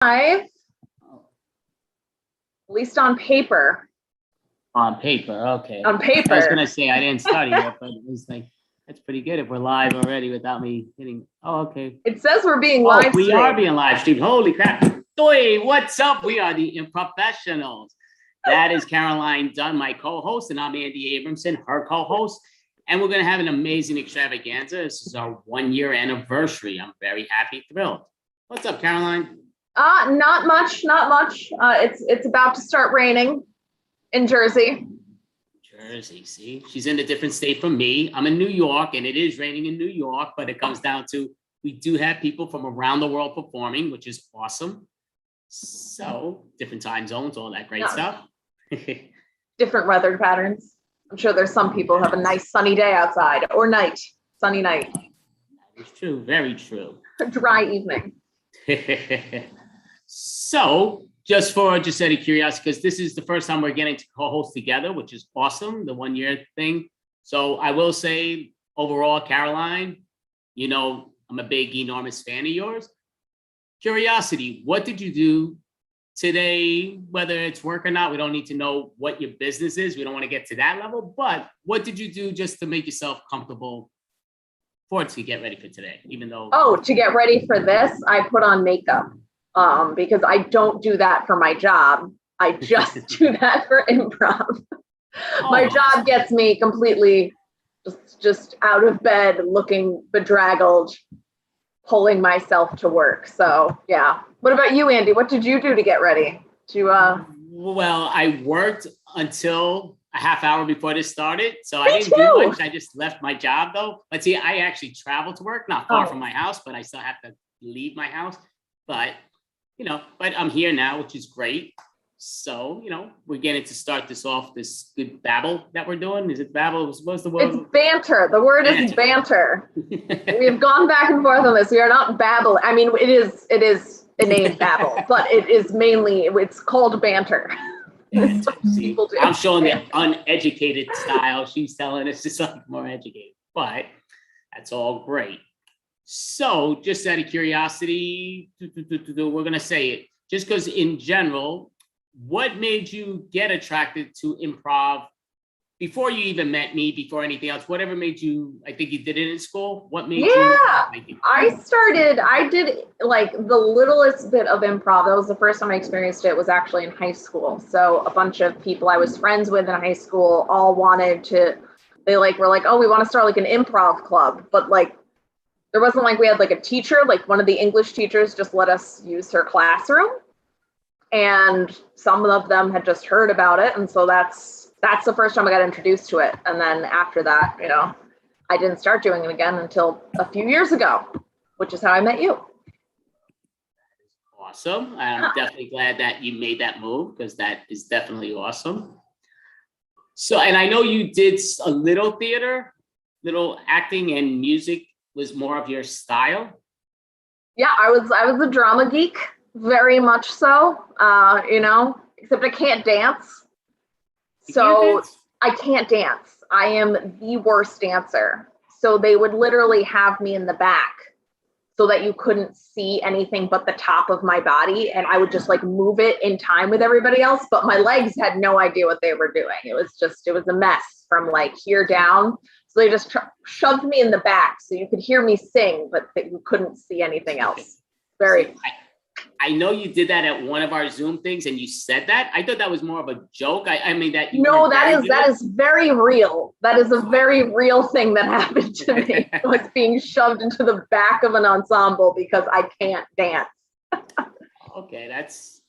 At least on paper. On paper, okay. On paper. I was gonna say I didn't study it, but it was like, that's pretty good if we're live already without me hitting. Oh, okay. It says we're being live We streamed. are being live streamed. Holy crap. Doi, what's up? We are the Improvfessionals. That is Caroline Dunn, my co-host, and I'm Andy Abramson, her co-host. And we're gonna have an amazing extravaganza. This is our 1-year anniversary. I'm very happy, thrilled. What's up, Caroline? Not much. It's about to start raining in Jersey. Jersey, see, she's in a different state from me. I'm in New York, and it is raining in New York, but it comes down to we do have people from around the world performing, which is awesome. So different time zones, all that great stuff. Different weather patterns. I'm sure there's some people who have a nice sunny day outside or night, sunny night. It's true, very true. Dry evening. So just out of curiosity, because this is the first time we're getting to co-host together, which is awesome, the 1-year thing. So I will say overall, Caroline, you know, I'm a big, enormous fan of yours. Curiosity, what did you do today, whether it's work or not? We don't need to know what your business is. We don't want to get to that level, but what did you do just to make yourself comfortable to get ready for today, even though... Oh, to get ready for this, I put on makeup because I don't do that for my job. I just do that for improv. My job gets me completely just out of bed, looking bedraggled, pulling myself to work. So yeah. What about you, Andy? What did you do to get ready? Well, I worked until a half hour before this started. So I didn't do much. I just left my job though. But see, I actually travel to work, not far from my house, but I still have to leave my house. But, you know, but I'm here now, which is great. So, you know, we're getting to start this off, this good babble that we're doing. Is it babble? What's the word? It's banter. The word is banter. We've gone back and forth on this. We are not babble. I mean, it is a name babble, but it's called banter. See, I'm showing the uneducated style. She's telling us it's like more educated, but that's all great. So just out of curiosity, we're going to say it just because in general, what made you get attracted to improv before you even met me, before anything else? Whatever made you, I think you did it in school. What made you like it? I did like the littlest bit of improv. That was the first time I experienced it, was actually in high school. So a bunch of people I was friends with in high school all wanted to, were like, oh, we want to start like an improv club. But like, there wasn't like we had like a teacher, like one of the English teachers just let us use her classroom. And some of them had just heard about it. And so that's the first time I got introduced to it. And then after that, you know, I didn't start doing it again until a few years ago, which is how I met you. Awesome. I'm definitely glad that you made that move, because that is definitely awesome. So, and I know you did a little theater, little acting, and music was more of your style. Yeah, I was a drama geek, very much so, you know, except I can't dance. I can't dance. I am the worst dancer. So they would literally have me in the back so that you couldn't see anything but the top of my body. And I would just like move it in time with everybody else. But my legs had no idea what they were doing. It was a mess from like here down. So they just shoved me in the back so you could hear me sing, but you couldn't see anything else. I know you did that at one of our Zoom things, and you said that. I thought that was more of a joke. I mean that. No, that is very real. That is a very real thing that happened to me. I was being shoved into the back of an ensemble because I can't dance. Okay, that's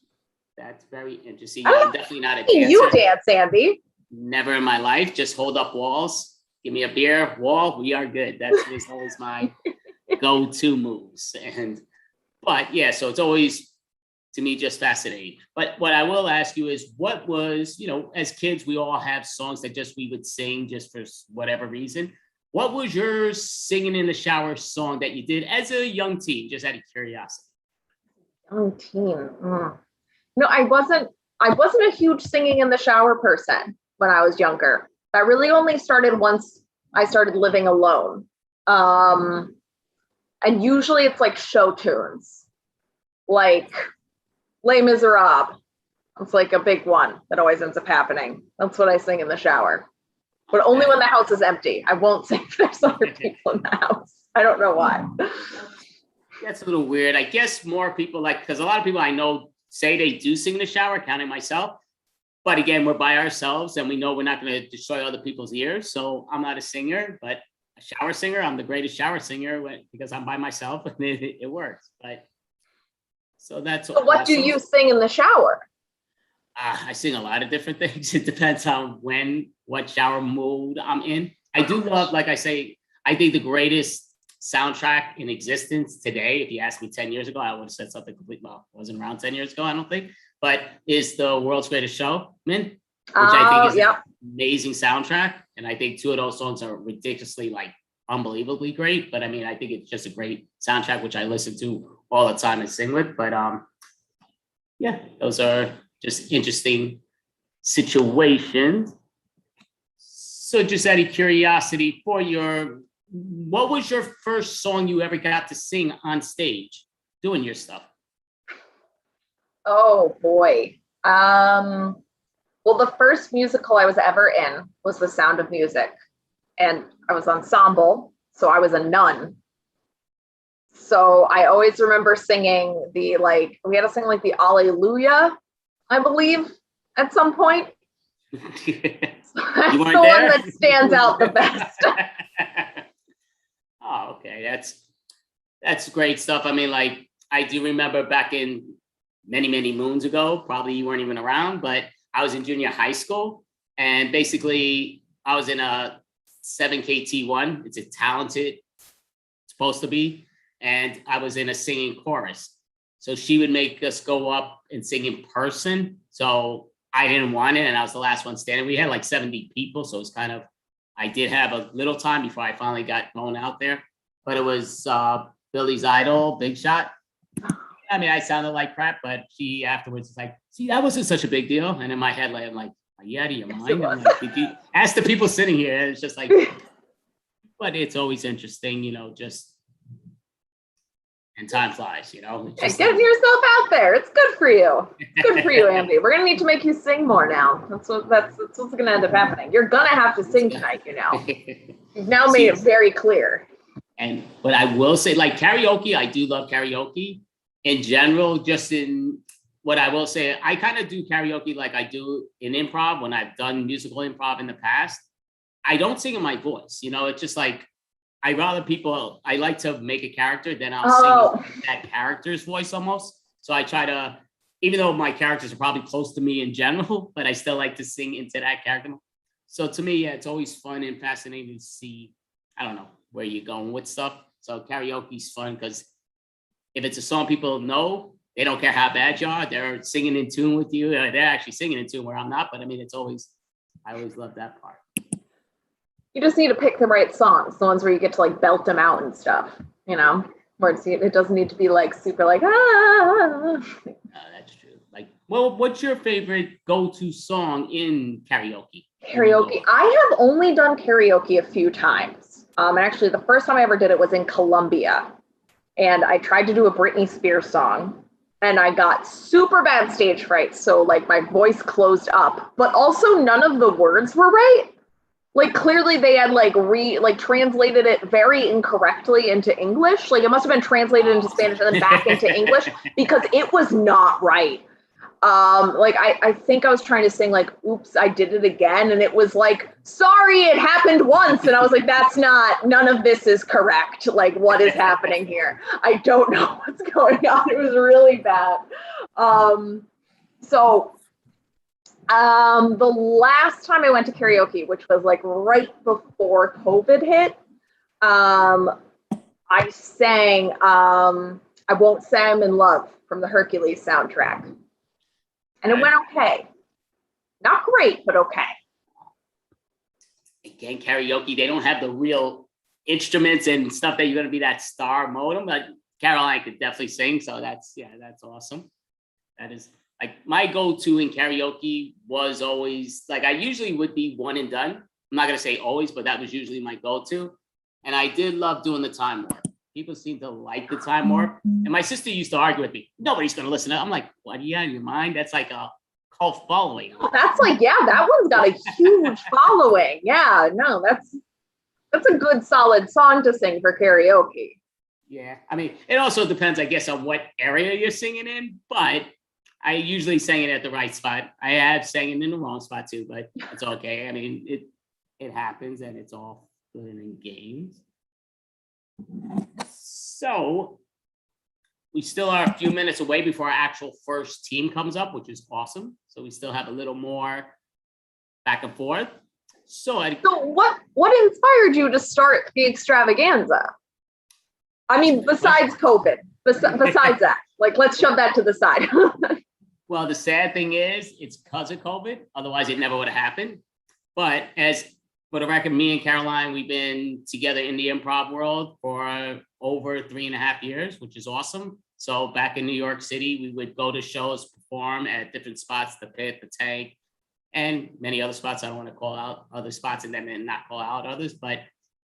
very interesting. I'm definitely not a dancer. You dance, Andy? Never in my life. Just hold up walls. Give me a beer, wall. We are good. That was always my go-to moves. But yeah, so it's always, to me, just fascinating. But what I will ask you is, what was, you know, as kids, we all have songs that we would sing just for whatever reason. What was your singing in the shower song that you did as a young teen, just out of curiosity? Young teen. No, I wasn't a huge singing in the shower person when I was younger. That really only started once I started living alone. And usually it's like show tunes, like Les Miserables. It's like a big one that always ends up happening. That's what I sing in the shower. But only when the house is empty. I won't sing if there's other people in the house. I don't know why. That's a little weird. I guess more people like, because a lot of people I know say they do sing in the shower, counting myself. But again, we're by ourselves and we know we're not going to destroy other people's ears. So I'm not a singer, but a shower singer. I'm the greatest shower singer because I'm by myself and it works. But so that's so what do you sing in the shower? I sing a lot of different things. It depends on what shower mood I'm in. I do love, like I say, I think the greatest soundtrack in existence today, if you asked me 10 years ago, I would have said something completely, well, it wasn't around 10 years ago, I don't think, but is the World's Greatest Showman, which I think is an amazing soundtrack. And I think two of those songs are ridiculously, like, unbelievably great. But I mean, I think it's just a great soundtrack, which I listen to all the time and sing with. But yeah, those are just interesting situations. So just out of curiosity, what was your first song you ever got to sing on stage doing your stuff? Oh boy. Well, the first musical I was ever in was The Sound of Music. And I was ensemble, so I was a nun. So I always remember singing we had to sing like the Alleluia, I believe, at some point. That's the one that stands out the best. Oh, okay. That's great stuff. I mean, like, I do remember back in many moons ago, probably you weren't even around, but I was in junior high school. And basically, I was in a 7KT1. It's a talented, supposed to be. And I was in a singing chorus. So she would make us go up and sing in person. So I didn't want it. And I was the last one standing. We had like 70 people. So it was kind of, I did have a little time before I finally got going out there. But it was Billy's idol, Big Shot. I mean, I sounded like crap, but she afterwards was like, see, that wasn't such a big deal. And in my head, like, I'm like, are you out of your mind? I'm like, did you ask the people sitting here? It's just like, but it's always interesting, just, and time flies, Just getting yourself out there. It's good for you. It's good for you, Andy. We're gonna need to make you sing more now. That's what's gonna end up happening. You're gonna have to sing tonight, You've now made it very clear. But I will say, like, karaoke, I do love karaoke in general. Just in what I will say, I kind of do karaoke like I do in improv when I've done musical improv in the past. I don't sing in my voice, it's just like, I like to make a character, then I'll sing that character's voice almost. So I try to, even though my characters are probably close to me in general, but I still like to sing into that character. So to me, yeah, it's always fun and fascinating to see, I don't know, where you're going with stuff. So karaoke's fun because if it's a song people know, they don't care how bad you are, they're singing in tune with you. They're actually singing in tune where I'm not, but I mean, I always love that part. You just need to pick the right songs, the ones where you get to like belt them out and stuff, where it doesn't need to be like super like, That's true. Like, well, what's your favorite go-to song in karaoke? Karaoke. I have only done karaoke a few times. And actually the first time I ever did it was in Colombia. And I tried to do a Britney Spears song and I got super bad stage fright. So like my voice closed up, but also none of the words were right. Like clearly they had translated it very incorrectly into English. Like it must have been translated into Spanish and then back into English because it was not right. I think I was trying to sing like, oops, I did it again. And it was like, sorry, it happened once. And I was like, none of this is correct. Like what is happening here? I don't know what's going on. It was really bad. The last time I went to karaoke, which was like right before COVID hit, I sang I Won't Say I'm in Love from the Hercules soundtrack. And it went okay. Not great, but okay. Again, karaoke, they don't have the real instruments and stuff that you're going to be that star mode. But Caroline could definitely sing. So that's awesome. That is like my go-to in karaoke was always like, I usually would be one and done. I'm not going to say always, but that was usually my go-to. And I did love doing the Time Warp. People seem to like the time warp. And my sister used to argue with me, nobody's going to listen to it. I'm like, what, are you out of your mind? That's like a cult following. That's like, yeah, that one's got a huge following. Yeah, no, that's a good solid song to sing for karaoke. Yeah, I mean, it also depends, I guess, on what area you're singing in, but I usually sang it at the right spot. I have sang it in the wrong spot too, but it's okay. I mean, it happens and it's all good in games. So we still are a few minutes away before our actual first team comes up, which is awesome. So we still have a little more back and forth. So what inspired you to start the extravaganza? I mean, besides COVID, besides that, like, let's shove that to the side. Well, the sad thing is it's because of COVID. Otherwise, it never would have happened. But as for the record, me and Caroline, we've been together in the improv world for over 3.5 years, which is awesome. So back in New York City, we would go to shows, perform at different spots, the Pit, the Tank, and many other spots. I don't want to call out other spots and then not call out others, but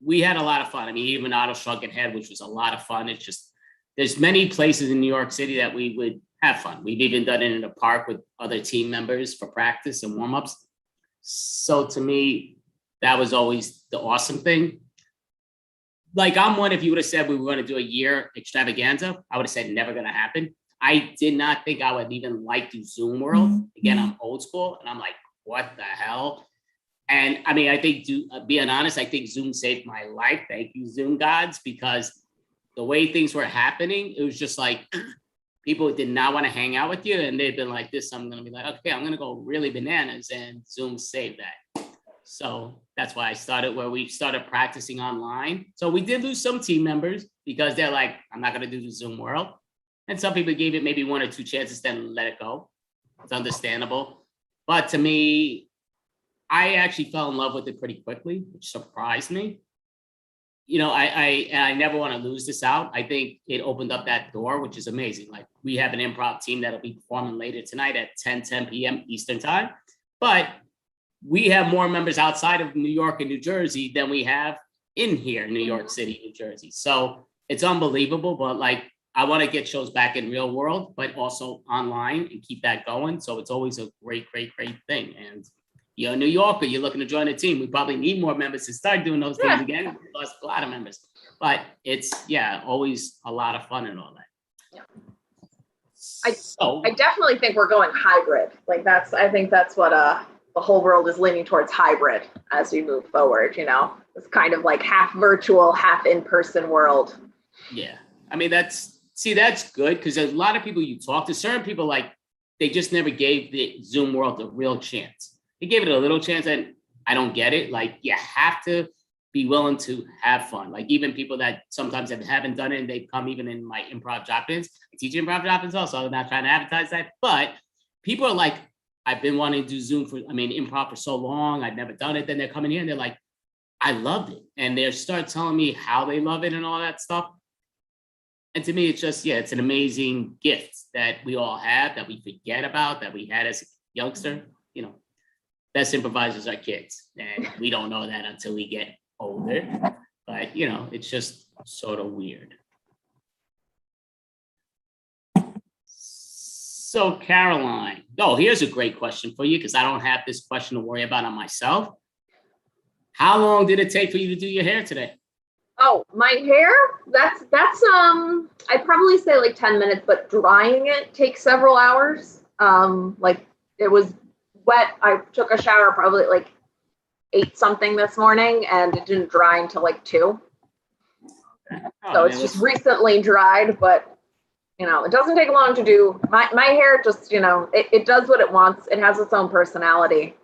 we had a lot of fun. I mean, even Otto's Shrunken Head, which was a lot of fun. It's just, there's many places in New York City that we would have fun. We've even done it in a park with other team members for practice and warm-ups. So to me, that was always the awesome thing. Like, I'm one, if you would have said we were going to do a year extravaganza, I would have said never going to happen. I did not think I would even like to Zoom World. Again, I'm old school and I'm like, what the hell? And I mean, I think, being honest, I think Zoom saved my life. Thank you, Zoom gods, because the way things were happening, it was just like people did not want to hang out with you. And they've been like this. I'm going to be like, okay, I'm going to go really bananas, and Zoom saved that. So that's why I started where we started practicing online. So we did lose some team members because they're like, I'm not going to do the Zoom World. And some people gave it maybe 1 or 2 chances, then let it go. It's understandable. But to me, I actually fell in love with it pretty quickly, which surprised me. You know, I never want to lose this out. I think it opened up that door, which is amazing. Like, we have an improv team that'll be performing later tonight at 10 p.m. Eastern time. But we have more members outside of New York and New Jersey than we have in here, New York City, New Jersey. So it's unbelievable. But like, I want to get shows back in real world, but also online and keep that going. So it's always a great, great, great thing. And you're a New Yorker, you're looking to join a team. We probably need more members to start doing those things again. We lost a lot of members, but it's, always a lot of fun and all that. Yeah. I definitely think we're going hybrid. Like, I think that's what the whole world is leaning towards, hybrid, as we move forward. You know, it's kind of like half virtual, half in-person world. Yeah. I mean, that's good, because there's a lot of people you talk to, certain people, like, they just never gave the Zoom world a real chance. They gave it a little chance, and I don't get it. Like, you have to be willing to have fun. Like, even people that sometimes haven't done it, and they've come even in my improv drop-ins. I teach improv drop-ins also. I'm not trying to advertise that, but people are like, I've been wanting to do improv for so long. I've never done it. Then they're coming here and they're like, I loved it. And they start telling me how they love it and all that stuff. And to me, it's just, it's an amazing gift that we all have, that we forget about, that we had as a youngster. You know, best improvisers are kids, and we don't know that until we get older. But, you know, it's just sort of weird. So, Caroline, here's a great question for you, because I don't have this question to worry about on myself. How long did it take for you to do your hair today? Oh, my hair? That's I'd probably say like 10 minutes, but drying it takes several hours. Like, it was wet. I took a shower probably at like 8 something this morning, and it didn't dry until like 2. So it's just recently dried, but you know, it doesn't take long to do. My hair just, you know, it does what it wants. It has its own personality.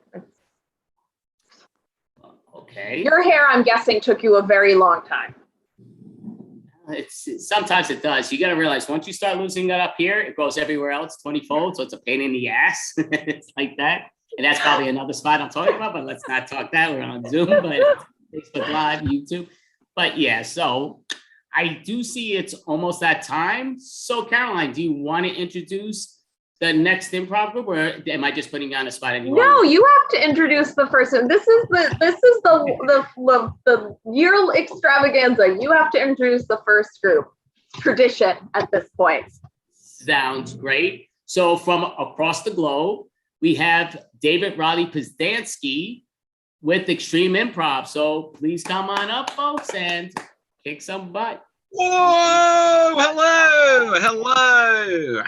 Okay. Your hair, I'm guessing, took you a very long time. Sometimes it does. You got to realize, once you start losing that up here, it goes everywhere else 20-fold. So it's a pain in the ass. It's like that. And that's probably another spot I'm talking about, but let's not talk that. We're on Zoom, but Facebook Live, YouTube. But yeah, so I do see it's almost that time. So Caroline, do you want to introduce the next improv group, or am I just putting you on a spot? No, you have to introduce the person. This is the year extravaganza. You have to introduce the first group. Tradition at this point. Sounds great. So from across the globe, we have David Roddy Pizdansky with Extreme Improv. So please come on up, folks, and kick some butt. Whoa!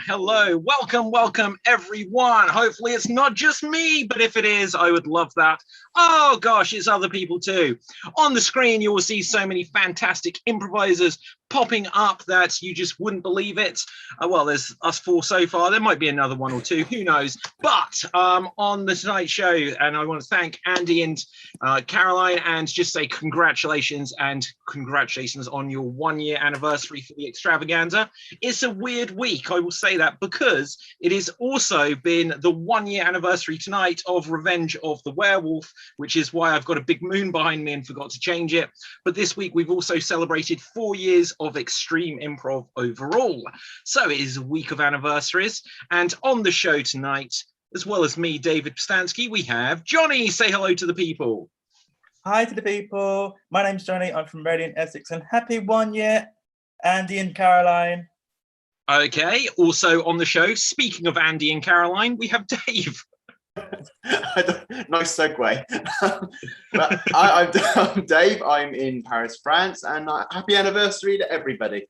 Hello! Welcome, everyone. Hopefully, it's not just me, but if it is, I would love that. Oh gosh, it's other people too. On the screen, you will see so many fantastic improvisers popping up that you just wouldn't believe it. Well, there's us four so far. There might be another one or two, who knows? But on the Tonight Show, and I want to thank Andy and Caroline, and just say congratulations on your 1 year anniversary for the extravaganza. It's a weird week, I will say that, because it has also been the 1 year anniversary tonight of Revenge of the Werewolf, which is why I've got a big moon behind me and forgot to change it. But this week we've also celebrated 4 years of extreme improv overall. So it is a week of anniversaries. And on the show tonight, as well as me, David Pizdansky, we have Johnny. Say hello to the people. Hi to the people. My name's Johnny. I'm from Reading, Essex, and happy 1 year, Andy and Caroline. Okay. Also on the show, speaking of Andy and Caroline, we have Dave. Nice segue. But I'm Dave. I'm in Paris, France, and happy anniversary to everybody.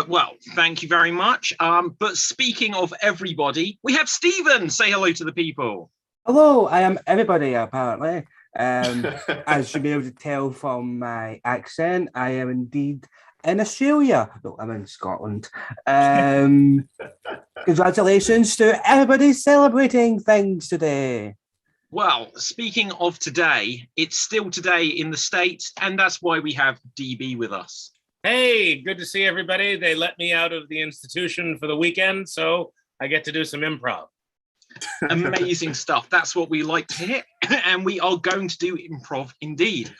Well, thank you very much. But speaking of everybody, we have Stephen. Say hello to the people. Hello, I am everybody, apparently. As you'll be able to tell from my accent, I am indeed in Australia. No, I'm in Scotland. Congratulations to everybody celebrating things today. Well, speaking of today, it's still today in the States, and that's why we have DB with us. Hey, good to see everybody. They let me out of the institution for the weekend, so I get to do some improv. Amazing stuff. That's what we like to hear. And we are going to do improv indeed.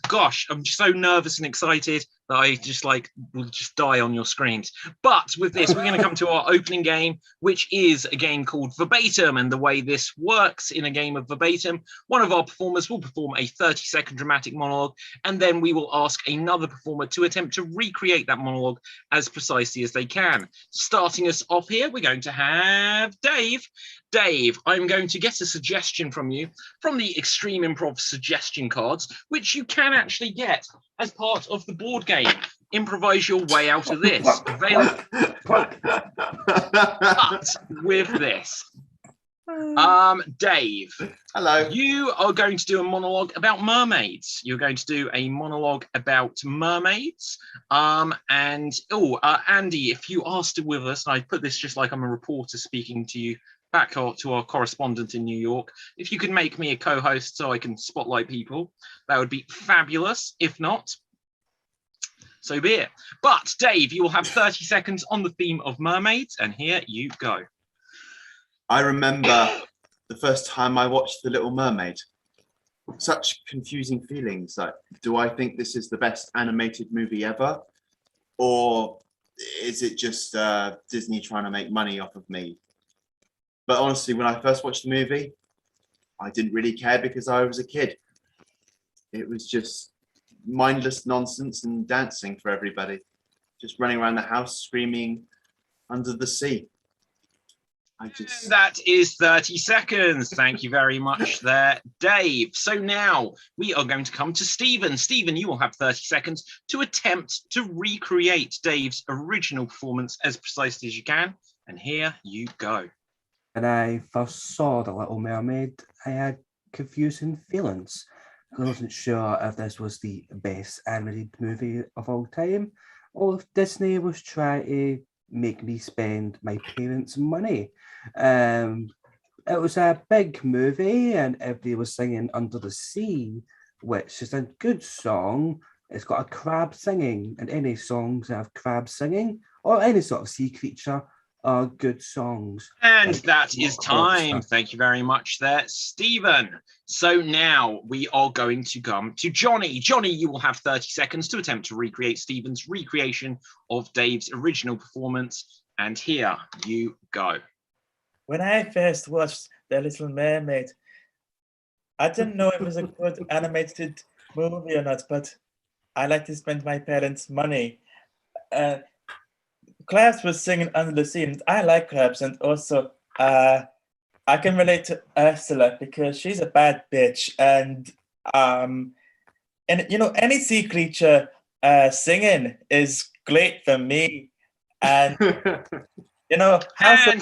Gosh, I'm just so nervous and excited that I just will just die on your screens. But with this, we're going to come to our opening game, which is a game called Verbatim. And the way this works in a game of Verbatim, one of our performers will perform a 30-second dramatic monologue, and then we will ask another performer to attempt to recreate that monologue as precisely as they can. Starting us off here, we're going to have Dave. Dave, I'm going to get a suggestion from you from the Extreme Improv suggestion cards, which you can actually get as part of the board game. Improvise your way out of this. But with this, Dave. Hello. You are going to do a monologue about mermaids. You're going to do a monologue about mermaids. Andy, if you are still with us, and I put this just like I'm a reporter speaking to you, back to our correspondent in New York. If you could make me a co-host so I can spotlight people, that would be fabulous. If not, so be it. But Dave, you will have 30 seconds on the theme of mermaids, and here you go. I remember the first time I watched The Little Mermaid. Such confusing feelings. Like, do I think this is the best animated movie ever? Or is it just Disney trying to make money off of me? But honestly, when I first watched the movie, I didn't really care because I was a kid. It was just mindless nonsense and dancing for everybody. Just running around the house screaming under the sea. That is 30 seconds. Thank you very much there, Dave. So now we are going to come to Stephen. Stephen, you will have 30 seconds to attempt to recreate Dave's original performance as precisely as you can. And here you go. When I first saw The Little Mermaid, I had confusing feelings. I wasn't sure if this was the best animated movie of all time, or if Disney was trying to make me spend my parents' money. It was a big movie, and everybody was singing Under the Sea, which is a good song. It's got a crab singing, and any songs that have crabs singing, or any sort of sea creature, are good songs. And that is time. Thank you very much there, Stephen. So now we are going to come to Johnny. Johnny, you will have 30 seconds to attempt to recreate Stephen's recreation of Dave's original performance. And here you go. when I first watched The Little Mermaid, I didn't know it was a good animated movie or not, but I like to spend my parents' money. Krabs was singing Under the Sea, and I like Krabs, and also I can relate to Ursula because she's a bad bitch, and any sea creature singing is great for me, and And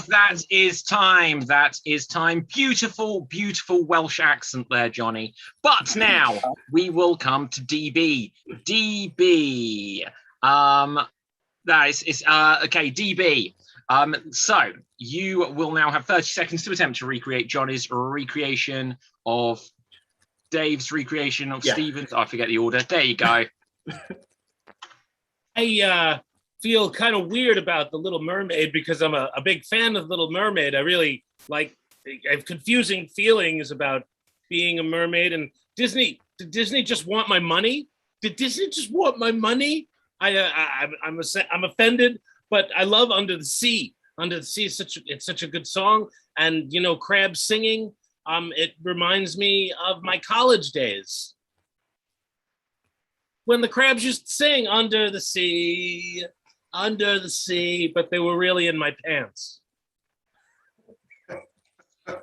that is time. That is time. Beautiful, beautiful Welsh accent there, Johnny. But now we will come to DB. DB. Okay, DB. So you will now have 30 seconds to attempt to recreate Johnny's recreation of Dave's recreation of Stephen's. I forget the order. There you go. I feel kind of weird about The Little Mermaid because I'm a big fan of Little Mermaid. I really I have confusing feelings about being a mermaid. And did Disney just want my money? Did Disney just want my money? I'm offended, but I love Under the Sea. Under the Sea is such a good song, and Krabs singing. It reminds me of my college days when the Krabs used to sing "Under the Sea, Under the Sea," but they were really in my pants.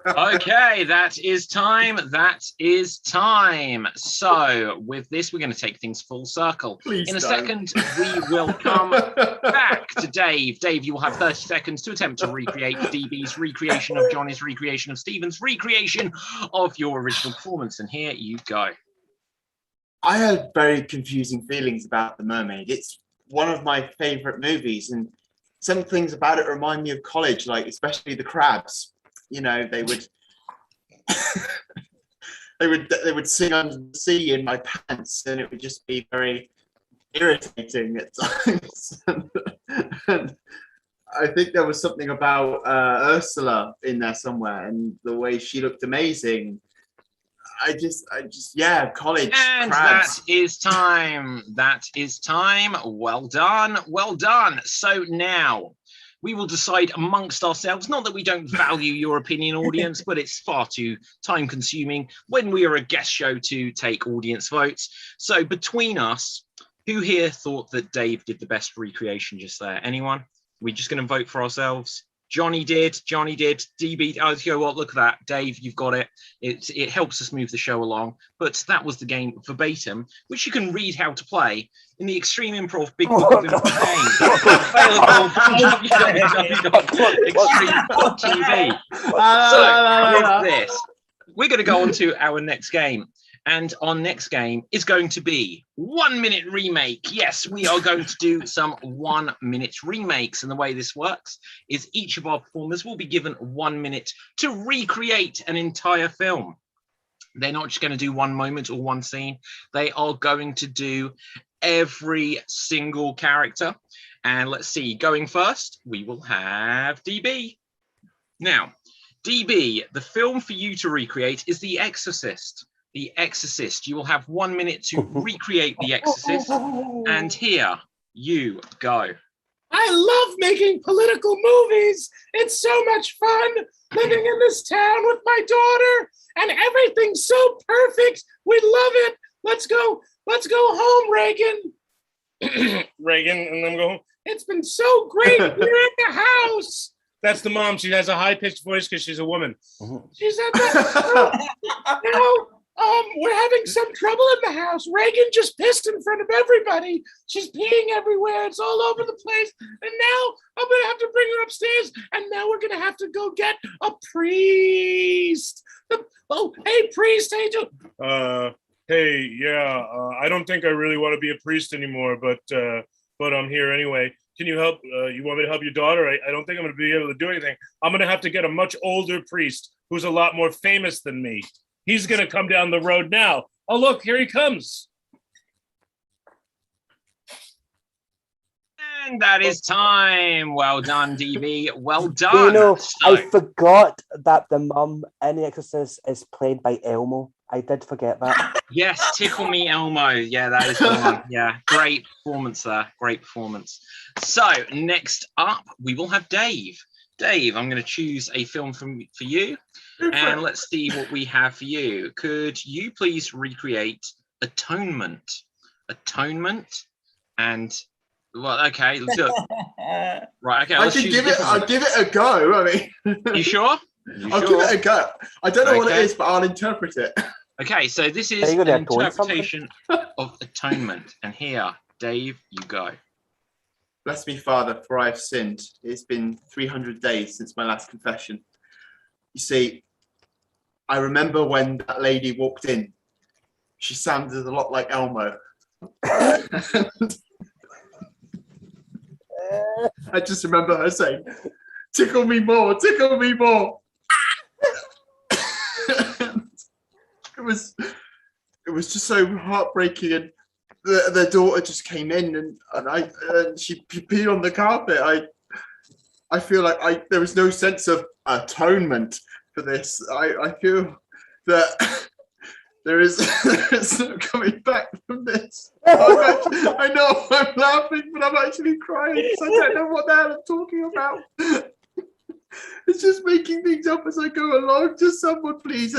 Okay, that is time. That is time. So with this, we're going to take things full circle. In a second, we will come back to Dave. Dave, you will have 30 seconds to attempt to recreate DB's recreation of Johnny's recreation of Stephen's recreation of your original performance. And here you go. I had very confusing feelings about The Mermaid. It's one of my favorite movies, and some things about it remind me of college, like especially the Krabs. They would they would sing Under the Sea in my pants, and it would just be very irritating at times. And I think there was something about Ursula in there somewhere, and the way she looked amazing. I just, college. And Krabs. that is time. That is time. Well done. Well done. So now we will decide amongst ourselves, not that we don't value your opinion, audience, but it's far too time consuming when we are a guest show to take audience votes. So between us, who here thought that Dave did the best recreation just there? Anyone? We're just going to vote for ourselves. Johnny did. DB, oh, you know what? Look at that. Dave, you've got it. It helps us move the show along. But that was the game verbatim, which you can read how to play in the Extreme Improv Big Book of Improv games. Available on www.extreme.tv. So, with this, we're going to go on to our next game. And our next game is going to be 1 minute remake. Yes, we are going to do some 1 minute remakes. And the way this works is each of our performers will be given 1 minute to recreate an entire film. They're not just going to do one moment or one scene. They are going to do every single character. And let's see, going first, we will have DB. Now, DB, the film for you to recreate is The Exorcist. The Exorcist. You will have 1 minute to recreate The Exorcist. And here you go. I love making political movies. It's so much fun living in this town with my daughter, and everything's so perfect. We love it. Let's go home, Reagan. Reagan, and then go home. It's been so great here at the house. That's the mom. She has a high-pitched voice because she's a woman. She said that. We're having some trouble in the house. Reagan just pissed in front of everybody. She's peeing everywhere. It's all over the place. And now I'm going to have to bring her upstairs. And now we're going to have to go get a priest. Hey, priest. Hey, I don't think I really want to be a priest anymore, but I'm here anyway. Can you help? You want me to help your daughter? I don't think I'm going to be able to do anything. I'm going to have to get a much older priest who's a lot more famous than me. He's going to come down the road now. Oh, look, here he comes. And that is time. Well done, DB. Well done. I forgot that the mum in The Exorcist is played by Elmo. I did forget that. Yes, Tickle Me Elmo. Yeah, that is the one. Yeah, great performance there. Great performance. So next up, we will have Dave. Dave, I'm going to choose a film for you, and let's see what we have for you. Could you please recreate Atonement? Atonement, and well, okay, look. Right, okay. I can give it. I'll give it a go. I mean, you sure? I'll give it a go. I don't know what it is, but I'll interpret it. Okay, so this is an interpretation of atonement, and here, Dave, you go. Bless me, Father, for I have sinned. It's been 300 days since my last confession. You see, I remember when that lady walked in. She sounded a lot like Elmo. I just remember her saying, "Tickle me more, tickle me more." It was just so heartbreaking, and the daughter just came in and she peed on the carpet. I feel like there was no sense of atonement for this. I feel that there's no coming back from this. I know I'm laughing, but I'm actually crying because I don't know what the hell I'm talking about. It's just making things up as I go along. Just someone, please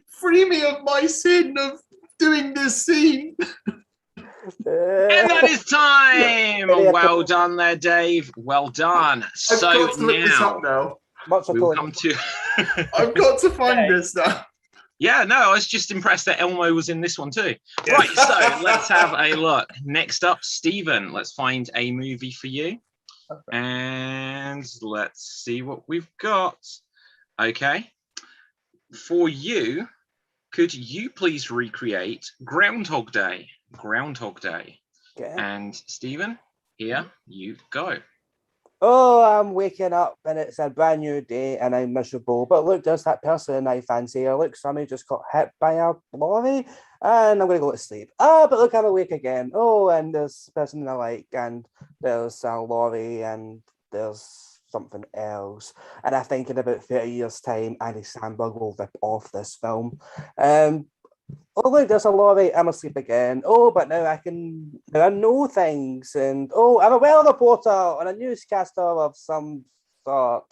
free me of my sin of doing this scene. And that is time. Well done there, Dave. Well done. I've got to look this up now. We'll come to. I've got to find this now. Yeah, no, I was just impressed that Elmo was in this one too. Yeah. Right, so let's have a look. Next up, Stephen, let's find a movie for you. Okay. And let's see what we've got. Okay. For you, could you please recreate Groundhog Day? Groundhog Day. Okay. And Stephen, here you go. Oh, I'm waking up and it's a brand new day and I'm miserable. But look, there's that person I fancy. Or look, somebody just got hit by a lorry and I'm going to go to sleep. Oh, but look, I'm awake again. Oh, and there's a person I like and there's a lorry and there's something else. And I think in about 30 years' time, Andy Samberg will rip off this film. Oh, look, there's a lorry. I'm asleep again. Oh, but now I know things. And oh, I'm a weather reporter and a newscaster of some sort.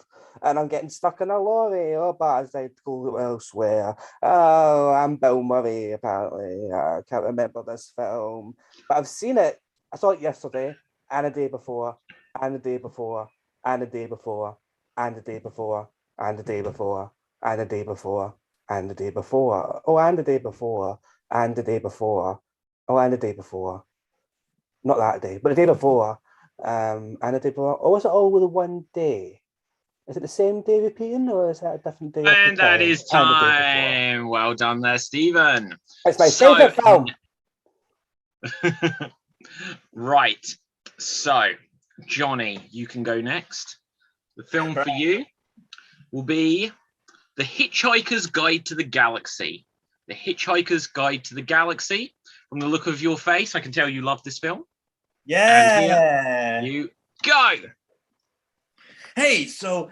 And I'm getting stuck in a lorry. Oh, but as I go elsewhere. Oh, I'm Bill Murray, apparently. I can't remember this film. But I've seen it. I saw it yesterday and the day before and the day before and the day before and the day before and the day before and the day before. And the day before, oh, and the day before, and the day before, oh, and the day before, not that day, but the day before, and the day before, or was it all with one day? Is it the same day repeating, or is that a different day? And that is time. Well done there, Stephen. It's my favourite film. Right, so, Johnny, you can go next. The film for you will be The Hitchhiker's Guide to the Galaxy. The Hitchhiker's Guide to the Galaxy. From the look of your face, I can tell you love this film. Yeah. And here you go. Hey, so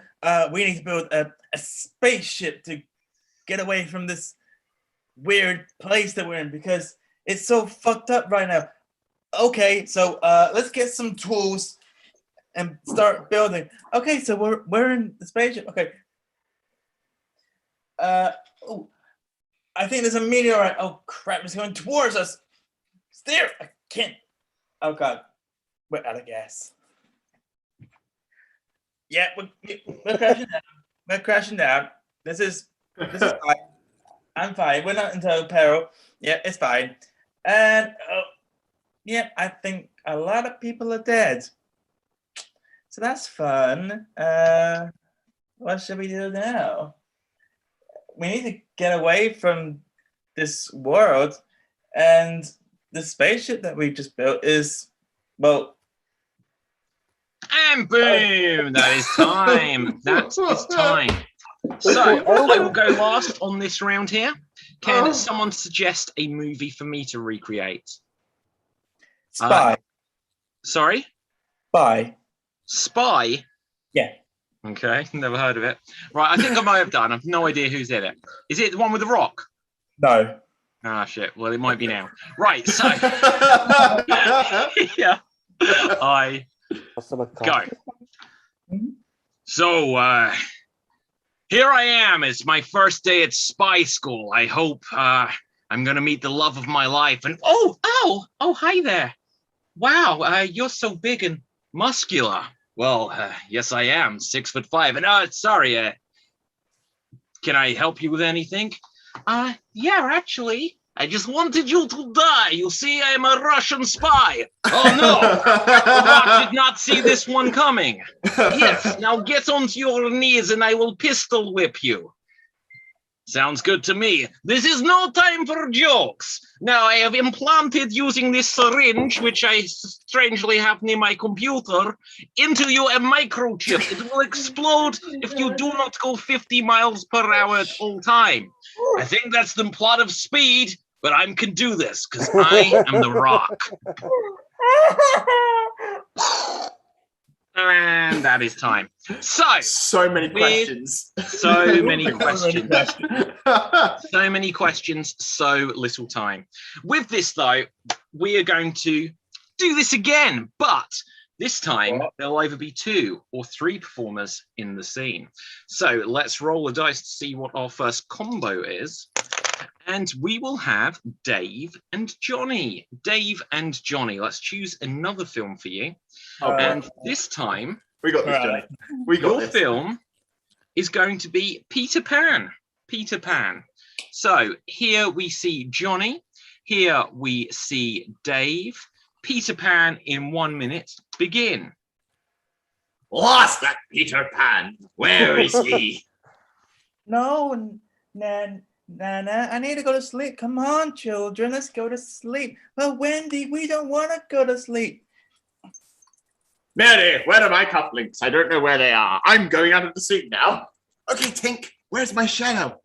we need to build a spaceship to get away from this weird place that we're in because it's so fucked up right now. Okay, so let's get some tools and start building. Okay, so we're in the spaceship. Okay. Oh, I think there's a meteorite. Oh crap, it's going towards us. Steer! I can't. Oh god, we're out of gas. Yeah, we're crashing down. We're crashing down. This is fine. I'm fine. We're not in total peril. Yeah, it's fine. And yeah, I think a lot of people are dead. So that's fun. What should we do now? We need to get away from this world, and the spaceship that we just built is, well... And boom! That is time. That is time. So, I will go last on this round here. Can someone suggest a movie for me to recreate? Spy. Sorry? Spy. Spy? Yeah. Okay, never heard of it. Right, I think I might have done. I've no idea who's in it. Is it the one with the rock? No. Ah, shit. Well, it might be now. Right, so... yeah. I go. So, here I am. It's my first day at spy school. I hope I'm going to meet the love of my life. And oh, hi there. Wow, you're so big and muscular. Well, yes, I am. 6'5". And sorry, can I help you with anything? Yeah, actually, I just wanted you to die. You see, I am a Russian spy. Oh, no. The Rock did not see this one coming. Yes, now get onto your knees and I will pistol whip you. Sounds good to me. This is no time for jokes. Now, I have implanted using this syringe, which I strangely have near my computer, into you a microchip. It will explode if you do not go 50 miles per hour at all time. I think that's the plot of Speed, but I can do this because I am the Rock. And that is time. So many questions. So many questions. So many questions, so little time. With this, though, we are going to do this again, but this time there'll either be 2 or 3 performers in the scene. So let's roll the dice to see what our first combo is. And we will have Dave and Johnny. Dave and Johnny, let's choose another film for you. And this time, we got this, Johnny. We got your this. film is going to be Peter Pan. Peter Pan. So here we see Johnny. Here we see Dave. Peter Pan in 1 minute. Begin. What's that Peter Pan? Where is he? No, Nana, I need to go to sleep. Come on, children, let's go to sleep. But Wendy, we don't want to go to sleep. Mary, where are my cufflinks? I don't know where they are. I'm going out of the suit now. Okay, Tink, where's my shadow?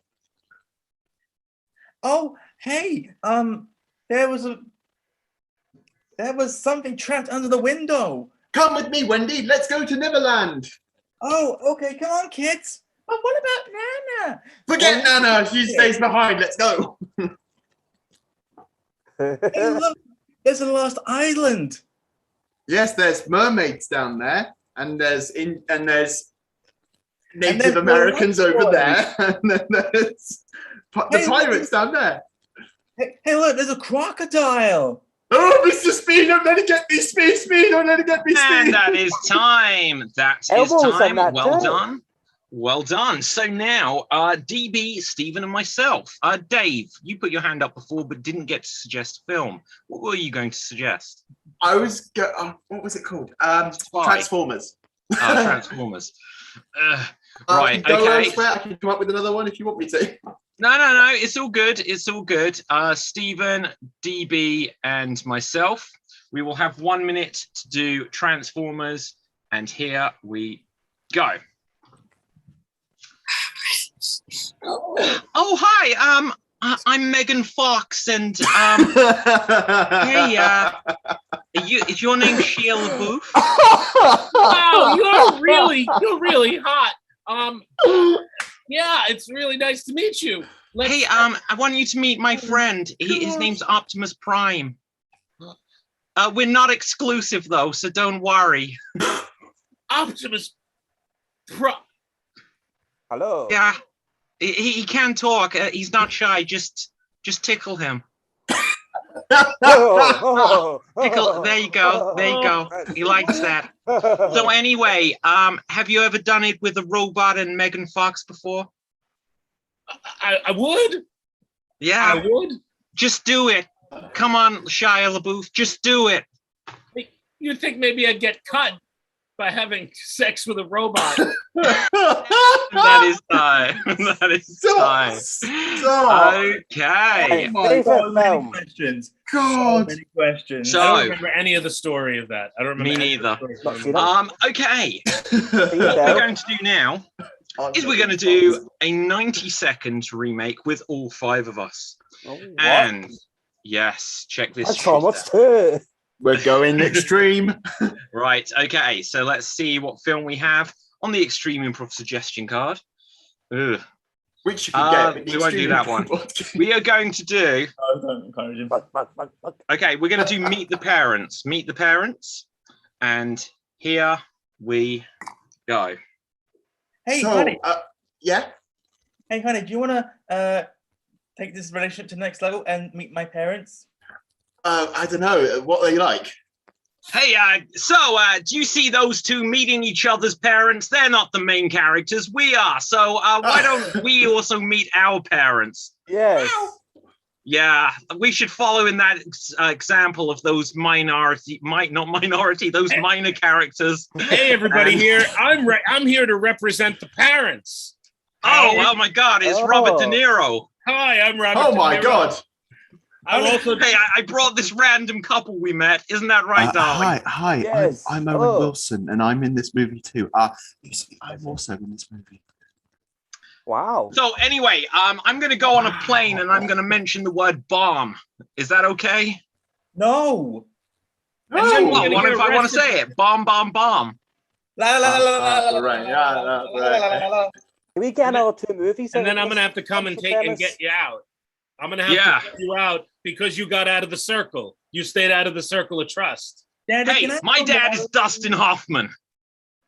Oh, hey, there was something trapped under the window. Come with me, Wendy. Let's go to Neverland. Oh, okay, come on, kids. But what about Nana? Forget Nana. She stays behind. Let's go. Hey, look, there's a lost island. Yes, there's mermaids down there, and there's Native Americans over there, and then there's the pirates down there. Hey, look, there's a crocodile. Oh, Mr. Speed, don't let it get me, Speed, don't let it get me, Speed. And that is time. That is time. Well done. Well done. So now, DB, Stephen, and myself. Dave, you put your hand up before, but didn't get to suggest a film. What were you going to suggest? I was, what was it called? Transformers. Transformers. Right, okay. I can come up with another one if you want me to. No, it's all good. It's all good. Stephen, DB, and myself. We will have 1 minute to do Transformers, and here we go. Oh, hi. I'm Megan Fox, and hey, is your name Shia LaBeouf? Wow, you're really hot. Yeah, it's really nice to meet you. Hey, I want you to meet my friend. His name's Optimus Prime. We're not exclusive though, so don't worry. Optimus Prime. Hello. Yeah, he can talk. He's not shy. Just tickle him. Tickle. There you go. There you go. He likes that. So anyway, have you ever done it with a robot and Megan Fox before? I would. Yeah. I would. Just do it. Come on, Shia LaBeouf. Just do it. You'd think maybe I'd get cut by having sex with a robot. That is time. That is time. Stop. Okay. Oh so many questions. God. So many questions. So, I don't remember any of the story of that. I don't remember. Me neither. Okay. What we're going to do now is we're going to do a 90-second remake with all 5 of us. And yes, check this. That's almost it. We're going extreme. Right, okay, so let's see what film we have on the Extreme Improv suggestion card. Ugh. Which you can get. We won't do that one. We are going to do... Don't encourage him. Okay, we're going to do Meet the Parents. Meet the Parents. And here we go. Hey, So, honey. yeah. Hey, honey, do you want to take this relationship to the next level and meet my parents? I don't know. What are they like? Hey, do you see those two meeting each other's parents? They're not the main characters. We are. So why don't we also meet our parents? Yes. Yeah, we should follow in that example of those those minor characters. Hey, everybody here. I'm here to represent the parents. Oh my God, it's Robert De Niro. Hi, I'm Robert Oh De my Niro. God. I'm also Hey, I brought this random couple we met. Isn't that right, darling? Hi. Yes. I'm Owen Hello. Wilson, and I'm in this movie too. You see, I'm also in this movie. Wow. So anyway, I'm going to go on a plane and I'm going to mention the word bomb. Is that okay? No. And then we're Well, gonna what get if I want to arrested. say it? Bomb, bomb, bomb. La la la la la la la right, la yeah, la right. la la la. Can we get another 2 movies? And out then of I'm gonna this have to come and wonderful take and premise? get you out. I'm gonna have to get you out because you got out of the circle. You stayed out of the circle of trust. Daddy, Hey, can I my come dad down? is Dustin Hoffman.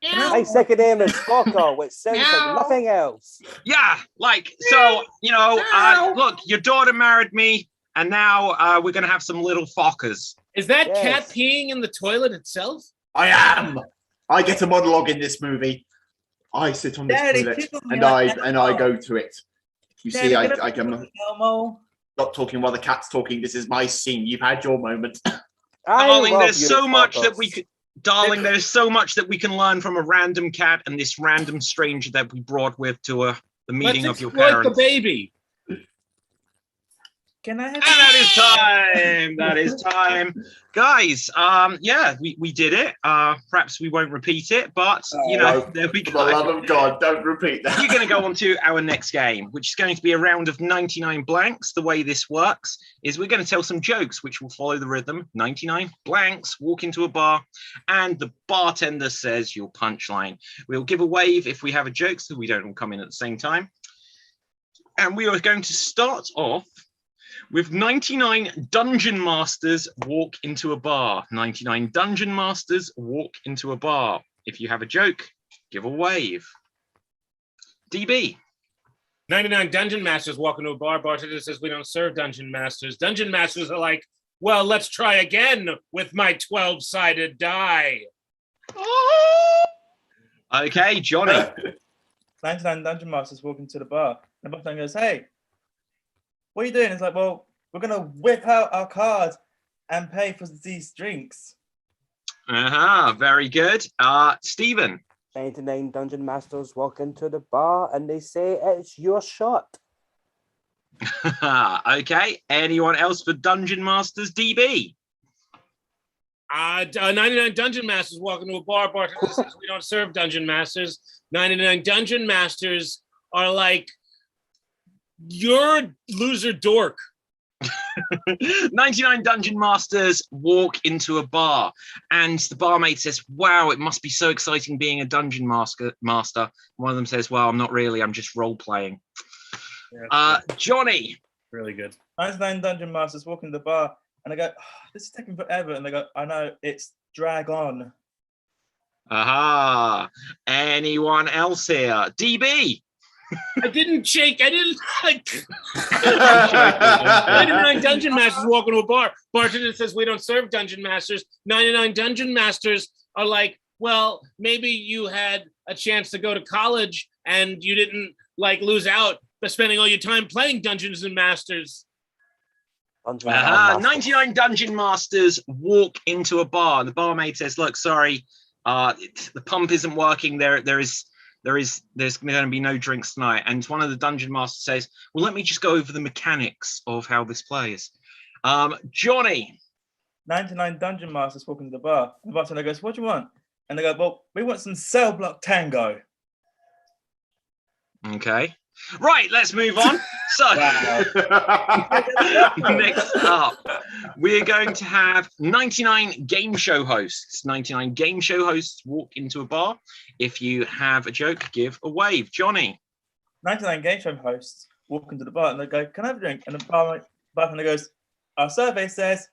My second name is Fokker, which sounds like nothing else. Yeah, so, look, your daughter married me, and now we're going to have some little Fockers. Is that Yes. cat peeing in the toilet itself? I am. I get a monologue in this movie. I sit on this Daddy, toilet tickle me and like I go to it. You see, Daddy, I can Elmo. stop talking while the cat's talking. This is my scene. You've had your moment. Darling, love there's you, so much that Fockers. we could... Darling, there's so much that we can learn from a random cat and this random stranger that we brought with to the meeting Let's of your exploit parents. the baby. Can I have? And that is time. That is time, guys. Yeah, we did it. Perhaps we won't repeat it, but there we For go. the love of God, don't repeat that. You're going to go on to our next game, which is going to be a round of 99 blanks. The way this works is we're going to tell some jokes, which will follow the rhythm. 99 blanks, walk into a bar, and the bartender says your punchline. We'll give a wave if we have a joke, so we don't all come in at the same time. And we are going to start off with 99 dungeon masters walk into a bar. 99 dungeon masters walk into a bar. If you have a joke, give a wave. DB. 99 dungeon masters walk into a bar. Bartender says we don't serve dungeon masters. Dungeon masters are like, well, let's try again with my 12-sided die. Okay, Johnny. 99 Dungeon Masters walk into the bar. And the bartender goes, hey, what are you doing? It's like, well, we're going to whip out our cards and pay for these drinks. Very good. Stephen. 99 dungeon masters walk into the bar and they say it's your shot. Okay. Anyone else for dungeon masters? DB. 99 dungeon masters walk into a bar. Bartender says we don't serve dungeon masters. 99 dungeon masters are like, you're a loser dork. 99 dungeon masters walk into a bar and the barmaid says, wow, it must be so exciting being a dungeon master. One of them says, well, I'm not really, I'm just role playing. Johnny. Really good. 99 Dungeon Masters walk into the bar and they go, oh, this is taking forever. And they go, I know, it's drag on. Anyone else here? DB. I didn't shake. I didn't. 99 dungeon masters walk into a bar. Bartender says we don't serve dungeon masters. 99 dungeon masters are like, well, maybe you had a chance to go to college and you didn't lose out by spending all your time playing Dungeons and Masters. 99 dungeon masters walk into a bar and the barmaid says, look, sorry, the pump isn't working. There's going to be no drinks tonight. And one of the dungeon masters says, well, let me just go over the mechanics of how this plays. Johnny. 99 Dungeon Masters walk into the bar. And the bartender goes, what do you want? And they go, well, we want some cell block tango. Okay. Right, let's move on. So, next up, we're going to have 99 game show hosts. 99 game show hosts walk into a bar. If you have a joke, give a wave. Johnny. 99 game show hosts walk into the bar and they go, can I have a drink? And the bartender goes, our survey says,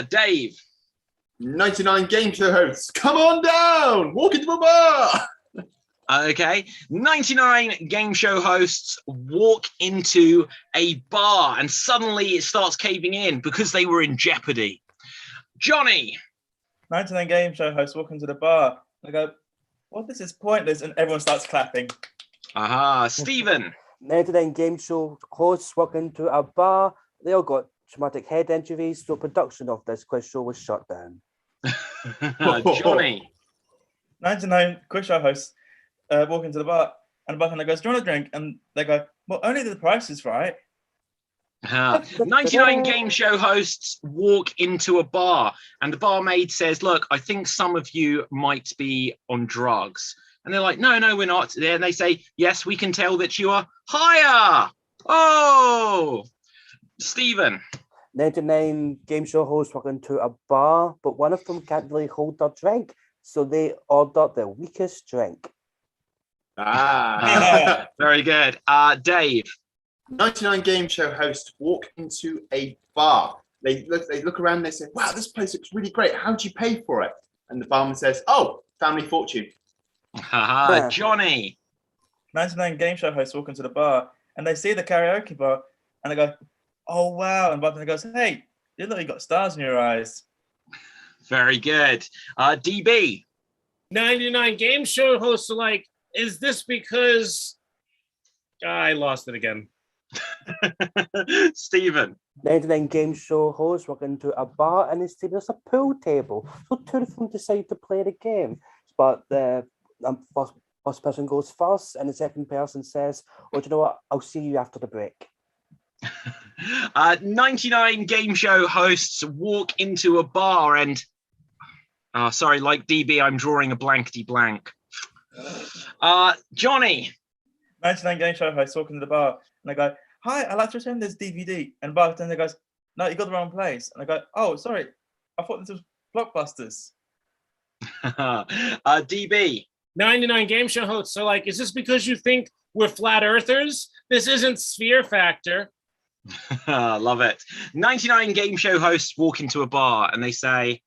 Dave. 99 game show hosts, come on down, walk into a bar. Okay. 99 game show hosts walk into a bar and suddenly it starts caving in because they were in jeopardy. Johnny. 99 game show hosts walk into the bar. I go, well, this is pointless. And everyone starts clapping. Aha. Stephen. 99 game show hosts walk into a bar. They all got traumatic head injuries, so production of this quiz show was shut down. Johnny. 99 quiz show hosts walk into the bar, and the bartender goes, do you want a drink? And they go, well, only the price is right. 99 game show hosts walk into a bar and the barmaid says, look, I think some of you might be on drugs. And they're like, no, we're not. And they say, yes, we can tell that you are higher. Oh, Stephen. 99 game show hosts walk into a bar, but one of them can't really hold their drink, so they order the weakest drink. Very good. Dave. 99 game show hosts walk into a bar. They look around and they say, wow, this place looks really great. How'd you pay for it? And the barman says, oh, family fortune. Johnny. 99 game show hosts walk into the bar and they see the karaoke bar and they go, oh, wow. And the bartender goes, hey, you look like you got stars in your eyes. Very good. DB. 99 game show hosts are like, is this because I lost it again? Stephen. 99 game show hosts walk into a bar and they say there's a pool table. So two of them decide to play the game. But the first person goes first and the second person says, oh, do you know what? I'll see you after the break. 99 game show hosts walk into a bar and sorry, like DB, I'm drawing a blankety blank. Johnny. 99 game show hosts walk into the bar and I go, hi, I'd like to return this DVD. And the bartender goes, no, you got the wrong place. And I go, oh, sorry, I thought this was Blockbusters. DB. 99 game show hosts are like, is this because you think we're flat earthers? This isn't Sphere Factor. Love it. 99 game show hosts walk into a bar and they say,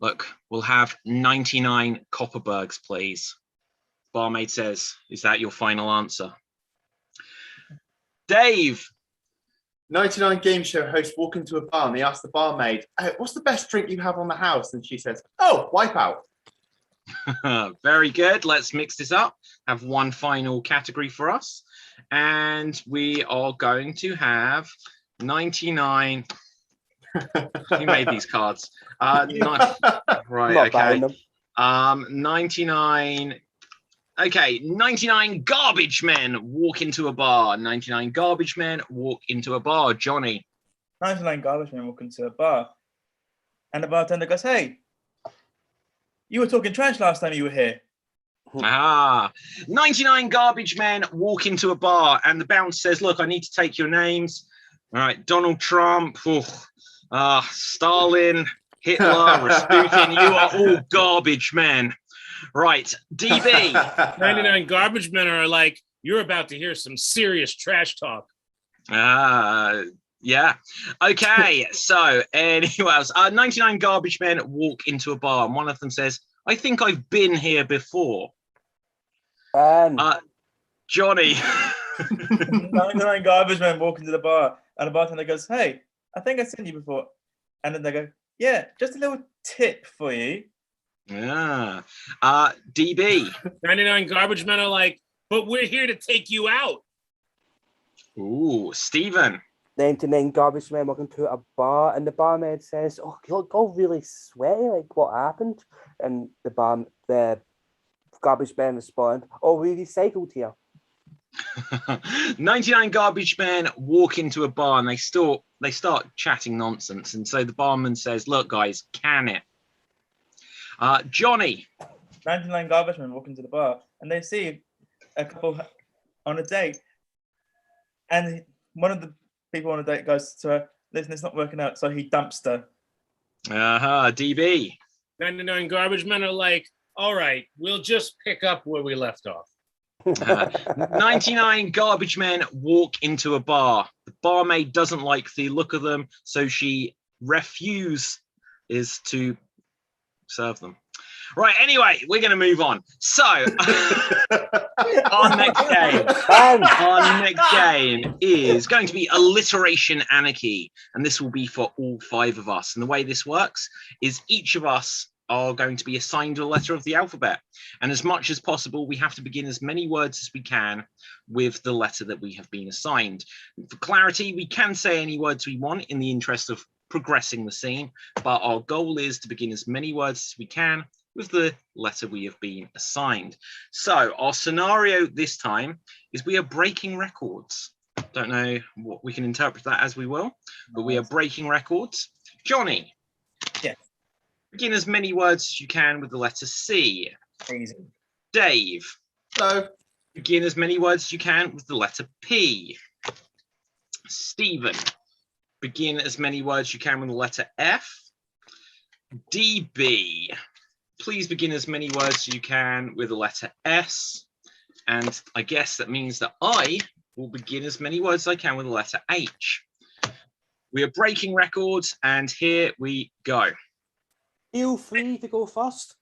look, we'll have 99 Copperbergs, please. Barmaid says, is that your final answer? Dave. 99 game show hosts walk into a bar and they ask the barmaid, what's the best drink you have on the house? And she says, oh, Wipeout. Very good. Let's mix this up. Have one final category for us. And we are going to have 99. Who made these cards? Right, okay. 99. Okay, 99 garbage men walk into a bar. 99 garbage men walk into a bar. Johnny. 99 garbage men walk into a bar. And the bartender goes, hey, you were talking trash last time you were here. 99 garbage men walk into a bar and the bouncer says, look, I need to take your names. All right, Donald Trump, Stalin, Hitler, Rasputin, you are all garbage men. Right, DB. 99 garbage men are like, you're about to hear some serious trash talk. Yeah. Okay, so anyone else? 99 garbage men walk into a bar and one of them says, I think I've been here before. Johnny. 99 garbage men walk into the bar and the bartender goes, hey, I think I've seen you before. And then they go, yeah, just a little tip for you. Yeah. DB. 99 garbage men are like, but we're here to take you out. Ooh, Stephen. 99 garbage men walk into a bar and the barmaid says, oh, you look all really sweaty, like what happened? And the garbage men respond, oh, we recycled here. 99 garbage men walk into a bar and they start chatting nonsense. And so the barman says, look, guys, can it? Johnny. 99 garbage men walk into the bar and they see a couple on a date. And one of the people on a date goes to her, listen, it's not working out. So he dumps her. DB. 99 garbage men are like, all right, we'll just pick up where we left off. 99 garbage men walk into a bar. The barmaid doesn't like the look of them, so she refuses to serve them. Right, anyway, we're going to move on. So, our next game is going to be Alliteration Anarchy, and this will be for all 5 of us. And the way this works is each of us are going to be assigned a letter of the alphabet. And as much as possible, we have to begin as many words as we can with the letter that we have been assigned. For clarity, we can say any words we want in the interest of progressing the scene, but our goal is to begin as many words as we can with the letter we have been assigned. So our scenario this time is we are breaking records. Don't know what we can interpret that as we will, but we are breaking records. Johnny. Yes. Begin as many words as you can with the letter C. Easy. Dave. Hello. Begin as many words as you can with the letter P. Stephen. Begin as many words as you can with the letter F. DB. Please begin as many words as you can with the letter S. And I guess that means that I will begin as many words as I can with the letter H. We are breaking records, and here we go. Feel free to go first.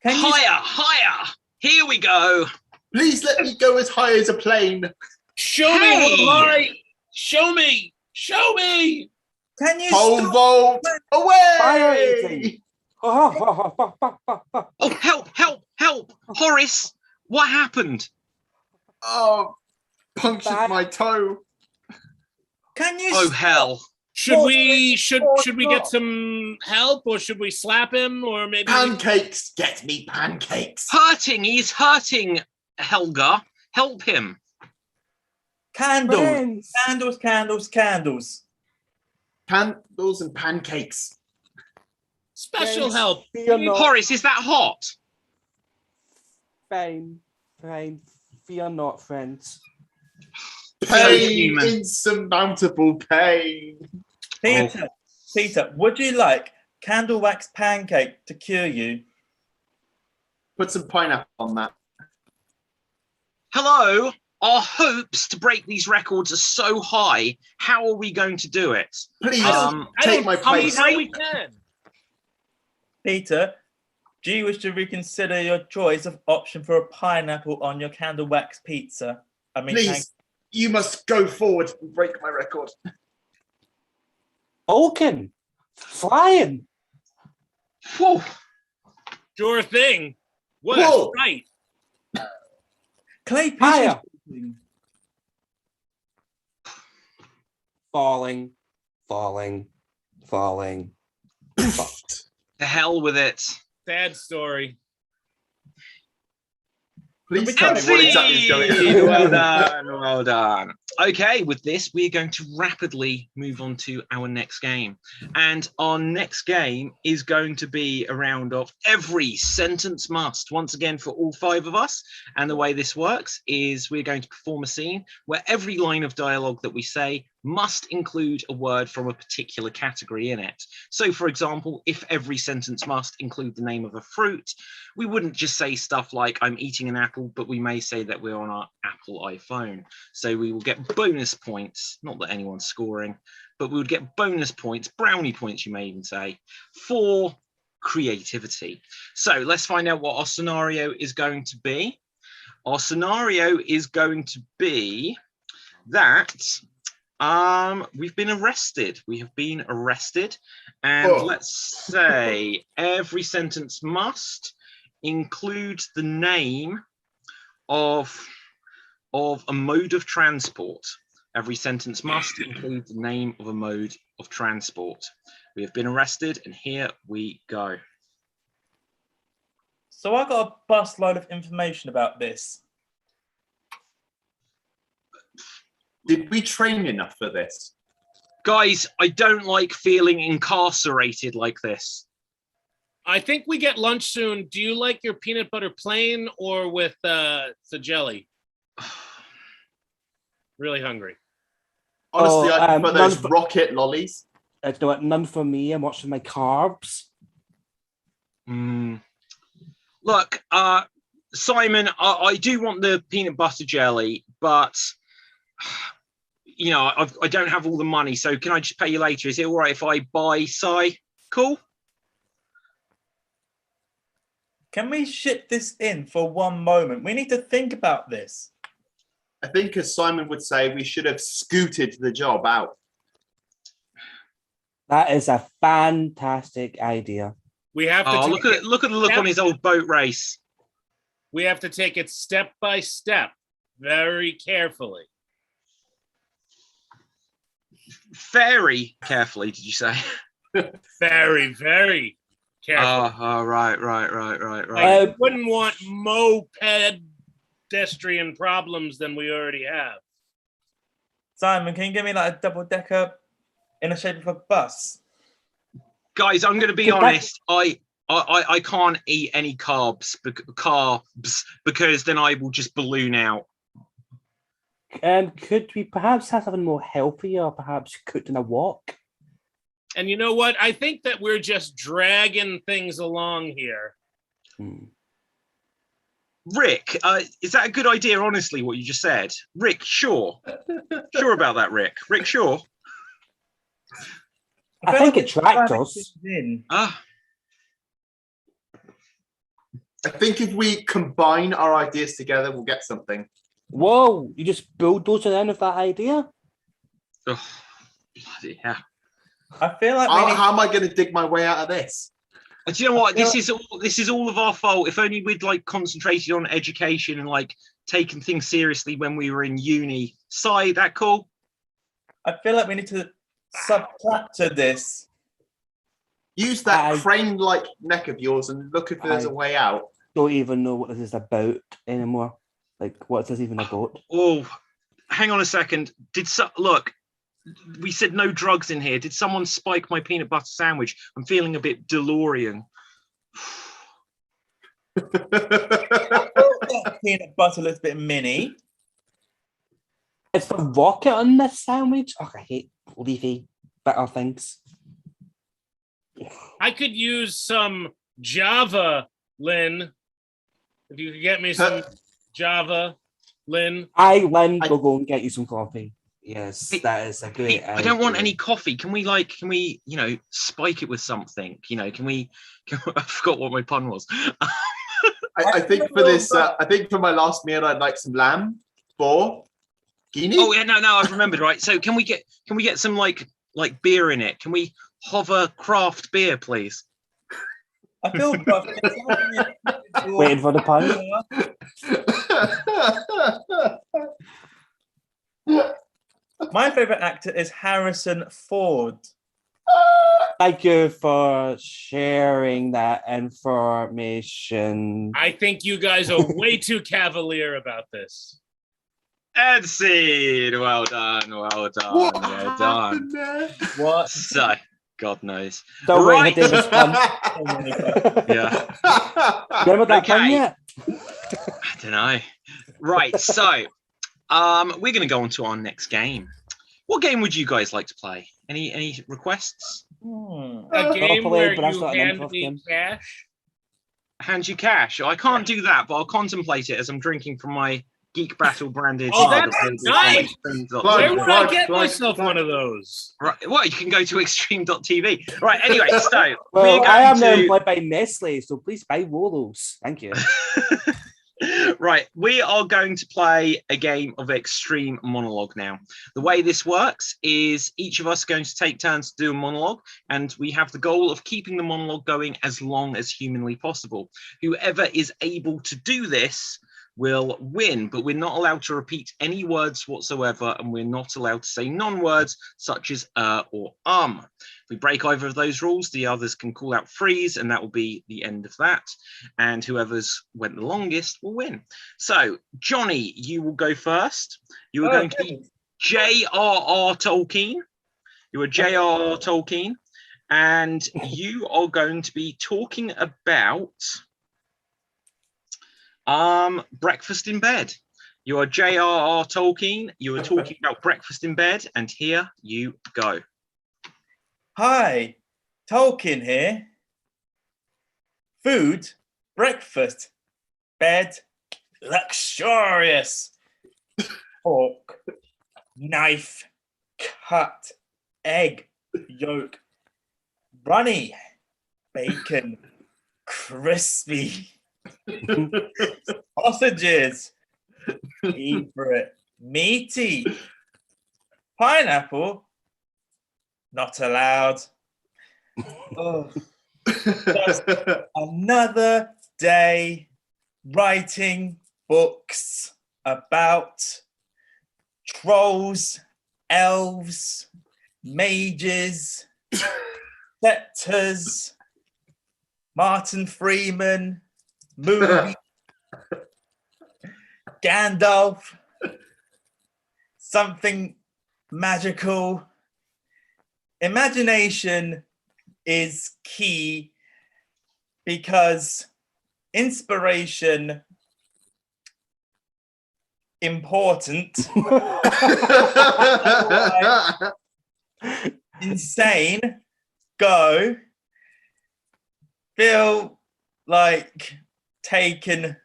Higher! Here we go. Please let me go as high as a plane. Show me how high. Show me. Can you Pole stop? vault away. Fire eating. Oh, help! Horace, what happened? Oh, punctured my toe. Can you? Oh, stop? hell. Should we get some help, or should we slap him, or maybe Pancakes, get me pancakes. He's hurting, Helga. Help him. Candles. Friends. Candles. Candles and pancakes. special Friends, help? fear not. Horace, is that hot? Fine. Fear not, friends. Pain, human. insurmountable pain. Peter, would you like candle wax pancake to cure you? Put some pineapple on that. Hello? Our hopes to break these records are so high. How are we going to do it? Please I take my place. How we can. Peter, do you wish to reconsider your choice of option for a pineapple on your candle wax pizza? Please, you must go forward and break my record. Vulcan. Flying. Whew. Sure thing. What Whoa. a sight. Clay Higher. pigeons. Falling. To hell with it. Sad story. Please tell me what exactly is going on. Well done. Okay, with this, we're going to rapidly move on to our next game. And our next game is going to be a round of every sentence must, once again for all 5 of us. And the way this works is we're going to perform a scene where every line of dialogue that we say must include a word from a particular category in it. So, for example, if every sentence must include the name of a fruit, we wouldn't just say stuff like, I'm eating an apple, but we may say that we're on our Apple iPhone. So we will get bonus points, not that anyone's scoring, but we would get bonus points, brownie points, you may even say, for creativity. So let's find out what our scenario is going to be. Our scenario is going to be that we've been arrested. We have been arrested. And let's say every sentence must include the name of a mode of transport. Every sentence must include the name of a mode of transport. We have been arrested, and here we go. So I got a busload of information about this. Did we train enough for this? Guys, I don't like feeling incarcerated like this. I think we get lunch soon. Do you like your peanut butter plain or with the jelly? Really hungry. Honestly, I prefer those none for- rocket lollies. You know what? None for me. I'm watching my carbs. Look, Simon, I do want the peanut butter jelly, but you know, I don't have all the money, so can I just pay you later? Is it all right if I buy Si? Cool? Can we ship this in for one moment? We need to think about this. I think, as Simon would say, we should have scooted the job out. That is a fantastic idea. We have to Oh, take look at the look on his old boat race. We have to take it step by step, very carefully. Very carefully, did you say? Very, very carefully. Oh, right. I wouldn't want pedestrian problems than we already have. Simon, can you give me like a double-decker in the shape of a bus? Guys, I'm going to be honest. I can't eat any carbs because then I will just balloon out. Could we perhaps have something more healthy, or perhaps cooked in a wok? And you know what? I think that we're just dragging things along here. Rick, is that a good idea, honestly, what you just said? Rick, sure. Sure about that, Rick. Rick, sure. I think it tracked us. Ah, I think if we combine our ideas together, we'll get something. Whoa, you just bulldozed it in with that idea? oh, bloody hell. I feel like How am I going to dig my way out of this? Do you know what? This is all of our fault. If only we'd like concentrated on education and like taken things seriously when we were in uni. Si, that cool? I feel like we need to subtract to this. Use that crane-like neck of yours and look if there's a way out. Don't even know what this is about anymore. Like, what is this even about? Oh, hang on a second. Look, we said no drugs in here. Did someone spike my peanut butter sandwich? I'm feeling a bit DeLorean. Peanut butter looks a bit mini. It's the rocket on this sandwich. Oh, I hate leafy bitter things. I could use some Java, Lynn. If you could get me some Java, Lynn. Lynn, we'll go and get you some coffee. Yes, that is a great I don't want any coffee. Can we, spike it with something? I forgot what my pun was. I think for this, I think for my last meal, I'd like some lamb, boar, guinea. Oh yeah, no, I've remembered, right? So can we get some like beer in it? Can we hover craft beer, please? I feel waiting for the pun. My favorite actor is Harrison Ford. Thank you for sharing that information. I think you guys are way too cavalier about this. Ed Seed, well done. What Done. What? So, God knows. Still Right. waiting for David's pun. Yeah. Remember that pun Okay. yet? I don't know. Right, so we're going to go on to our next game. What game would you guys like to play? Any requests? A game where but that's you not an hand improv me game. cash. Hand you cash. I can't do that, but I'll contemplate it as I'm drinking from my Geek Battle branded. Oh, mug that's of nice. Extreme.tv. Where would I get plug, myself plug. one of those? Right, well, you can go to extreme.tv. Right, anyway, so Well, we're I am now going to... employed by Nestle, so please buy Wolos. Thank you. Right, we are going to play a game of extreme monologue now. The way this works is each of us are going to take turns to do a monologue, and we have the goal of keeping the monologue going as long as humanly possible. Whoever is able to do this will win, but we're not allowed to repeat any words whatsoever, and we're not allowed to say non-words such as or If we break either of those rules, the others can call out freeze, and that will be the end of that. And whoever's went the longest will win. So, Johnny, you will go first. You are going to be J.R.R. Tolkien. You are J.R.R. Tolkien, and you are going to be talking about breakfast in bed. You are J.R.R. Tolkien. You are talking about breakfast in bed, and here you go. Hi, Tolkien here. Food, breakfast, bed, luxurious. Fork, knife, cut, egg, yolk, runny, bacon, crispy, Sausages. Eat for it. Meaty. Pineapple. Not allowed. Oh, just another day writing books about trolls, elves, mages, scepters, Martin Freeman, movie, Gandalf, something magical. Imagination is key because inspiration important. Insane. Go. Feel like taking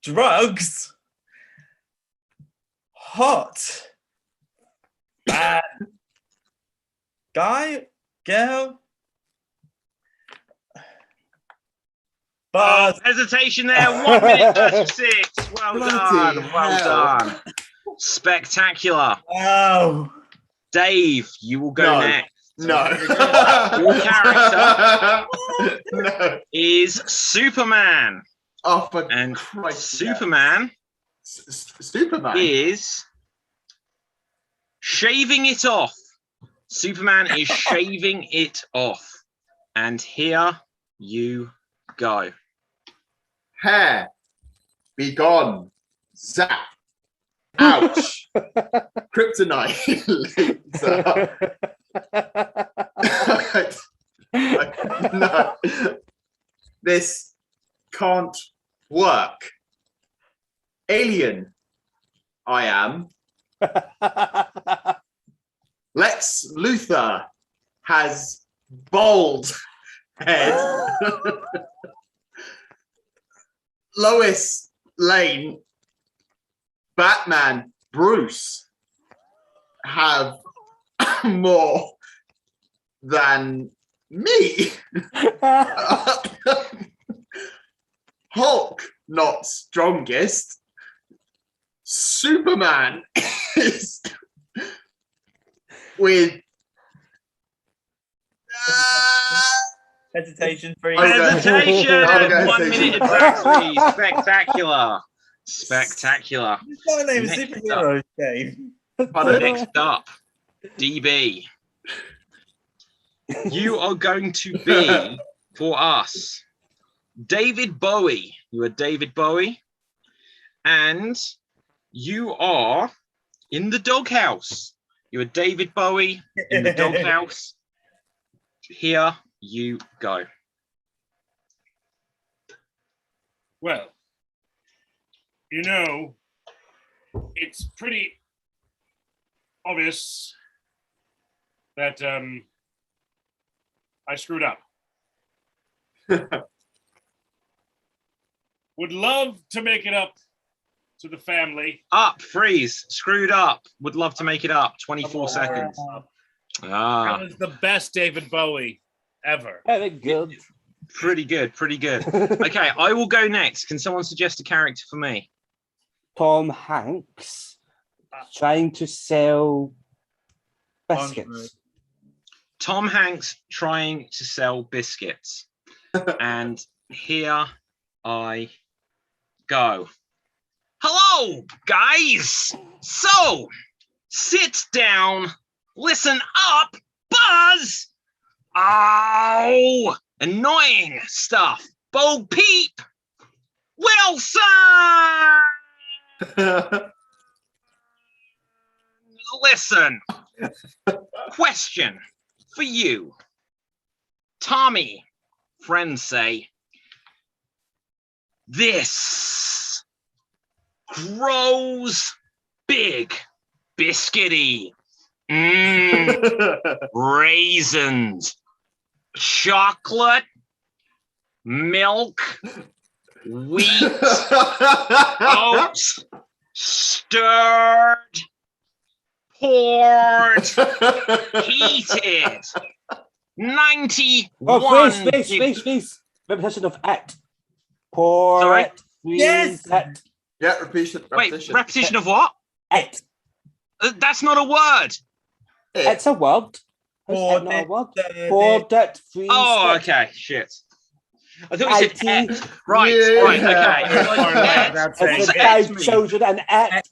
drugs. Hot. Bad. Guy. Girl. Buzz. Hesitation there. 1 minute 36. Well Bloody done. Well hell. done. Spectacular. Wow. Dave, you will go No. next. No. Your character No. is Superman. Oh, for And Christ's Superman sake. Superman. is shaving it off. Superman is shaving it off. And here you go. Hair. Be gone. Zap. Ouch. Kryptonite. No. This can't work. Alien. I am. Lex Luthor has bald head. Lois Lane, Batman, Bruce have more than me. Hulk, not strongest. Superman is with Hesitation free. Okay. Hesitation. Okay, 1 minute exactly. Spectacular. Spectacular. My name is Next superhero, Dave. Pardon? Next up, DB. You are going to be for us David Bowie. You are David Bowie, and you are in the doghouse. You are David Bowie in the doghouse. Here you go. Well, you know, it's pretty obvious that I screwed up. Would love to make it up to the family. Up, freeze, screwed up. Would love to make it up. 24 seconds. That Ah, was the best David Bowie ever. Very good. pretty good, pretty good. Okay, I will go next. Can someone suggest a character for me? Tom Hanks trying to sell biscuits. Tom Hanks trying to sell biscuits. And here I go. Hello, guys. So, sit down, listen up, Buzz. Oh, annoying stuff. Bo Peep. Wilson. Listen. Question for you. Tommy, friends say, this grows big, biscuity. Raisins, chocolate, milk, wheat, oats, stirred, poured, heated. 91. Oh, face. Repetition of it. Pour Sorry? it. Yes! It. Yeah, repetition. Wait, repetition of what? It. That's not a word. It's a word. How's it not a word? Poured it, freezed Oh, it. okay. Shit. I thought you said IT. et. Right, Yeah. right, okay. Without saying It's the it. five children and it.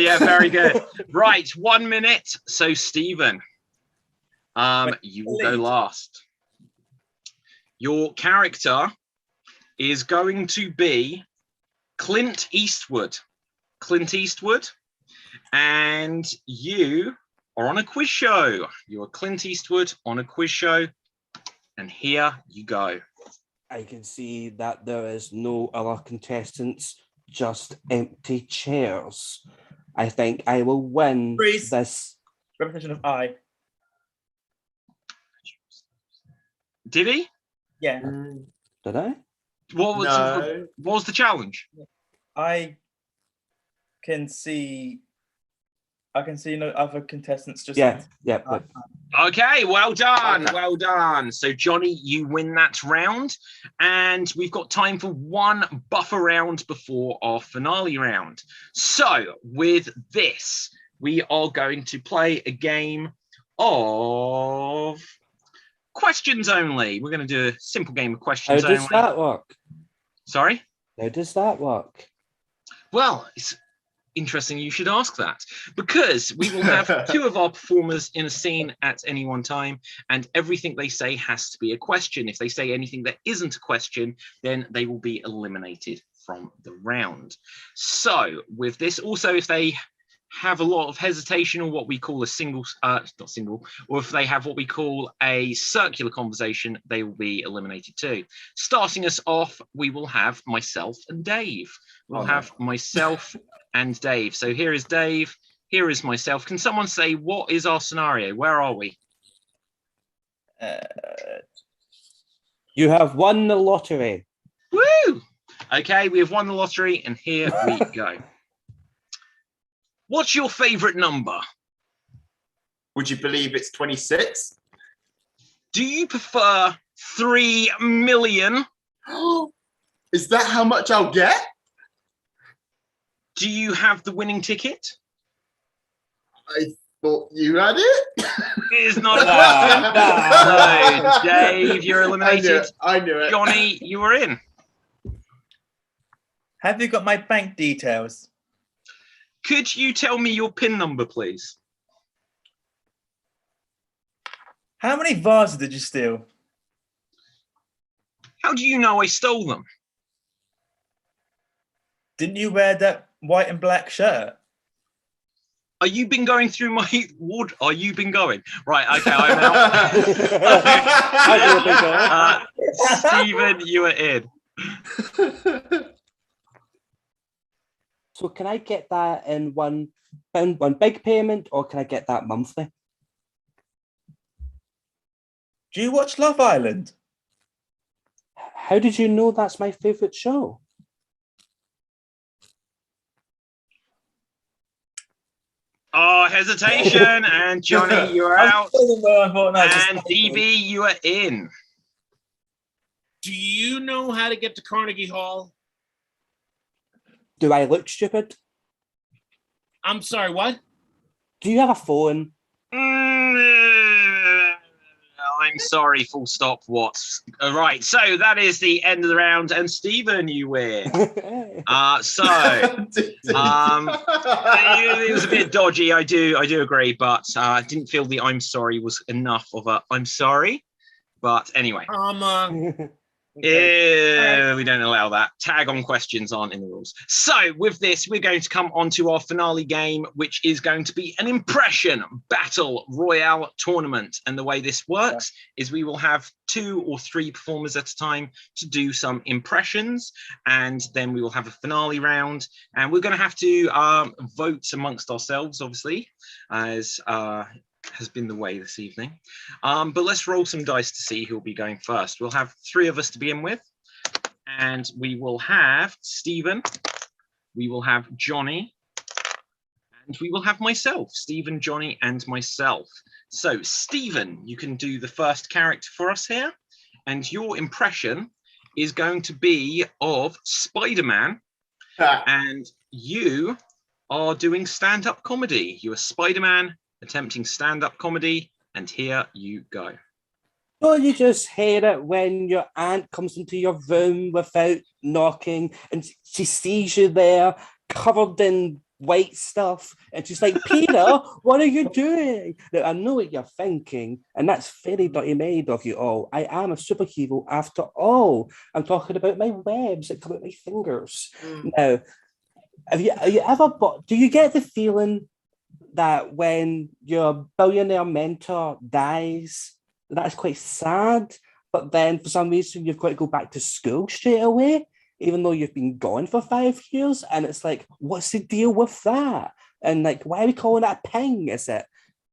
Yeah, very good. Right, 1 minute. So, Stephen, you will go last. Your character is going to be Clint Eastwood. Clint Eastwood. And you are on a quiz show. You are Clint Eastwood on a quiz show. And here you go. I can see that there is no other contestants, just empty chairs. I think I will win Freeze. this. Repetition of I. Did he? Yeah. Did I? What was, No. what was the challenge? I can see no other contestants. Just Yeah. But Okay, well done, Okay. well done. So, Johnny, you win that round, and we've got time for one buffer round before our finale round. So, with this, we are going to play a game of questions only. We're going to do a simple game of how questions does only. that work? Sorry? How does that work? Well, it's interesting you should ask that, because we will have two of our performers in a scene at any one time, and everything they say has to be a question. If they say anything that isn't a question, then they will be eliminated from the round. So with this, also, if they have a lot of hesitation, or what we call a or if they have what we call a circular conversation, they will be eliminated too. Starting us off, we will have myself and Dave. We'll have myself and Dave. So here is Dave, here is myself. Can someone say, what is our scenario? Where are we? You have won the lottery. Woo! Okay, we have won the lottery, and here we go. What's your favorite number? Would you believe it's 26? Do you prefer 3 million? Is that how much I'll get? Do you have the winning ticket? I thought you had it. It is not a question. No, Dave, you're eliminated. I knew it. Johnny, you were in. Have you got my bank details? Could you tell me your PIN number, please? How many vases did you steal? How do you know I stole them? Didn't you wear that white and black shirt? Are you been going through my ward? Are you been going? Right, okay, I'm out. Stephen, you are in. So can I get that in one big payment, or can I get that monthly? Do you watch Love Island? How did you know that's my favorite show? Oh, hesitation, and Johnny, you are out. And DB, you are in. Do you know how to get to Carnegie Hall? Do I look stupid? I'm sorry, what? Do you have a phone? I'm sorry, full stop, what? All right, so that is the end of the round, and Stephen, you win. It was a bit dodgy, I do agree, but I didn't feel the I'm sorry was enough of a I'm sorry. But anyway. Yeah, we don't allow that. Tag on questions aren't in the rules. So with this, we're going to come on to our finale game, which is going to be an impression battle royale tournament. And the way this works is we will have 2 or 3 performers at a time to do some impressions, and then we will have a finale round, and we're going to have to vote amongst ourselves, obviously, as has been the way this evening. But let's roll some dice to see who'll be going first. We'll have 3 of us to begin with, and we will have Stephen, we will have Johnny, and we will have myself. Stephen, Johnny, and myself. So Stephen, you can do the first character for us here, and your impression is going to be of Spider-Man, and you are doing stand-up comedy. You are Spider-Man attempting stand-up comedy, and here you go. Don't you just hear it when your aunt comes into your room without knocking and she sees you there covered in white stuff and she's like, Peter, what are you doing? Now, I know what you're thinking, and that's very dirty made of you all. I am a superhero after all. I'm talking about my webs that come out my fingers. Now, have you ever do you get the feeling that when your billionaire mentor dies, that's quite sad, but then for some reason you've got to go back to school straight away, even though you've been gone for 5 years? And it's like, what's the deal with that? And like, why are we calling that a ping? Is it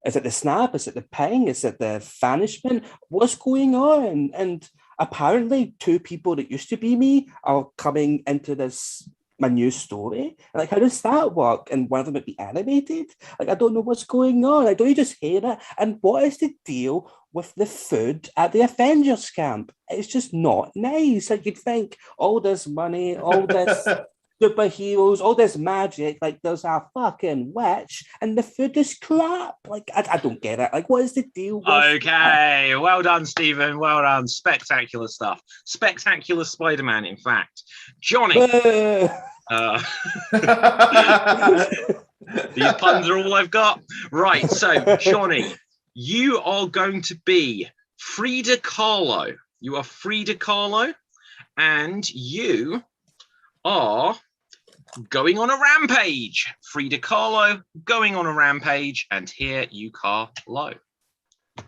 the snap? Is it the ping? Is it the vanishment? What's going on? And apparently 2 people that used to be me are coming into this my new story. Like, how does that work? And one of them would be animated? Like, I don't know what's going on. Like, don't you just hear it? And what is the deal with the food at the Avengers camp? It's just not nice. Like, you'd think all this money, all this superheroes, all this magic, like there's a fucking witch and the food is crap. Like, I don't get it. Like, what is the deal with Okay, well done, Stephen. Well done. Spectacular stuff. Spectacular Spider-Man, in fact. Johnny. These puns are all I've got. Right, so Johnny, you are going to be Frida Kahlo. You are Frida Kahlo, and you are going on a rampage. Frida Kahlo going on a rampage, and here you are low.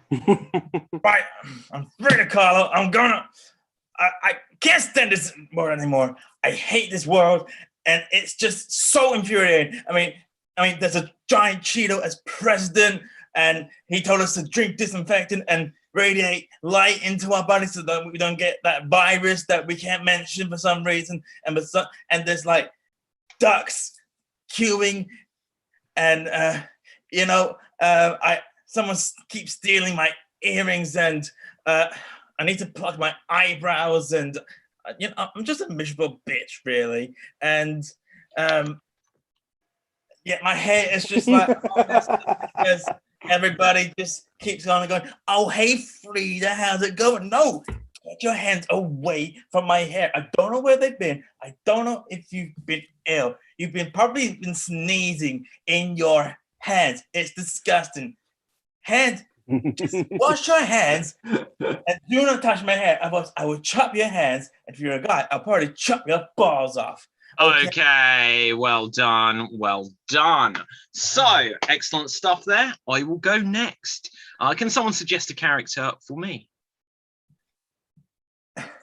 Right, I'm Frida Kahlo. I can't stand this world anymore. I hate this world, and it's just so infuriating. I mean, there's a giant Cheeto as president, and he told us to drink disinfectant and radiate light into our bodies so that we don't get that virus that we can't mention for some reason. And there's like ducks queuing, and someone keeps stealing my earrings, and I need to pluck my eyebrows, and I'm just a miserable bitch, really. And my hair is just like because everybody just keeps on going, oh, hey, Frida, how's it going? No, get your hands away from my hair. I don't know where they've been. I don't know if you've been ill. You've probably been sneezing in your hands. It's disgusting. Hands, just wash your hands and do not touch my hair. I will chop your hands. And if you're a guy, I'll probably chop your balls off. Okay, well done, well done. So, excellent stuff there. I will go next. Can someone suggest a character for me?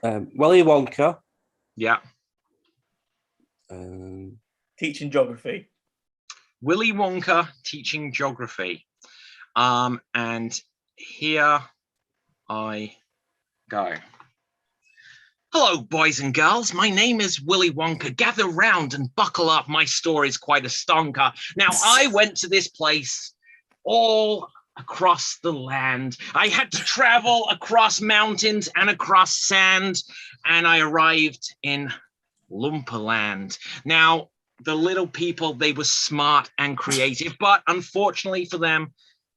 Willy Wonka. Yeah. Teaching geography. Willy Wonka teaching geography. And here I go. Hello, boys and girls. My name is Willy Wonka. Gather round and buckle up. My story's quite a stonker. Now, I went to this place all across the land. I had to travel across mountains and across sand, and I arrived in Loompa Land. Now, the little people, they were smart and creative, but unfortunately for them,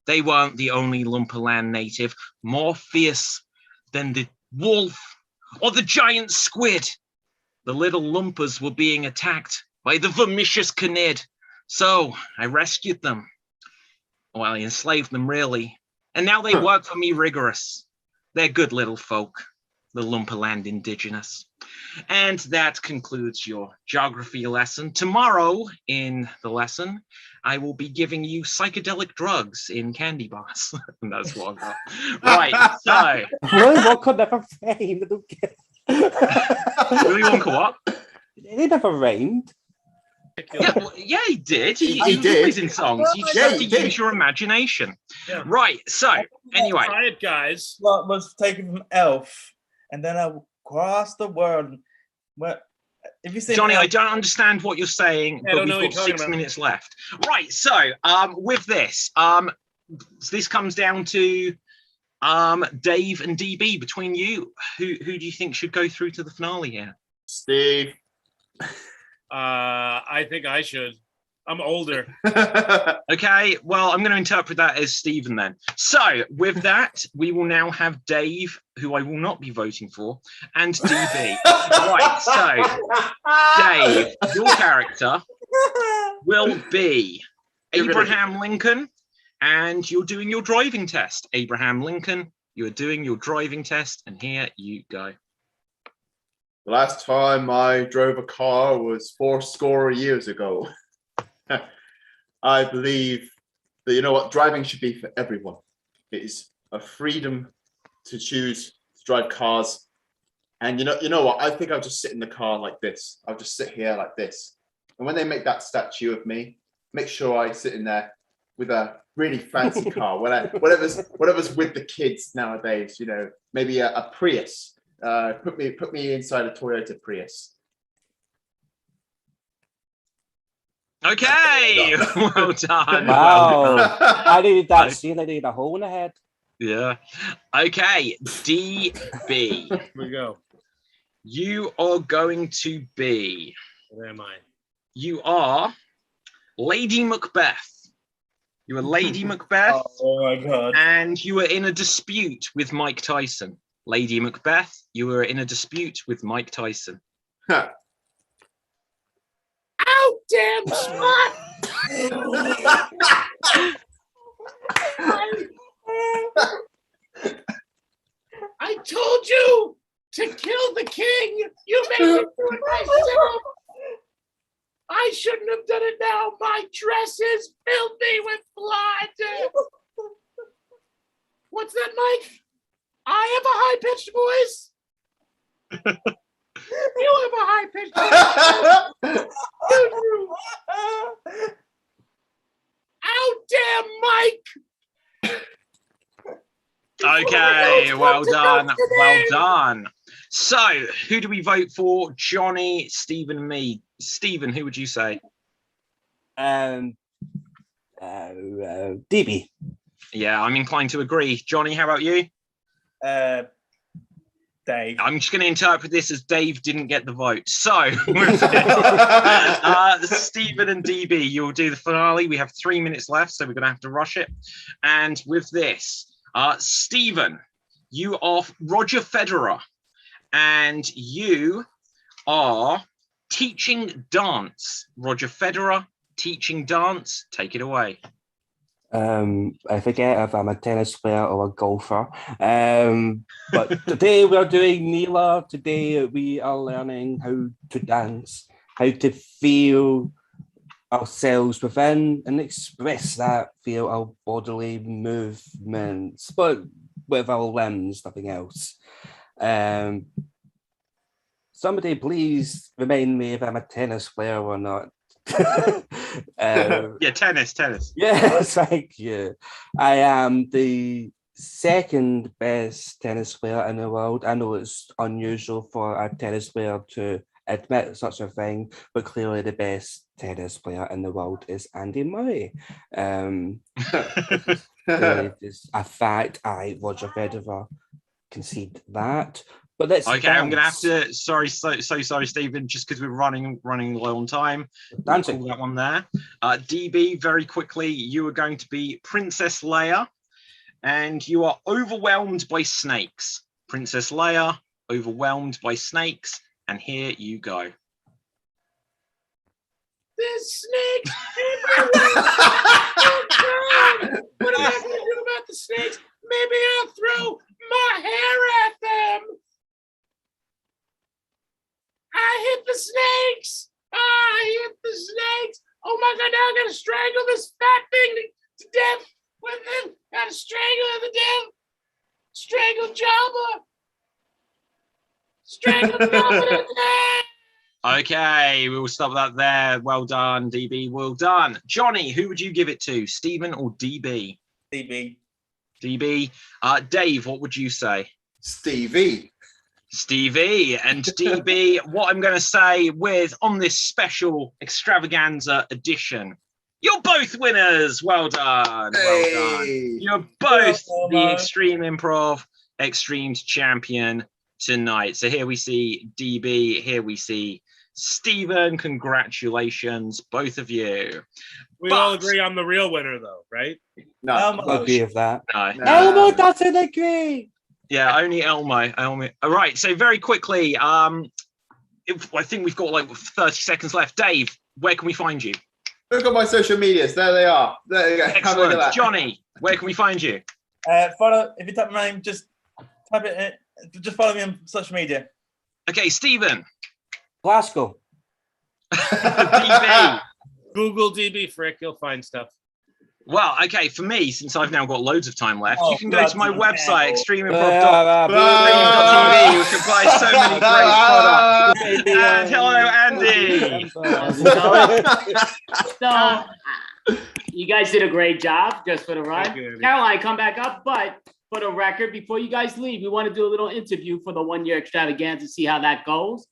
they weren't the only Loompa Land native. More fierce than the wolf or the giant squid, the little Loompas were being attacked by the vermicious Canid. So I rescued them. Well, I enslaved them, really. And now they work for me rigorous. They're good little folk, the Loompa Land indigenous. And that concludes your geography lesson. Tomorrow in the lesson, I will be giving you psychedelic drugs in candy bars. And that's what I got. Right, so. Willy Wonka never rhymed. I don't get it. Willy Wonka what? He never rhymed. Yeah, well, yeah, he did. He did. always in songs. You just have to use your imagination. Yeah. Right, so, anyway. Try it, guys. What was taken from Elf, and then I crossed the world. Well, if you say Johnny, Elf, I don't understand what you're saying, Yeah, I but don't know we've what got you're 6 talking about. minutes left. Right, so with this comes down to Dave and DB, between you, who do you think should go through to the finale here? Steve. I think I should. I'm older. Okay, well, I'm going to interpret that as Stephen then. So, with that, we will now have Dave, who I will not be voting for, and DB. Right, so, Dave, your character will be Abraham Lincoln, and you're doing your driving test. Abraham Lincoln, you are doing your driving test, and here you go. The last time I drove a car was 80 years ago. I believe that, you know what, driving should be for everyone. It is a freedom to choose to drive cars. And you know what, I think I'll just sit in the car like this. I'll just sit here like this. And when they make that statue of me, make sure I sit in there with a really fancy car, whatever's with the kids nowadays, you know, maybe a Prius. Put me inside a Toyota Prius. Okay, well done. Wow. Well done. I needed that scene. I needed a hole in the head. Yeah. Okay, DB. Here we go. You are going to be. Where am I? You are Lady Macbeth. You are Lady Macbeth, Oh my god. and you are in a dispute with Mike Tyson. Lady Macbeth, you are in a dispute with Mike Tyson. Ow, damn spot! I told you to kill the king. You made me do it myself. I shouldn't have done it now. My dress is filthy with blood. What's that, Mike? I have a high-pitched voice. You have a high-pitched voice. You do. Ow, damn, Mike. Okay, well done. Well done. So, who do we vote for? Johnny, Stephen, and me. Stephen, who would you say? DB. Yeah, I'm inclined to agree. Johnny, how about you? Dave. I'm just going to interpret this as Dave didn't get the vote. So, Stephen and DB, you'll do the finale. We have 3 minutes left, so we're going to have to rush it. And with this, Stephen, you are Roger Federer, and you are teaching dance. Roger Federer, teaching dance. Take it away. I forget if I'm a tennis player or a golfer. But today we're doing Neela. Today we are learning how to dance, how to feel ourselves within and express that, feel our bodily movements, but with our limbs, nothing else. Somebody please remind me if I'm a tennis player or not. Yeah, tennis. Yes, thank you. I am the second best tennis player in the world. I know it's unusual for a tennis player to admit such a thing, but clearly the best tennis player in the world is Andy Murray. Really just a fact. Roger Federer concede that. But let's Okay, dance. I'm gonna have to. Sorry, so sorry, Stephen. Just because we're running low on time. Dancing. Call that one there. DB, very quickly, you are going to be Princess Leia, and you are overwhelmed by snakes. Princess Leia, overwhelmed by snakes, and here you go. There's snakes everywhere. Oh, God. What am I going to do about the snakes? Maybe I'll throw my hair at them. I hit the snakes. I hit the snakes. Oh my God, now I gotta strangle this fat thing to death with him. Gotta strangle him to death. Strangle Jabba. Strangle Jabba to death. Okay, we'll stop that there. Well done, DB. Well done. Johnny, who would you give it to? Stephen or DB? DB. DB. Dave, what would you say? Stevie. And DB, what I'm going to say on this special extravaganza edition You're both winners. Well done. Well done. Hey. You're both Well the done. Extreme Improv Extremes champion tonight. So here we see DB, here we see Stephen. Congratulations, both of you. We all But- agree I'm the real winner, though, right? No. I agree with that. No. No. Elmo doesn't agree. Yeah, only Elmo. All right, so very quickly, I think we've got like 30 seconds left. Dave, where can we find you? Look at my social medias. There they are. There you go. Have a look at Excellent. that. Johnny, where can we find you? Follow, if you type my name, just type it in, just follow me on social media. Okay, Stephen. Glasgow. DB. Google DB Frick, you'll find stuff. Well, okay, for me, since I've now got loads of time left, Oh, you can go to my bloody website, hell. extremeimprov.tv, which supplies so many great products. And hello, Andy. So, you guys did a great job just for the Thank run. you, Andy. Caroline, come back up. But for the record, before you guys leave, we want to do a little interview for the 1 year extravaganza, see how that goes.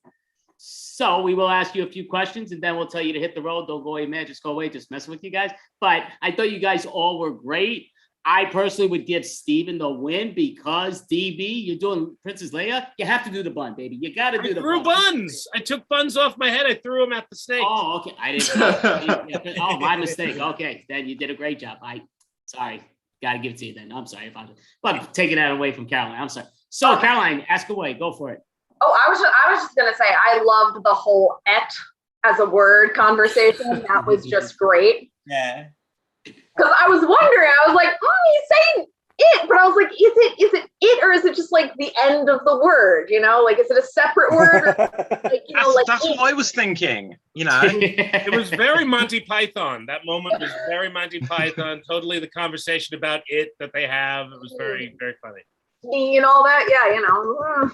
So we will ask you a few questions and then we'll tell you to hit the road. Don't go away, man. Just go away. Just messing with you guys. But I thought you guys all were great. I personally would give Steven the win because DB, you're doing Princess Leia. You have to do the bun, baby. You got to do I the threw bun. buns. I took buns off my head. I threw them at the snake. Oh, okay. I didn't. Oh, my mistake. Okay, then you did a great job. Sorry. Got to give it to you then. I'm sorry if but taking that away from Caroline. I'm sorry. So Caroline, ask away. Go for it. Oh, I was just gonna say I loved the whole "et" as a word conversation. That was just great. Yeah. Because I was wondering, I was like, he's saying it, but I was like, is it or is it just like the end of the word? You know, like is it a separate word? Like, you know, That's what I was thinking, you know. It was very Monty Python. That moment was very Monty Python. Totally the conversation about it that they have. It was very, very funny. and all that. Yeah, you know.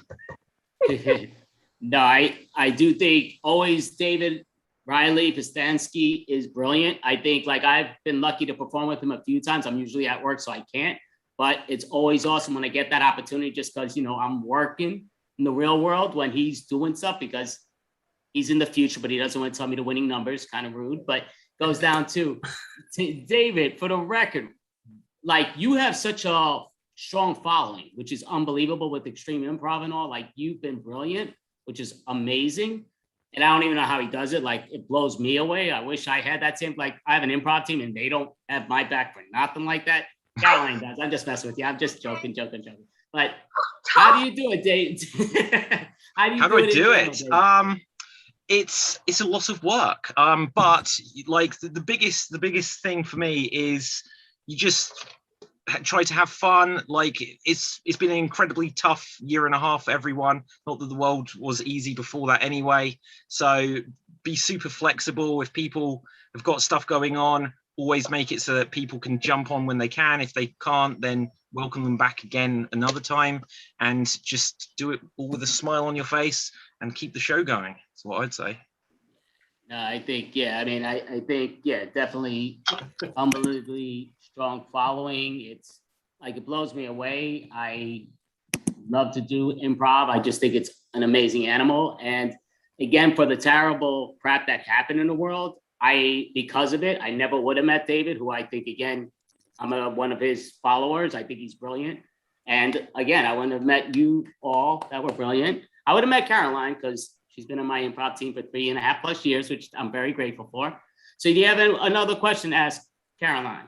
No, I do think always David Riley Pistansky is brilliant. I think like I've been lucky to perform with him a few times. I'm usually at work, so I can't. But it's always awesome when I get that opportunity just because, you know, I'm working in the real world when he's doing stuff because he's in the future, but he doesn't want to tell me the winning numbers. Kind of rude, but goes down to David, for the record, like you have such a strong following, which is unbelievable with Extreme Improv and all. Like you've been brilliant, which is amazing. And I don't even know how he does it. Like it blows me away. I wish I had that same, like I have an improv team and they don't have my back for nothing like that. Caroline does. I'm just messing with you. I'm just joking. But how do you do it, Dave? How do I do it? It's a lot of work. But like the biggest thing for me is you just try to have fun. Like it's been an incredibly tough year and a half for everyone. Not that the world was easy before that anyway. So be super flexible. If people have got stuff going on, always make it so that people can jump on when they can. If they can't, then welcome them back again another time and just do it all with a smile on your face and keep the show going. That's what I'd say. I think, yeah, I mean, I think, yeah, definitely unbelievably strong following. It's like, it blows me away. I love to do improv. I just think it's an amazing animal. And again, for the terrible crap that happened in the world, because of it, I never would have met David, who I think, again, I'm one of his followers. I think he's brilliant. And again, I wouldn't have met you all that were brilliant. I would have met Caroline because she's been on my improv team for 3.5+ years, which I'm very grateful for. So do you have another question to ask Caroline?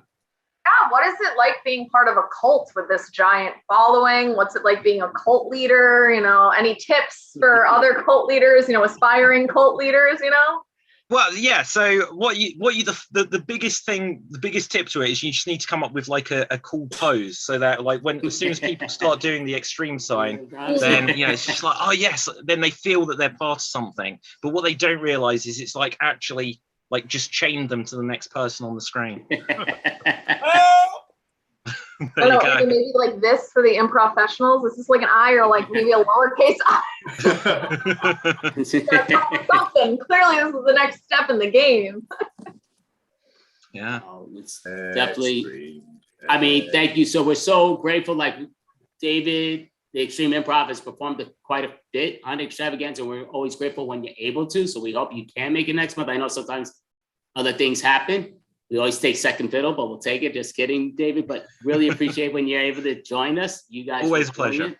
Yeah, what is it like being part of a cult with this giant following? What's it like being a cult leader? You know, any tips for other cult leaders, you know, aspiring cult leaders, you know? Well, yeah. So the biggest tip to it is you just need to come up with like a cool pose so that like as soon as people start doing the extreme sign, then, you know, it's just like, oh yes, then they feel that they're part of something. But what they don't realize is it's like actually like just chain them to the next person on the screen. I know, maybe like this for the Improvfessionals. Is this like an I or like maybe a lowercase I? Something. Clearly, this is the next step in the game. Yeah. It's definitely. I mean, thank you. So we're so grateful. Like David, the Extreme Improv has performed quite a bit on Extravaganza. We're always grateful when you're able to. So we hope you can make it next month. I know sometimes other things happen. We always take second fiddle, but we'll take it. Just kidding, David. But really appreciate when you're able to join us. You guys Always were a pleasure. brilliant.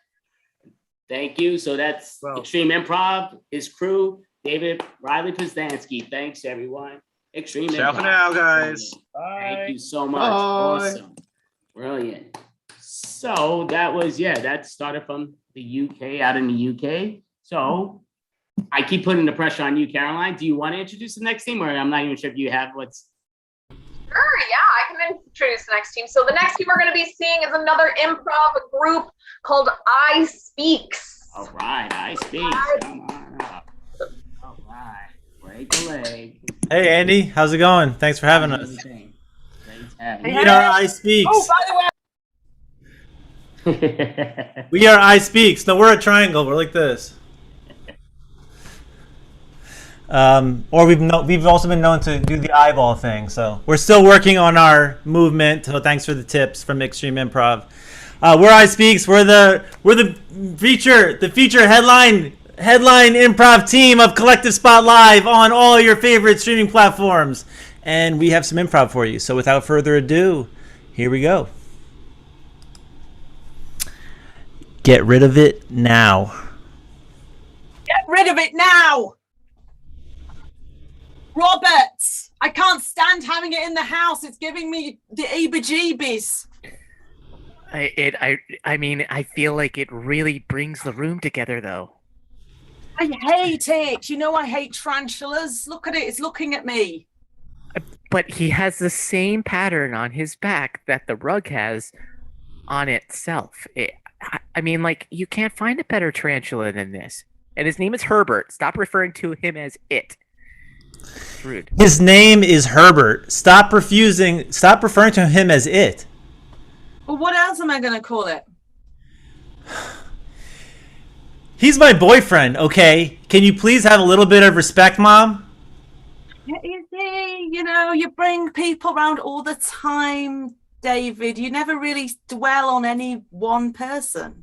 Thank you. So that's Well- Extreme Improv, his crew, David Riley Poznansky. Thanks, everyone. Extreme Ciao Improv. for now, guys. Thank you so much. Bye. Awesome. Brilliant. So that was, that started from the UK, out in the UK. So I keep putting the pressure on you, Caroline. Do you want to introduce the next team, or I'm not even sure if you have what's. Sure, yeah, I can introduce the next team. So the next team we're going to be seeing is another improv group called I Speaks. All right, I speak. Come on up. All right, break a leg. Hey, Andy, how's it going? Thanks for having us. Great having We you. are I Speaks. Oh, by the way, We are I Speaks. No, we're a triangle. We're like this. Or we've also been known to do the eyeball thing. So we're still working on our movement. So thanks for the tips from Extreme Improv. We're I Speaks. We're the feature headline improv team of Collective Spot Live on all your favorite streaming platforms. And we have some improv for you. So without further ado, here we go. Get rid of it now. Get rid of it now! Robert! I can't stand having it in the house. It's giving me the heebie-jeebies. I mean, I feel like it really brings the room together, though. I hate it. You know I hate tarantulas. Look at it. It's looking at me. But he has the same pattern on his back that the rug has on itself. I mean, like, you can't find a better tarantula than this. And his name is Herbert. Stop referring to him as it. It's rude. His name is Herbert. Stop referring to him as it. Well, what else am I going to call it? He's my boyfriend, okay? Can you please have a little bit of respect, Mom? You see, you bring people around all the time, David. You never really dwell on any one person.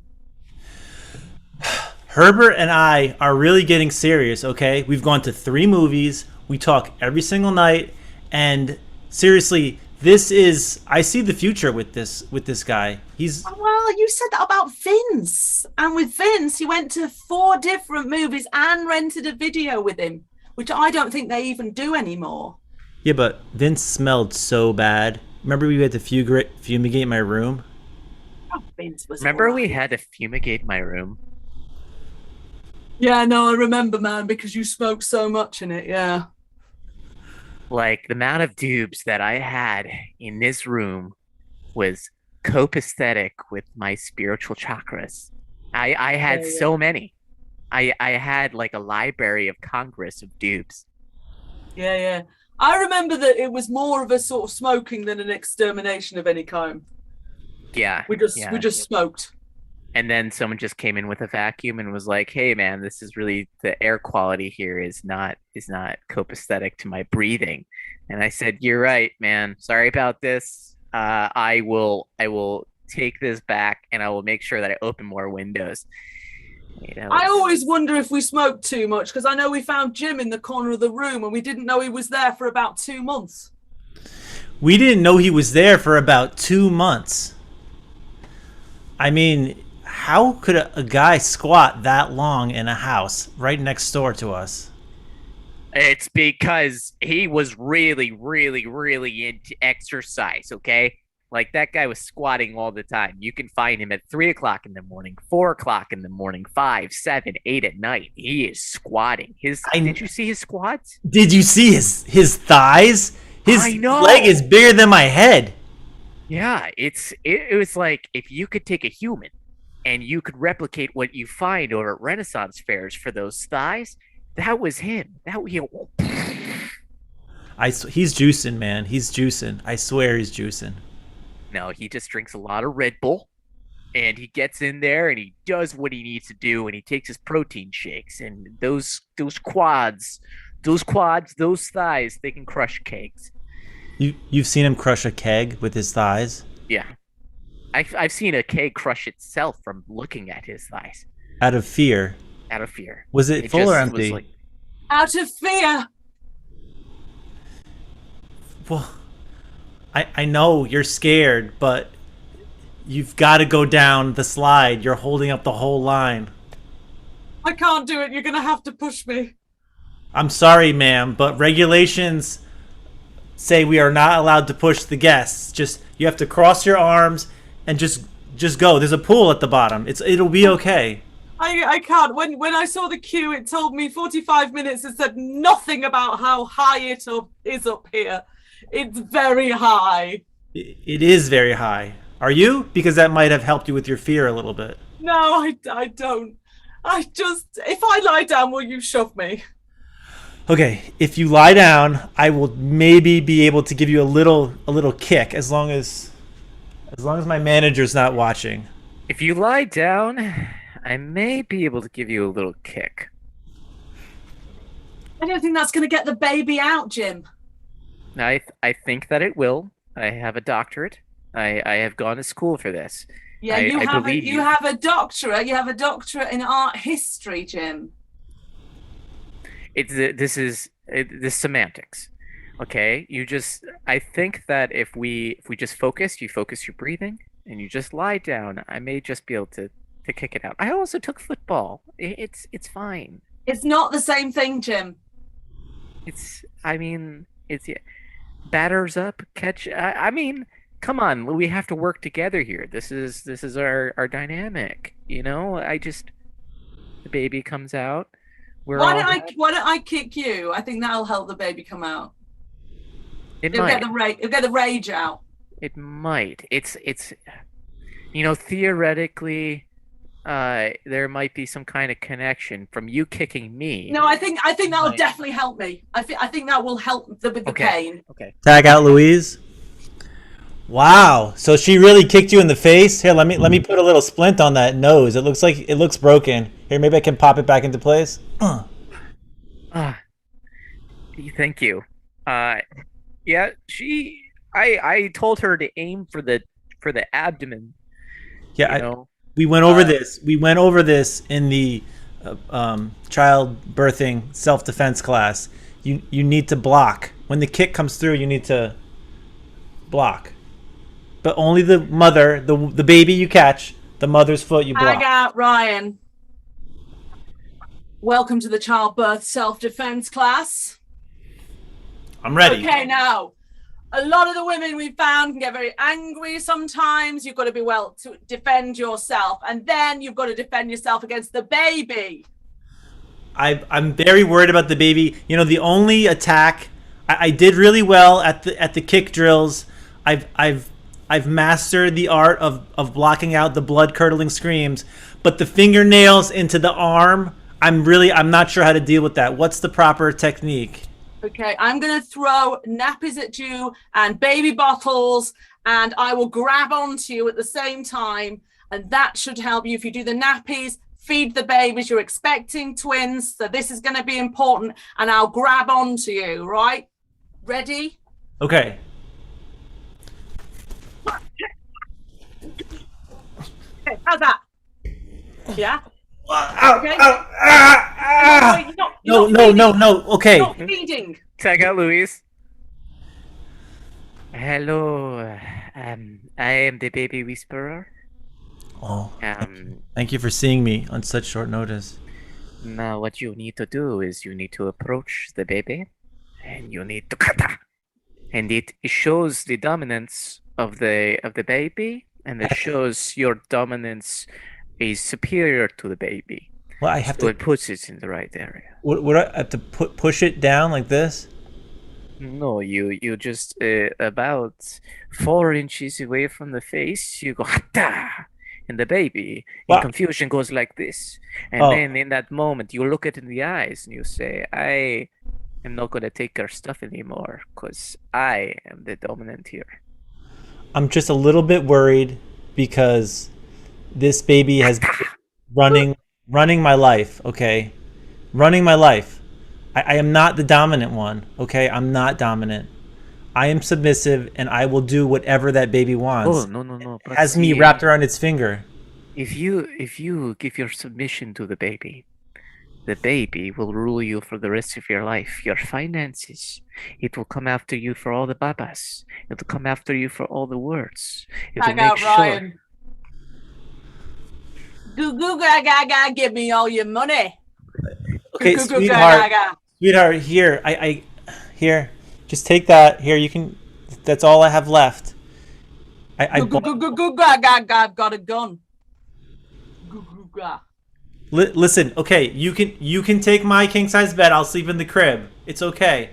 Herbert and I are really getting serious, okay? We've gone to 3 movies. We talk every single night. And seriously, I see the future with this guy. Well, you said that about Vince. And with Vince, you went to 4 different movies and rented a video with him, which I don't think they even do anymore. Yeah, but Vince smelled so bad. Remember we had to fumigate my room? Oh, Vince was Remember alright. we had to fumigate my room? Yeah, no, I remember, man, because you smoked so much in it, yeah. Like, the amount of dupes that I had in this room was copacetic with my spiritual chakras. I had Yeah. so many. I had like a library of Congress of dupes. Yeah. I remember that it was more of a sort of smoking than an extermination of any kind. Yeah. We just smoked. And then someone just came in with a vacuum and was like, "Hey, man, this is really the air quality here is not copacetic to my breathing." And I said, "You're right, man. Sorry about this. I will take this back, and I will make sure that I open more windows." I always wonder if we smoked too much, because I know we found Jim in the corner of the room and we didn't know he was there for about 2 months. We didn't know he was there for about 2 months. I mean, how could a guy squat that long in a house right next door to us? It's because he was really, really, really into exercise, okay? Like, that guy was squatting all the time. You can find him at 3 o'clock in the morning, 4 o'clock in the morning, 5, 7, 8 at night. He is squatting. Did you see his squats? Did you see his thighs? His I know. leg is bigger than my head. Yeah, it was like if you could take a human and you could replicate what you find over at Renaissance fairs for those thighs, that was him. He's juicing, man. He's juicing. I swear he's juicing. No, he just drinks a lot of Red Bull, and he gets in there and he does what he needs to do, and he takes his protein shakes, and those quads, those thighs, they can crush kegs. You've seen him crush a keg with his thighs? Yeah, I've seen a keg crush itself from looking at his thighs. Out of fear. Out of fear. Was it full or empty? Out of fear. Well, I know you're scared, but you've got to go down the slide. You're holding up the whole line. I can't do it. You're going to have to push me. I'm sorry, ma'am, but regulations say we are not allowed to push the guests. Just you have to cross your arms and just go. There's a pool at the bottom. It'll be okay. I can't. When I saw the queue, it told me 45 minutes. It said nothing about how high it is up here. It's very high. It is very high. Are you? Because that might have helped you with your fear a little bit. No, I don't. If I lie down, will you shove me? Okay, if you lie down, I will maybe be able to give you a little kick as long as my manager's not watching. If you lie down, I may be able to give you a little kick. I don't think that's going to get the baby out, Jim. I think that it will. I have a doctorate. I have gone to school for this. Yeah, you have a doctorate. You have a doctorate in art history, Jim. This is semantics. Okay, I think that if we just focus, you focus your breathing, and you just lie down, I may just be able to kick it out. I also took football. It's fine. It's not the same thing, Jim. It's batters up, catch. Come on, we have to work together here. This is our dynamic. The baby comes out. Why don't I kick you? I think that'll help the baby come out. It'll get the rage out. It might. It's theoretically, there might be some kind of connection from you kicking me. No, I think that'll definitely help me. I think that will help with the pain. Okay. Tag out Louise. Wow. So she really kicked you in the face. Here, let me put a little splint on that nose. It looks broken. Here, maybe I can pop it back into place. Thank you. Yeah, I told her to aim for the abdomen. Yeah, we went over this. We went over this in the child birthing self-defense class. You need to block. When the kick comes through, you need to block. But only the mother, the baby you catch, the mother's foot you block. Tag out Ryan. Welcome to the childbirth self-defense class. I'm ready. Okay, now, a lot of the women we found can get very angry sometimes. You've got to be well to defend yourself. And then you've got to defend yourself against the baby. I'm very worried about the baby. The only attack, I did really well at the kick drills. I've mastered the art of blocking out the blood-curdling screams. But the fingernails into the arm, I'm not sure how to deal with that. What's the proper technique? Okay, I'm going to throw nappies at you and baby bottles, and I will grab onto you at the same time, and that should help you. If you do the nappies, feed the babies. You're expecting twins, so this is going to be important, and I'll grab onto you, right? Ready? Okay. Okay, how's that? Yeah? Okay. No. Okay. Not feeding. Tag out Louise. Hello. I am the baby whisperer. Oh. Thank you for seeing me on such short notice. Now, what you need to do is you need to approach the baby, and you need to kata, and it shows the dominance of the baby, and it shows your dominance is superior to the baby. Well, I have to. It puts it in the right area. Would I have to push it down like this? No, you just about 4 inches away from the face. You go ta, and the baby in confusion goes like this, and then in that moment you look it in the eyes and you say, "I am not gonna take your stuff anymore, cause I am the dominant here." I'm just a little bit worried because this baby has been running my life, okay? Running my life. I am not the dominant one, okay? I'm not dominant. I am submissive, and I will do whatever that baby wants. Oh, no. It has me wrapped around its finger. If you give your submission to the baby, The baby will rule you for the rest of your life. Your finances. It will come after you for all the babas. It will come after you for all the words. It will Tag make out sure. Ryan. Goo goo gaga, give me all your money. Okay, Goo, goo, goo, sweetheart. gaga. Sweetheart, here. Here. Just take that. Here, you can. That's all I have left. Goo goo goo goo goo gaga. I've got a gun. Goo goo ga. Listen, okay, you can take my king size bed. I'll sleep in the crib. It's okay.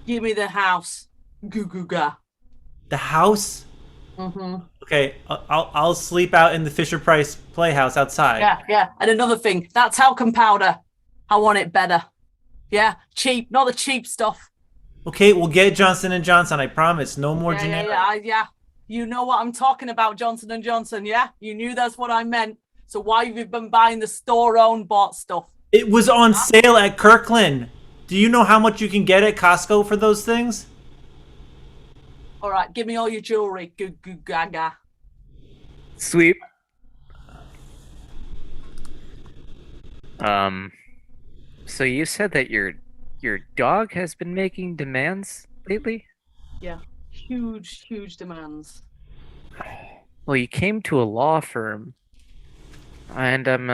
Give me the house. Goo goo ga. The house? Mm-hmm. Okay, I'll sleep out in the Fisher Price Playhouse outside. Yeah. And another thing, that talcum powder. I want it better. Yeah, cheap, not the cheap stuff. Okay, we'll get Johnson & Johnson. I promise. No more generic. Yeah. You know what I'm talking about, Johnson & Johnson, yeah? You knew that's what I meant. So why have you been buying the store-owned bought stuff? It was on sale at Kirkland. Do you know how much you can get at Costco for those things? All right, give me all your jewelry. Goo goo gaga. Sweep. So you said that your dog has been making demands lately? Yeah, huge demands. Well, you came to a law firm, and I'm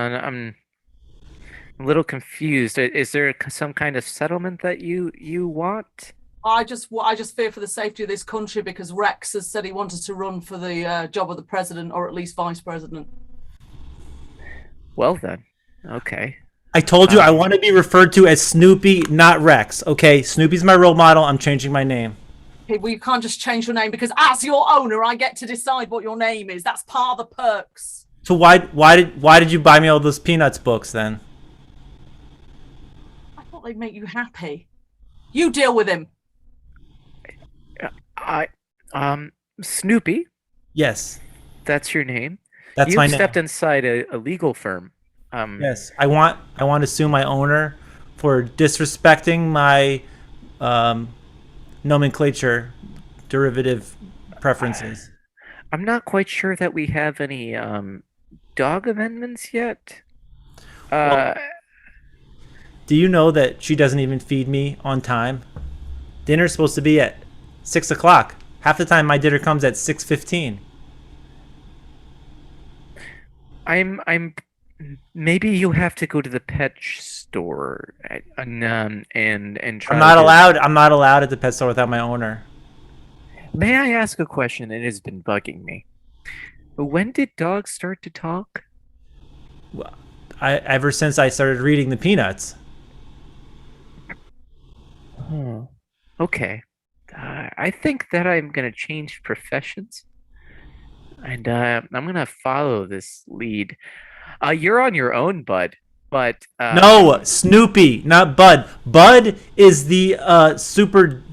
a little confused. Is there some kind of settlement that you want? I just fear for the safety of this country because Rex has said he wanted to run for the job of the president or at least vice president. Well then, okay. I told you I want to be referred to as Snoopy, not Rex. Okay, Snoopy's my role model. I'm changing my name. Okay, well, you can't just change your name because as your owner, I get to decide what your name is. That's part of the perks. So why did you buy me all those Peanuts books then? I thought they'd make you happy. You deal with him. Snoopy? Yes. That's your name? That's my You've name. stepped inside a legal firm. Yes. I want to sue my owner for disrespecting my nomenclature derivative preferences. I'm not quite sure that we have any dog amendments yet. Do you know that she doesn't even feed me on time? Dinner's supposed to be at 6 o'clock. Half the time my dinner comes at 6:15. I'm maybe you have to go to the pet store and try. I'm not allowed. I'm not allowed at the pet store without my owner. May I ask a question? It has been bugging me. When did dogs start to talk? Well, ever since I started reading the Peanuts. Oh, okay. I think that I'm gonna change professions, and I'm gonna follow this lead. You're on your own, Bud. But No, Snoopy, not Bud. Bud is the super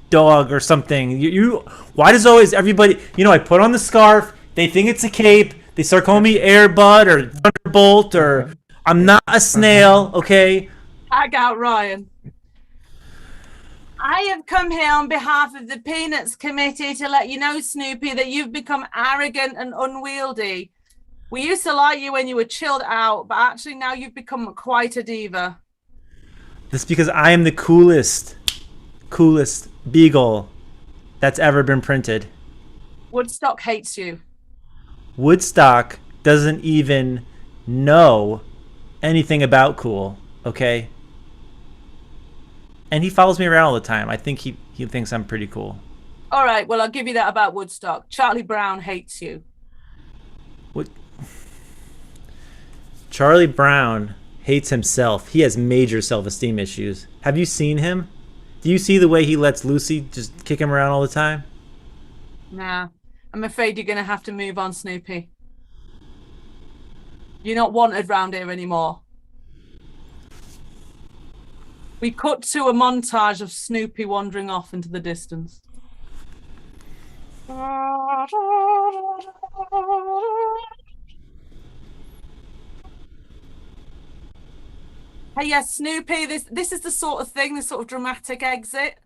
dog or something. Why does always everybody? I put on the scarf. They think it's a cape. They start calling me Air Bud or Thunderbolt or I'm not a snail. Okay. I got Ryan. I have come here on behalf of the Peanuts Committee to let you know, Snoopy, that you've become arrogant and unwieldy. We used to like you when you were chilled out, but actually now you've become quite a diva. That's because I am the coolest beagle that's ever been printed. Woodstock hates you. Woodstock doesn't even know anything about cool, okay? And he follows me around all the time. I think he thinks I'm pretty cool. All right, well, I'll give you that about Woodstock. Charlie Brown hates you. What? Charlie Brown hates himself. He has major self-esteem issues. Have you seen him? Do you see the way he lets Lucy just kick him around all the time? Nah, I'm afraid you're going to have to move on, Snoopy. You're not wanted round here anymore. We cut to a montage of Snoopy wandering off into the distance. Hey, yes, Snoopy, this is the sort of thing, this sort of dramatic exit.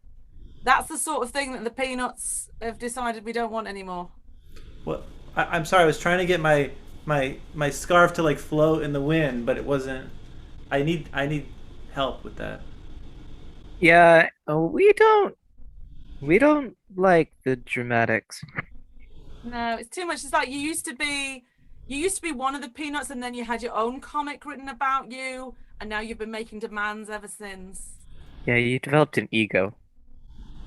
That's the sort of thing that the Peanuts have decided we don't want anymore. Well, I'm sorry. I was trying to get my scarf to like float in the wind, but it wasn't I need help with that. Yeah, we don't like the dramatics. No, it's too much. It's like you used to be one of the Peanuts, and then you had your own comic written about you, and now you've been making demands ever since. Yeah, you developed an ego.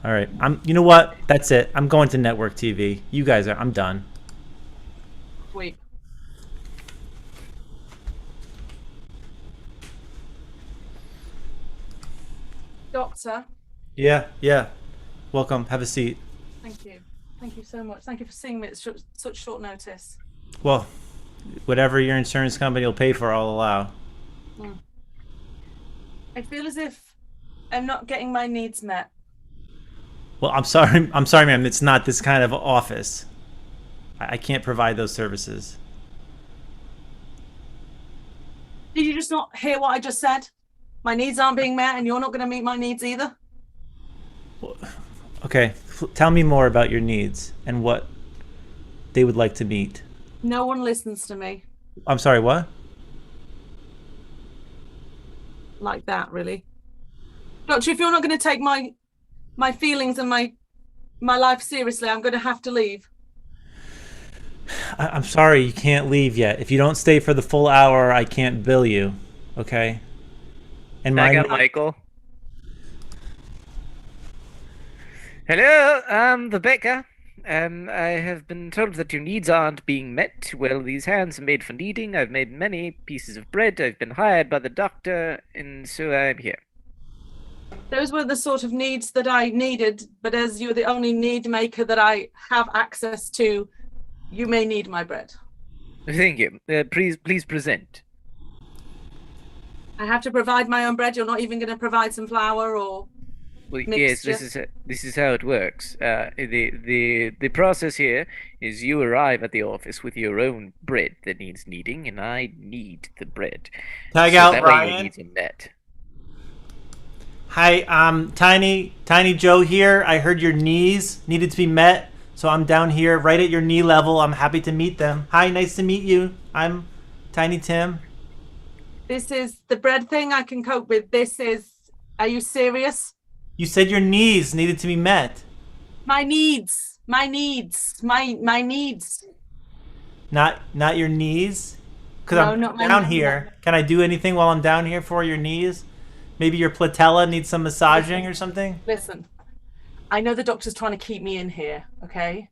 All right, you know what? That's it. I'm going to network TV. You guys are. I'm done. Sweet. Doctor. Yeah. Welcome. Have a seat. Thank you. Thank you so much. Thank you for seeing me at such short notice. Well, whatever your insurance company will pay for, I'll allow. I feel as if I'm not getting my needs met. Well, I'm sorry, ma'am. It's not this kind of office. I can't provide those services. Did you just not hear what I just said? My needs aren't being met, and you're not going to meet my needs either. Okay, tell me more about your needs and what they would like to meet. No one listens to me I'm sorry, what? like that, really. Doctor, if you're not going to take my feelings and my life seriously, I'm going to have to leave. I'm sorry, you can't leave yet. If you don't stay for the full hour, I can't bill you. Okay? And I got Michael. Hello, I'm the baker. I have been told that your needs aren't being met. Well, these hands are made for kneading. I've made many pieces of bread. I've been hired by the doctor, and so I'm here. Those were the sort of needs that I needed, but as you're the only need maker that I have access to, you may need my bread. Thank you. Please present. I have to provide my own bread. You're not even going to provide some flour or Well, mixture? yes, this is how it works. The process here is you arrive at the office with your own bread that needs kneading, and I knead the bread. Tag so out, that way your Ryan. needs are met. Hi, Tiny Joe here. I heard your knees needed to be met, so I'm down here right at your knee level. I'm happy to meet them. Hi, nice to meet you. I'm Tiny Tim. This is the bread thing I can cope with. Are you serious? You said your knees needed to be met. My needs. My needs. Not your knees? Because No, I'm not my down knees. here. Can I do anything while I'm down here for your knees? Maybe your patella needs some massaging or something? Listen, I know the doctor's trying to keep me in here, okay?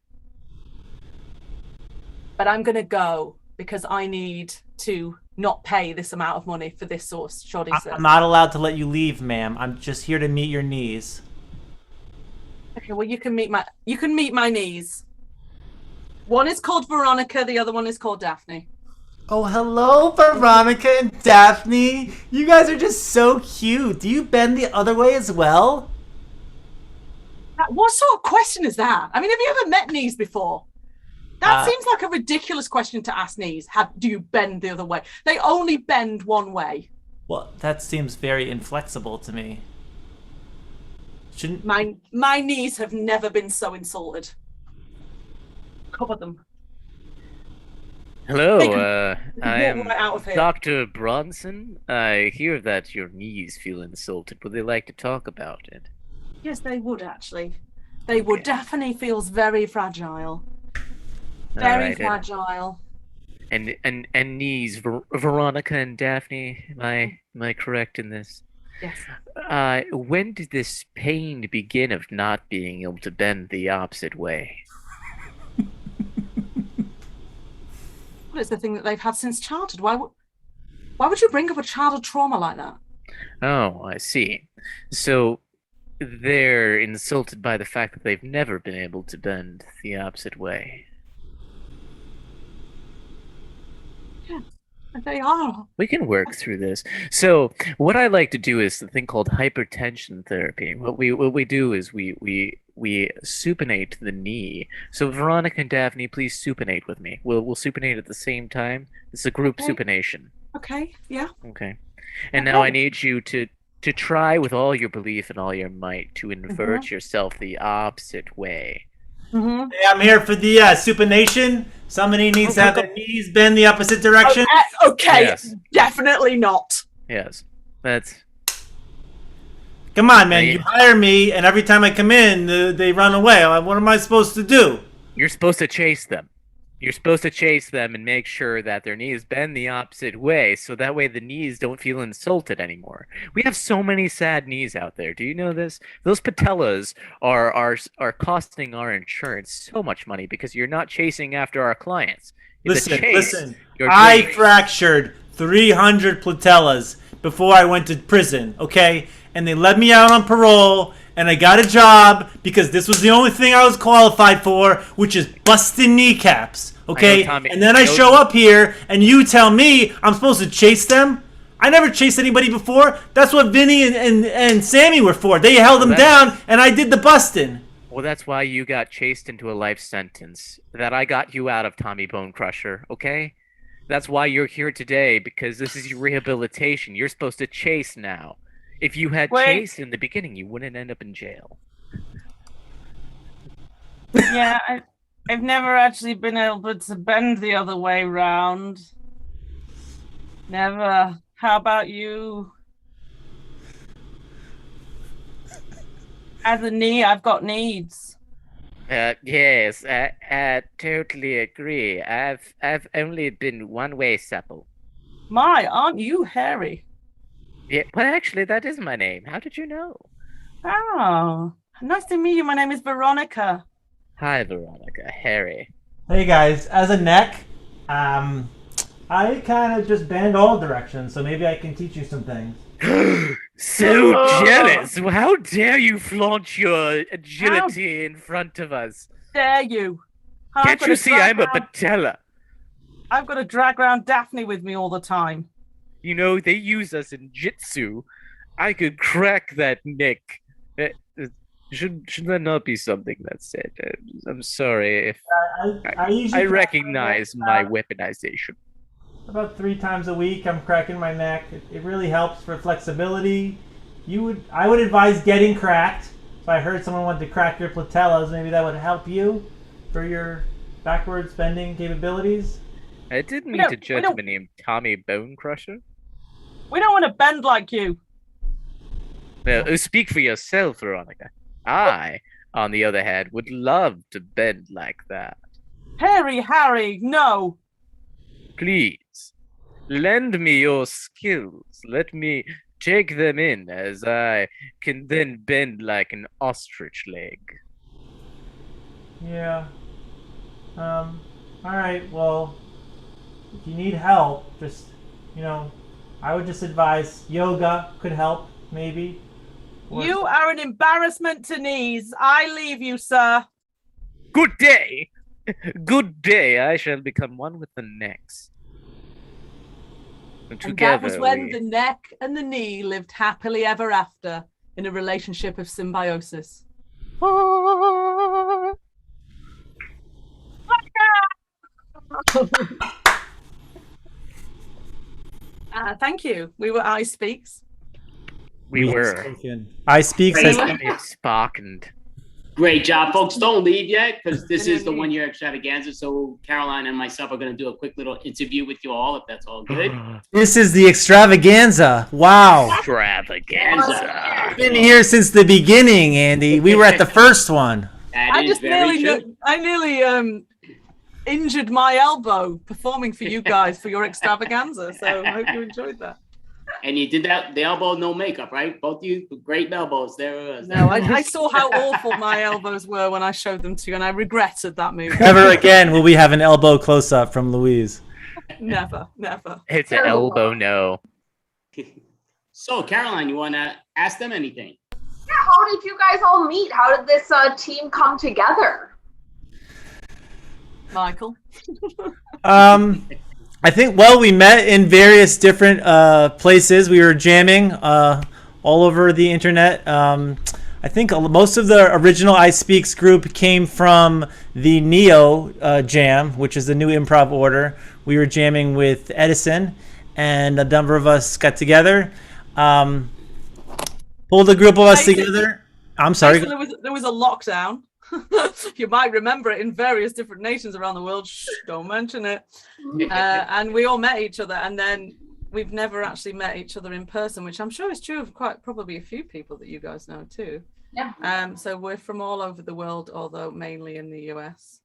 But I'm going to go because I need to not pay this amount of money for this source, shoddy service. I'm not allowed to let you leave, ma'am. I'm just here to meet your knees. Okay, well, you can meet my knees. One is called Veronica, the other one is called Daphne. Oh, hello, Veronica and Daphne. You guys are just so cute. Do you bend the other way as well? What sort of question is that? I mean, have you ever met knees before? That seems like a ridiculous question to ask knees. Do you bend the other way? They only bend one way. Well, that seems very inflexible to me. Shouldn't my knees have never been so insulted. Cover them. Hello, I walk am right out of here. Dr. Bronson. I hear that your knees feel insulted. Would they like to talk about it? Yes, they would actually. They would. Daphne feels very fragile. Very fragile. And knees, Veronica and Daphne. Am I correct in this? Yes. When did this pain begin of not being able to bend the opposite way? Well, it's the thing that they've had since childhood. Why would you bring up a childhood trauma like that? Oh, I see. So they're insulted by the fact that they've never been able to bend the opposite way. Yeah, they are. We can work through this. So what I like to do is the thing called hypertension therapy. What we do is we supinate the knee. So Veronica and Daphne, please supinate with me. We'll supinate at the same time. It's a group supination. Okay. Yeah. Okay. And now I need you to try with all your belief and all your might to invert yourself the opposite way. Mm-hmm. Hey, I'm here for the supination. Somebody needs to have their knees bend the opposite direction. Okay, yes. Definitely not. Yes. That's Come on, man. Yeah. You hire me, and every time I come in, they run away. What am I supposed to do? You're supposed to chase them. You're supposed to chase them and make sure that their knees bend the opposite way, so that way the knees don't feel insulted anymore. We have so many sad knees out there. Do you know this? Those patellas are costing our insurance so much money because you're not chasing after our clients. Listen. I fractured 300 patellas before I went to prison, okay? And they let me out on parole, and I got a job because this was the only thing I was qualified for, which is busting kneecaps, okay? Tommy, and then I show up here, and you tell me I'm supposed to chase them? I never chased anybody before. That's what Vinny and Sammy were for. They held them down, and I did the busting. Well, that's why you got chased into a life sentence. That I got you out of, Tommy Bone Crusher, okay? That's why you're here today, because this is your rehabilitation. You're supposed to chase now. If you had chased in the beginning, you wouldn't end up in jail. Yeah, I've never actually been able to bend the other way round. Never. How about you? As a knee, I've got needs. Yes, I totally agree. I've only been one way supple. My, aren't you hairy? Yeah, well, actually, that is my name. How did you know? Oh, nice to meet you. My name is Veronica. Hi, Veronica. Harry. Hey guys, as a neck, I kind of just bend all directions, so maybe I can teach you some things. So jealous! How dare you flaunt your agility in front of us? Dare you? Can't you see I'm a patella? I've got to drag around Daphne with me all the time. You know, they use us in jitsu. I could crack that neck. Should that not be something that's said? I'm sorry if I recognize my weaponization. About 3 times a week, I'm cracking my neck. It really helps for flexibility. I would advise getting cracked. If I heard someone wanted to crack your patellas, maybe that would help you for your backwards bending capabilities. I didn't mean to judge my name, Tommy Bone Crusher. We don't want to bend like you. Now, speak for yourself, Veronica. I, on the other hand, would love to bend like that. Harry, no. Please, lend me your skills. Let me take them in, as I can then bend like an ostrich leg. Yeah. All right, well, if you need help, just, I would just advise yoga could help, maybe. You are an embarrassment to knees. I leave you, sir. Good day. Good day. I shall become one with the necks. And that was when the neck and the knee lived happily ever after in a relationship of symbiosis. Thank you. We were I Speaks. We were. I Speaks has sparkened. Great job, folks. Don't leave yet, because this is the 1 year extravaganza. So Caroline and myself are going to do a quick little interview with you all, if that's all good. This is the extravaganza. Wow. Extravaganza. Been here since the beginning, Andy. We were at the first one. I nearly injured my elbow performing for you guys for your extravaganza. So I hope you enjoyed that. And you did that, the elbow, no makeup, right? Both of you, great elbows. There. No, I saw how awful my elbows were when I showed them to you, and I regretted that move. Never again will we have an elbow close-up from Louise. Never. It's an elbow no. So, Caroline, you want to ask them anything? Yeah, how did you guys all meet? How did this team come together? Michael? I think, we met in various different places. We were jamming all over the internet. I think most of the original I Speaks group came from the Neo jam, which is the new improv order. We were jamming with Edison, and a number of us got together, pulled a group of us together. I'm sorry. There was a lockdown. You might remember it in various different nations around the world. Shh, don't mention it. And we all met each other, and then we've never actually met each other in person, which I'm sure is true of quite probably a few people that you guys know too. Yeah. So we're from all over the world, although mainly in the US.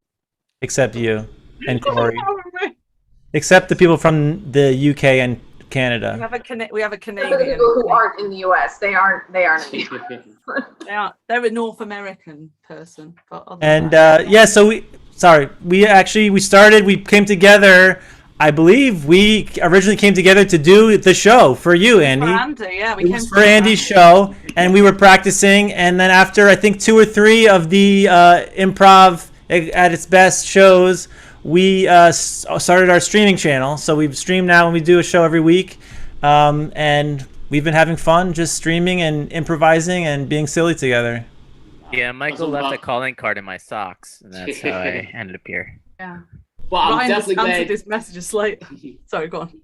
Except you and Corey. Except the people from the UK and Canada. We have a For the Canadian. people who aren't in the US, they aren't in the US. They're a North American person. But And yeah, so we started, we came together. I believe we originally came together to do the show for you, Andy. For Andy, yeah, it was for Andy's show, and we were practicing. And then after I think 2 or 3 of the improv at its best shows, we started our streaming channel. So we've streamed now, and we do a show every week. And we've been having fun just streaming and improvising and being silly together. Yeah, Michael left a calling card in my socks, and that's how I ended up here. Yeah. Well, I'm Ryan definitely just answered glad. this message late. Sorry, go on.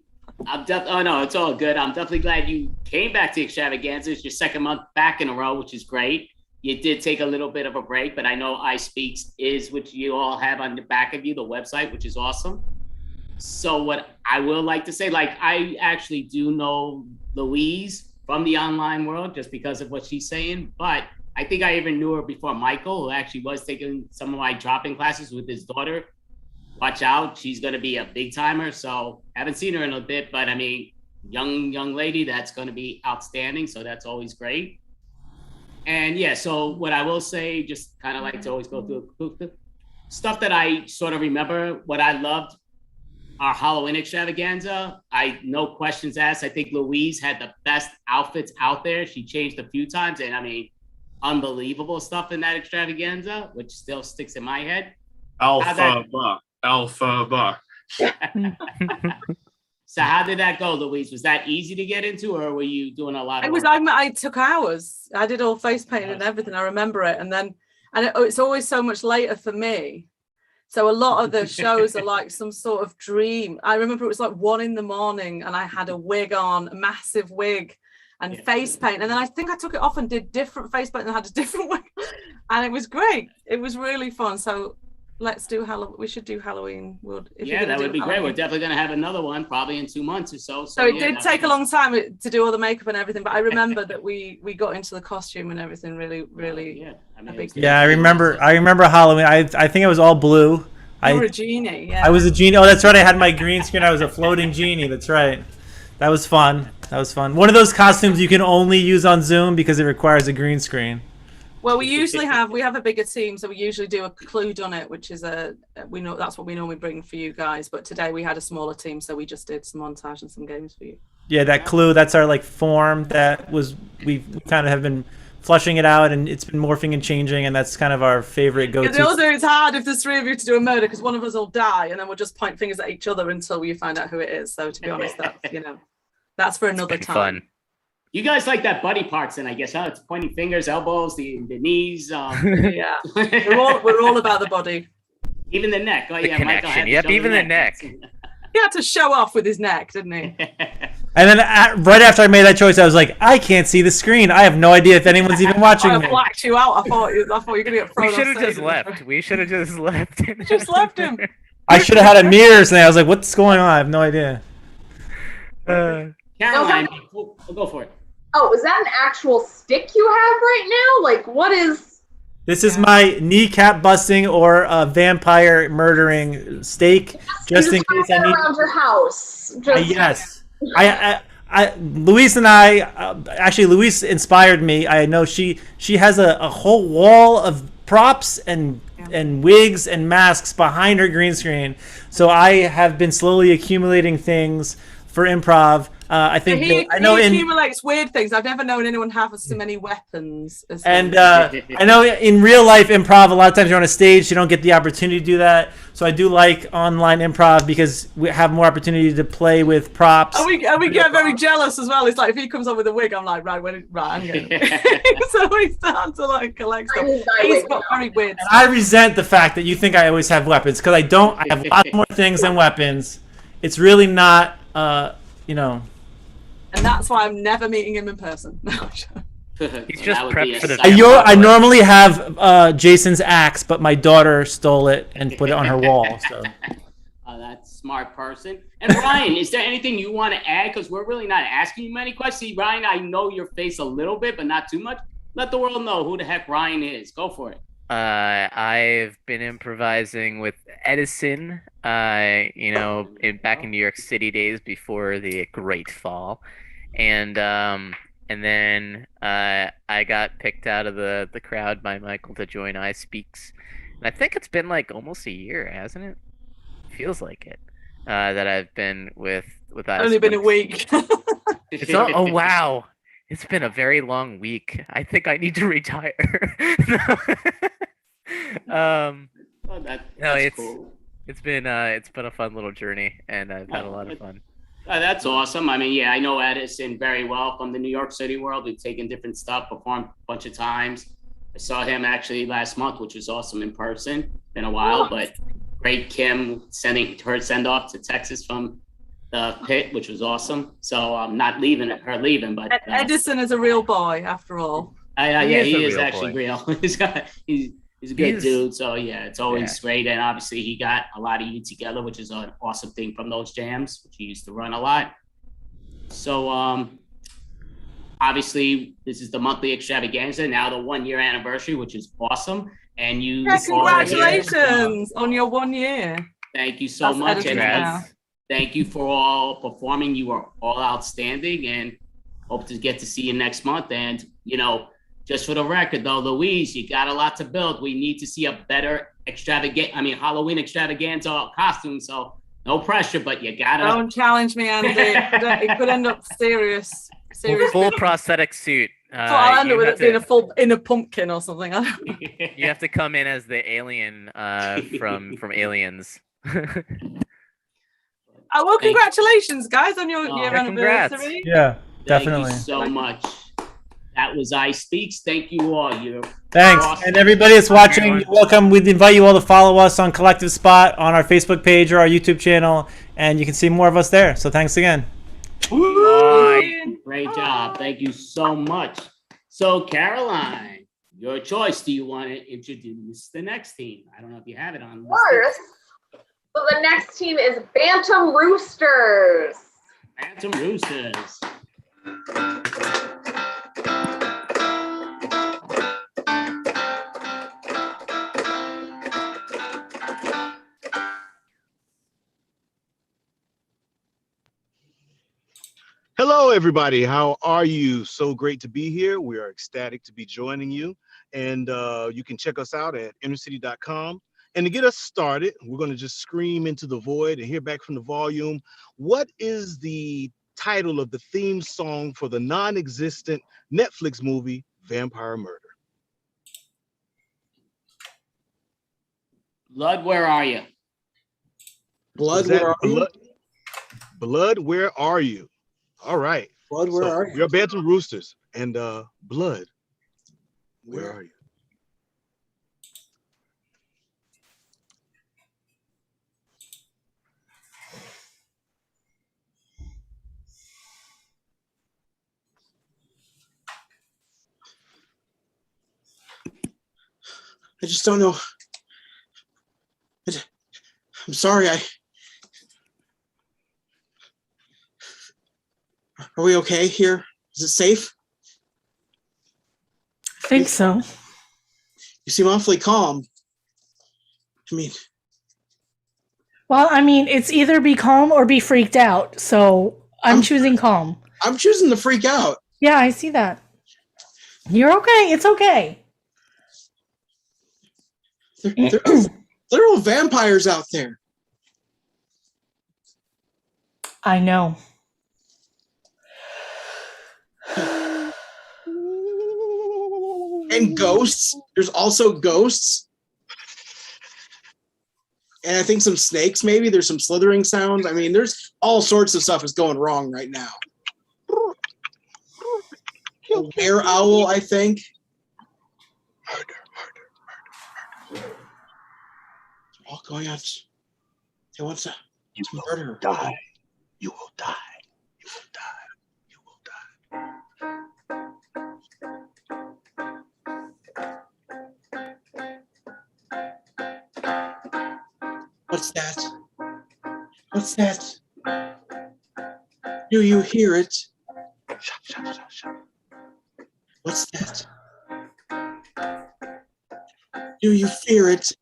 Oh no, it's all good. I'm definitely glad you came back to Extravaganza. It's your second month back in a row, which is great. You did take a little bit of a break, but I know iSpeaks is what you all have on the back of you, the website, which is awesome. So what I will like to say, like I actually do know Louise from the online world just because of what she's saying, but I think I even knew her before Michael, who actually was taking some of my drop-in classes with his daughter. Watch out, she's going to be a big timer. So haven't seen her in a bit, but I mean, young lady that's going to be outstanding. So that's always great. And yeah, so what I will say, just kind of like to always go through stuff that I sort of remember. What I loved, our Halloween extravaganza, no questions asked. I think Louise had the best outfits out there. She changed a few times, and I mean, unbelievable stuff in that extravaganza, which still sticks in my head. Alpha buck. So how did that go, Louise? Was that easy to get into, or were you doing a lot of work? I took hours. I did all face painting and everything. I remember it. And it's always so much later for me. So a lot of the shows are like some sort of dream. I remember it was like 1 a.m. and I had a wig on, a massive wig and face paint. And then I think I took it off and did different face paint and had a different wig. And it was great. It was really fun. So let's do Halloween. We should do Halloween. Yeah, that would be great. We're definitely going to have another one probably in 2 months or so. So it did take a long time to do all the makeup and everything, but I remember that we got into the costume and everything really. Yeah, I remember Halloween. I think it was all blue. You were a genie. Yeah. I was a genie. Oh, that's right. I had my green screen. I was a floating genie. That's right. That was fun. One of those costumes you can only use on Zoom because it requires a green screen. Well, we have a bigger team, so we usually do a Clue Done It, which is we know that's what we normally bring for you guys. But today we had a smaller team, so we just did some montage and some games for you. Yeah, that Clue, that's our like form that we kind of have been flushing it out, and it's been morphing and changing, and that's kind of our favorite go-to. Because also it's hard if there's 3 of you to do a murder because one of us will die, and then we'll just point fingers at each other until we find out who it is. So to be honest, that's for another time. Fun. You guys like that buddy parts, then I guess, huh? It's pointing fingers, elbows, the knees. Yeah, we're all about the body. Even the neck. Oh The yeah, connection. Michael Yep, even the neck. He had to show off with his neck, didn't he? And then right after I made that choice, I was like, I can't see the screen. I have no idea if anyone's even watching I me. blacked you out. I thought you were going to get thrown. We should have just left. We should have just left. Just left him. I should have had a mirror thing. I was like, what's going on? I have no idea. Caroline, go for it. Oh, is that an actual stick you have right now? Like, what is... This is my kneecap busting or vampire murdering stake, just in case I need. Around your house. Yes, Luis and I actually Luis inspired me. I know she has a whole wall of props and wigs and masks behind her green screen. So I have been slowly accumulating things for improv. I think he accumulates weird things. I've never known anyone have so many weapons. And I know in real life improv, a lot of times you're on a stage, you don't get the opportunity to do that. So I do like online improv because we have more opportunity to play with props. And we get very jealous as well. It's like if he comes on with a wig, I'm like, right, I'm getting so we start to like collect stuff. He's got very weird stuff. I resent the fact that you think I always have weapons because I don't. I have lots more things than weapons. It's really not, And that's why I'm never meeting him in person. He's just prepped for the. I normally have Jason's axe, but my daughter stole it and put it on her wall. So that smart person. And Ryan, is there anything you want to add? Because we're really not asking you many questions. See, Ryan, I know your face a little bit, but not too much. Let the world know who the heck Ryan is. Go for it. I've been improvising with Edison, back in New York City days before the Great Fall, and then I got picked out of the crowd by Michael to join I Speaks, and I think it's been like almost a year, hasn't it? Feels like it. That I've been with I Only been a Speaks. week. It's oh wow. It's been a very long week. I think I need to retire. Oh, No, that's cool. it's been a fun little journey, and I've had a lot of fun. That's awesome. I mean, yeah, I know Edison very well from the New York City world. We've taken different stuff, performed a bunch of times. I saw him actually last month, which was awesome in person. Been a while, but great. Kim sending her send off to Texas from the pit, which was awesome. So I'm not leaving but Edison is a real boy after all. He is actually real. He's a good dude. So yeah, it's always great. And obviously he got a lot of you together, which is an awesome thing from those jams, which he used to run a lot. So obviously this is the monthly extravaganza, now the 1 year anniversary, which is awesome. And you congratulations on your 1 year. Thank you so much. And thank you for all performing. You are all outstanding, and hope to get to see you next month. And just for the record, though, Louise, you got a lot to build. We need to see a better Halloween extravaganza costume. So no pressure, but you gotta. Don't challenge me, Andy. It could end up serious. Full prosthetic suit. So I'll end up with it being in a pumpkin or something. You have to come in as the alien from Aliens. Oh, well, congratulations, guys, on your year anniversary. Yeah, definitely. Thank you so much. That was I Speaks. Thank you all. Thanks. Awesome. And everybody that's watching, welcome. We invite you all to follow us on Collective Spot on our Facebook page or our YouTube channel, and you can see more of us there. So thanks again. Great job. Thank you so much. So, Caroline, your choice. Do you want to introduce the next team? I don't know if you have it on. Of course. So the next team is Bantam Roosters. Bantam Roosters. Hello, everybody. How are you? So great to be here. We are ecstatic to be joining you. And you can check us out at innercity.com. And to get us started, we're going to just scream into the void and hear back from the volume. What is the title of the theme song for the non-existent Netflix movie, Vampire Murder? Blood, where are you? Blood, where are you? Blood, where are you? All right. Blood, where are you? We're Bantam Roosters. And Blood, where are you? I just don't know. I'm sorry. Are we okay here? Is it safe? I think so. You seem awfully calm. Well, it's either be calm or be freaked out. So I'm choosing calm. I'm choosing to freak out. Yeah, I see that. You're okay. It's okay. There are literal vampires out there. I know. And ghosts. There's also ghosts. And I think some snakes, maybe. There's some slithering sounds. There's all sorts of stuff is going wrong right now. A were owl, I think. All going on. He wants to murder her. Die. You will die. You will die. You will die. What's that? What's that? Do you hear it? What's that? Do you fear it?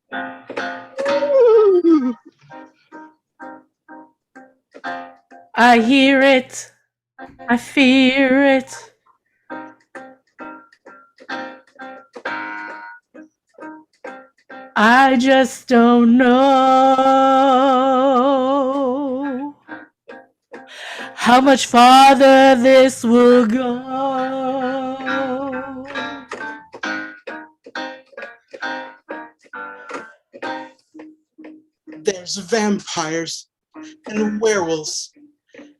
I hear it. I fear it. I just don't know how much farther this will go. There's vampires and werewolves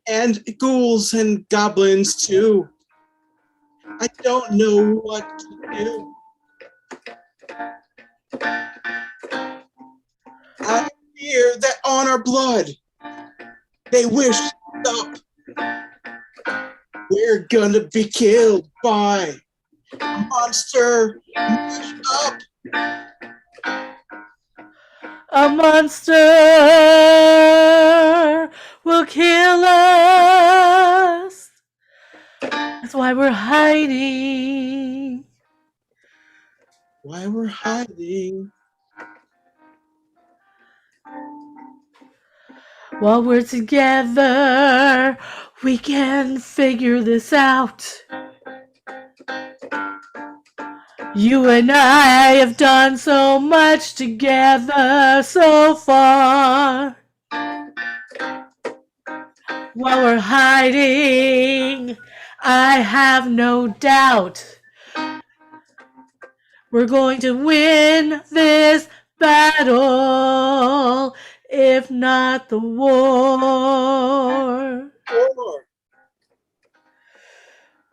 and ghouls and goblins too. I don't know what to do. I fear that on our blood they wish to stop. We're gonna be killed by a monster mashed up. A monster will kill us. That's why we're hiding. Why we're hiding. While we're together, we can figure this out. You and I have done so much together so far. While we're hiding, I have no doubt we're going to win this battle, if not the war.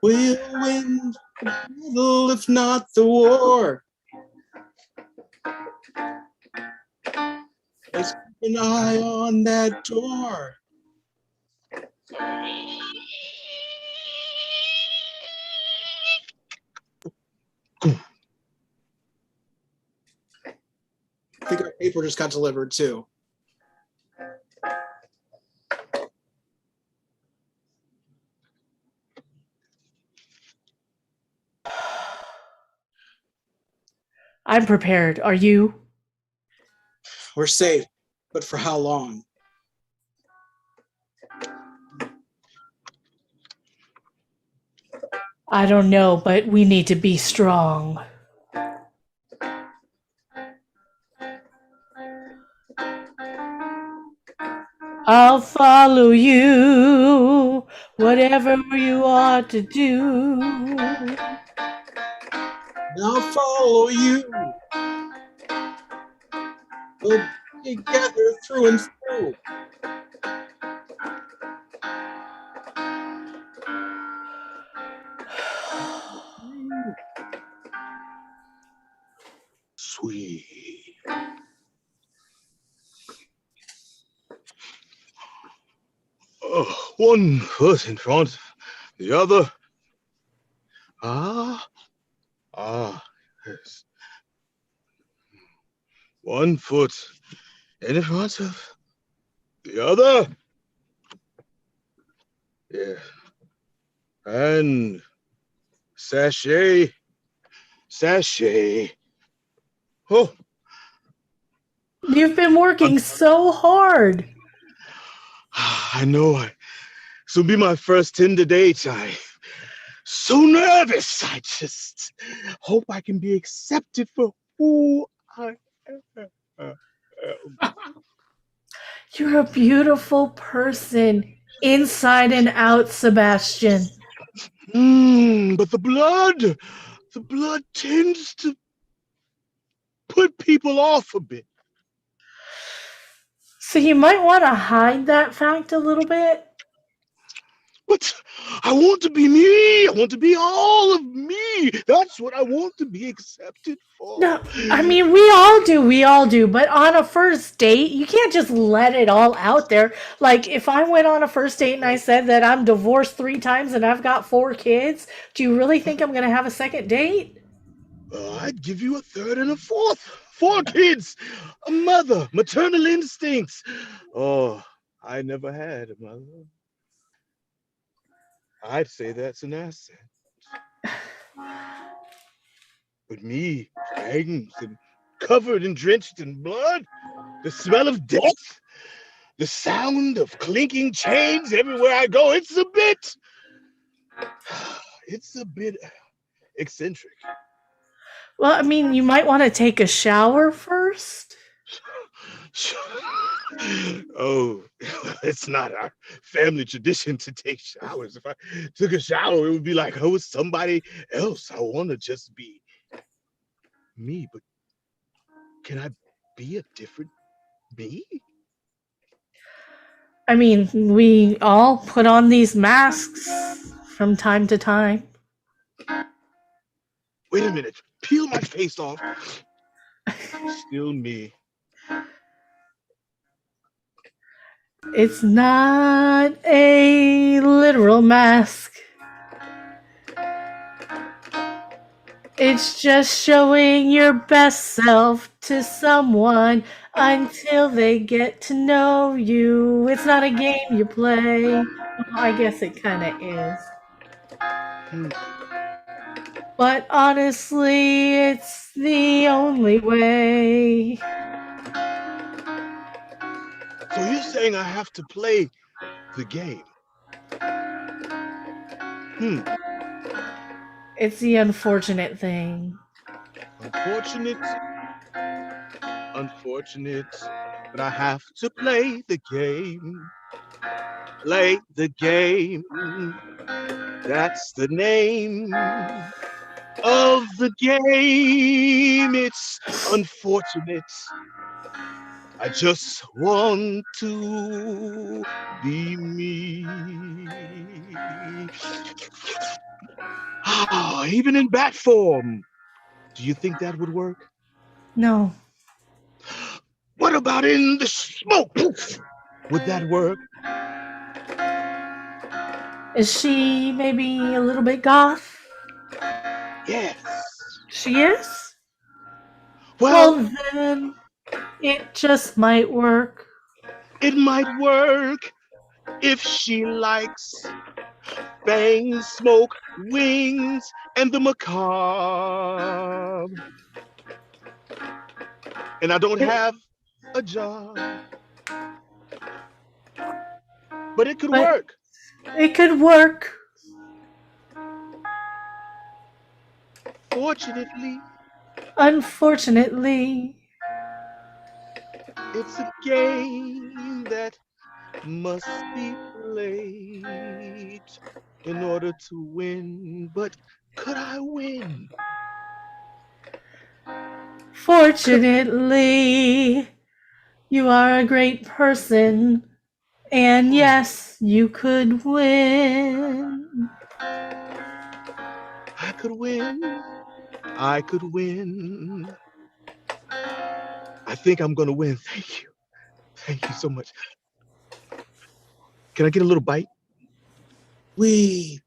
We'll win the battle, if not the war. Let's keep an eye on that door. I think our paper just got delivered too. I'm prepared. Are you? We're safe, but for how long? I don't know, but we need to be strong. I'll follow you, whatever you ought to do. I'll follow you. We'll be together through and through. Sweet. One foot in front, the other. Yes. One foot in front of the other. Yeah. And sashay, sashay. Oh. You've been working so hard. I know. This will be my first Tinder date. I'm so nervous. I just hope I can be accepted for who I am. You're a beautiful person, inside and out, Sebastian. But the blood tends to put people off a bit. So you might want to hide that fact a little bit. But I want to be me. I want to be all of me. That's what I want to be accepted for. No, I mean, we all do. But on a first date, you can't just let it all out there. Like, if I went on a first date and I said that I'm divorced 3 times and I've got 4 kids, do you really think I'm going to have a second date? I'd give you a third and a fourth. 4 kids, a mother, maternal instincts. Oh, I never had a mother. I'd say that's an asset. But me, fangs and covered and drenched in blood, the smell of death, the sound of clinking chains everywhere I go, it's a bit eccentric. Well, I mean, you might want to take a shower first. Oh, it's not our family tradition to take showers. If I took a shower, it would be like I was somebody else. I want to just be me, but can I be a different me? I mean, we all put on these masks from time to time. Wait a minute, peel my face off. Still me. It's not a literal mask. It's just showing your best self to someone until they get to know you. It's not a game you play. Well, I guess it kind of is. But honestly, it's the only way. So you're saying I have to play the game? It's the unfortunate thing. Unfortunate, but I have to play the game. Play the game. That's the name of the game. It's unfortunate. I just want to be me. Even in bat form. Do you think that would work? No. What about in the smoke? Would that work? Is she maybe a little bit goth? Yes. She is? Well, then it just might work. It might work if she likes bangs, smoke, wings, and the macabre. And I don't have a job. But it could work. It could work. Fortunately. Unfortunately. It's a game that must be played in order to win. But could I win? Fortunately, you are a great person. And yes, you could win. I could win. I could win. I think I'm going to win. Thank you. Thank you so much. Can I get a little bite? Weep.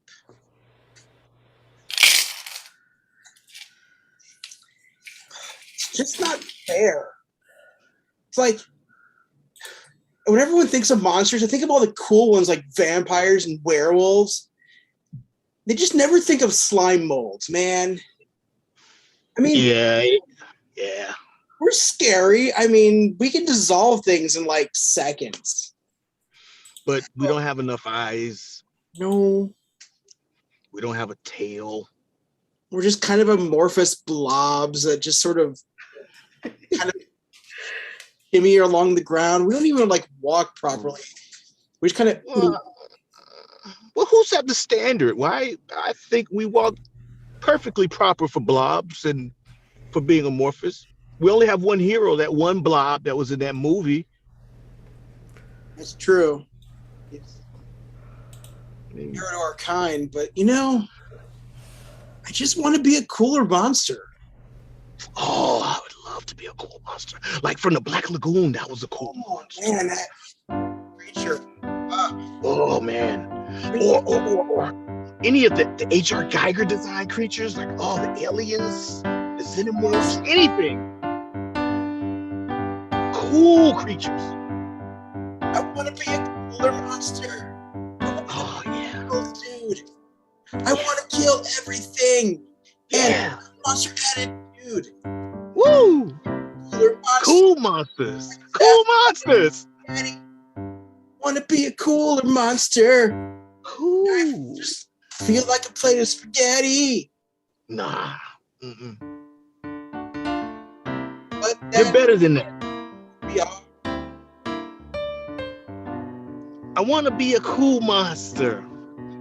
It's just not fair. It's like when everyone thinks of monsters, I think of all the cool ones like vampires and werewolves. They just never think of slime molds, man. I mean, yeah. We're scary. I mean, we can dissolve things in like seconds. But we don't have enough eyes. No. We don't have a tail. We're just kind of amorphous blobs that just sort of kind of shimmy along the ground. We don't even like walk properly. We just kind of. Well, who set the standard? Why? I think we walk perfectly proper for blobs and for being amorphous. We only have one hero, that one blob that was in that movie. That's true. It's hero to our kind, but you know, I just want to be a cooler monster. Oh, I would love to be a cool monster. Like from the Black Lagoon, that was a cool monster. Man, that creature. Oh man. Or any of the H.R. Geiger design creatures, like the aliens, the xenomorphs, anything. Cool creatures. I want to be a cooler monster. Oh yeah. Cool dude. I want to kill everything. Yeah. And monster attitude. Woo! Cooler monster. Cool monsters. Cool monsters. Daddy. Want to be a cooler monster. Cool. Just feel like a plate of spaghetti. Nah. Mm-mm. But You're better than that. we are. I want to be a cool monster.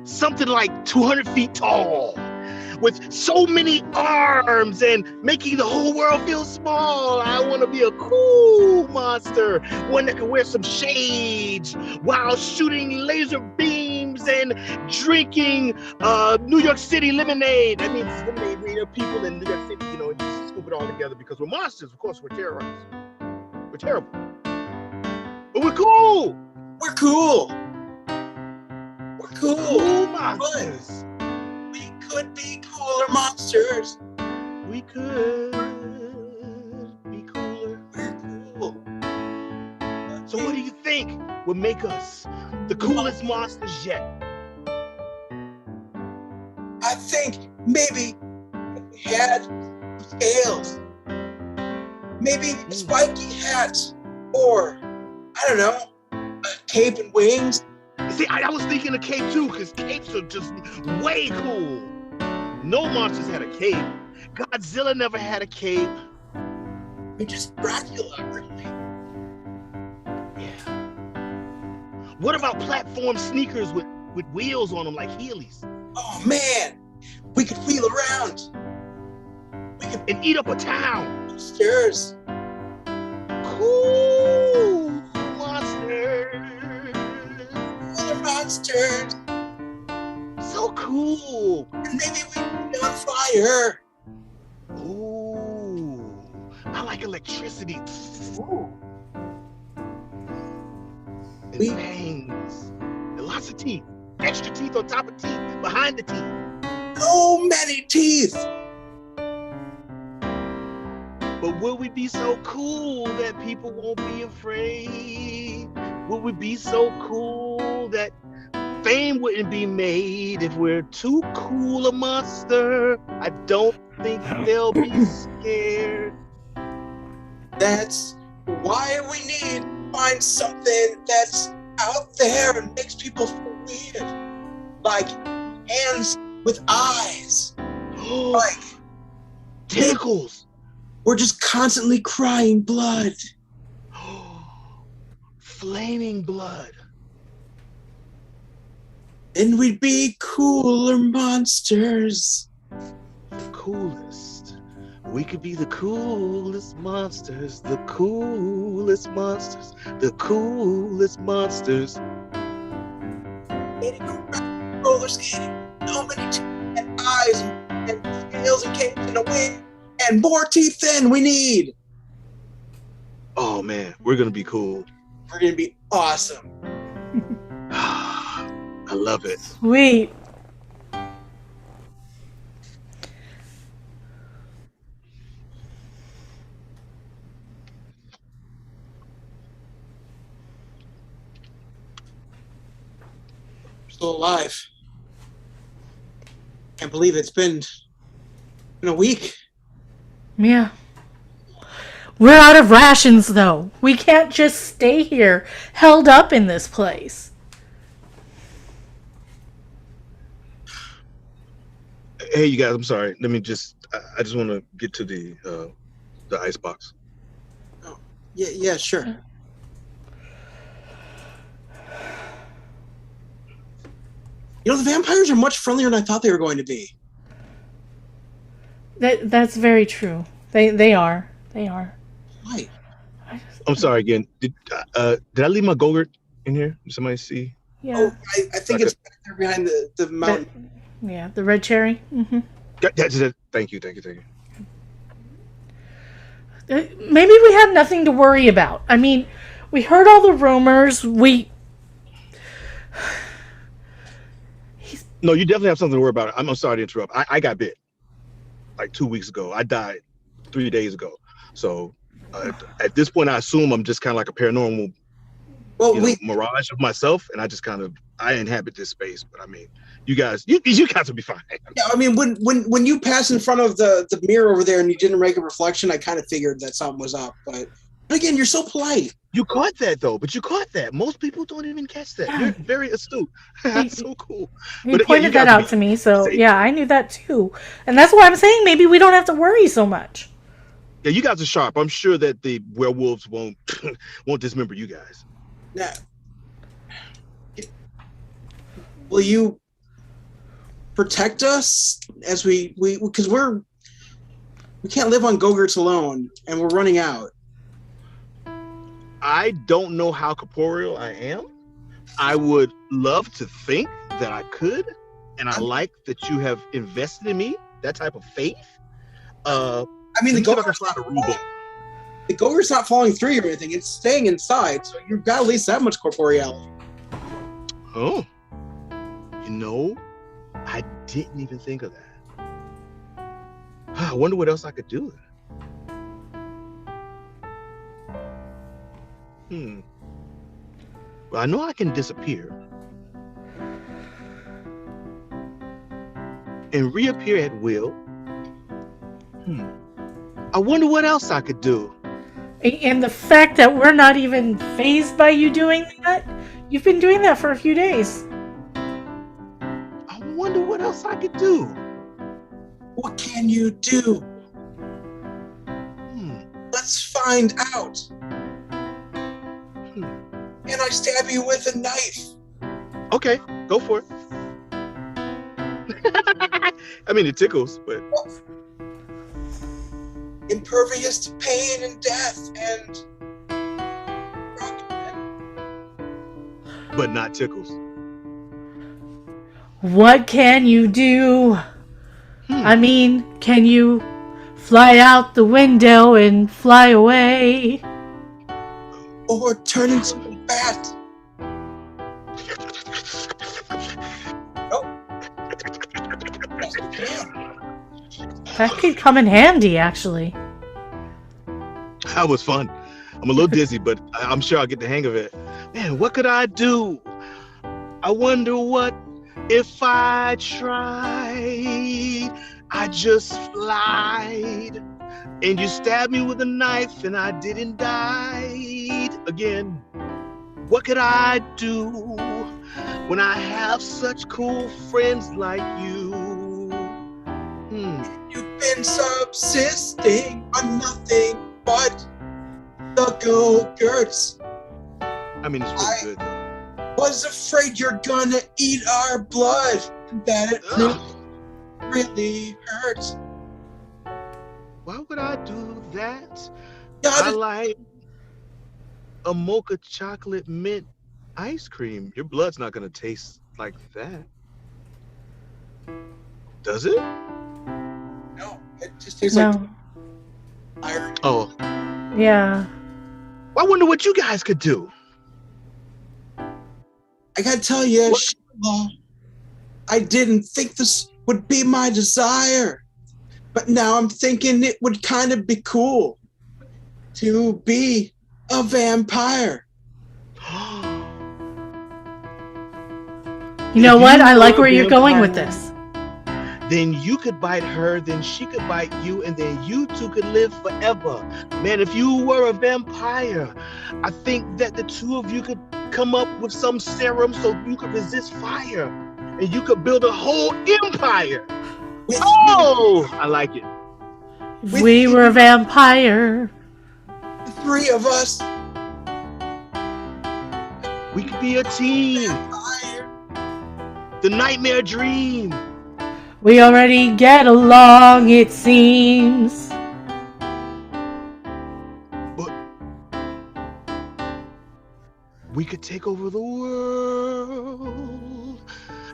Something like 200 feet tall, with so many arms and making the whole world feel small. I want to be a cool monster, one that can wear some shades while shooting laser beams and drinking New York City lemonade. That means lemonade. We are people in New York City, you know, and just scoop it all together because we're monsters. Of course, we're terrorists. We're terrible, but we're cool. We're cool. We're cool. Cool monsters. We could be cooler monsters. We could be cooler. We're cool. So what do you think would make us the coolest monsters yet? I think maybe we had scales. Maybe spiky hats. Or, I don't know, a cape and wings. See, I was thinking a cape too, because capes are just way cool. No monsters had a cape. Godzilla never had a cape. Just Dracula, really. Yeah. What about platform sneakers with wheels on them like Heelys? Oh man, we could wheel around. We could and eat up a town. Monsters. Cool monsters. Cooler monsters. So cool. And maybe we could be on fire. Ooh, I like electricity. Ooh. And bangs. And lots of teeth. Extra teeth on top of teeth. Behind the teeth. So many teeth. But will we be so cool that people won't be afraid? Will we be so cool that fame wouldn't be made if we're too cool a monster? I don't think they'll be scared. That's why we need to find something that's out there and makes people feel weird. Like hands with eyes. Like tentacles. We're just constantly crying blood. Flaming blood. Then we'd be cooler monsters. The coolest. We could be the coolest monsters. The coolest monsters. The coolest monsters. Roller skating. So many teeth and eyes and scales and capes and a wing. And more teeth than we need. Oh man, we're gonna be cool. We're gonna be awesome. I love it. Sweet. Still alive. Can't believe it's been a week. Yeah. We're out of rations, though. We can't just stay here, held up in this place. Hey, you guys, I'm sorry. Let me just, I just want to get to the ice box. Oh, yeah, sure. You know, the vampires are much friendlier than I thought they were going to be. That's very true. They are. They are. Why? I'm sorry again. Did I leave my Go-Gurt in here? Did somebody see? Yeah. Oh, I think it's back there behind the mountain. Yeah, the red cherry. Mm-hmm. Thank you. Maybe we have nothing to worry about. I mean, we heard all the rumors. No, you definitely have something to worry about. I'm sorry to interrupt. I got bit like 2 weeks ago. I died 3 days ago. So at this point, I assume I'm just kind of like a paranormal Well, mirage of myself, and I inhabit this space. But I mean, you guys will be fine. Yeah, I mean, when you pass in front of the mirror over there and you didn't make a reflection, I kind of figured that something was up. But again, you're so polite. You caught that though, but you caught that. Most people don't even catch that. You're very astute. That's so cool. He pointed that out to me, so yeah, I knew that too, and that's why I'm saying maybe we don't have to worry so much. Yeah, you guys are sharp. I'm sure that the werewolves won't dismember you guys. Now, will you protect us as we because we can't live on Go-Gurts alone, and we're running out. I don't know how corporeal I am. I would love to think that I could, and I like that you have invested in me. That type of faith. I mean, the Go-Gurt's not falling through or anything. It's staying inside, so you've got at least that much corporeality. Oh, I didn't even think of that. I wonder what else I could do. Well, I know I can disappear and reappear at will. I wonder what else I could do. And the fact that we're not even fazed by you doing that, you've been doing that for a few days. I wonder what else I could do. What can you do? Let's find out. And I stab you with a knife. Okay, go for it. I mean, it tickles, but impervious to pain and death, and but not tickles. What can you do? I mean, can you fly out the window and fly away? Or turn into a bat? That could come in handy, actually. That was fun. I'm a little dizzy, but I'm sure I'll get the hang of it. Man, what could I do? I wonder what if I tried. I just flied, and you stabbed me with a knife, and I didn't die again. What could I do when I have such cool friends like you? You've been subsisting on nothing but the Go-Gurts. I mean, it's really good, though. Was afraid you're gonna eat our blood, and that it really hurts. Why would I do that? I like a mocha chocolate mint ice cream. Your blood's not gonna taste like that. Does it? No, it just tastes like iron. Oh. Yeah. I wonder what you guys could do. I gotta tell you, Sheila, I didn't think this would be my desire, but now I'm thinking it would kind of be cool to be a vampire. You know what? I like where you're going with this. Then you could bite her, then she could bite you, and then you two could live forever. Man, if you were a vampire, I think that the two of you could come up with some serum so you could resist fire, and you could build a whole empire. Oh, I like it. If we were a vampire. The three of us. We could be a team. The nightmare dream. We already get along, it seems. But we could take over the world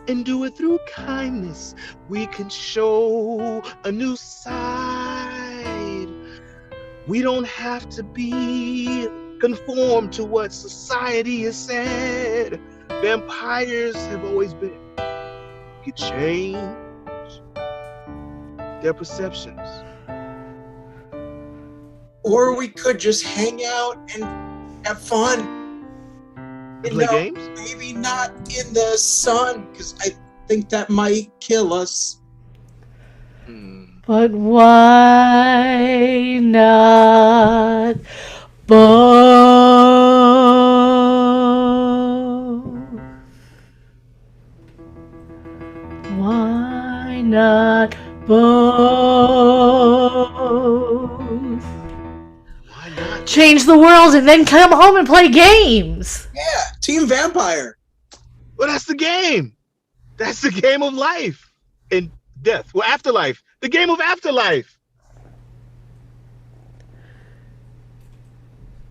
and do it through kindness. We can show a new side. We don't have to be conformed to what society has said. Vampires have always been. We could change their perceptions. Or we could just hang out and have fun. Play games? Maybe not in the sun, because I think that might kill us. But why not both? Why not both? Why not? Change the world and then come home and play games. Yeah, Team Vampire. Well, that's the game. That's the game of life and death. Well, afterlife. The game of afterlife.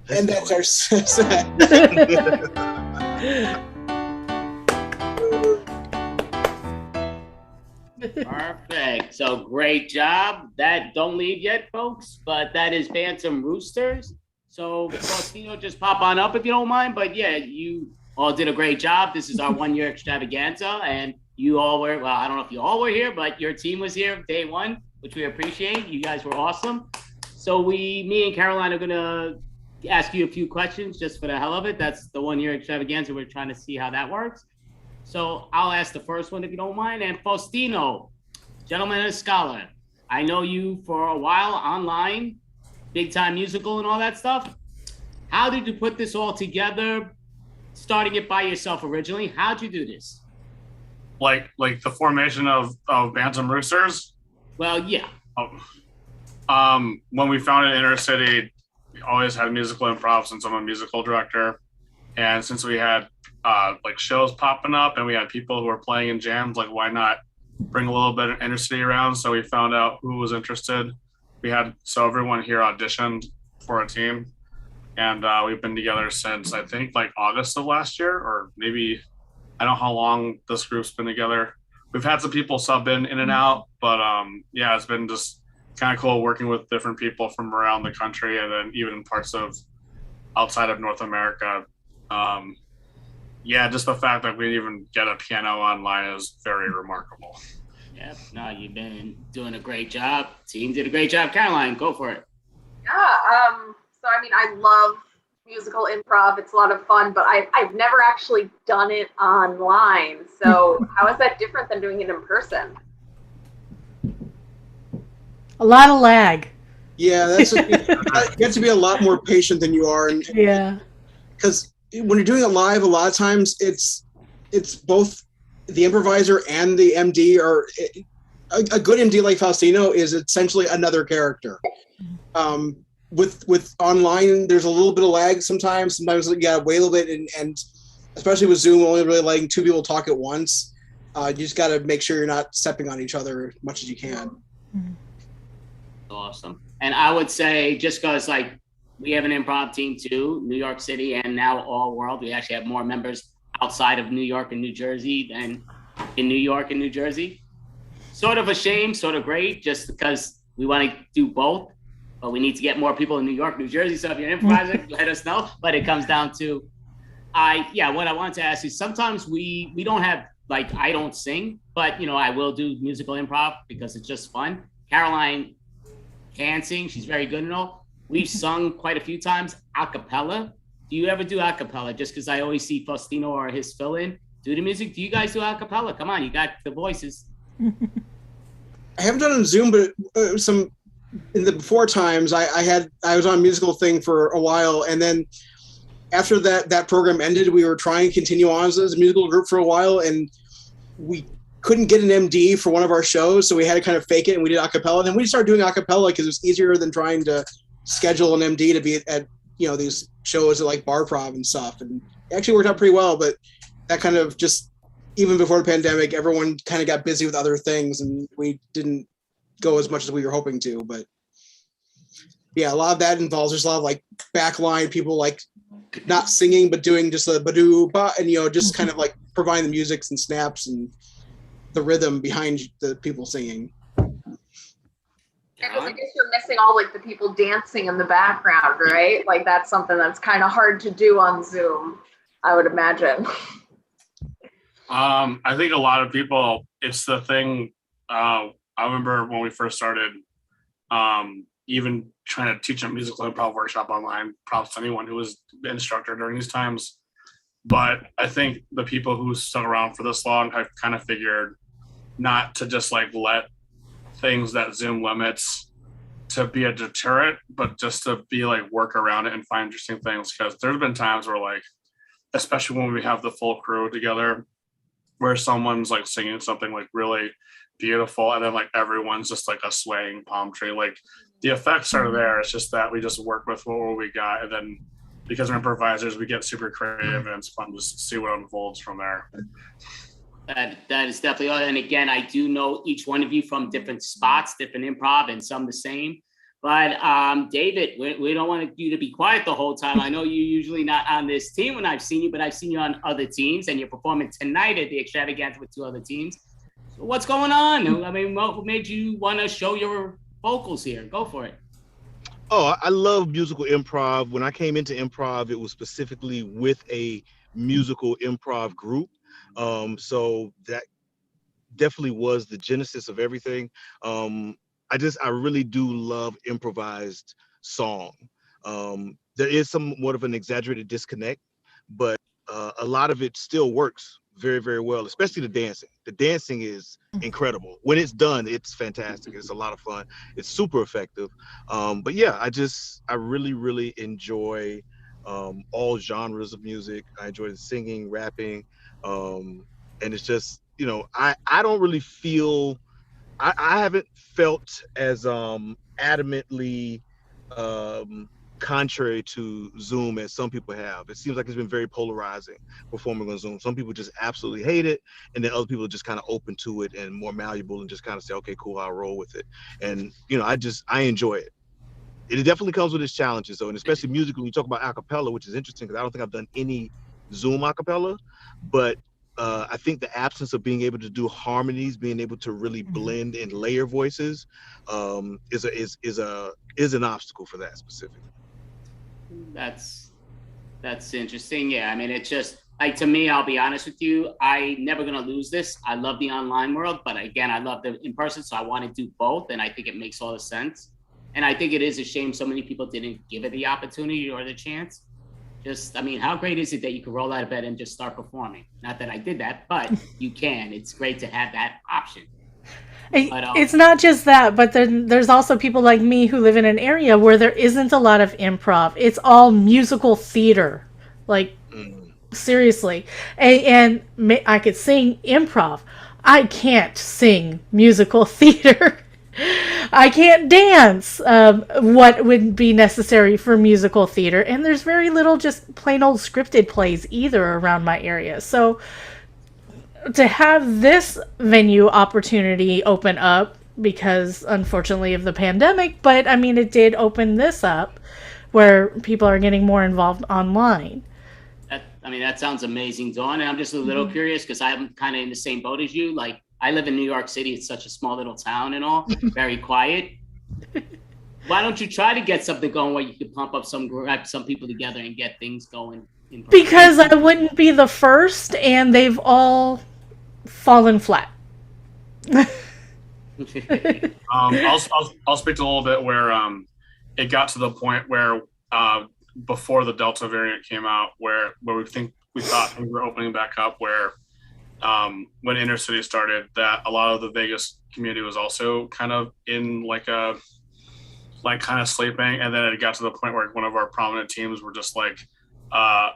And that's our set. Perfect. So great job. That don't leave yet, folks, but that is Bantam Roosters. So Faustino, just pop on up if you don't mind. But yeah, you all did a great job. This is our 1 year extravaganza, and you all were, well, I don't know if you all were here, but your team was here day one, which we appreciate. You guys were awesome. So me and Caroline are gonna ask you a few questions just for the hell of it. That's the 1 year extravaganza. We're trying to see how that works. So I'll ask the first one if you don't mind. And Faustino, gentleman and scholar, I know you for a while online, big time musical and all that stuff. How did you put this all together? Starting it by yourself originally. How'd you do this? Like the formation of Bantam Roosters? Well, yeah. When we founded Inner City, we always had musical improv since I'm a musical director. And since we had like shows popping up and we had people who were playing in jams, like why not bring a little bit of Inner City around? So we found out who was interested. So everyone here auditioned for a team. And we've been together since I think like August of last year, or maybe I don't know how long this group's been together. We've had some people sub in and out, but yeah, it's been just kind of cool working with different people from around the country and then even in parts of outside of North America. Yeah, just the fact that we even get a piano online is very remarkable. Yep, no, you've been doing a great job. Team did a great job. Caroline, go for it. Yeah, so I mean, I love musical improv. It's a lot of fun, but I've never actually done it online. So how is that different than doing it in person? A lot of lag. Yeah, you have to be a lot more patient than you are. And, yeah. Because when you're doing it live, a lot of times it's both the improviser and the MD are a good MD like Faustino is essentially another character. With online, there's a little bit of lag sometimes. Sometimes you gotta wait a little bit, and especially with Zoom, only really letting two people talk at once. You just gotta make sure you're not stepping on each other as much as you can. Awesome. And I would say, just because like we have an improv team too, New York City and now all world, we actually have more members outside of New York and New Jersey than in New York and New Jersey. Sort of a shame, sort of great, just because we want to do both, but we need to get more people in New York, New Jersey. So if you're an improviser, let us know. But it comes down to, what I wanted to ask is sometimes we don't have, like, I don't sing, but I will do musical improv because it's just fun. Caroline can sing, she's very good and all. We've sung quite a few times a cappella. Do you ever do a cappella? Just because I always see Faustino or his fill-in do the music. Do you guys do a cappella? Come on, you got the voices. I haven't done it on Zoom, but in the before times, I was on a musical thing for a while, and then after that program ended, we were trying to continue on as a musical group for a while, and we couldn't get an MD for one of our shows, so we had to kind of fake it, and we did a cappella. And then we started doing a cappella because it was easier than trying to schedule an MD to be at these shows at like Bar Prov and stuff, and it actually worked out pretty well. But that kind of just, even before the pandemic, everyone kind of got busy with other things, and we didn't go as much as we were hoping to. But yeah, a lot of that involves, there's a lot of like backline people like not singing but doing just a badoo ba, and just kind of like providing the musics and snaps and the rhythm behind the people singing. Because I guess you're missing all like the people dancing in the background, right? Like that's something that's kind of hard to do on Zoom, I would imagine. I think a lot of people, it's the thing. I remember when we first started, even trying to teach a musical improv workshop online. Props to anyone who was the instructor during these times. But I think the people who stuck around for this long have kind of figured not to just like let things that Zoom limits to be a deterrent, but just to be like work around it and find interesting things. Because there's been times where like, especially when we have the full crew together, where someone's like singing something like really beautiful and then like everyone's just like a swaying palm tree. Like the effects are there. It's just that we just work with what we got, and then because we're improvisers, we get super creative, and it's fun to see what unfolds from there. That is definitely, and again, I do know each one of you from different spots, different improv, and some the same. But David, we don't want you to be quiet the whole time. I know you're usually not on this team when I've seen you, but I've seen you on other teams, and you're performing tonight at the Extravaganza with 2 other teams. So what's going on? I mean, what made you want to show your vocals here? Go for it. Oh, I love musical improv. When I came into improv, it was specifically with a musical improv group. So that definitely was the genesis of everything. I really do love improvised song. There is somewhat of an exaggerated disconnect, but a lot of it still works very, very well, especially the dancing. The dancing is incredible. When it's done, it's fantastic. It's a lot of fun. It's super effective. But yeah, I really, really enjoy all genres of music. I enjoy the singing, rapping, and it's just, I don't really feel, I haven't felt as adamantly contrary to Zoom as some people have. It seems like it's been very polarizing performing on Zoom. Some people just absolutely hate it, and then other people are just kind of open to it and more malleable and just kind of say, okay, cool, I'll roll with it. And I enjoy it. It definitely comes with its challenges, though, and especially musically. You talk about acapella, which is interesting because I don't think I've done any Zoom acapella, but I think the absence of being able to do harmonies, being able to really blend and layer voices, is an obstacle for that specifically. That's interesting. Yeah, I mean, it's just like, to me, I'll be honest with you, I never gonna lose this. I love the online world, but again, I love the in person, so I want to do both, and I think it makes all the sense. And I think it is a shame so many people didn't give it the opportunity or the chance. Just, I mean, how great is it that you can roll out of bed and just start performing? Not that I did that, but you can. It's great to have that option. But, it's not just that, but then there's also people like me who live in an area where there isn't a lot of improv. It's all musical theater, like seriously. And I could sing improv. I can't sing musical theater. I can't dance what would be necessary for musical theater, and there's very little just plain old scripted plays either around my area. So to have this venue opportunity open up, because unfortunately of the pandemic, but I mean, it did open this up where people are getting more involved online. That sounds amazing, Dawn. And I'm just a little curious because I'm kind of in the same boat as you. Like, I live in New York City. It's such a small little town and all, very quiet. Why don't you try to get something going where you could pump up some people together and get things going? Because I wouldn't be the first, and they've all fallen flat. I'll speak to a little bit where it got to the point where before the Delta variant came out, where we thought things were opening back up, where when Intercity started, that a lot of the Vegas community was also kind of in kind of sleeping, and then it got to the point where one of our prominent teams were just like,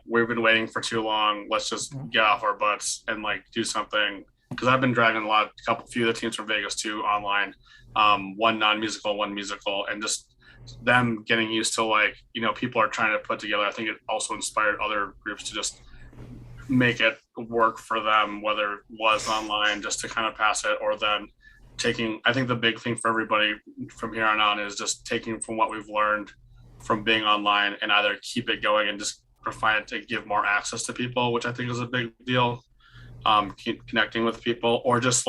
we've been waiting for too long, let's just get off our butts and do something. Because I've been dragging a few of the teams from Vegas too online, one non-musical, one musical, and just them getting used to people are trying to put together. I think it also inspired other groups to just make it work for them, whether it was online just to kind of pass it, or then I think the big thing for everybody from here on out is just taking from what we've learned from being online and either keep it going and just refine it to give more access to people, which I think is a big deal. Connecting with people, or just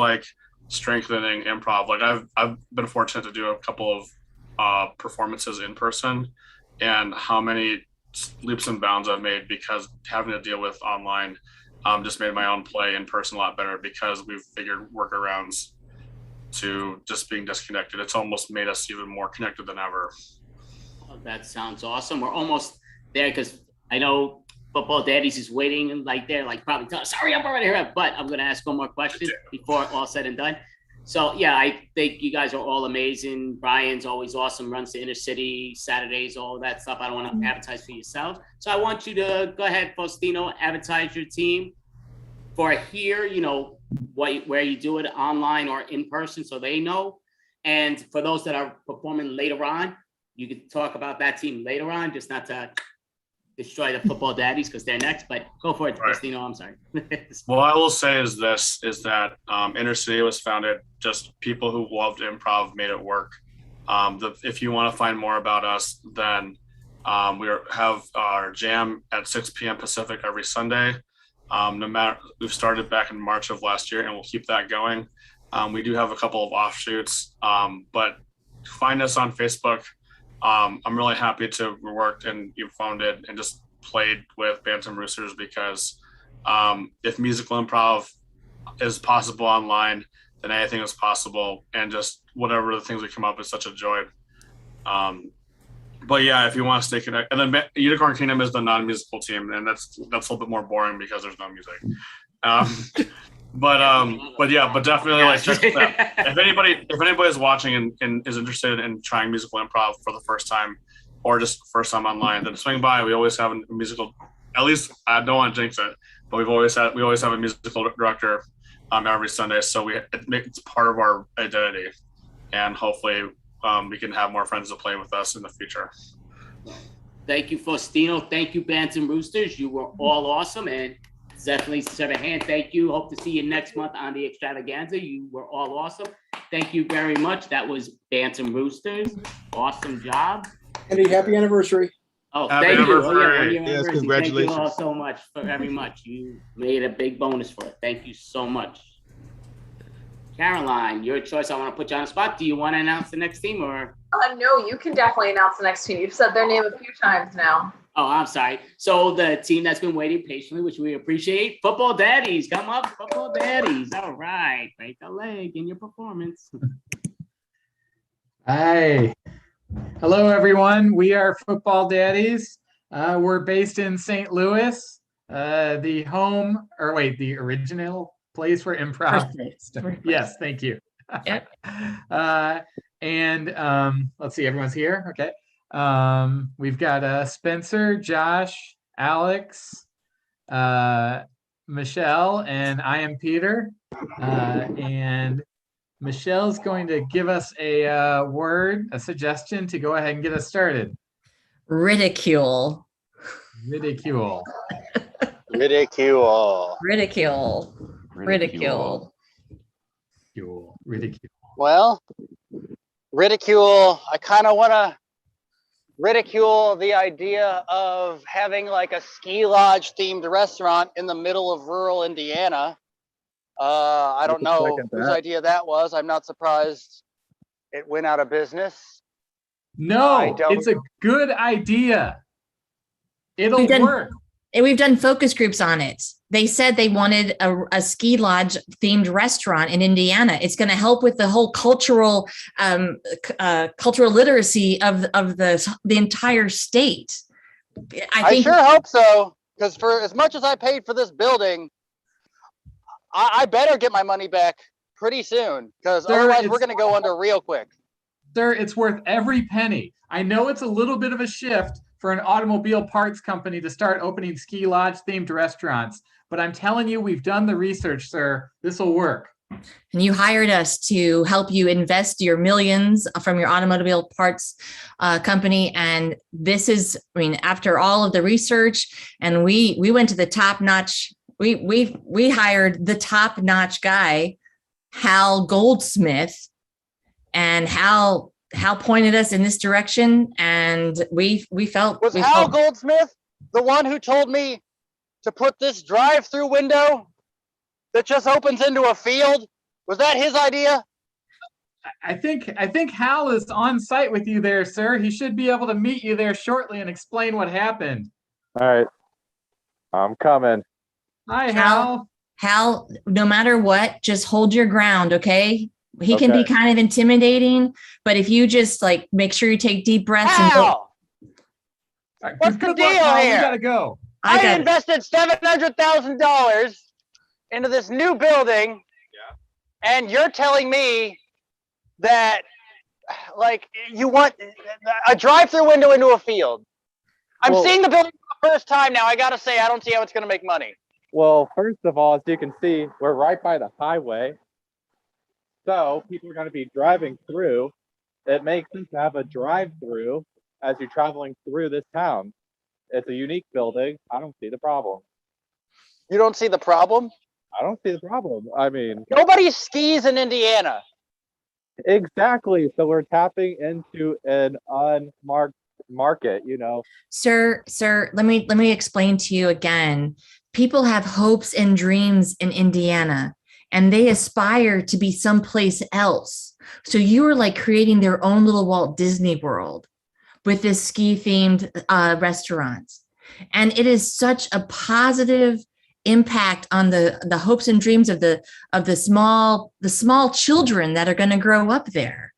strengthening improv. I've been fortunate to do a couple of performances in person, and how many leaps and bounds I've made because having to deal with online just made my own play in person a lot better, because we've figured workarounds to just being disconnected. It's almost made us even more connected than ever. Oh, that sounds awesome. We're almost there, because I know Football Daddies is waiting and like they're like probably telling us, sorry, I'm already here. But I'm gonna ask one more question before all said and done. So yeah, I think you guys are all amazing. Brian's always awesome, runs the inner city, Saturdays, all that stuff. I don't want to advertise for yourself. So I want you to go ahead, Faustino, advertise your team for here, you know, where you do it online or in person so they know. And for those that are performing later on, you could talk about that team later on, just not to destroy the Football Daddies because they're next, but go for it, Faustino. I'm sorry. What I will say is this, is that Inner City was founded, just people who loved improv made it work. If you want to find more about us, then we have our jam at 6 p.m. Pacific every Sunday. We've started back in March of last year and we'll keep that going. We do have a couple of offshoots, but find us on Facebook. I'm really happy to have worked and you founded and just played with Bantam Roosters because if musical improv is possible online, then anything is possible. And just whatever the things that come up is such a joy. But yeah, if you want to stay connected, and then Unicorn Kingdom is the non-musical team, and that's a little bit more boring because there's no music. But definitely like check this out. If anybody is watching and is interested in trying musical improv for the first time or just first time online, then swing by. We always have a musical. At least I don't want to jinx it, but we always have a musical director every Sunday, so it's part of our identity, and hopefully we can have more friends to play with us in the future. Thank you, Faustino. Thank you, Bantam Roosters. You were all awesome, and definitely serve a hand. Thank you. Hope to see you next month on the Extravaganza. You were all awesome. Thank you very much. That was Bantam Roosters. Awesome job. And a happy anniversary. Oh, Happy thank you. anniversary. Yes, Yes, Thank congratulations. you all so much for very much. You made a big bonus for it. Thank you so much. Caroline, your choice. I want to put you on the spot. Do you want to announce the next team or? No, you can definitely announce the next team. You've said their name a few times now. Oh, I'm sorry. So the team that's been waiting patiently, which we appreciate, Football Daddies. Come up, Football Daddies. All right. Break a leg in your performance. Hi. Hello, everyone. We are Football Daddies. We're based in St. Louis, the original place for improv. Yes, thank you. Yep. Let's see, everyone's here. Okay. We've got Spencer, Josh, Alex, Michelle, and I am Peter. And Michelle's going to give us a suggestion to go ahead and get us started. Ridicule. Ridicule. Ridicule. Ridicule. Ridicule. Ridicule. Well, ridicule, I kind of want to ridicule the idea of having like a ski lodge themed restaurant in the middle of rural Indiana. I don't know whose idea that was. I'm not surprised it went out of business. No, it's a good idea. It'll work. And we've done focus groups on it. They said they wanted a ski lodge themed restaurant in Indiana. It's going to help with the whole cultural literacy of the entire state. I sure hope so, because for as much as I paid for this building, I better get my money back pretty soon, because otherwise we're going to go under real quick. Sir, it's worth every penny. I know it's a little bit of a shift for an automobile parts company to start opening ski lodge themed restaurants, but I'm telling you, we've done the research, sir. This will work. And you hired us to help you invest your millions from your automobile parts company. And this is, after all of the research, and we went to the top notch. We hired the top notch guy, Hal Goldsmith, and Hal pointed us in this direction, and we felt Hal Goldsmith the one who told me to put this drive-through window that just opens into a field? Was that his idea? I think Hal is on site with you there, sir. He should be able to meet you there shortly and explain what happened. All right, I'm coming. Hi, Hal. Hal, no matter what, just hold your ground, okay? He can be kind of intimidating, but if you just make sure you take deep breaths and go. What's the deal here? We gotta go. I got it. invested $700,000 into this new building, and you're telling me that, like, you want a drive-through window into a field. I'm Well- seeing the building for the first time now. I gotta say, I don't see how it's gonna make money. Well, first of all, as you can see, we're right by the highway. So people are going to be driving through. It makes sense to have a drive-through as you're traveling through this town. It's a unique building. I don't see the problem. You don't see the problem? I don't see the problem. I mean, Nobody skis in Indiana. exactly. So we're tapping into an unmarked market, you know. Sir, let me explain to you again. People have hopes and dreams in Indiana, and they aspire to be someplace else. So you are like creating their own little Walt Disney World with this ski-themed restaurant. And it is such a positive impact on the hopes and dreams of the small children that are going to grow up there.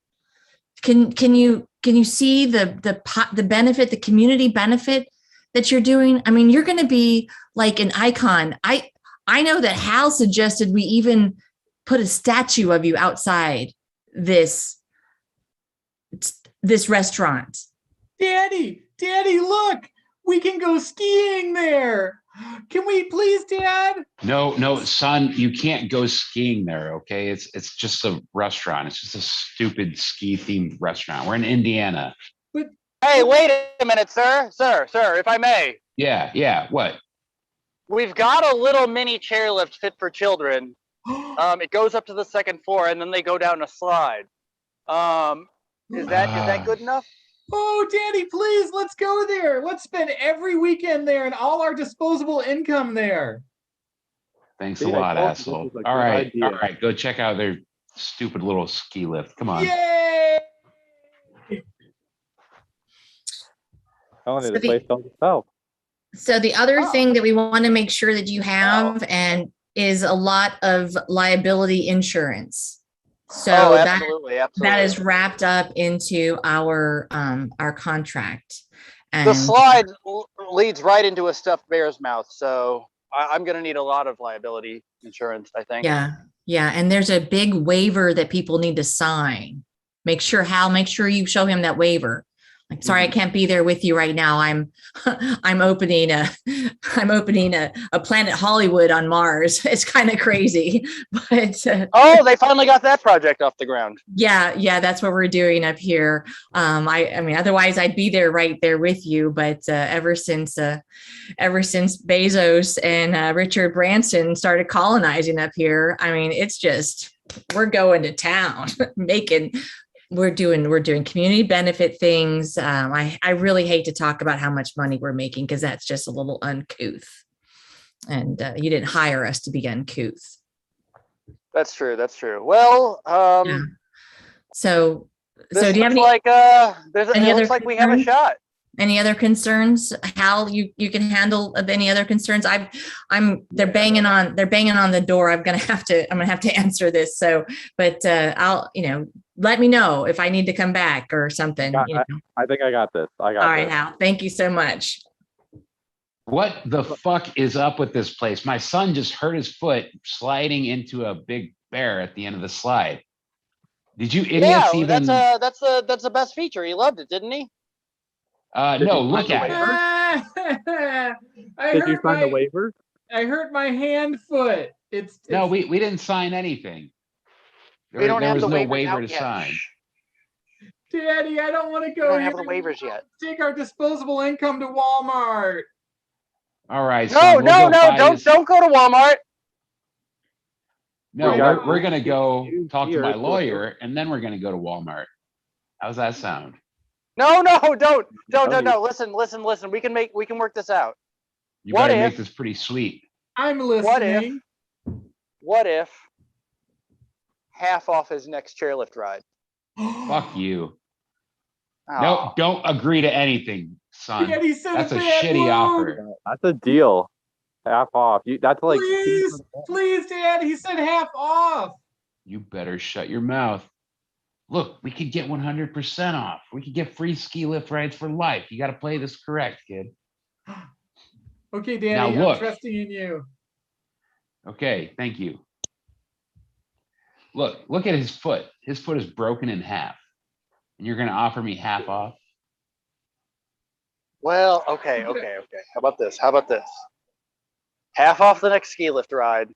Can you see the benefit, the community benefit that you're doing? I mean, you're going to be like an icon. I know that Hal suggested we even put a statue of you outside this restaurant. Daddy, look, we can go skiing there. Can we please, Dad? No, son, you can't go skiing there, okay? It's just a restaurant. It's just a stupid ski-themed restaurant. We're in Indiana. Hey, wait a minute, sir, if I may. Yeah, what? We've got a little mini chairlift fit for children. It goes up to the second floor, and then they go down a slide. Is that good enough? Oh, Daddy, please, let's go there. Let's spend every weekend there and all our disposable income there. Thanks See, a I lot, told you asshole. this was a All good right, idea. go check out their stupid little ski lift. Come on. Yay! Telling you, So this the- place sells itself. So the other thing that we want to make sure that you have and is a lot of liability insurance. So absolutely. that is wrapped up into our contract. The And slide leads right into a stuffed bear's mouth, so I'm going to need a lot of liability insurance, I think. yeah, and there's a big waiver that people need to sign. Make sure you show him that waiver. Like, sorry, I can't be there with you right now. I'm opening a Planet Hollywood on Mars. It's kind of crazy, but oh, they finally got that project off the ground. Yeah, that's what we're doing up here. I mean, otherwise I'd be there right there with you. But ever since Bezos and Richard Branson started colonizing up here, I mean, it's just we're going to town, We're doing community benefit things. I really hate to talk about how much money we're making because that's just a little uncouth. And you didn't hire us to be uncouth. That's true. Well, So this do you have looks any it looks like we have a shot. Any other concerns? Hal, you can handle of any other concerns? They're banging on the door. I'm gonna have to answer this. So, but I'll let me know if I need to come back or something. I think I got this. All right, Hal. Thank you so much. What the fuck is up with this place? My son just hurt his foot sliding into a big bear at the end of the slide. Did you idiots even? That's the best feature. He loved it, didn't he? No, look at it. Did you sign the waiver? I hurt my hand foot. No, we didn't sign anything. We don't have was the no waivers waiver out to yet. sign. Daddy, I don't want to We go. don't have the waivers yet. Take our disposable income to Walmart. All right. No, son, we'll go buy don't go to Walmart. No, got- we're gonna go talk to my lawyer, and then we're gonna go to Walmart. How's that sound? No, don't. Listen. We can work this out. You What better if- make this pretty sweet. I'm listening. What if half off his next chairlift ride? Fuck you. Oh. No, don't agree to anything, son. Daddy said That's a bad shitty word. offer. That's a deal. Half off. That's like Please, Dad. He said half off. You better shut your mouth. Look, we could get 100% off. We could get free ski lift rides for life. You got to play this correct, kid. Okay, Danny, Now I'm look. trusting in you. Okay, thank you. Look at his foot. His foot is broken in half. And you're going to offer me half off? Well, okay. How about this? Half off the next ski lift ride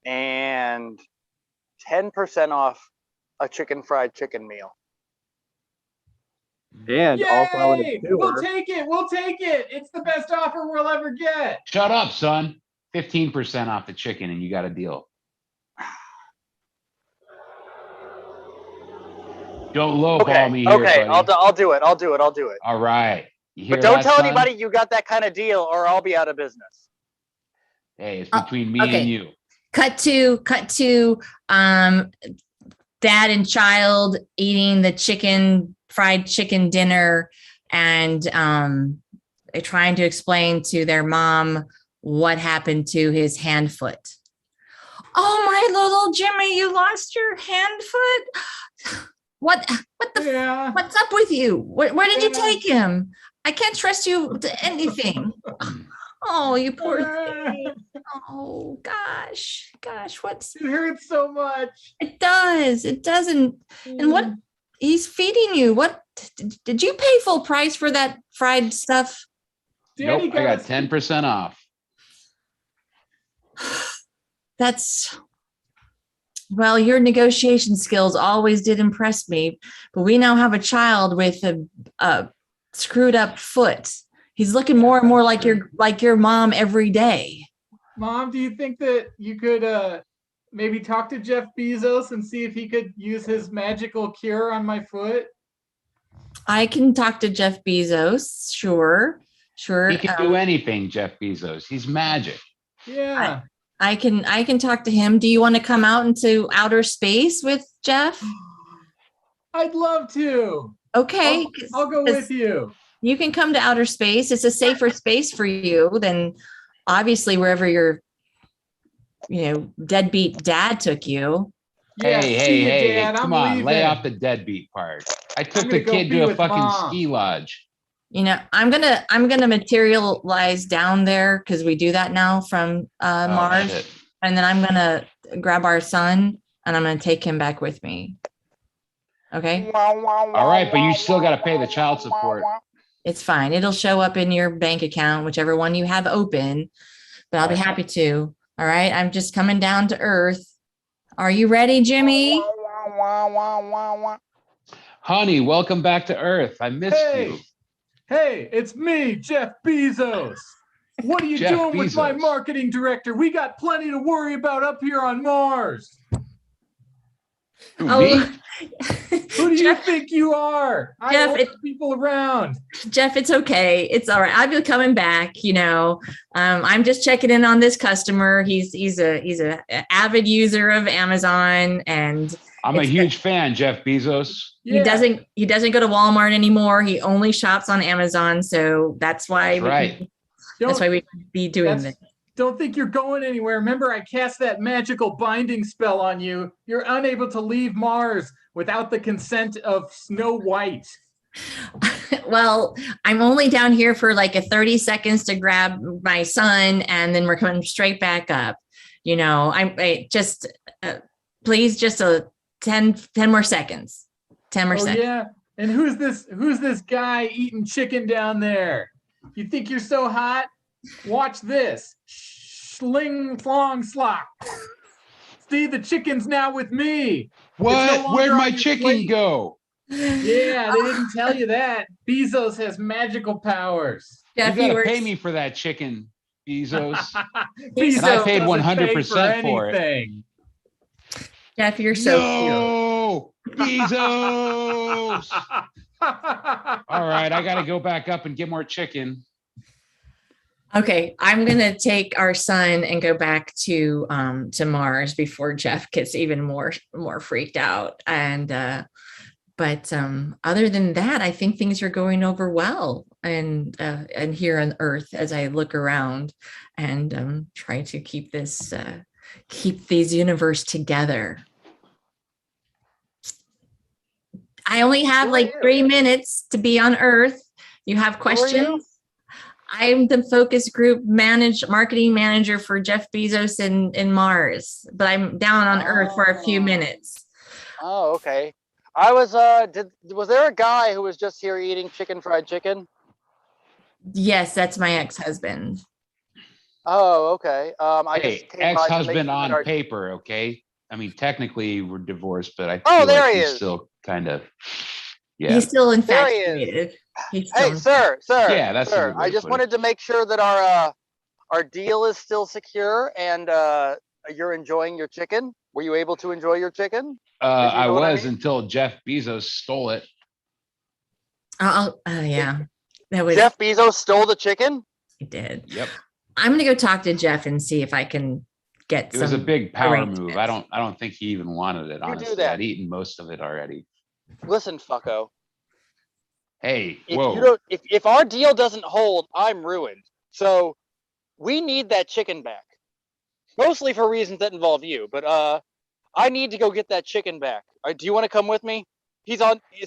and 10% off a fried chicken meal. And also in Yay! the We'll tour. take it. We'll take it. It's the best offer we'll ever get. Shut up, son. 15% off the chicken and you got a deal. Don't lowball me here, Okay, buddy. I'll do it. All right. You hear But don't that, tell son? anybody you got that kind of deal, or I'll be out of business. Hey, it's between me okay. and you. Cut to dad and child eating the fried chicken dinner, and trying to explain to their mom what happened to his hand foot. Oh, my little Jimmy, you lost your hand foot? What's up with you? Where did you take him? I can't trust you to anything. Oh, you poor thing. Oh, gosh, what's... It hurts so much. It does. It doesn't. And what he's feeding you? What did you pay full price for that fried stuff? Nope, I got 10% off. Well, your negotiation skills always did impress me, but we now have a child with a screwed up foot. He's looking more and more like your mom every day. Mom, do you think that you could maybe talk to Jeff Bezos and see if he could use his magical cure on my foot? I can talk to Jeff Bezos. Sure. He can do anything, Jeff Bezos. He's magic. Yeah. I can talk to him. Do you want to come out into outer space with Jeff? I'd love to. Okay. I'll go with you. You can come to outer space. It's a safer space for you than obviously wherever your deadbeat dad took you. Hey, come on, lay off the deadbeat part. I took the kid to a fucking ski lodge. I'm gonna materialize down there because we do that now from Mars. Shit. And then I'm gonna grab our son and I'm gonna take him back with me. Okay. All right, but you still got to pay the child support. It's fine. It'll show up in your bank account, whichever one you have open, but I'll be happy to. All right. I'm just coming down to earth. Are you ready, Jimmy? Honey, welcome back to Earth. I missed you. Hey, it's me, Jeff Bezos. What are you Jeff doing with my Bezos. marketing director? We got plenty to worry about up here on Mars. Me? Who do you think you are? I order people around. Jeff, it's okay. It's all right. I'll be coming back. I'm just checking in on this customer. He's a avid user of Amazon, and I'm a huge fan, Jeff Bezos. he doesn't go to Walmart anymore. He only shops on Amazon, so that's why That's right. we be doing this. Don't think you're going anywhere. Remember, I cast that magical binding spell on you. You're unable to leave Mars without the consent of Snow White. Well, I'm only down here for like 30 seconds to grab my son, and then we're coming straight back up. Please, just 10 more seconds. 10 more seconds. Yeah. And who's this guy eating chicken down there? You think you're so hot? Watch this. Sling flong slop. See, the chicken's now with me. What? Where'd my chicken go? Yeah, they didn't tell you that. Bezos has magical powers. You gotta pay me for that chicken, Bezos. And I paid 100% for it. Jeff, you're so cute. Bezos. All right, I gotta go back up and get more chicken. Okay, I'm gonna take our son and go back to Mars before Jeff gets even more freaked out. And but other than that, I think things are going over well, and here on Earth as I look around and try to keep these universe together. I only have like 3 minutes to be on Earth. You have questions? I'm the focus group marketing manager for Jeff Bezos in Mars, but I'm down on Earth for a few minutes. Oh, okay. I was was there a guy who was just here eating fried chicken? Yes, that's my ex-husband. Oh, okay. I Hey, just came by to make ex-husband sure that on our... paper, okay? I mean, technically we're divorced, but I Oh, feel there like he he's is. still kind of, yeah. He's still There he is. infatuated. He's Hey, still... sir, Yeah, that's a sir. good way I to just put it. wanted to make sure that our deal is still secure and you're enjoying your chicken. Were you able to enjoy your chicken? I know what I was mean? until Jeff Bezos stole it. Yeah. That was... Jeff Bezos stole the chicken? He did. Yep. I'm gonna go talk to Jeff and see if I can get It was a some big power arrangements. move. I don't think he even wanted it, You do honestly. that. I'd eaten most of it already. Listen, fucko. Hey, If whoa. you don't, if our deal doesn't hold, I'm ruined. So we need that chicken back. Mostly for reasons that involve you, but I need to go get that chicken back. Do you want to come with me? Is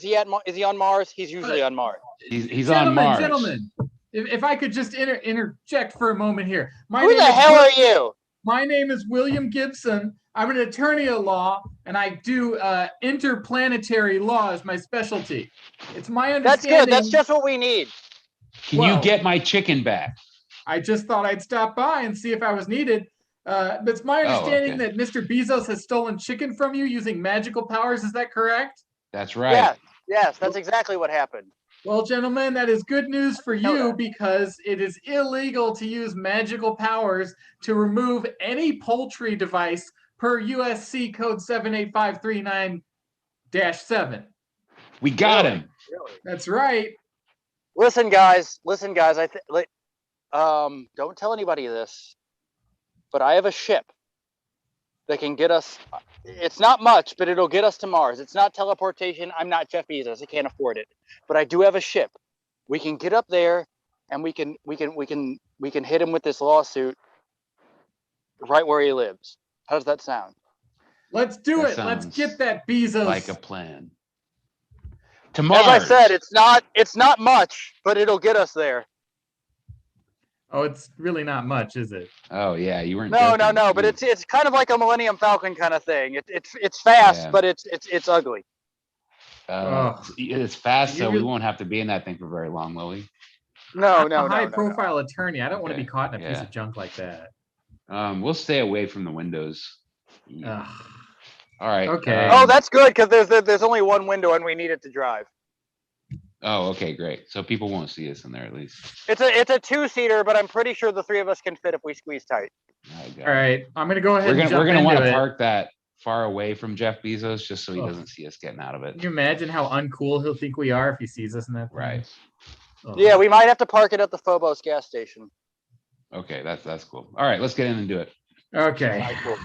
he on Mars? He's usually on Mars. He's on Mars. Gentlemen, if I could just interject for a moment here. Who the hell are you? My name is William Gibson. I'm an attorney at law, and I do interplanetary law as my specialty. It's my That's understanding. good. That's just what we need. Can you get my chicken back? I just thought I'd stop by and see if I was needed. But it's my understanding that Mr. Bezos has stolen chicken from you using magical powers. Is that correct? That's right. Yes, that's exactly what happened. Well, gentlemen, that is good news for you because it is illegal to use magical powers to remove any poultry device per USC code 78539-7. We got him. Really? That's right. Listen, guys. Don't tell anybody this, but I have a ship that can get us. It's not much, but it'll get us to Mars. It's not teleportation. I'm not Jeff Bezos. I can't afford it, but I do have a ship. We can get up there, and we can hit him with this lawsuit right where he lives. How does that sound? Let's do it. Let's get that Bezos. Like a plan. To Mars. As I said, it's not much, but it'll get us there. Oh, it's really not much, is it? Oh yeah, you weren't. No, but it's kind of like a Millennium Falcon kind of thing. It's fast, but it's ugly. It's fast, so we won't have to be in that thing for very long, will we? No, I'm a high-profile attorney. I don't want to be caught in a piece of junk like that. We'll stay away from the windows. Yeah. All right. Okay. Oh, that's good because there's only one window and we need it to drive. Oh, okay, great. So people won't see us in there at least. It's a two-seater, but I'm pretty sure the three of us can fit if we squeeze tight. All right, I'm gonna go ahead. We're gonna want to it. park that far away from Jeff Bezos just so he doesn't see us getting out of it. Can you imagine how uncool he'll think we are if he sees us in that thing? Right. Oh. Yeah, we might have to park it at the Phobos gas station. Okay, that's cool. All right, let's get in and do it. Okay. Right, cool.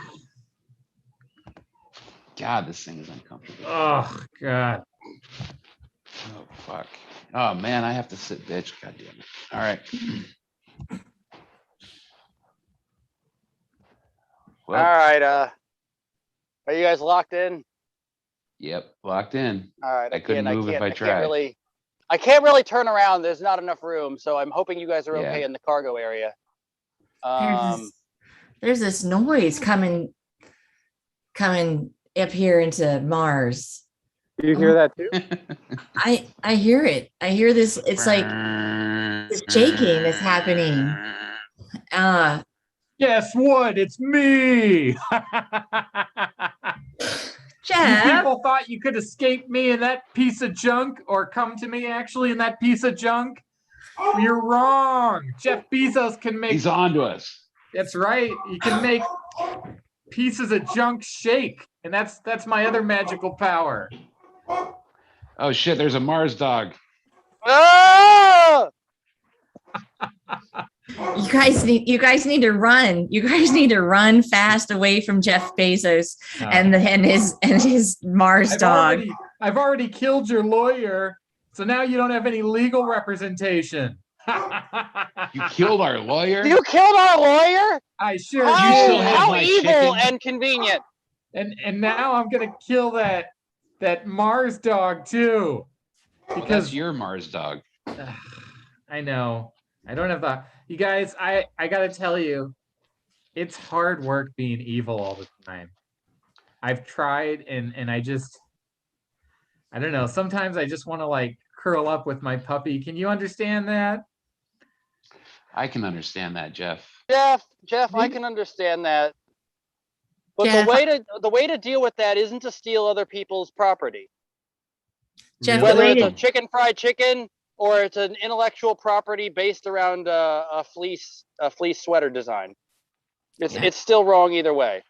God, this thing is uncomfortable. Oh God. Oh fuck. Oh man, I have to sit, bitch. God damn it. All right. Well, all right. Are you guys locked in? Yep, locked in. All right. I couldn't move if I tried. I can't really turn around. There's not enough room, so I'm hoping you guys are okay in the cargo area. There's this noise coming up here into Mars. You hear that too? I hear it. I hear this. It's like this shaking that's happening. Guess what? It's me. Jeff. You people thought you could escape me in that piece of junk or come to me actually in that piece of junk? You're wrong. Jeff Bezos can make. He's on to us. That's right. He can make pieces of junk shake. And that's my other magical power. Oh shit, there's a Mars dog. Ah! You guys need to run. You guys need to run fast away from Jeff Bezos and his Mars dog. I've already killed your lawyer, so now you don't have any legal representation. You killed our lawyer? You killed our lawyer? I sure did. How evil chicken? And convenient. And now I'm gonna kill that Mars dog too. Because you're Mars dog. I know. I don't have the. You guys, I gotta tell you, it's hard work being evil all the time. I've tried, and I don't know. Sometimes I just want to like curl up with my puppy. Can you understand that? I can understand that, Jeff. Jeff, I can understand that. But Jeff, the way to deal with that isn't to steal other people's property. Jeff, Whether the way it's to, a chicken fried chicken or it's an intellectual property based around a fleece sweater design, it's still wrong either way.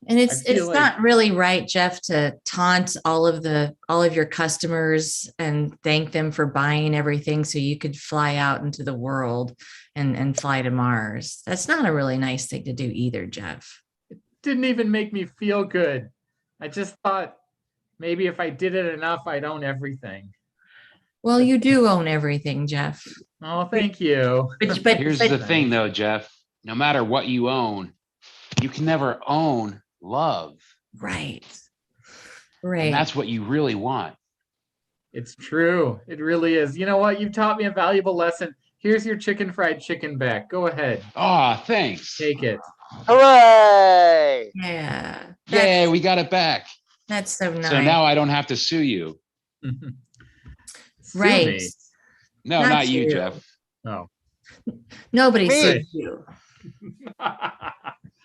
and it's like- not really right, Jeff, to taunt all of your customers and thank them for buying everything so you could fly out into the world and fly to Mars. That's not a really nice thing to do either, Jeff. Didn't even make me feel good. I just thought maybe if I did it enough, I'd own everything. Well, you do own everything, Jeff. Oh, thank you. But Here's the thing, though, Jeff. No matter what you own, you can never own love. Right. And that's what you really want. It's true. It really is. You know what? You've taught me a valuable lesson. Here's your chicken fried chicken back. Go ahead. Oh, thanks. Take it. Hooray! Yeah. Yay, we got it back. That's so nice. So now I don't have to sue you. Right. No, not you, Jeff. Oh. Nobody Me. sued you.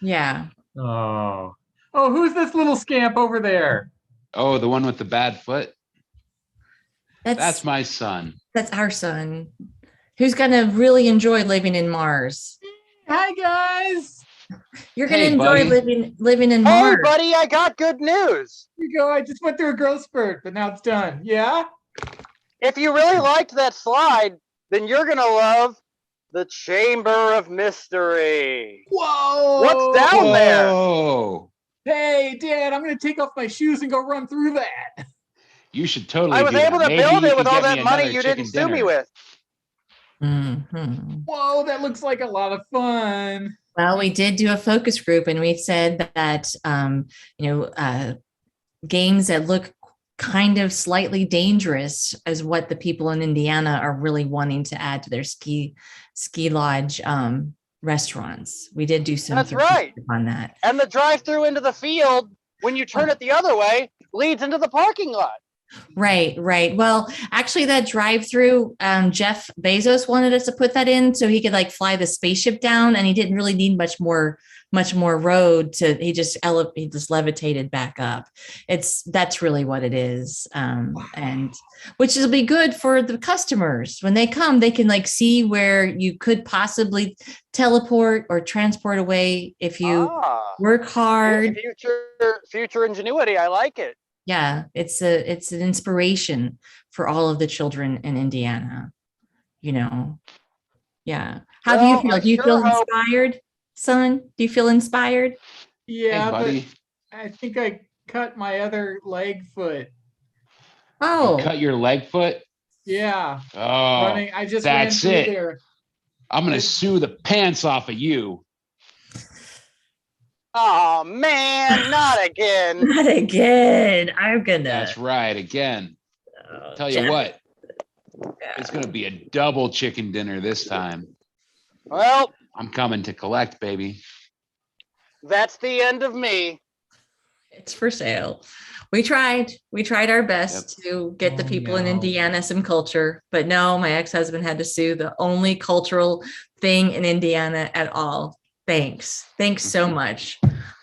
Yeah. Oh. Oh, who's this little scamp over there? Oh, the one with the bad foot? That's That's my son. That's our son, who's gonna really enjoy living in Mars. Hi, guys. You're gonna Hey, enjoy buddy. living in Hey, Mars. buddy, I got good news. Here you go. I just went through a growth spurt, but now it's done. Yeah? If you really liked that slide, then you're gonna love the Chamber of Mystery. Whoa. What's down there? Whoa. Hey, Dad, I'm going to take off my shoes and go run through that. You should totally I was do able that. to Maybe build you it with could all get me that money another you chicken didn't sue me dinner. with. Whoa, that looks like a lot of fun. Well, we did do a focus group, and we said that games that look kind of slightly dangerous is what the people in Indiana are really wanting to add to their ski lodge restaurants. We did do some That's focus right. group on that. And the drive-through into the field, when you turn it the other way, leads into the parking lot. Right. Well, actually, that drive-through, Jeff Bezos wanted us to put that in so he could like fly the spaceship down, and he didn't really need much more road to. He just levitated back up. That's really what it is, and which will be good for the customers when they come. They can like see where you could possibly teleport or transport away if you work hard. Future ingenuity. I like it. Yeah, it's an inspiration for all of the children in Indiana, Yeah. How do you feel? Do you feel inspired, son? Do you feel inspired? Yeah, Hey, but buddy. I think I cut my other leg foot. Oh. You cut your leg foot? Yeah. Oh, Running. I just that's ran it. through there. I'm going to sue the pants off of you. Oh man, not again. Not again. I'm gonna. That's right. Again. Tell you Jeff. what, it's going to be a double chicken dinner this time. Well, I'm coming to collect, baby. that's the end of me. It's for sale. We tried our best to get the people in Indiana some culture, but no, my ex-husband had to sue the only cultural thing in Indiana at all. Thanks so much.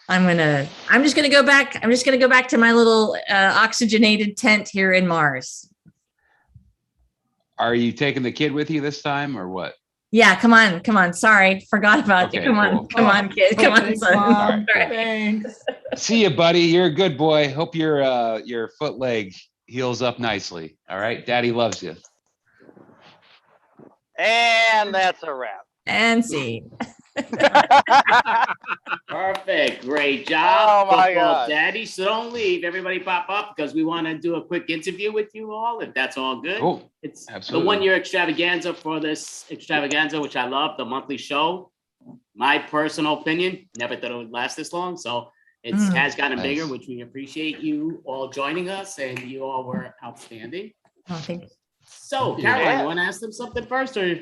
I'm just gonna go back to my little oxygenated tent here in Mars. Are you taking the kid with you this time or what? Yeah, come on. Sorry, forgot about you. Okay, Come on, kid. Come on, Thanks, son. Mom. All right. Thanks. See you, buddy. You're a good boy. Hope your foot leg heals up nicely. All right. Daddy loves you. And that's a wrap. And see. Perfect. Great job. Oh, my Football God. Daddy. So don't leave. Everybody pop up because we want to do a quick interview with you all, if that's all good. Cool. It's Absolutely. the 1 year extravaganza for this extravaganza, which I love, the monthly show. My personal opinion, never thought it would last this long. So it has gotten Nice. bigger, which we appreciate you all joining us, and you all were outstanding. Oh, thank you. So, Caroline, you want to ask them something first, or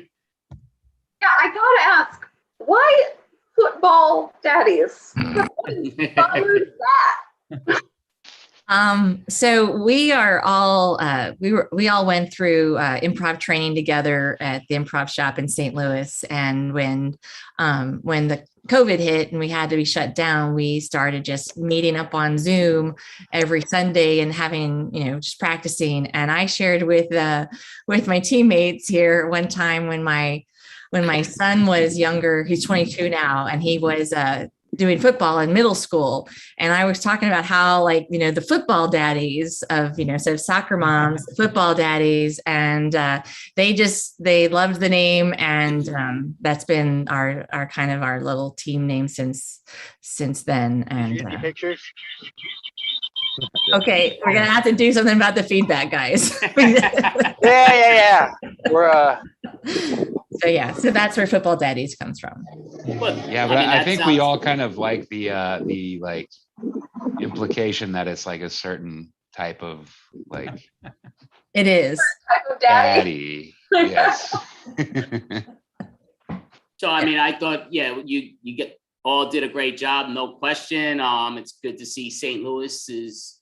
Yeah, I gotta ask, why football daddies? What inspired that? So we are all we all went through improv training together at the Improv shop in St. Louis, and when the COVID hit and we had to be shut down, we started just meeting up on Zoom every Sunday and having, just practicing. And I shared with my teammates here one time when my son was younger. He's 22 now, and he was doing football in middle school. And I was talking about how, the football daddies of, so soccer moms, football daddies, and they loved the name. And that's been our kind of our little team name since then. And pictures. Okay, we're going to have to do something about the feedback, guys. Yeah. We're So that's where football daddies comes from. Yeah, but I think we all kind of like the like implication that it's like a certain type of like. It is. Type of daddy. Yes. So I thought, you all did a great job, no question. It's good to see St. Louis is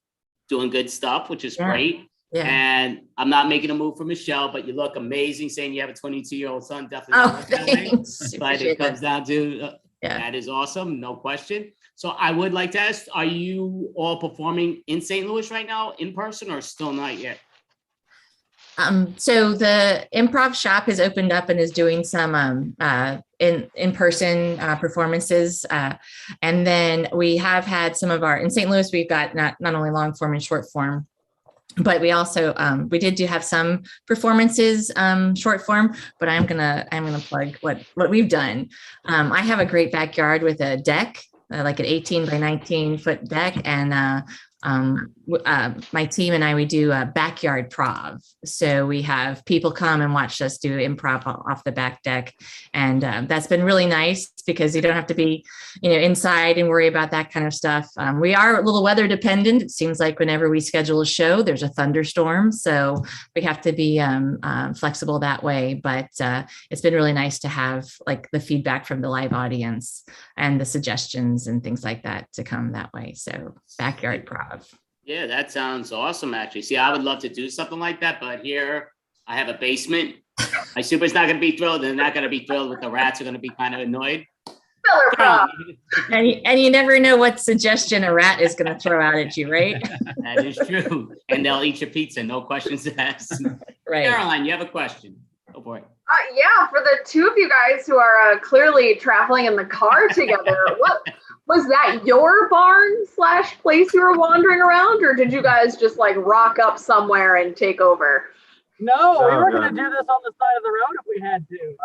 doing good stuff, which is great. Yeah. And I'm not making a move for Michelle, but you look amazing. Saying you have a 22-year-old son, definitely. Thanks. But it comes down to that is awesome, no question. So I would like to ask, are you all performing in St. Louis right now, in person, or still not yet? So the Improv shop has opened up and is doing some in-person performances. And then we have had some of in St. Louis, we've got not only long form and short form, but we also we did have some performances short form, but I'm gonna plug what we've done. I have a great backyard with a deck, like an 18 by 19 foot deck, and my team and we do a backyard prov. So we have people come and watch us do improv off the back deck. And that's been really nice because you don't have to be, inside and worry about that kind of stuff. We are a little weather dependent. It seems like whenever we schedule a show, there's a thunderstorm. So we have to be flexible that way. But it's been really nice to have the feedback from the live audience and the suggestions and things like that to come that way. So backyard prov. Yeah, that sounds awesome, actually. See, I would love to do something like that, but here I have a basement. My super's not going to be thrilled. They're not going to be thrilled with the rats. Are going to be kind of annoyed. And you never know what suggestion a rat is going to throw out at you, right? That is true. And they'll eat your pizza, no questions asked. Right. Caroline, you have a question. Go for it. Yeah, for the two of you guys who are clearly traveling in the car together, what was that your barn / place you were wandering around, or did you guys just rock up somewhere and take over? No, we were going to do this on the side of the road if we had to.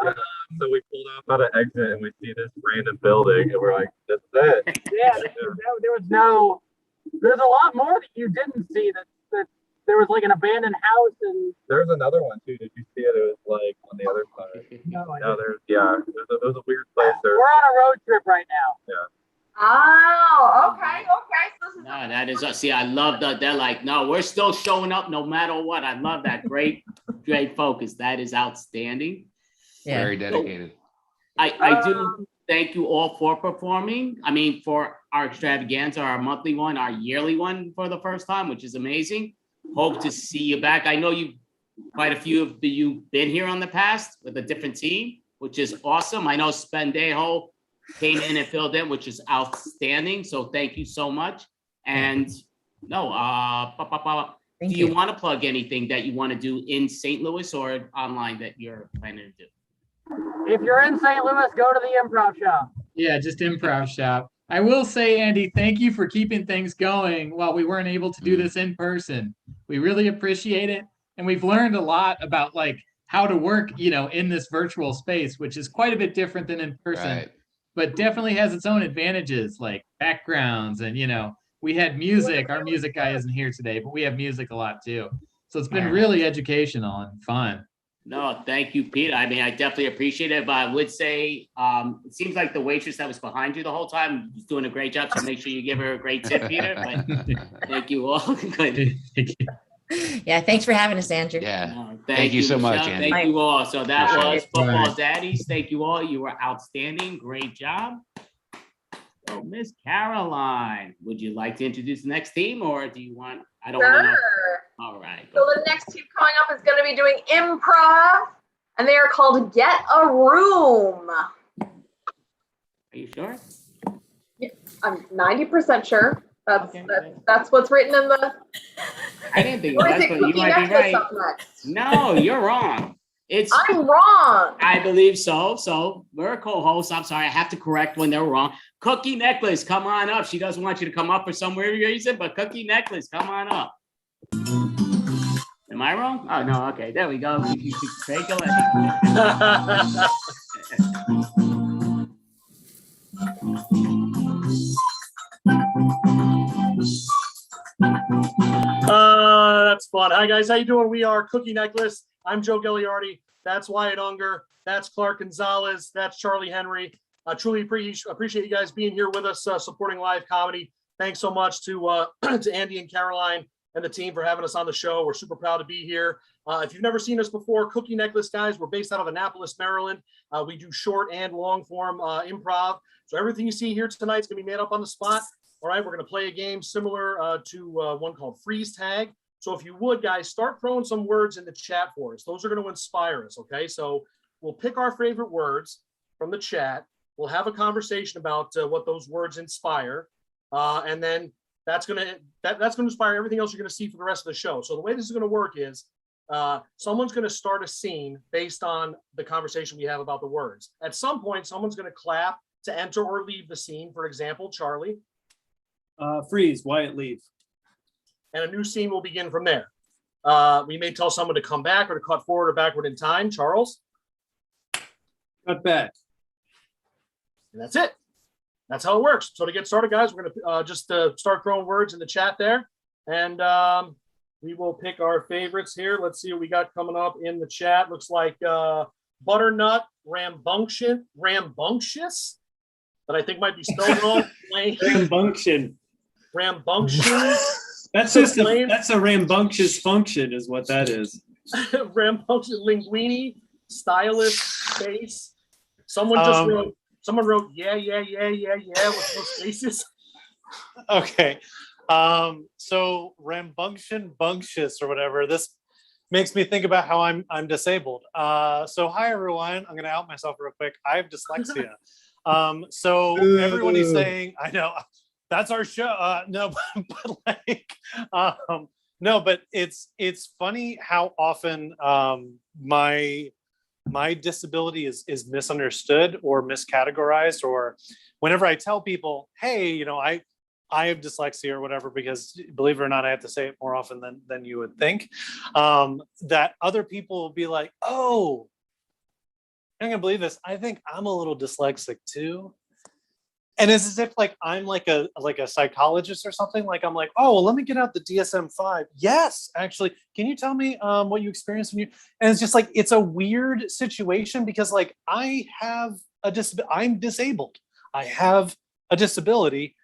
So we pulled off at an exit and we see this random building and we're like, this is it. Yeah, there's a lot more that you didn't see that there was an abandoned house and there's another one too. Did you see it? It was on the other side. No, there's a weird place there. We're on a road trip right now. Yeah. Oh, okay. So No, that is us. See, I love that. They're like, no, we're still showing up no matter what. I love that. Great focus. That is outstanding. Yeah. Very dedicated. I do thank you all for performing. For our extravaganza, our monthly one, our yearly one for the first time, which is amazing. Hope to see you back. I know quite a few of you been here on the past with a different team, which is awesome. I know Spendejo came in and filled in, which is outstanding. So thank you so much. And do you want to plug anything that you want to do in St. Louis or online that you're planning to do? If you're in St. Louis, go to the Improv shop. Yeah, just Improv shop. I will say, Andy, thank you for keeping things going while we weren't able to do this in person. We really appreciate it. And we've learned a lot about how to work, in this virtual space, which is quite a bit different than in person, right, but definitely has its own advantages like backgrounds. And, we had music. Our music guy isn't here today, but we have music a lot too. So it's been really educational and fun. No, thank you, Peter. I definitely appreciate it, but I would say it seems like the waitress that was behind you the whole time was doing a great job. So make sure you give her a great tip, Peter. But thank you all. Good. Yeah, thanks for having us, Andrew. Yeah. Thank you so much, Michelle. Andy. Thank you all. So that Appreciate was it. Football Daddies. Thank you all. You were outstanding. Great job. So, Miss Caroline, would you like to introduce the next team, or do you want? I don't want to know. Sure. All right. So the next team coming up is going to be doing improv, and they are called Get a Room. Are you sure? Yeah, I'm 90% sure. That's what's written in the. I didn't think Or is that's it what you Cookie might be Necklace right. up next? No, you're wrong. I'm wrong. I believe so. So we're a co-host. I'm sorry. I have to correct when they're wrong. Cookie Necklace, come on up. She doesn't want you to come up for some weird reason, but Cookie Necklace, come on up. Am I wrong? Oh, no. Okay. There we go. You can take a That's fun. Hi guys, how you doing? We are Cookie Necklace. I'm Joe Gagliardi. That's Wyatt Unger. That's Clark Gonzalez. That's Charlie Henry. I truly appreciate you guys being here with us, supporting live comedy. Thanks so much to to Andy and Caroline and the team for having us on the show. We're super proud to be here. If you've never seen us before, Cookie Necklace guys, we're based out of Annapolis, Maryland. We do short and long form improv. So everything you see here tonight is going to be made up on the spot. All right, we're going to play a game similar to one called Freeze Tag. So if you would, guys, start throwing some words in the chat for us. Those are going to inspire us, okay? So we'll pick our favorite words from the chat. We'll have a conversation about what those words inspire. And then that's going to inspire everything else you're going to see for the rest of the show. So the way this is going to work is someone's going to start a scene based on the conversation we have about the words. At some point, someone's going to clap to enter or leave the scene. For example, Charlie. Freeze, Wyatt, leave. And a new scene will begin from there. We may tell someone to come back or to cut forward or backward in time. Charles? Cut back. And that's it. That's how it works. So to get started, guys, we're going to just start throwing words in the chat there. And we will pick our favorites here. Let's see what we got coming up in the chat. Looks like butternut, rambunctious, that I think might be spelled wrong. Rambunction. Rambunctious. That's a rambunctious function is what that is. Rambunctious, linguini, stylish, space. Someone wrote yeah with no spaces. Okay. So rambunctious or whatever, this makes me think about how I'm disabled. So hi everyone, I'm gonna out myself real quick. I have dyslexia. So everyone is saying, I know that's our show. No, but like, no, but it's funny how often my disability is misunderstood or miscategorized, or whenever I tell people, hey, you know, I have dyslexia or whatever, because believe it or not, I have to say it more often than you would think, that other people will be like, oh, I'm gonna believe this. I think I'm a little dyslexic too. And it's as if like I'm like a psychologist or something. Like I'm like, oh, well, let me get out the DSM-5. Yes, actually, can you tell me what you experienced when you? And it's just like it's a weird situation because like I have I'm disabled. I have a disability,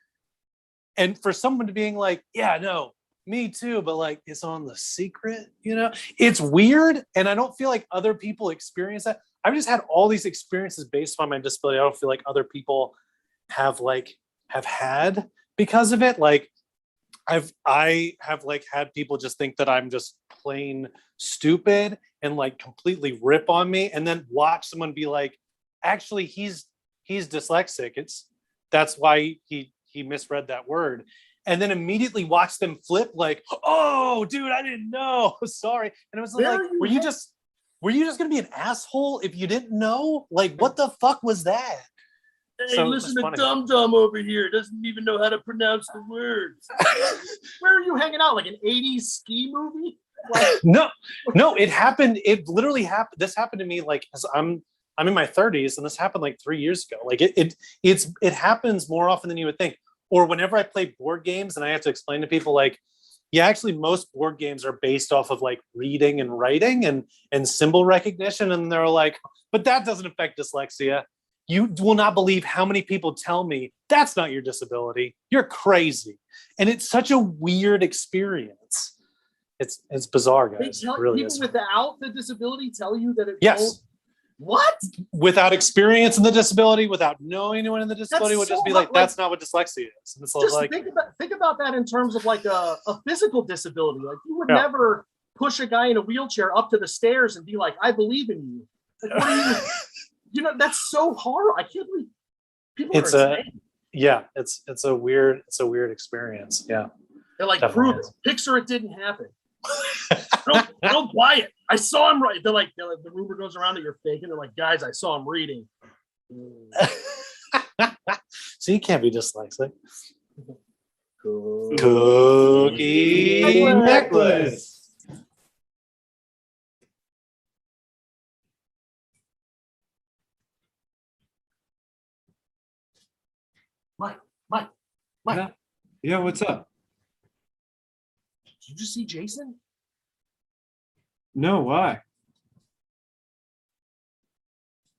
and for someone to being like, yeah, no, me too, but like it's on the secret, you know, it's weird, and I don't feel like other people experience that. I've just had all these experiences based on my disability. I don't feel like other people have had because of it. Like I have like had people just think that I'm just plain stupid and like completely rip on me, and then watch someone be like, actually he's dyslexic. That's why he misread that word, and then immediately watch them flip like, oh dude, I didn't know. Sorry. And it was like, were you just gonna be an asshole if you didn't know? Like, what the fuck was that? Hey, so listen to Dum Dum over here. Doesn't even know how to pronounce the words. Where are you hanging out? Like an 80s ski movie? Like, no, it happened. It literally happened. This happened to me like as I'm in my 30s, and this happened like 3 years ago. Like it happens more often than you would think. Or whenever I play board games and I have to explain to people like, yeah, actually most board games are based off of like reading and writing and symbol recognition. And they're like, but that doesn't affect dyslexia. You will not believe how many people tell me that's not your disability. You're crazy. And it's such a weird experience. It's bizarre, They guys. It tell really people is. without the disability tell you that it Yes. won't. What? Without experience in the disability, without knowing anyone in the disability, would just so be like, hard, that's not what dyslexia is. And it's Just like, think about that in terms of like a physical disability. Like you would Yeah. never push a guy in a wheelchair up to the stairs and be like, "I believe in you." Like, what are you? You know, that's so hard. I can't believe people it's are a insane. yeah, it's a weird experience. Yeah. They're like, Definitely prove it. Picture it didn't happen. don't buy it. I saw him right. They're like, the rumor goes around that you're faking. They're like, guys, I saw him reading. So you can't be dyslexic. Cookie necklace. Mike. Yeah, what's up? Did you just see Jason? No, why?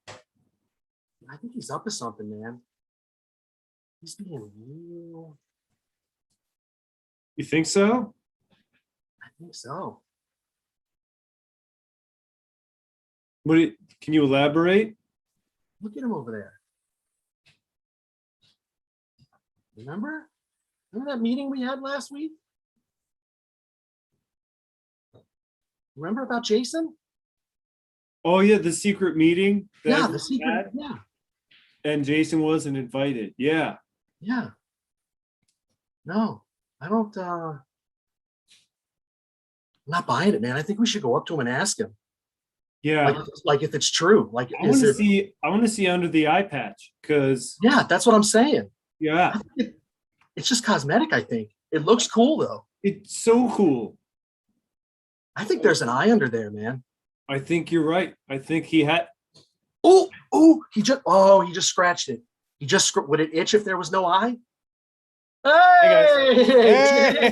I think he's up to something, man. He's being real. You think so? I think so. Can you elaborate? Look at him over there. Remember that meeting we had last week? Remember about Jason? Oh yeah, the secret meeting. that Yeah, the everyone secret. had, Yeah, and Jason wasn't invited. Yeah. yeah. No, I don't. I'm not buying it, man. I think we should go up to him and ask him. Yeah. Like if it's true. Like, I want is to it? see. I want to see under the eye patch because. Yeah, that's what I'm saying. Yeah. It's just cosmetic. I think it looks cool though. It's so cool. I think there's an eye under there, man. I think you're right. I think he had. Oh, he just scratched it. Would it itch if there was no eye? Hey, Hey,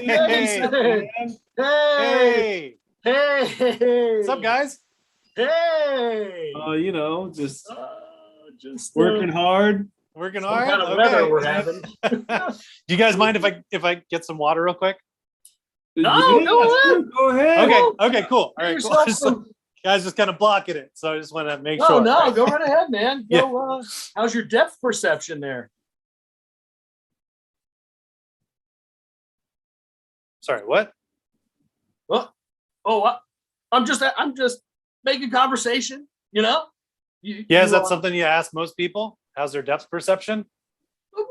hey, hey, what's up, guys? Hey, You know, just working hard. Working Some hard. kind of Okay. weather we're having. Do you guys mind if I get some water real quick? No, Yeah, go ahead. sure, go ahead. Okay, cool. All right, cool. yourself So, some- guys just kind of blocking it, so I just want to make No, sure. no, go right ahead, man. Yeah. Go. How's your depth perception there? Sorry, what? What? I'm just making conversation. You know. Yeah, is that something you ask most people? How's their depth perception? Yeah,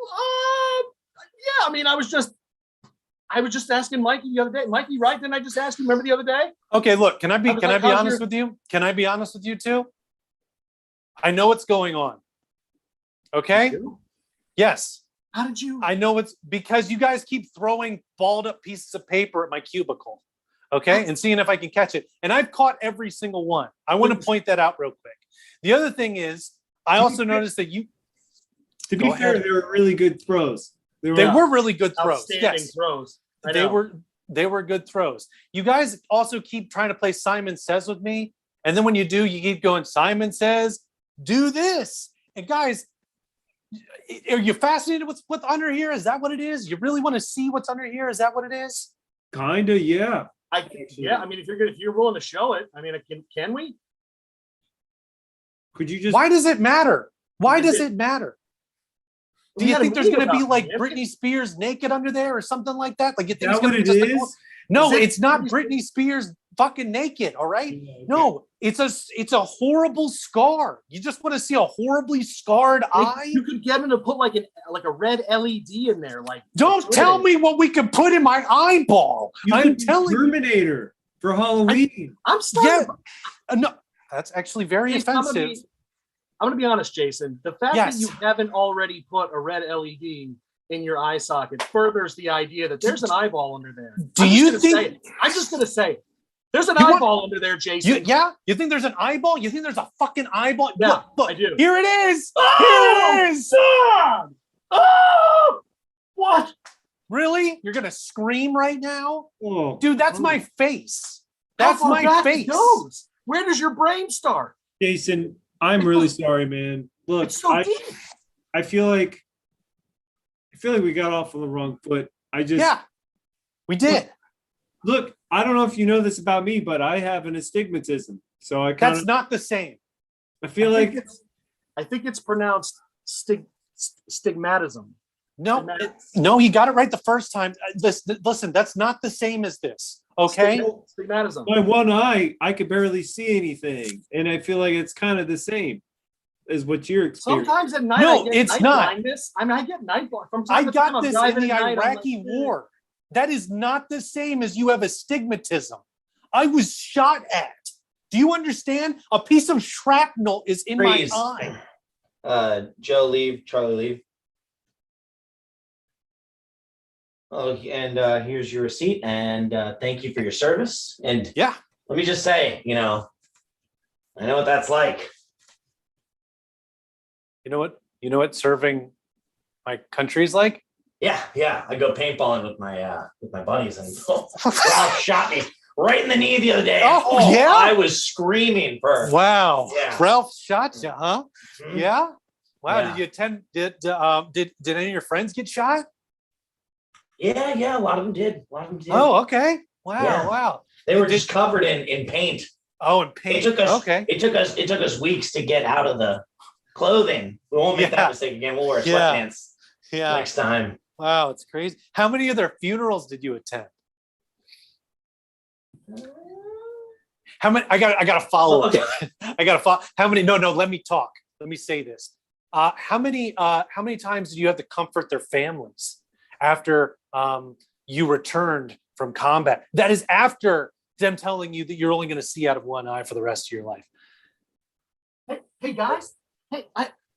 I mean, I was just asking Mikey the other day. Mikey, right? Didn't I just ask you? Remember the other day? Okay, look, can I be I was like, honest how's your- with you? Can I be honest with you too? I know what's going on. Okay? Yes. How did you? I know it's because you guys keep throwing balled up pieces of paper at my cubicle. Okay? And seeing if I can catch it. And I've caught every single one. I want to point that out real quick. The other thing is, I also noticed that you. To be fair, they were really good throws. They were really good throws. Outstanding Yes. throws. I They know. were good throws. You guys also keep trying to play Simon Says with me. And then when you do, you keep going, Simon Says, do this. And guys, are you fascinated with what's under here? Is that what it is? You really want to see what's under here? Is that what it is? Kinda, yeah. I mean, if you're willing to show it, I mean, can we? Could you just? Why does it matter? Why does it matter? Do We you had a think there's meeting going to be about like it. Britney Spears naked under there or something like that? Like you think Is it's that going to what be it just is? No, Is it it's not Britney Spears fucking naked. All right. No, it's a horrible scar. You just want to see a horribly scarred eye. You could get him to put like a red LED in there. Like, Don't tell me what we can put in my eyeball. I'm telling you. Terminator for Halloween. I'm starting. No, that's actually very Jason, offensive. I'm gonna be honest, Jason. The fact Yes. that you haven't already put a red LED in your eye socket furthers the idea that there's an eyeball under there. Do I'm just you gonna think- say it. I'm just gonna say it. There's an You want- eyeball under there, Jason. You think there's an eyeball? You think there's a fucking eyeball? Yeah, look, I do. Here it is. Oh, Here it is. God! Oh, what? Really? You're gonna scream right now, Oh, dude? That's my face. How That's far my back it face. goes? Where does your brain start? Jason, I'm really sorry, man. Look, It's so deep. I feel like we got off on the wrong foot. Yeah, we did. Look, I don't know if you know this about me, but I have an astigmatism. So I kind That's of, not the same. I feel like I think it's pronounced stigmatism. No, no, he got it right the first time. Listen, that's not the same as this. Okay. Stigmatism. my one eye, I could barely see anything. And I feel like it's kind of the same as what you're experiencing. Sometimes at night, No, I get it's night not. blindness. I mean, I get night blind. From I time to time, got I'm this in driving the at night, I'm Iraqi like, war. That is not the same as you have astigmatism. I was shot at. Do you understand? A piece of shrapnel is in Freeze. my eye. Joe, leave. Charlie, leave. Oh, and here's your receipt, and thank you for your service. And yeah, let me just say, I know what that's like. You know what? You know what serving my country's like? Yeah. I go paintballing with my buddies, and Ralph shot me right in the knee the other day. Oh, yeah? I was screaming for. Wow. Yeah. Ralph shot you, huh? Mhm. Yeah. Wow. Yeah. Did you attend? Did any of your friends get shot? Yeah, a lot of them did. Oh, okay. Wow, Yeah. wow. They were just covered in paint. Oh, in paint. It took us. Okay. It took us weeks to get out of the clothing. We won't make Yeah. that mistake again. We'll wear Yeah. sweatpants Yeah. next time. Wow, it's crazy. How many of their funerals did you attend? How many? I got to follow up. I got to follow. How many? No. Let me talk. Let me say this. How many times did you have to comfort their families after you returned from combat? That is after them telling you that you're only going to see out of one eye for the rest of your life. Hey guys,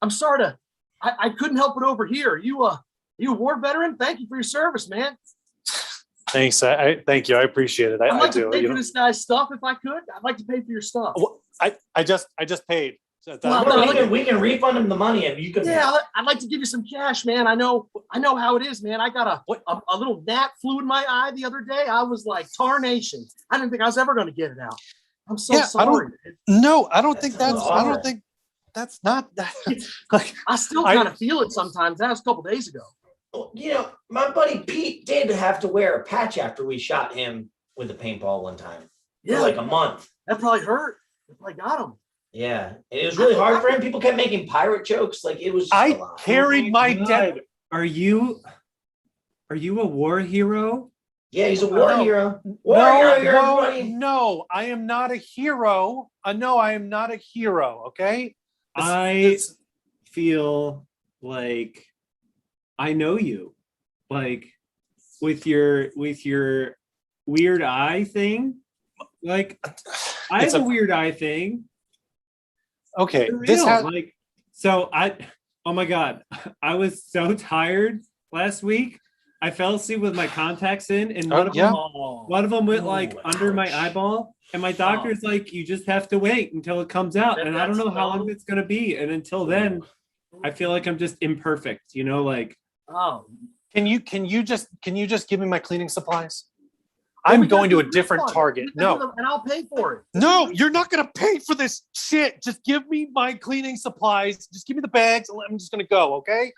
I'm sorry to, I couldn't help it over here. You a war veteran? Thank you for your service, man. Thanks. I thank you. I appreciate it. I'd I like do. to pay for this guy's stuff if I could. I'd like to pay for your stuff. I just paid. So we can refund him the money, and you can. Yeah, I'd like to give you some cash, man. I know how it is, man. I got a little gnat flew in my eye the other day. I was like, tarnation. I didn't think I was ever going to get it out. I'm so sorry. I don't think that's. I don't think that's not. Like, I still kind of feel it sometimes. That was a couple days ago. My buddy Pete did have to wear a patch after we shot him with a paintball one time. For like a month. That probably hurt. It probably got him. Yeah, and it was really hard for him. People kept making pirate jokes. Like it was. Just a lot. Carried my dead. Are you a war hero? Yeah, he's a war hero. No, I am not a hero. No, I am not a hero. Okay. I feel like I know you, like with your weird eye thing. Like I have a weird eye thing. Okay, oh my God, I was so tired last week. I fell asleep with my contacts in, and one of them went like under my eyeball. And my doctor's like, you just have to wait until it comes out. And I don't know how long it's gonna be. And until then, I feel like I'm just imperfect, like. Oh, can you just give me my cleaning supplies? I'm going to a different Target. No, and I'll pay for it. No, you're not going to pay for this shit. Just give me my cleaning supplies. Just give me the bags. I'm just going to go, okay?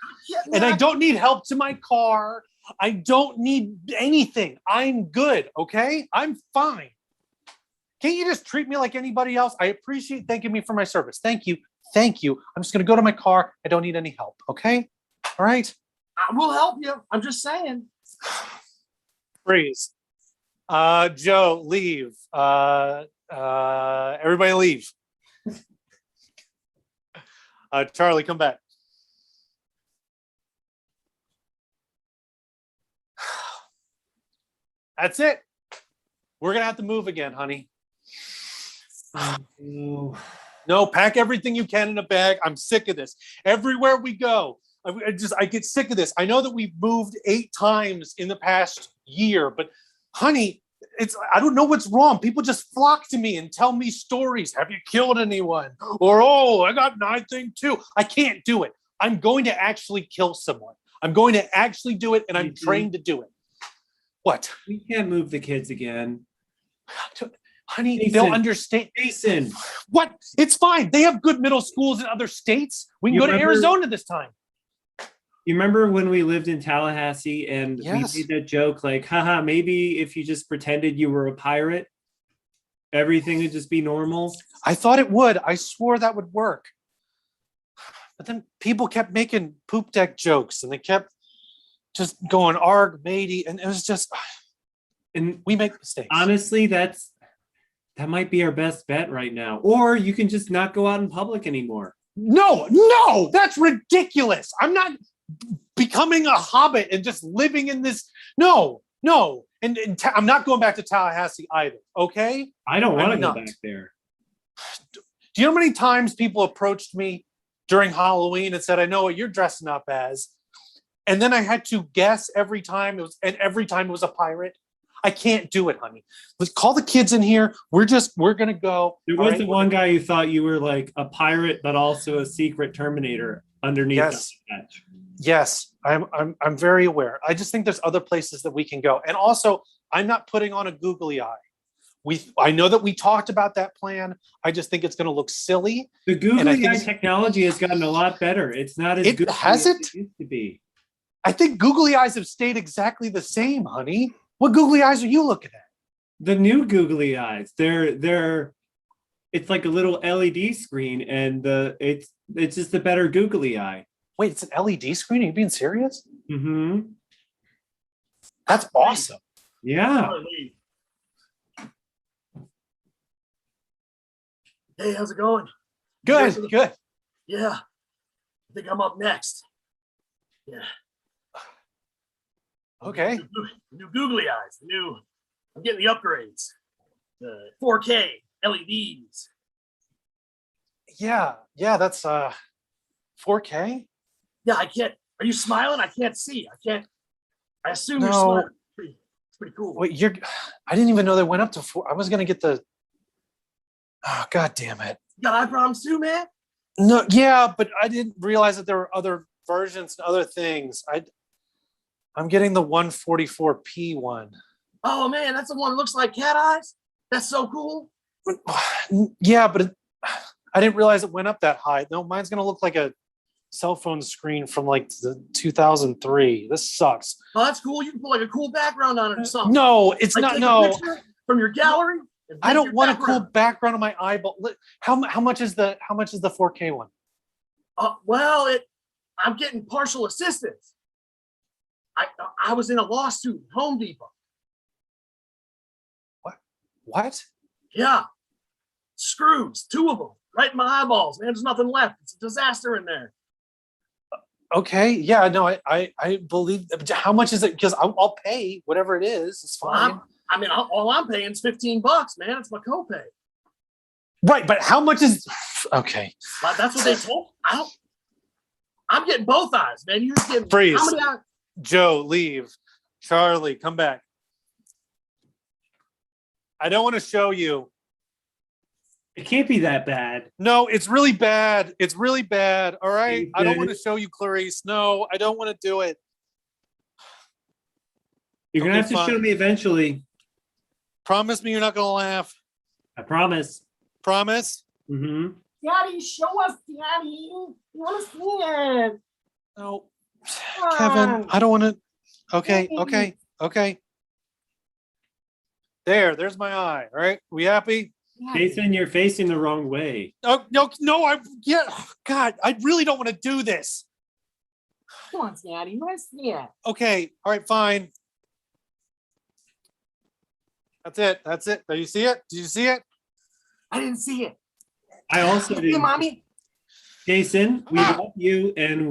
And I don't need help to my car. I don't need anything. I'm good, okay? I'm fine. Can't you just treat me like anybody else? I appreciate thanking me for my service. Thank you. I'm just going to go to my car. I don't need any help, okay? All right? I will help you. I'm just saying. Freeze. Joe, leave. Everybody leave. Charlie, come back. That's it. We're gonna have to move again, honey. No, pack everything you can in a bag. I'm sick of this. Everywhere we go, I get sick of this. I know that we've moved 8 times in the past year, but honey, I don't know what's wrong. People just flock to me and tell me stories. Have you killed anyone? Or, oh, I got 9 thing too. I can't do it. I'm going to actually kill someone. I'm going to actually do it, and I'm trained to do it. What? We can't move the kids again. Honey, Jason, they'll understand. Jason. What? It's fine. They have good middle schools in other states. We can go to Arizona this time. You remember when we lived in Tallahassee and Yes. we made that joke like, haha, maybe if you just pretended you were a pirate, everything would just be normal? I thought it would. I swore that would work. But then people kept making poop deck jokes and they kept just going arg matey, and it was just, and we make mistakes. Honestly, that might be our best bet right now. Or you can just not go out in public anymore. No, that's ridiculous. I'm not becoming a hobbit and just living in this. No. And I'm not going back to Tallahassee either. Okay. I don't want to go back there. Do you know how many times people approached me during Halloween and said, I know what you're dressing up as? And then I had to guess every time every time it was a pirate. I can't do it, honey. Let's call the kids in here. We're going to go. There was the one guy who thought you were like a pirate, but also a secret Terminator underneath. Yes, I'm very aware. I just think there's other places that we can go. And also, I'm not putting on a googly eye. I know that we talked about that plan. I just think it's going to look silly. The googly eye technology has gotten a lot better. It's not as good as it used to be. I think googly eyes have stayed exactly the same, honey. What googly eyes are you looking at? The new googly eyes. It's like a little LED screen, and it's just a better googly eye. Wait, it's an LED screen? Are you being serious? Mm-hmm. That's awesome. Yeah. Hey, how's it going? Good. Yeah. I think I'm up next. Yeah. Okay. The new googly eyes. I'm getting the upgrades. The 4K LEDs. Yeah, that's 4K. Yeah, I can't. Are you smiling? I can't see. I assume you're No. smiling. It's pretty cool. Wait, I didn't even know they went up to 4. I was gonna get the. Oh, God damn it. You got eye problems too, man? No, yeah, but I didn't realize that there were other versions and other things. I'm getting the 144p one. Oh man, that's the one that looks like cat eyes. That's so cool. Yeah, but I didn't realize it went up that high. No, mine's gonna look like a cell phone screen from like the 2003. This sucks. Oh, that's cool. You can put like a cool background on it or something. No, it's Like, not. take a No, picture from your gallery. and I make don't your want a cool background. background on my eyeball. How much is the 4K one? Well, I'm getting partial assistance. I was in a lawsuit, Home Depot. What? Yeah. Screws, 2 of them, right in my eyeballs, man. There's nothing left. It's a disaster in there. Okay, yeah, no, I believe. How much is it? Because I'll pay whatever it is. It's fine. All I'm paying is $15, man. It's my copay. Right, but how much is? Okay. But that's what they told. I'm getting both eyes, man. You're just getting Freeze. How many eyes? Joe, leave. Charlie, come back. I don't want to show you. It can't be that bad. No, it's really bad. It's really bad. All right. I don't want to show you, Clarice. No, I don't want to do it. You're gonna have to show me eventually. Promise me you're not gonna laugh. I promise. Promise? Mm-hmm. Daddy, show us, Daddy. You want to see it? No. Kevin, I don't want to. Okay. There's my eye. All right. We happy? Jason, you're facing the wrong way. Oh, no. God, I really don't want to do this. Come on, Daddy. You want to see it? Okay. All right, fine. That's it. Did you see it? I didn't see it. I also Hey, did. Mommy. Jason, we love you, and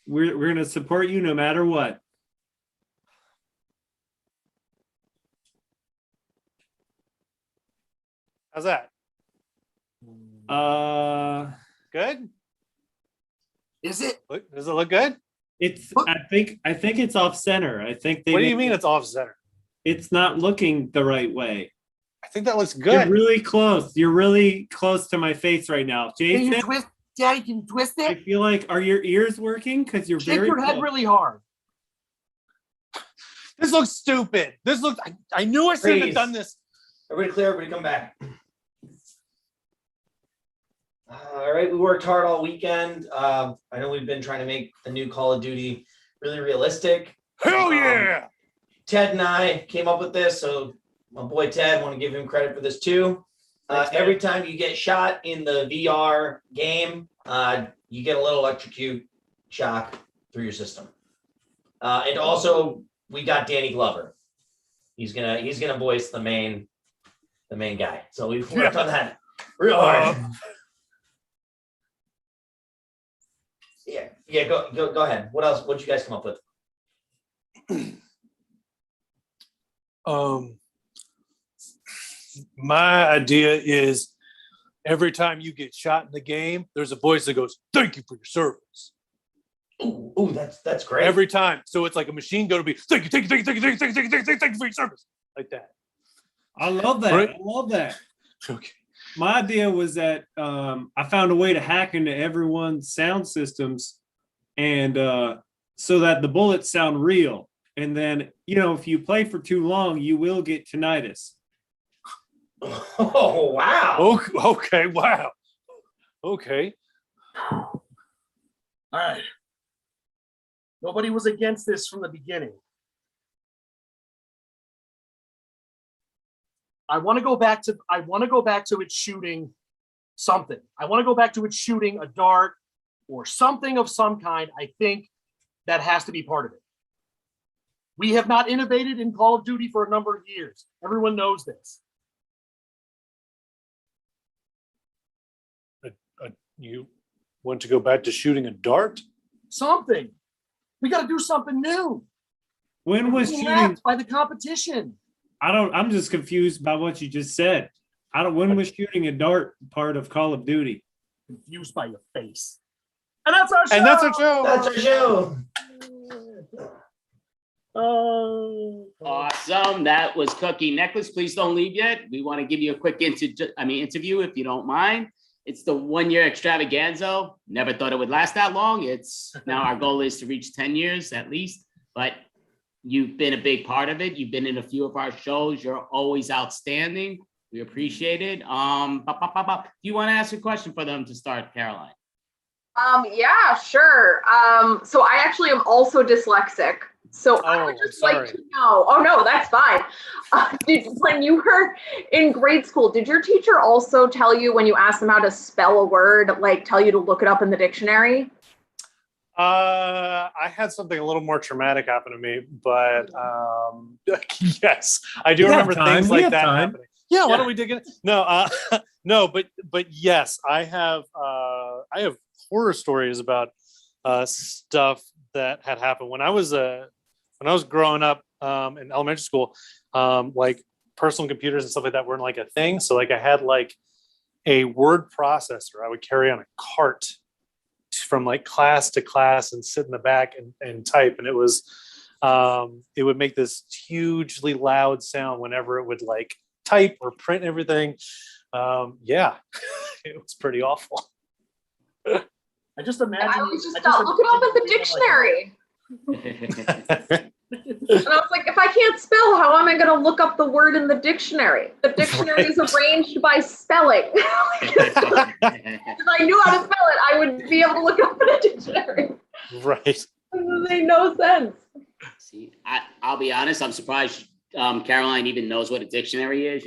we're gonna support you no matter what. How's that? Good? Is it? Does it look good? I think it's off center. I think What do you mean it's off center? It's not looking the right way. I think that looks good. You're really close. You're really close to my face right now, Jason. Can you twist? Daddy, can you twist it? I feel like, are your ears working? Because you're Shake very your head close. really hard. This looks stupid. I knew I shouldn't have done this. Everybody clear, everybody come back. All right, we worked hard all weekend. I know we've been trying to make the new Call of Duty really realistic. Hell yeah! Ted and I came up with this, so my boy Ted, want to give him credit for this too. Thanks, man. Every time you get shot in the VR game, you get a little electrocute shock through your system. And also, we got Danny Glover. He's gonna voice the main guy. So we've worked on that real hard. Yeah. Go ahead. What else? What'd you guys come up with? My idea is every time you get shot in the game, there's a voice that goes, "Thank you for your service." Ooh, that's great. Every time. So it's like a machine gun to be, "Thank you for your service." Like that. I love that. Right? I love that. Okay. My idea was that I found a way to hack into everyone's sound systems, and so that the bullets sound real. And then, if you play for too long, you will get tinnitus. Oh, wow. Okay. Wow. Okay. All right. Nobody was against this from the beginning. I want to go back to it shooting something. I want to go back to it shooting a dart or something of some kind. I think that has to be part of it. We have not innovated in Call of Duty for a number of years. Everyone knows this. You want to go back to shooting a dart? Something. We got to do something new. When was We're shooting lapped by the competition? I'm just confused by what you just said. When was shooting a dart part of Call of Duty? Confused by your face. And that's our show. And that's our show. That's our show. Oh, Awesome. That was Cookie Necklace. Please don't leave yet. We want to give you a quick interview if you don't mind. It's the 1 year extravaganza. Never thought it would last that long. It's now our goal is to reach 10 years at least, but you've been a big part of it. You've been in a few of our shows. You're always outstanding. We appreciate it. Do you want to ask a question for them to start, Caroline? Yeah, sure. So I actually am also dyslexic. So I would just like to know. Oh no, that's fine. When you were in grade school, did your teacher also tell you when you asked them how to spell a word, like tell you to look it up in the dictionary? I had something a little more traumatic happen to me, but yes, I do remember things like that happening. Yeah, why don't we dig in? No, no, but yes, I have horror stories about stuff that had happened when I was growing up in elementary school. Like personal computers and stuff like that weren't like a thing. So like I had like a word processor I would carry on a cart from like class to class and sit in the back and type, and it would make this hugely loud sound whenever it would like type or print everything. Yeah, it was pretty awful. I just imagine. I always just thought, look it up in the dictionary. And I was like, if I can't spell, how am I going to look up the word in the dictionary? The dictionary is arranged by spelling. If I knew how to spell it, I would be able to look it up in a dictionary. Right. It made no sense. See, I'll be honest, I'm surprised Caroline even knows what a dictionary is.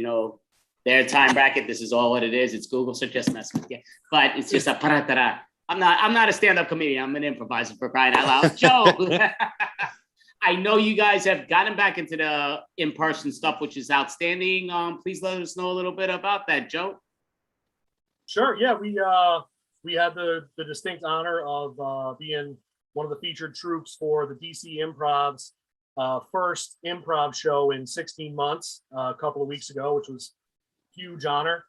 Their time bracket, this is all what it is. It's Google search, just mess with you. But it's just a paratara. I'm not a stand-up comedian. I'm an improviser, for crying out loud. Joe, I know you guys have gotten back into the in-person stuff, which is outstanding. Please let us know a little bit about that, Joe. Sure. Yeah, we had the distinct honor of being one of the featured troops for the DC Improv's first improv show in 16 months a couple of weeks ago, which was a huge honor.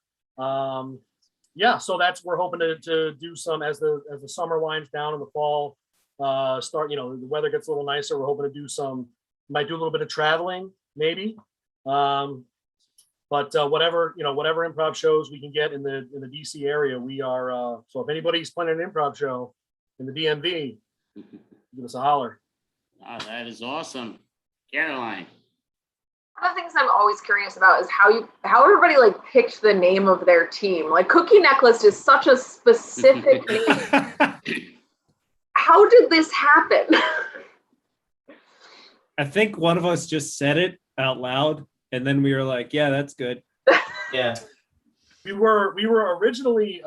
Yeah, so we're hoping to do some as the summer winds down in the fall. The weather gets a little nicer. We're hoping to might do a little bit of traveling, maybe. But whatever improv shows we can get in the DC area, we are. So if anybody's planning an improv show in the DMV, give us a holler. Oh, that is awesome, Caroline. One of the things I'm always curious about is how everybody like picked the name of their team. Like Cookie Necklace is such a specific name. How did this happen? I think one of us just said it out loud, and then we were like, "Yeah, that's good." Yeah. We were originally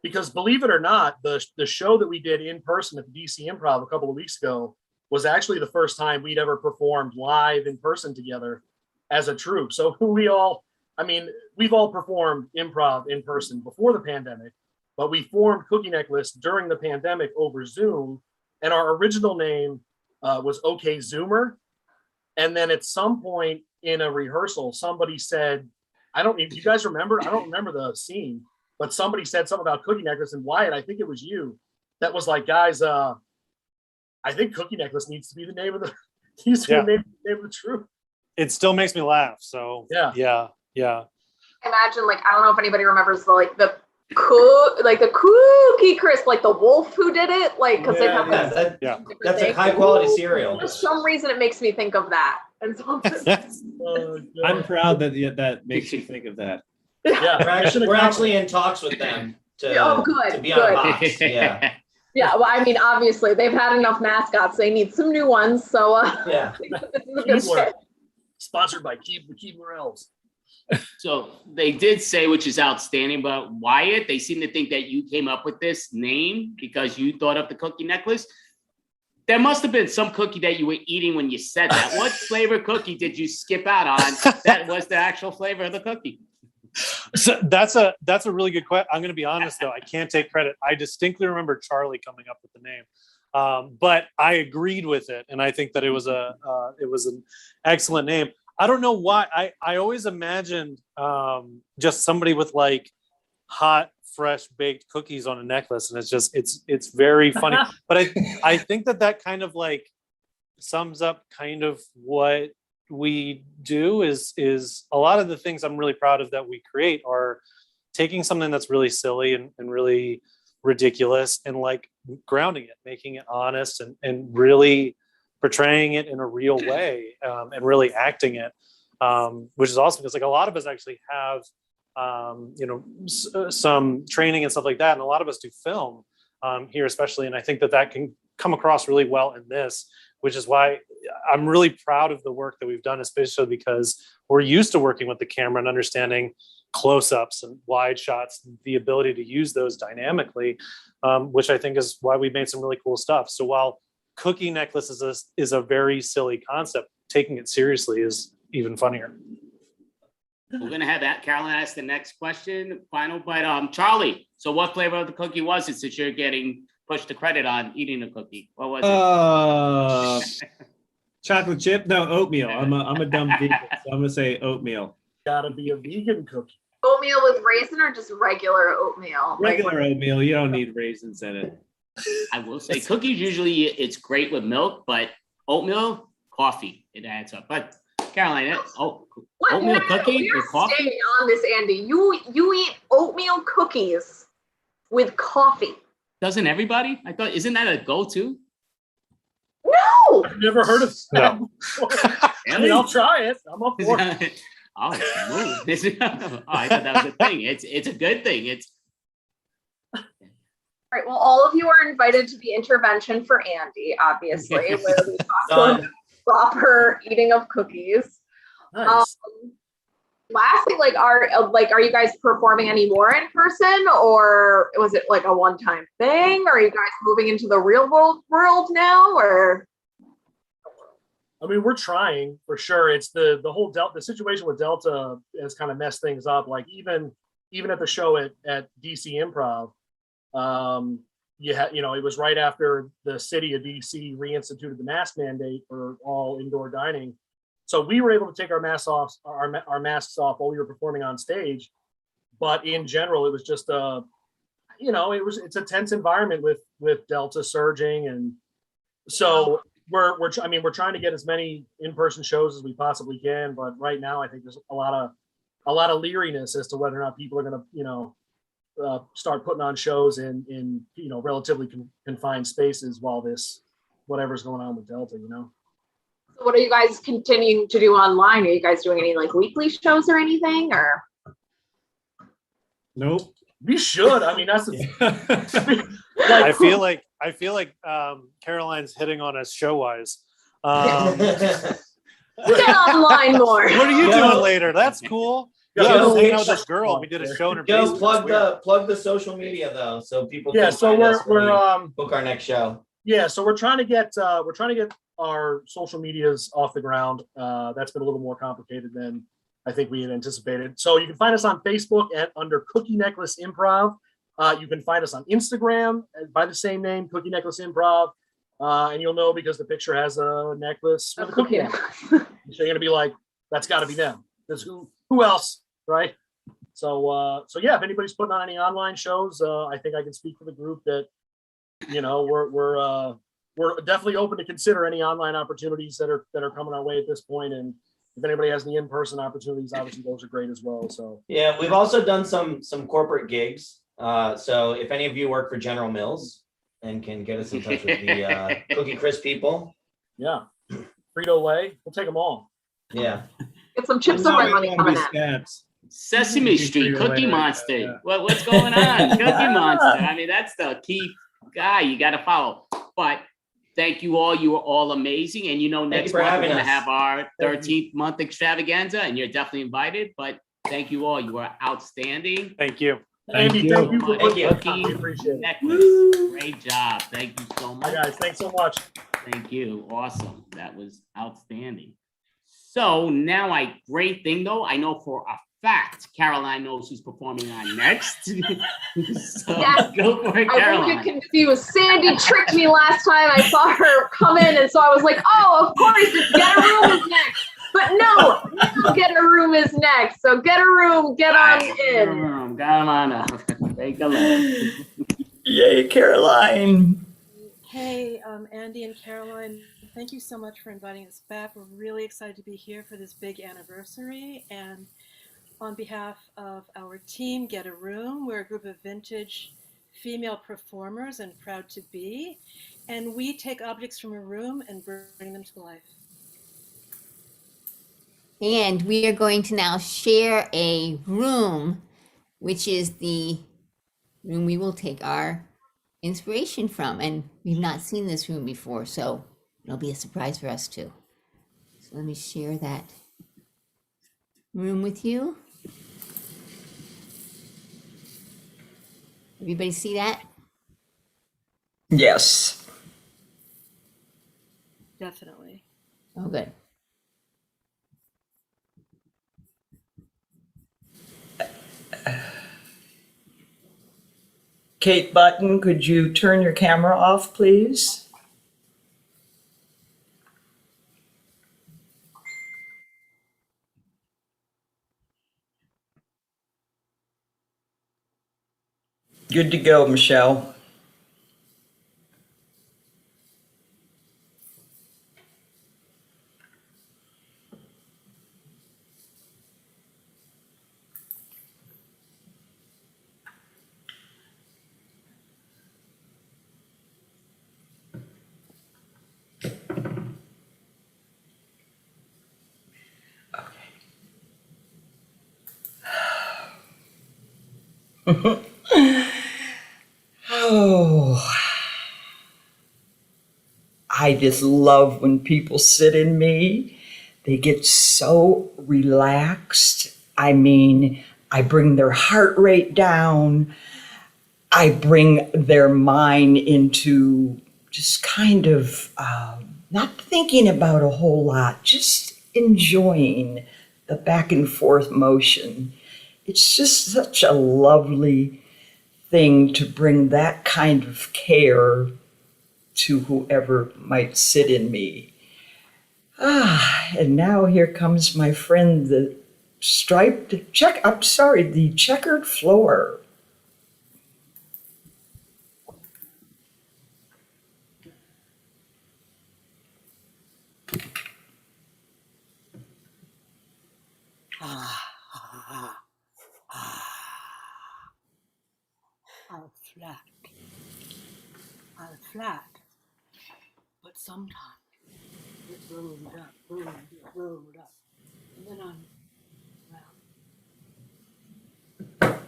because believe it or not, the show that we did in person at the DC Improv a couple of weeks ago was actually the first time we'd ever performed live in person together as a troupe. So we've all performed improv in person before the pandemic, but we formed Cookie Necklace during the pandemic over Zoom, and our original name was OK Zoomer. And then at some point in a rehearsal, somebody said, you guys remember? I don't remember the scene, but somebody said something about Cookie Necklace, and Wyatt, I think it was you, that was like, guys, I think Cookie Necklace needs to be the name of the name of the troupe. It still makes me laugh. So yeah. Imagine, like, I don't know if anybody remembers the Cookie Crisp, like the wolf who did it, like because that's a high quality cereal. For some reason, it makes me think of that, and so I'm proud that makes you think of that. Yeah, we're actually in talks with them to be on a box. Yeah. Yeah, well, I mean, obviously they've had enough mascots; they need some new ones. So yeah, this is a good fit. Sponsored by Keebler Elves. So they did say, which is outstanding, about Wyatt. They seem to think that you came up with this name because you thought of the Cookie Necklace. There must have been some cookie that you were eating when you said that. What flavor cookie did you skip out on that was the actual flavor of the cookie? So that's a really good question. I'm going to be honest though, I can't take credit. I distinctly remember Charlie coming up with the name, but I agreed with it, and I think that it was an excellent name. I don't know why. I always imagined just somebody with like hot, fresh baked cookies on a necklace, and it's very funny. But I think that kind of like sums up kind of what we do is a lot of the things I'm really proud of that we create are taking something that's really silly and really ridiculous and like grounding it, making it honest and really portraying it in a real way and really acting it, which is awesome because like a lot of us actually have some training and stuff like that, and a lot of us do film here especially, and I think that can come across really well in this, which is why I'm really proud of the work that we've done, especially because we're used to working with the camera and understanding close-ups and wide shots, and the ability to use those dynamically, which I think is why we made some really cool stuff. So while Cookie Necklace is a very silly concept, taking it seriously is even funnier. We're gonna have Caroline ask the next question, final. But Charlie, so what flavor of the cookie was it, since you're getting pushed the credit on eating a cookie? What was it? Chocolate chip? No, oatmeal. I'm a dumb vegan, so I'm gonna say oatmeal. Gotta be a vegan cookie. Oatmeal with raisin or just regular oatmeal? Regular oatmeal. You don't need raisins in it. I will say cookies usually it's great with milk, but oatmeal, coffee, it adds up. But Caroline, oatmeal cookie with coffee? Staying on this, Andy. You eat oatmeal cookies with coffee. Doesn't everybody? I thought, isn't that a go-to? No. I've never heard of that. I mean, I'll try it. I'm up for it. I thought that was a thing. It's a good thing. All right. Well, all of you are invited to the intervention for Andy, obviously, where we talk about proper eating of cookies. Nice. Lastly, are you guys performing any more in person, or was it like a one-time thing? Are you guys moving into the real world now, or? I mean, we're trying for sure. It's the whole the situation with Delta has kind of messed things up. Like even at the show at DC Improv, it was right after the city of DC reinstituted the mask mandate for all indoor dining. So we were able to take our masks off while we were performing on stage. But in general, it was just it's a tense environment with Delta surging, and so we're trying to get as many in-person shows as we possibly can. But right now, I think there's a lot of leeriness as to whether or not people are going to start putting on shows in relatively confined spaces while whatever's going on with Delta. So What are you guys continuing to do online? Are you guys doing any like weekly shows or anything? Or Nope. We should. I mean, that's I feel like Caroline's hitting on us show wise. get online more. What are you doing later? That's cool. Yo, Joe's hanging out make with this girl. We did a show in her Joe, basement. plug the social media though, so people Yeah, can so find us when we're we book our next show. Yeah, so we're trying to get our social medias off the ground. That's been a little more complicated than I think we had anticipated. So you can find us on Facebook under Cookie Necklace Improv. You can find us on Instagram by the same name, Cookie Necklace Improv. And you'll know because the picture has a necklace with a cookie on it. So you're gonna be like, that's got to be them. Because who else, right? So yeah, if anybody's putting on any online shows, I think I can speak for the group that we're definitely open to consider any online opportunities that are coming our way at this point. And if anybody has any in-person opportunities, obviously those are great as well. So yeah, we've also done some corporate gigs. So if any of you work for General Mills and can get us in touch with the Cookie Crisp people, yeah, Frito-Lay, we'll take them all. Yeah, get some chips on my money coming in. Sesame Street, Cookie Monster. Yeah. What's going on? Cookie Monster. I mean, that's the key guy you got to follow. But thank you all. You were all amazing. And next month we're going to have our 13th month extravaganza, and you're definitely invited. But thank you all. You are outstanding. Thank you. Andy, thank you for Cookie we appreciate it. Necklace. Great job. Thank you so much. Hi guys, thanks so much. Thank you. Awesome. That was outstanding. So now great thing though. I know for a fact Caroline knows who's performing on next. So Yes. go for it, I Caroline. won't get confused. Sandy tricked me last time I saw her come in, and so I was like, oh, of course, it's Get a Room is next. But no, Get a Room is next. So Get a Room, get on in. Got him on up. Take a look. Yay, Caroline. Hey, Andy and Caroline, thank you so much for inviting us back. We're really excited to be here for this big anniversary. And on behalf of our team, Get a Room, we're a group of vintage female performers and proud to be. And we take objects from a room and bring them to life. And we are going to now share a room, which is the room we will take our inspiration from. And we've not seen this room before, so it'll be a surprise for us too. So let me share that room with you. Everybody see that? Yes. Definitely. Oh, good. Kate Button, could you turn your camera off, please? Good to go, Michelle. Oh, I just love when people sit in me. They get so relaxed. I mean, I bring their heart rate down. I bring their mind into just kind of not thinking about a whole lot, just enjoying the back and forth motion. It's just such a lovely thing to bring that kind of care to whoever might sit in me. And now here comes my friend, the the checkered floor. I'll flat. But sometimes rolled up, rolled up, rolled up. And then I'm round.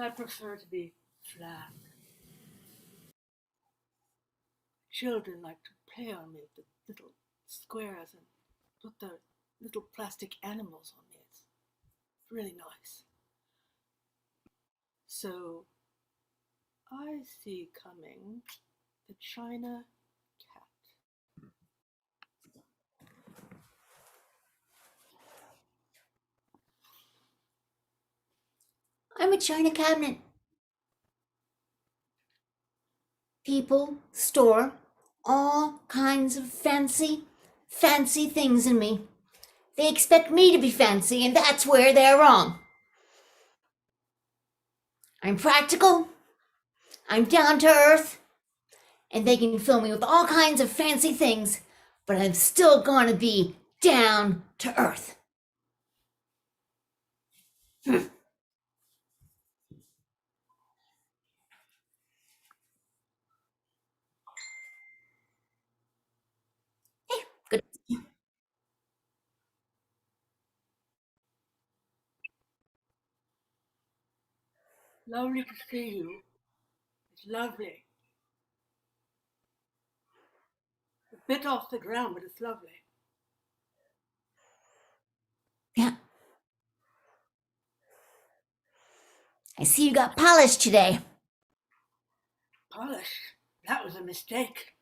I prefer to be flat. Children like to play on me with the little squares and put the little plastic animals on me. It's really nice. So I see coming the China cat. I'm a china cabinet. People store all kinds of fancy things in me. They expect me to be fancy, and that's where they're wrong. I'm practical, I'm down to earth, and they can fill me with all kinds of fancy things, but I'm still going to be down to earth. Good. Lovely to see you. It's lovely. A bit off the ground, but it's lovely. Yeah. I see you got polished today. Polish? That was a mistake.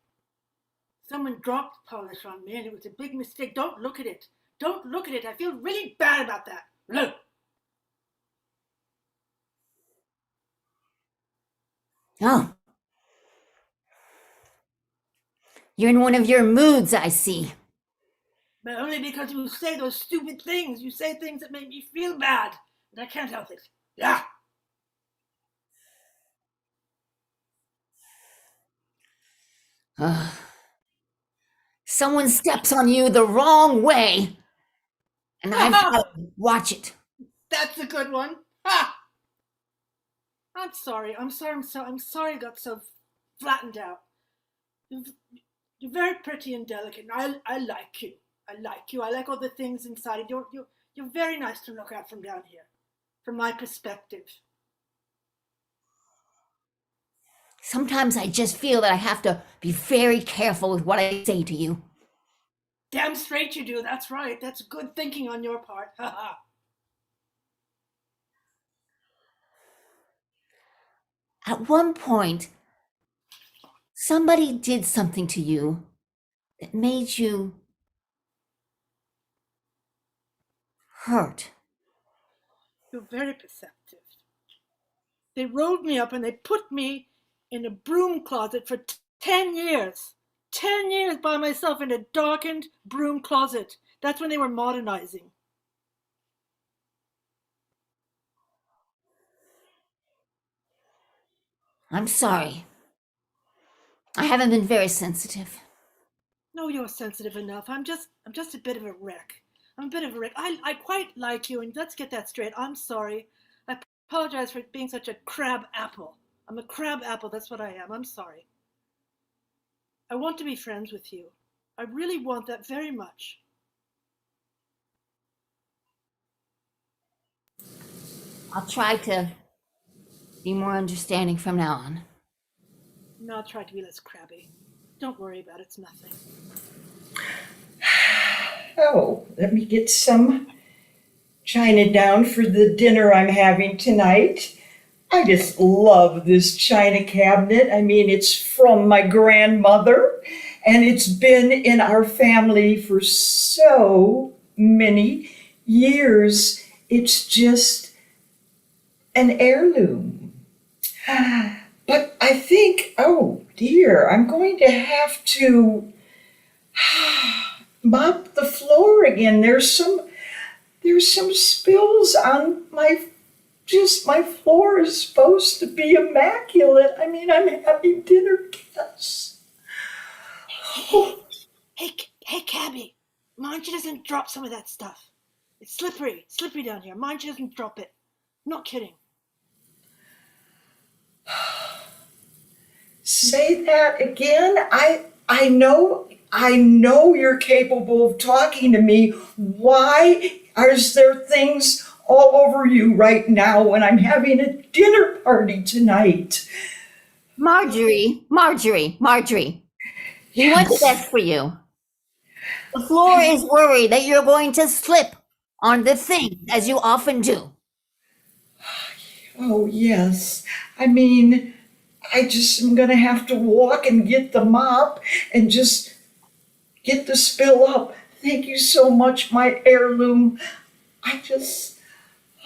Someone dropped polish on me and it was a big mistake. Don't look at it. Don't look at it. I feel really bad about that. Look. Oh. You're in one of your moods, I see. But only because you say those stupid things. You say things that make me feel bad. And I can't help it. Yeah. Someone steps on you the wrong way, and I've got to watch it. That's a good one. Ha! I'm sorry. I'm sorry I got so flattened out. You're very pretty and delicate. And I like you. I like you. I like all the things inside of you. You're very nice to look at from down here, from my perspective. Sometimes I just feel that I have to be very careful with what I say to you. Damn straight you do. That's right. That's good thinking on your part. Ha. At one point, somebody did something to you that made you hurt. You're very perceptive. They rolled me up and they put me in a broom closet for 10 years. 10 years by myself in a darkened broom closet. That's when they were modernizing. I'm sorry. I haven't been very sensitive. No, you're sensitive enough. I'm just a bit of a wreck. I'm a bit of a wreck. I quite like you, and let's get that straight. I'm sorry. I apologize for being such a crab apple. I'm a crab apple, that's what I am. I'm sorry. I want to be friends with you. I really want that very much. I'll try to be more understanding from now on. No, I'll try to be less crabby. Don't worry about it, it's nothing. Oh, let me get some china down for the dinner I'm having tonight. I just love this china cabinet. I mean, it's from my grandmother, and it's been in our family for so many years. It's just an heirloom. But I think, oh dear, I'm going to have to mop the floor again. There's some spills on my floor is supposed to be immaculate. I mean, I'm having dinner guests. Hey, Cabby, mind she doesn't drop some of that stuff. It's slippery down here. Mind she doesn't drop it. I'm not kidding. Say that again. I know I know you're capable of talking to me. Why is there things all over you right now when I'm having a dinner party tonight? Marjorie, we want the best for you. The floor is worried that you're going to slip on the thing, as you often do. Oh, yes. I mean, I just am going to have to walk and get the mop and just get the spill up. Thank you so much, my heirloom.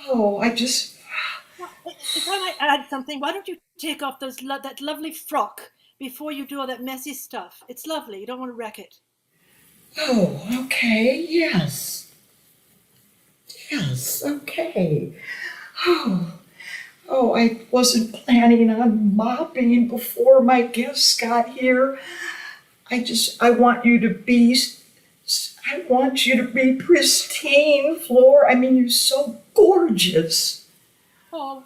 Oh, I just. If I might add something, why don't you take off that lovely frock before you do all that messy stuff? It's lovely. You don't want to wreck it. Oh, okay. Yes. Yes, okay. Oh, I wasn't planning on mopping before my guests got here. I want you to be pristine, Floor. I mean, you're so gorgeous. Oh,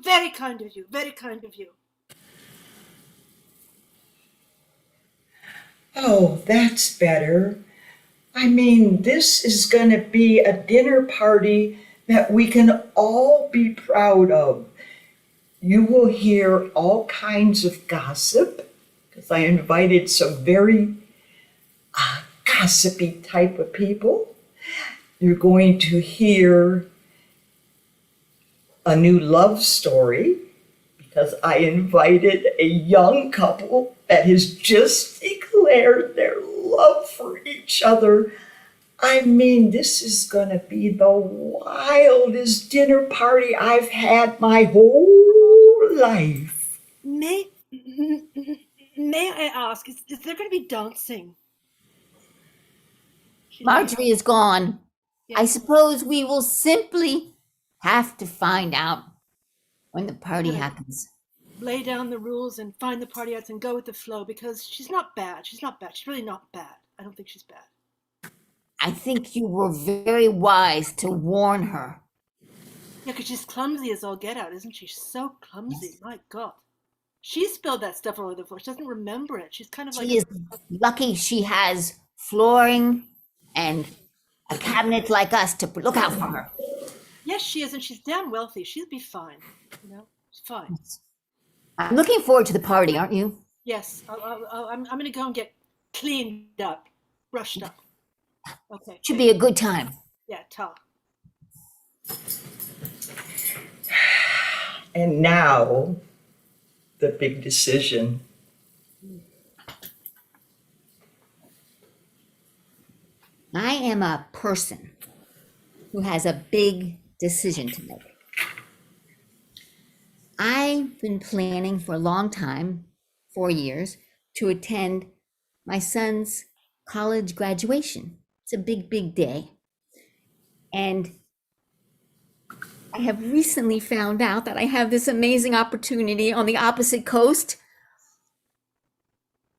very kind of you. Very kind of you. Oh, that's better. I mean, this is going to be a dinner party that we can all be proud of. You will hear all kinds of gossip because I invited some very gossipy type of people. You're going to hear a new love story because I invited a young couple that has just declared their love for each other. I mean, this is going to be the wildest dinner party I've had my whole life. May I ask, is there going to be dancing? Marjorie is gone. I suppose we will simply have to find out when the party happens. Lay down the rules and find the party outs and go with the flow because she's not bad. She's really not bad. I don't think she's bad. I think you were very wise to warn her. Yeah, because she's clumsy as all get out, isn't she? She's so clumsy. Yes. My God. She spilled that stuff all over the floor. She doesn't remember it. She's kind of like. She is lucky she has flooring and a cabinet like us to look out for her. Yes, she is, and she's damn wealthy. She'll be fine. You know, it's fine. I'm looking forward to the party, aren't you? Yes, I'm going to go and get cleaned up, brushed up. Okay. Should be a good time. Yeah, ta. And now, the big decision. I am a person who has a big decision to make. I've been planning for a long time, 4 years, to attend my son's college graduation. It's a big, big day. And I have recently found out that I have this amazing opportunity on the opposite coast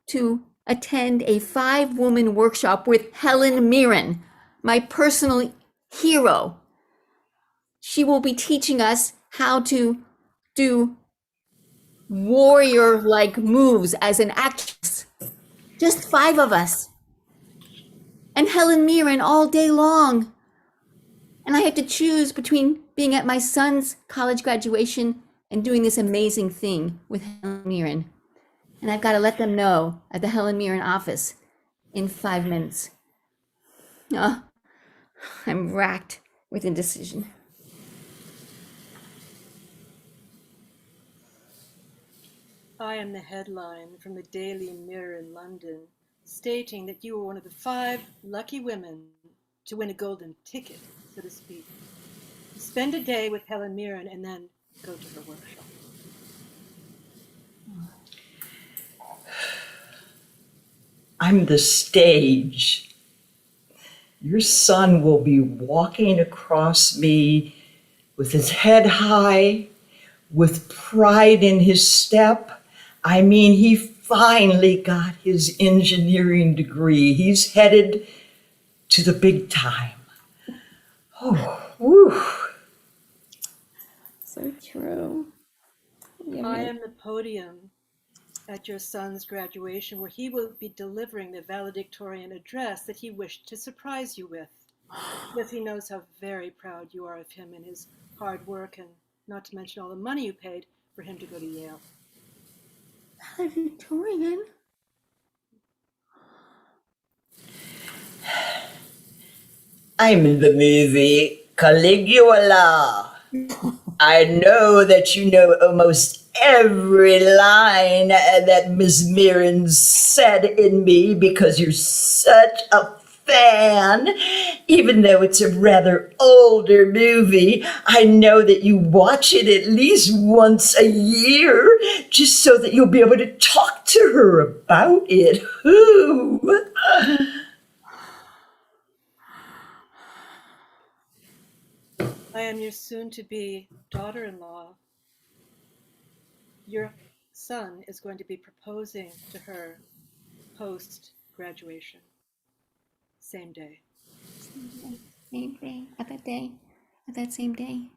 to attend a 5-woman workshop with Helen Mirren, my personal hero. She will be teaching us how to do warrior-like moves as an actress. Just 5 of us. And Helen Mirren all day long. And I had to choose between being at my son's college graduation and doing this amazing thing with Helen Mirren. And I've got to let them know at the Helen Mirren office in 5 minutes. I'm racked with indecision. I am the headline from the Daily Mirror in London stating that you were one of the 5 lucky women to win a golden ticket, so to speak. To spend a day with Helen Mirren and then go to her workshop. I'm the stage. Your son will be walking across me with his head high, with pride in his step. I mean, he finally got his engineering degree. He's headed to the big time. Oh, whew. So true. I am the podium at your son's graduation where he will be delivering the valedictorian address that he wished to surprise you with, because he knows how very proud you are of him and his hard work, and not to mention all the money you paid for him to go to Yale. Valedictorian? I'm in the movie Caligula. I know that you know almost every line that Miss Mirren said in me because you're such a fan. Even though it's a rather older movie, I know that you watch it at least once a year just so that you'll be able to talk to her about it. Ooh. I am your soon-to-be daughter-in-law. Your son is going to be proposing to her post-graduation. Same day. Same day. At that day. At that same day.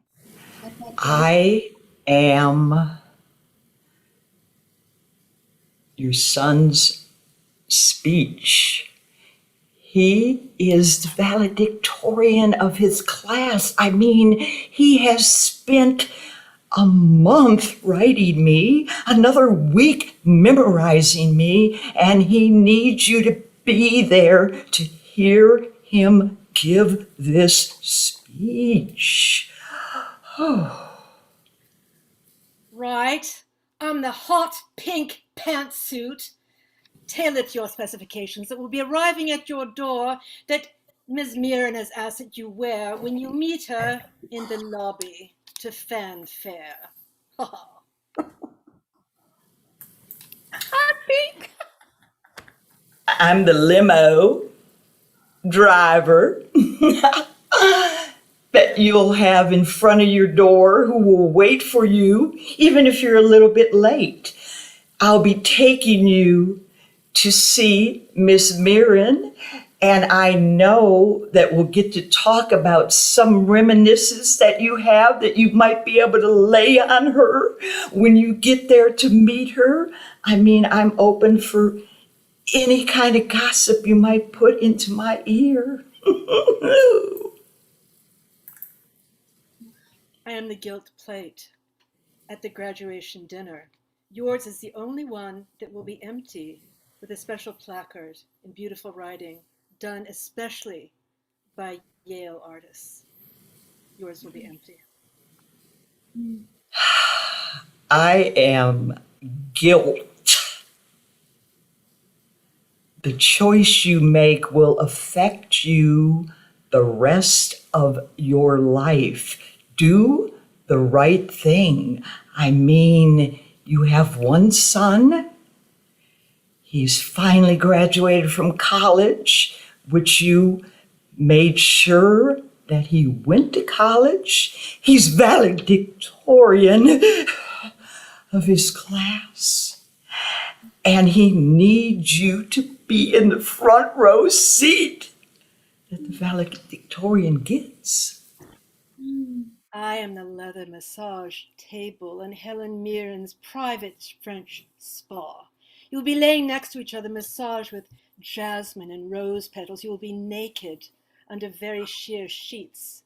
At that day. I am your son's speech. He is the valedictorian of his class. I mean, he has spent a month writing me, another week memorizing me, and he needs you to be there to hear him give this speech. Right. I'm the hot pink pantsuit, tailored to your specifications, that will be arriving at your door, that Ms. Mirren has asked that you wear when you meet her in the lobby to fanfare. I'm the limo driver that you'll have in front of your door who will wait for you, even if you're a little bit late. I'll be taking you to see Miss Mirren, and I know that we'll get to talk about some reminiscences that you have that you might be able to lay on her when you get there to meet her. I mean, I'm open for any kind of gossip you might put into my ear. I am the gilt plate at the graduation dinner. Yours is the only one that will be empty, with a special placard in beautiful writing, done especially by Yale artists. Yours will be empty. I am guilt. The choice you make will affect you the rest of your life. Do the right thing. I mean, you have one son. He's finally graduated from college, which you made sure that he went to college. He's valedictorian of his class. And he needs you to be in the front row seat that the valedictorian gets. I am the leather massage table in Helen Mirren's private French spa. You will be laying next to each other, massaged with jasmine and rose petals. You will be naked under very sheer sheets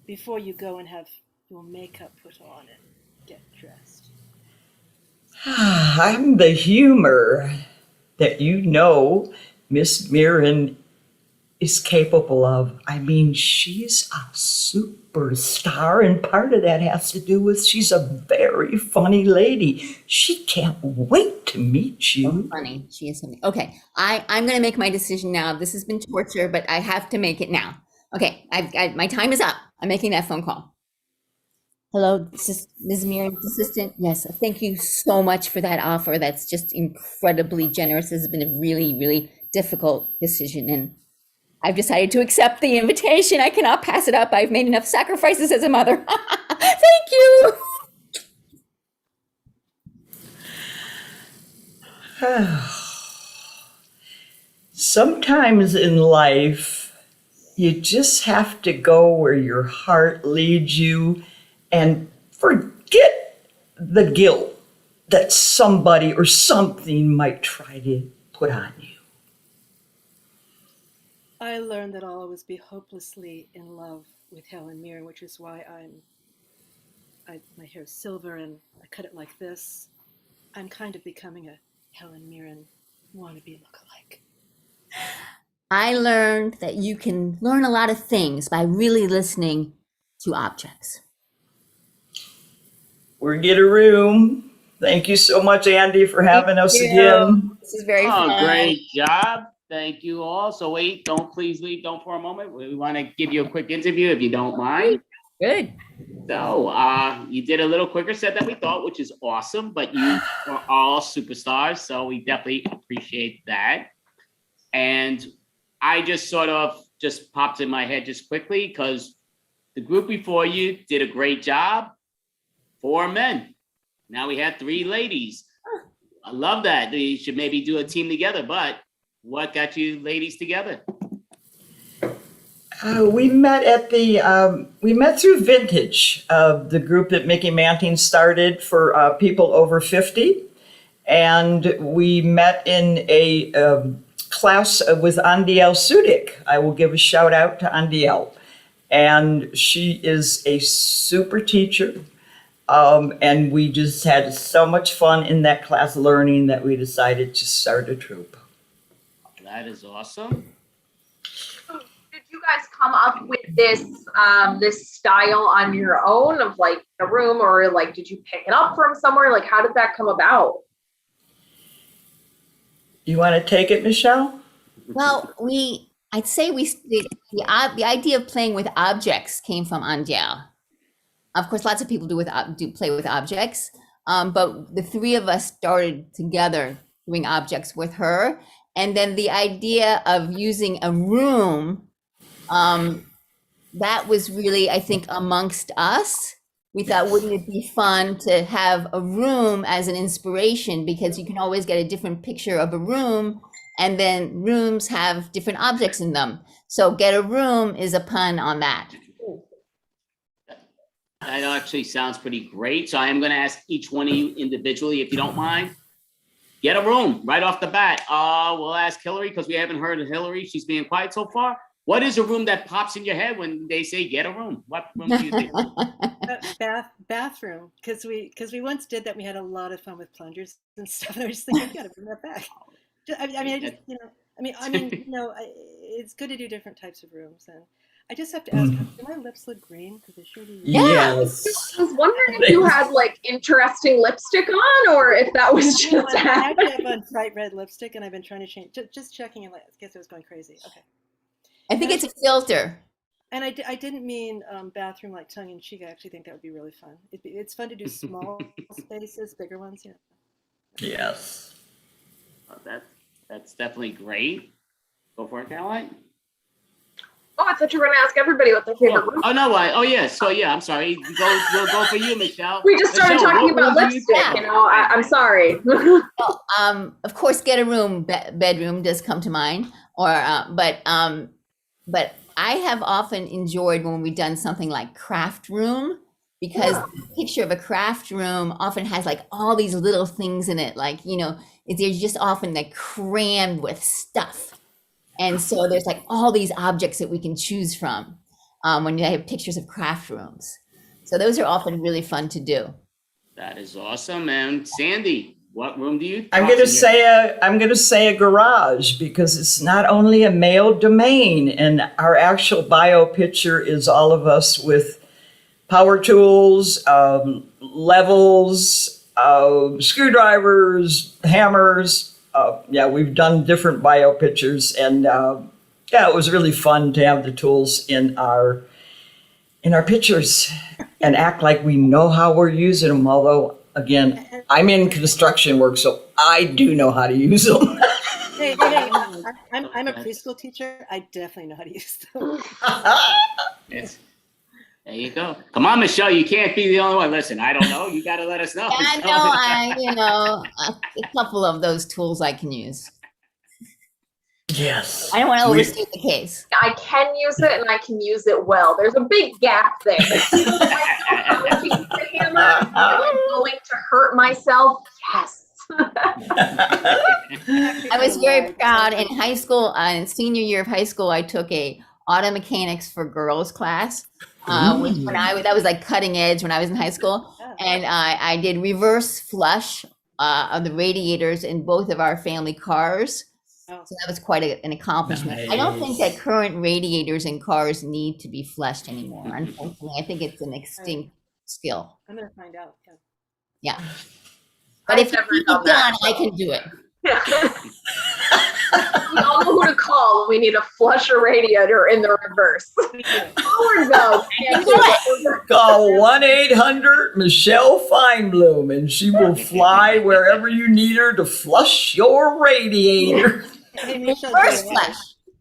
before you go and have your makeup put on and get dressed. I'm the humor that you know Miss Mirren is capable of. I mean, she's a superstar, and part of that has to do with she's a very funny lady. She can't wait to meet you. Funny. She is something. Okay. I'm going to make my decision now. This has been torture, but I have to make it now. Okay. My time is up. I'm making that phone call. Hello, this is Ms. Mirren's assistant. Yes, thank you so much for that offer. That's just incredibly generous. This has been a really, really difficult decision, and I've decided to accept the invitation. I cannot pass it up. I've made enough sacrifices as a mother. Thank you. Sometimes in life, you just have to go where your heart leads you and forget the guilt that somebody or something might try to put on you? I learned that I'll always be hopelessly in love with Helen Mirren, which is why my hair is silver and I cut it like this. I'm kind of becoming a Helen Mirren wannabe lookalike. I learned that you can learn a lot of things by really listening to objects. We're get a room. Thank you so much, Andy, for having us again. This is very fun. Great job. Thank you all. So wait, please leave, don't for a moment. We want to give you a quick interview if you don't mind. Good. So you did a little quicker set than we thought, which is awesome, but you are all superstars. So we definitely appreciate that. And I just sort of just popped in my head just quickly because the group before you did a great job. 4 men. Now we have 3 ladies. I love that. You should maybe do a team together, but what got you ladies together? We met through Vintage, the group that Mickey Manting started for people over 50. And we met in a class with Andiel Sudik. I will give a shout out to Andiel. And she is a super teacher. And we just had so much fun in that class learning that we decided to start a troupe. That is awesome. Did you guys come up with this this style on your own of like a room, or like did you pick it up from somewhere? Like how did that come about? You want to take it, Michelle? Well, I'd say the idea of playing with objects came from Andiel. Of course, lots of people do play with objects, but the 3 of us started together doing objects with her. And then the idea of using a room, that was really, I think, amongst us. We thought, wouldn't it be fun to have a room as an inspiration, because you can always get a different picture of a room, and then rooms have different objects in them. So get a room is a pun on that. That actually sounds pretty great. So I am going to ask each one of you individually, if you don't mind. Get a room right off the bat. We'll ask Hillary because we haven't heard of Hillary. She's being quiet so far. What is a room that pops in your head when they say get a room? What room do you think? Bathroom, because we once did that. We had a lot of fun with plungers and stuff. And I was just thinking, we got to bring that back. It's good to do different types of rooms, and I just have to ask, do my lips look green? Because they sure do. Yes. I was wondering if you had like interesting lipstick on, or if that was just I actually have on bright red lipstick, and I've been trying to change. Just checking, and I guess it was going crazy. Okay. I think it's a filter. And I didn't mean bathroom like tongue in cheek. I actually think that would be really fun. It's fun to do small spaces, bigger ones. Yes. That's definitely great. Go for it, Caroline. Oh, I thought you were going to ask everybody what their favorite room. Oh no! I'm sorry. We'll go for you, Michelle. We just started Michelle, talking about lipstick. I'm sorry. Well, of course, get a room. Bedroom does come to mind, but I have often enjoyed when we've done something like craft room, because the picture of a craft room often has like all these little things in it, like they're just often like crammed with stuff. And so there's like all these objects that we can choose from when you have pictures of craft rooms. So those are often really fun to do. That is awesome. And Sandy, what room do you? I'm going to say a garage, because it's not only a male domain, and our actual bio picture is all of us with power tools, levels, screwdrivers, hammers. We've done different bio pictures, and it was really fun to have the tools in our pictures and act like we know how we're using them. Although, again, I'm in construction work, so I do know how to use them. Hey, I'm a preschool teacher. I definitely know how to use them. Yes. There you go. Come on, Michelle. You can't be the only one. Listen, I don't know. You got to let us know. I know. A couple of those tools I can use. Yes. I don't want to overstate the case. I can use it and I can use it well. There's a big gap there. I'm going to hurt myself. Yes. I was very proud in high school. In senior year of high school, I took a auto mechanics for girls class. That was like cutting edge when I was in high school, and I did reverse flush of the radiators in both of our family cars. So that was quite an accomplishment. Nice. I don't think that current radiators in cars need to be flushed anymore. Unfortunately, I think it's an extinct skill. I'm gonna find out. Yeah. But if you keep it done, I can do it. We all know who to call when we need to flush a radiator in the reverse. Forward though. Call 1-800-Michelle Feinblum and she will fly wherever you need her to flush your radiator. Hey, Michelle, First flush.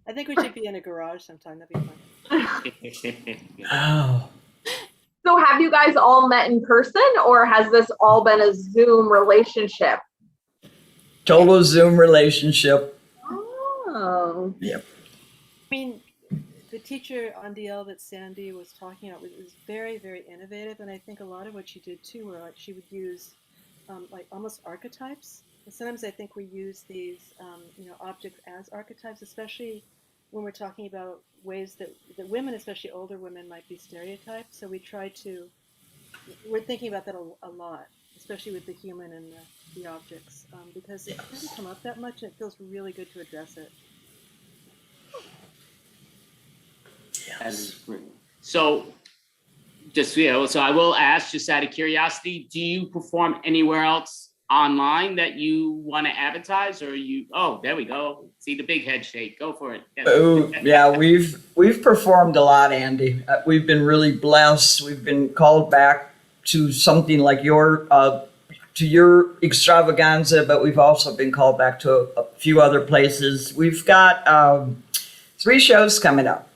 I think we should be in a garage sometime. That'd be fun. Oh. So have you guys all met in person or has this all been a Zoom relationship? Total Zoom relationship. Oh. Yep. I mean, the teacher on DL that Sandy was talking about was very, very innovative, and I think a lot of what she did too, were like she would use like almost archetypes. And sometimes I think we use these, objects as archetypes, especially when we're talking about ways that women, especially older women, might be stereotyped. So we're thinking about that a lot, especially with the human and the objects, because it doesn't come up that much, and it feels really good to address it. That is great. So, so I will ask, just out of curiosity, do you perform anywhere else online that you want to advertise, or you? Oh, there we go. See the big head shake. Go for it. Yes. Oh yeah, we've performed a lot, Andy. We've been really blessed. We've been called back to something like your extravaganza, but we've also been called back to a few other places. We've got 3 shows coming up.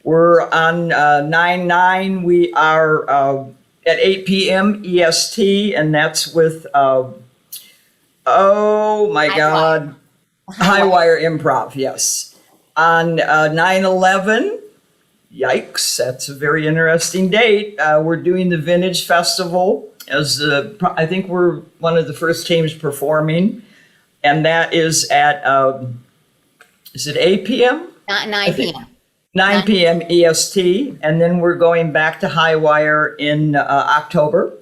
We're on 9/9. We are at 8 p.m. EST, and that's with Highwire Improv. Yes, on 9/11. Yikes, that's a very interesting date. We're doing the Vintage Festival as I think we're one of the first teams performing, and that is at is it 8 p.m.? 9 p.m. 9 p.m. EST, and then we're going back to Highwire in October,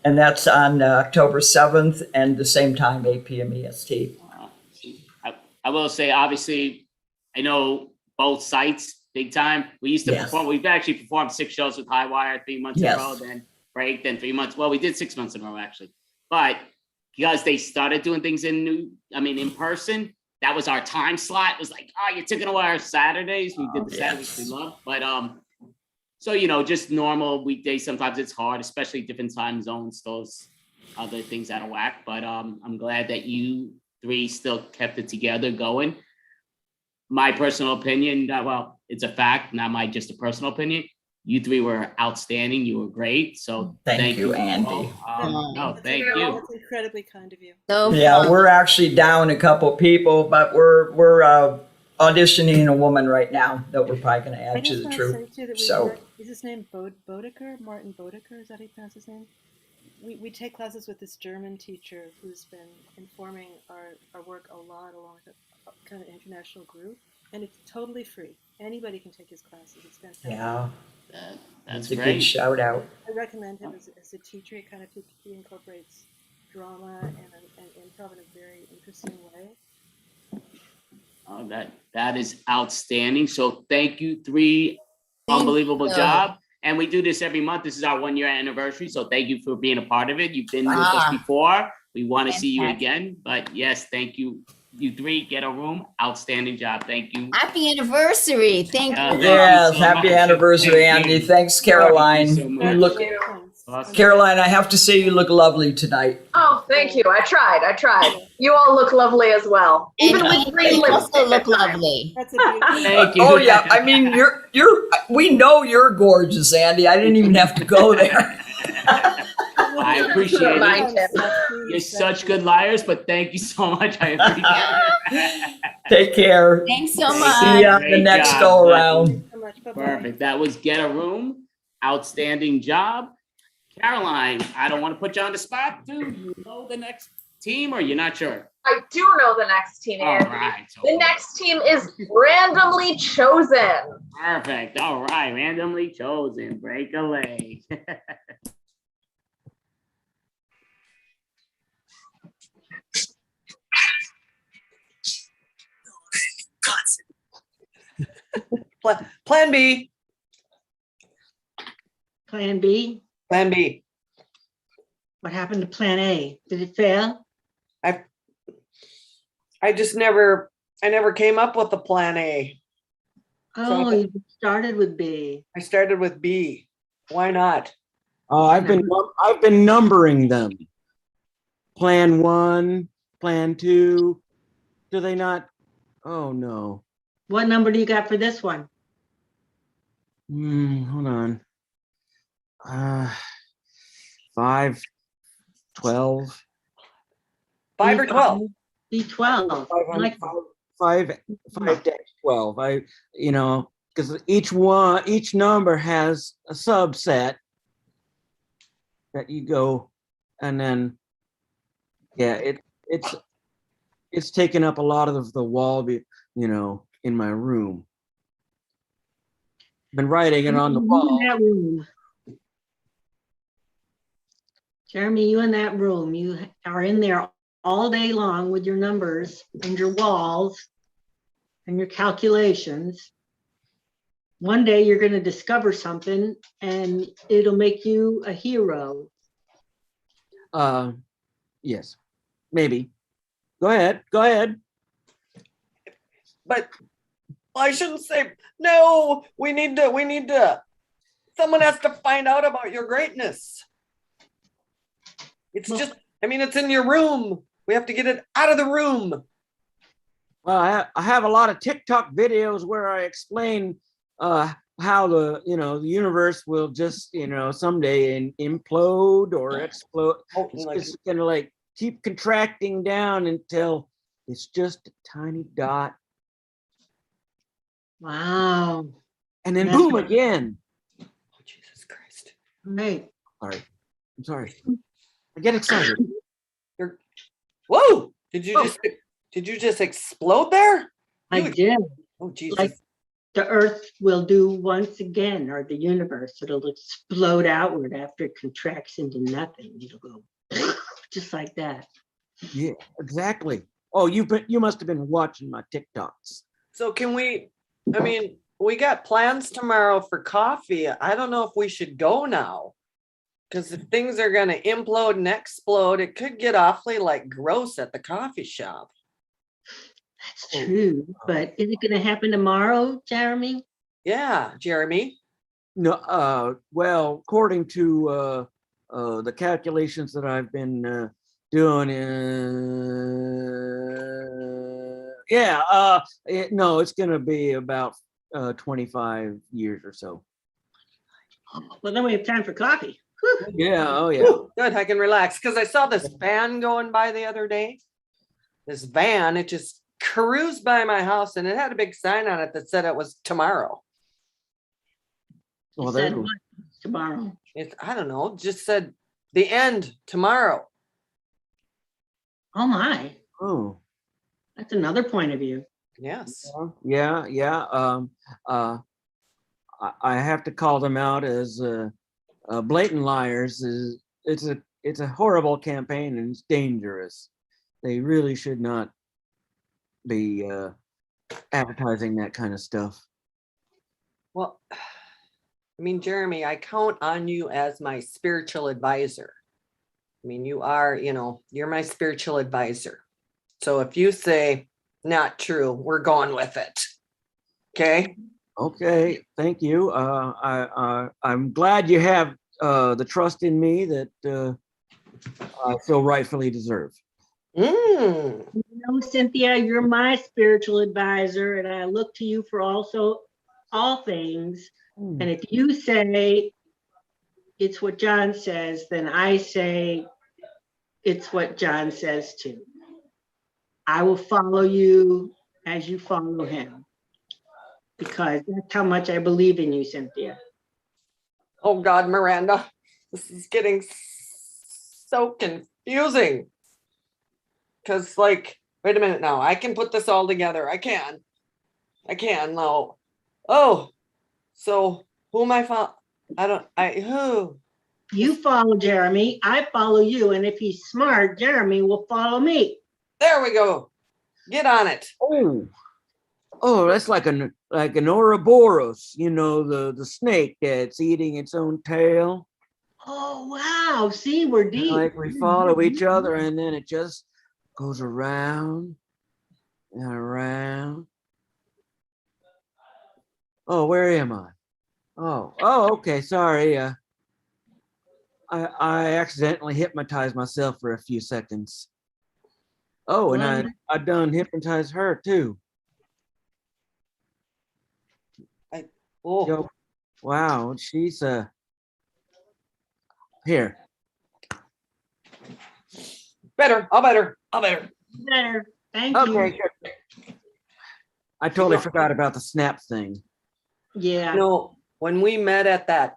and that's on October 7th, and the same time, 8 p.m. EST. I will say, obviously, I know both sites big time. We used to perform. We've actually performed 6 shows with Highwire 3 months in a row, then break, then 3 months. Well, we did 6 months in a row actually, but because they started doing things in person. That was our time slot. It was like, you took it away our Saturdays. We did the Saturdays we love. But so just normal weekdays. Sometimes it's hard, especially different time zones, those other things out of whack. But I'm glad that you 3 still kept it together going. My personal opinion, it's a fact, not just a personal opinion. You 3 were outstanding. You were great. So thank you, Andy. Thank you. That's incredibly kind of you. We're actually down a couple people, but we're auditioning a woman right now that we're probably going to add to the troupe. So is his name Bodeker? Martin Bodeker? Is that how you pronounce his name? We take classes with this German teacher who's been informing our work a lot along with a kind of international group, and it's totally free. Anybody can take his classes. It's fantastic. Yeah. That's a great. good shout out. I recommend him as a teacher. He incorporates drama and improv in a very interesting way. Oh, that is outstanding. So thank you 3. Unbelievable job. And we do this every month. This is our 1-year anniversary. So thank you for being a part of it. You've been with us before. We want to see you again. But yes, thank you. You 3 get a room. Outstanding job. Thank you. Happy anniversary. Thank you. Yes, happy anniversary, Andy. Thanks, Caroline. You look, Caroline, I have to say you look lovely tonight. Oh, thank you. I tried. You all look lovely as well. Even with green You lipstick. also look lovely. That's a beautiful. Thank you. Oh yeah, I mean we know you're gorgeous, Andy. I didn't even have to go there. I appreciate Remind him. it. You're such good liars, but thank you so much. I appreciate it. Take care. Thanks so Thank much. See you. you on the Great next job. go around. So much. Bye-bye. Perfect. That was Get a Room. Outstanding job. Caroline, I don't want to put you on the spot. Do you know the next team or you're not sure? I do know the next team, All Andy. right. So The next team is randomly chosen. perfect. All right. Randomly chosen. Break a leg. Plan B. Plan B? Plan B. What happened to plan A? Did it fail? I just never came up with a plan A. Oh, you started with B. I started with B. Why not? I've been numbering them. Plan 1, plan 2. Do they not? Oh no. What number do you got for this one? Hold on. 5, 12. 5 or 12? B12. Like 5-12. Because each number has a subset that you go, and then it's taken up a lot of the wall, in my room. Been writing it on the wall. In that room. Jeremy, you in that room. You are in there all day long with your numbers and your walls and your calculations. One day you're going to discover something and it'll make you a hero. Yes, maybe. Go ahead. But I shouldn't say no. We need to. Someone has to find out about your greatness. It's it's in your room. We have to get it out of the room. Well, I have a lot of TikTok videos where I explain how the universe will just someday implode or explode. It's gonna like keep contracting down until it's just a tiny dot. Wow. And then boom again. Oh, Jesus Christ. Right. Sorry. I'm sorry. I get excited. Whoa! Did you just explode there? I did. Oh, Jesus. Like the Earth will do once again, or the universe. It'll explode outward after it contracts into nothing. It'll go just like that. Yeah, exactly. Oh, you must have been watching my TikToks. So can we? We got plans tomorrow for coffee. I don't know if we should go now. Because if things are going to implode and explode, it could get awfully gross at the coffee shop. That's true. But is it going to happen tomorrow, Jeremy? Yeah, Jeremy. No, well, according to the calculations that I've been doing, it's going to be about 25 years or so. Well, then we have time for coffee. Yeah, oh yeah. Ooh, good, I can relax. Because I saw this van going by the other day. This van, it just cruised by my house and it had a big sign on it that said it was tomorrow. Well, said what? Tomorrow. I don't know, just said the end tomorrow. Oh my. Oh. That's another point of view. Yes. Yeah. I have to call them out as blatant liars. It's a horrible campaign and it's dangerous. They really should not be advertising that kind of stuff. Well, Jeremy, I count on you as my spiritual advisor. You are, you're my spiritual advisor. So if you say not true, we're going with it. Okay? Okay, thank you. I'm glad you have the trust in me that I so rightfully deserve. Cynthia, you're my spiritual advisor, and I look to you for all things. And if you say it's what John says, then I say it's what John says too. I will follow you as you follow him, because that's how much I believe in you, Cynthia. Oh God, Miranda, this is getting so confusing. Because like, wait a minute now, I can put this all together. I can now. Oh, so who am I who? You follow Jeremy, I follow you, and if he's smart, Jeremy will follow me. There we go. Get on it. Oh, that's like an Ouroboros, you know, the snake that's eating its own tail. Oh wow! See, we're deep. Like we follow each other, and then it just goes around and around. Oh, where am I? Oh, okay. Sorry. I accidentally hypnotized myself for a few seconds. Oh, and I done hypnotized her too. Yo, wow, she's here. Better. Better. Thank you. Okay, good. I totally forgot about the snap thing. Yeah. You know, when we met at that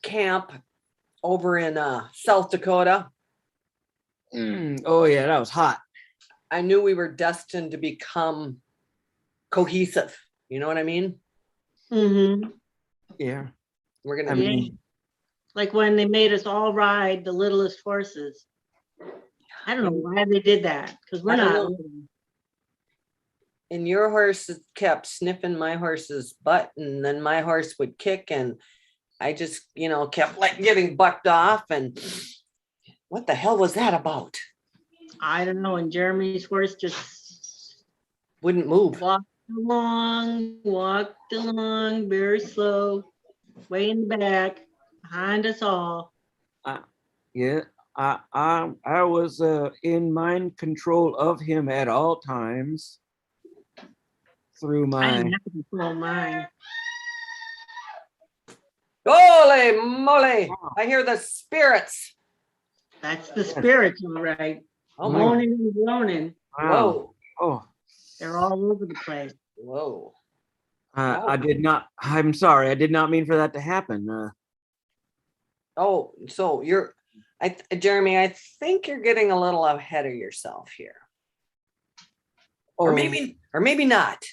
camp over in South Dakota. Oh yeah, that was hot. I knew we were destined to become cohesive. You know what I mean? Mm-hmm. Yeah. We're gonna. I mean, like when they made us all ride the littlest horses. I don't know why they did that, because we're not. And your horse kept sniffing my horse's butt, and then my horse would kick, and I just, kept like getting bucked off. And what the hell was that about? I don't know. And Jeremy's horse just wouldn't move. Walked along very slow, way in the back, behind us all. Yeah, I was in mind control of him at all times through I my. didn't have to control mine. Holy moly! I hear the spirits. That's the spirits, all right. Oh, moaning and groaning. Whoa. Oh. They're all over the place. Whoa. I did not. I'm sorry. I did not mean for that to happen. Oh, so Jeremy, I think you're getting a little ahead of yourself here. Or maybe not.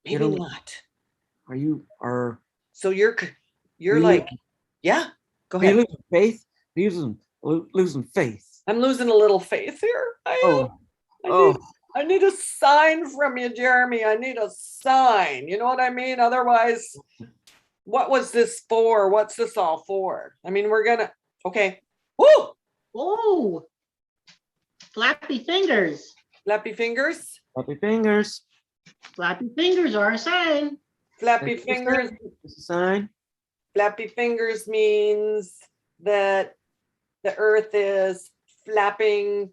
Maybe not. So you're like, yeah, go ahead. Are you losing faith? Losing faith. I'm losing a little faith here. I need a sign from you, Jeremy. I need a sign. You know what I mean? Otherwise, what was this for? What's this all for? I mean, okay. Woo! Oh, flappy fingers. Flappy fingers? Flappy fingers. Flappy fingers are a sign. Flappy fingers. Sign. Flappy fingers means that the earth is flapping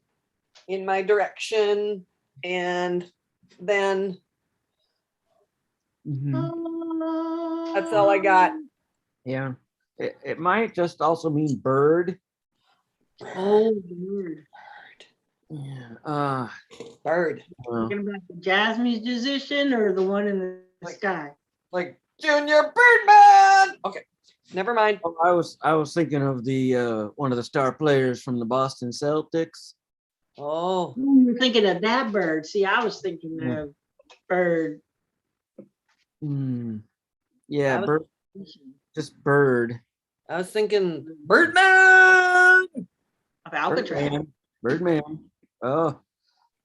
in my direction, and then that's all I got. Yeah, it might just also mean bird. Oh, bird. Yeah. Bird. Talking about the jazz musician or the one in the sky? Like Junior Birdman. Okay, never mind. I was thinking of the one of the star players from the Boston Celtics. Oh, you're thinking of that bird. See, I was thinking of bird. Yeah, bird. Just bird. I was thinking Birdman. Of Alcatraz. Birdman. Oh.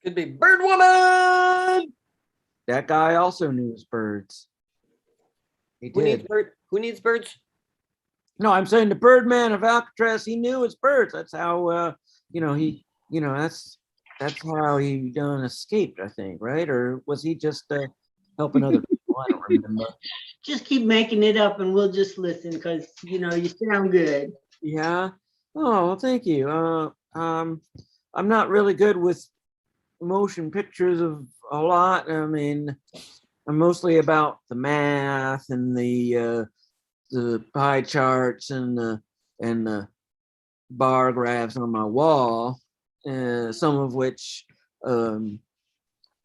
Could be Birdwoman. That guy also knew his birds. He did. Who needs birds? No, I'm saying the Birdman of Alcatraz, he knew his birds. That's how that's how he done escaped, I think, right? Or was he just helping other people? I don't remember. Just keep making it up and we'll just listen because you sound good. Yeah. Oh, well, thank you. I'm not really good with motion pictures of a lot. I mean, I'm mostly about the math and the the pie charts and the bar graphs on my wall, some of which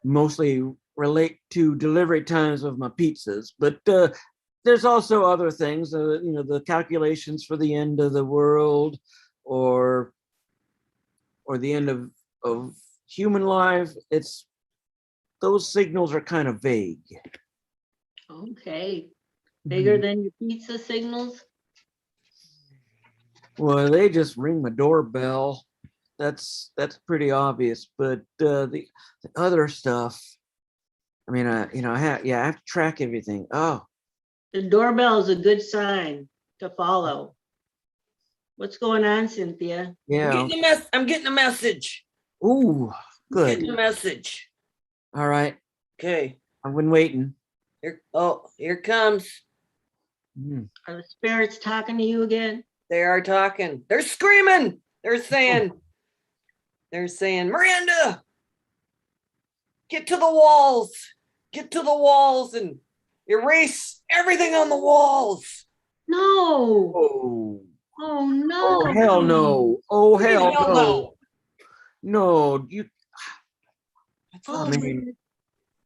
mostly relate to delivery times of my pizzas. But there's also other things, the calculations for the end of the world, or the end of human life. Those signals are kind of vague. Okay. Bigger than your pizza signals? Well, they just ring my doorbell. That's pretty obvious. But the other stuff, I mean, I have to track everything. Oh, The doorbell is a good sign to follow. What's going on, Cynthia? yeah. I'm getting a message. Ooh, good. Getting a message. All right. Okay. I've been waiting. Here it comes. Are the spirits talking to you again? They are talking. They're screaming. They're saying, Miranda, get to the walls. Get to the walls and erase everything on the walls. No. Oh no. Oh hell no. Oh hell no. no. No, you. Oh, I mean,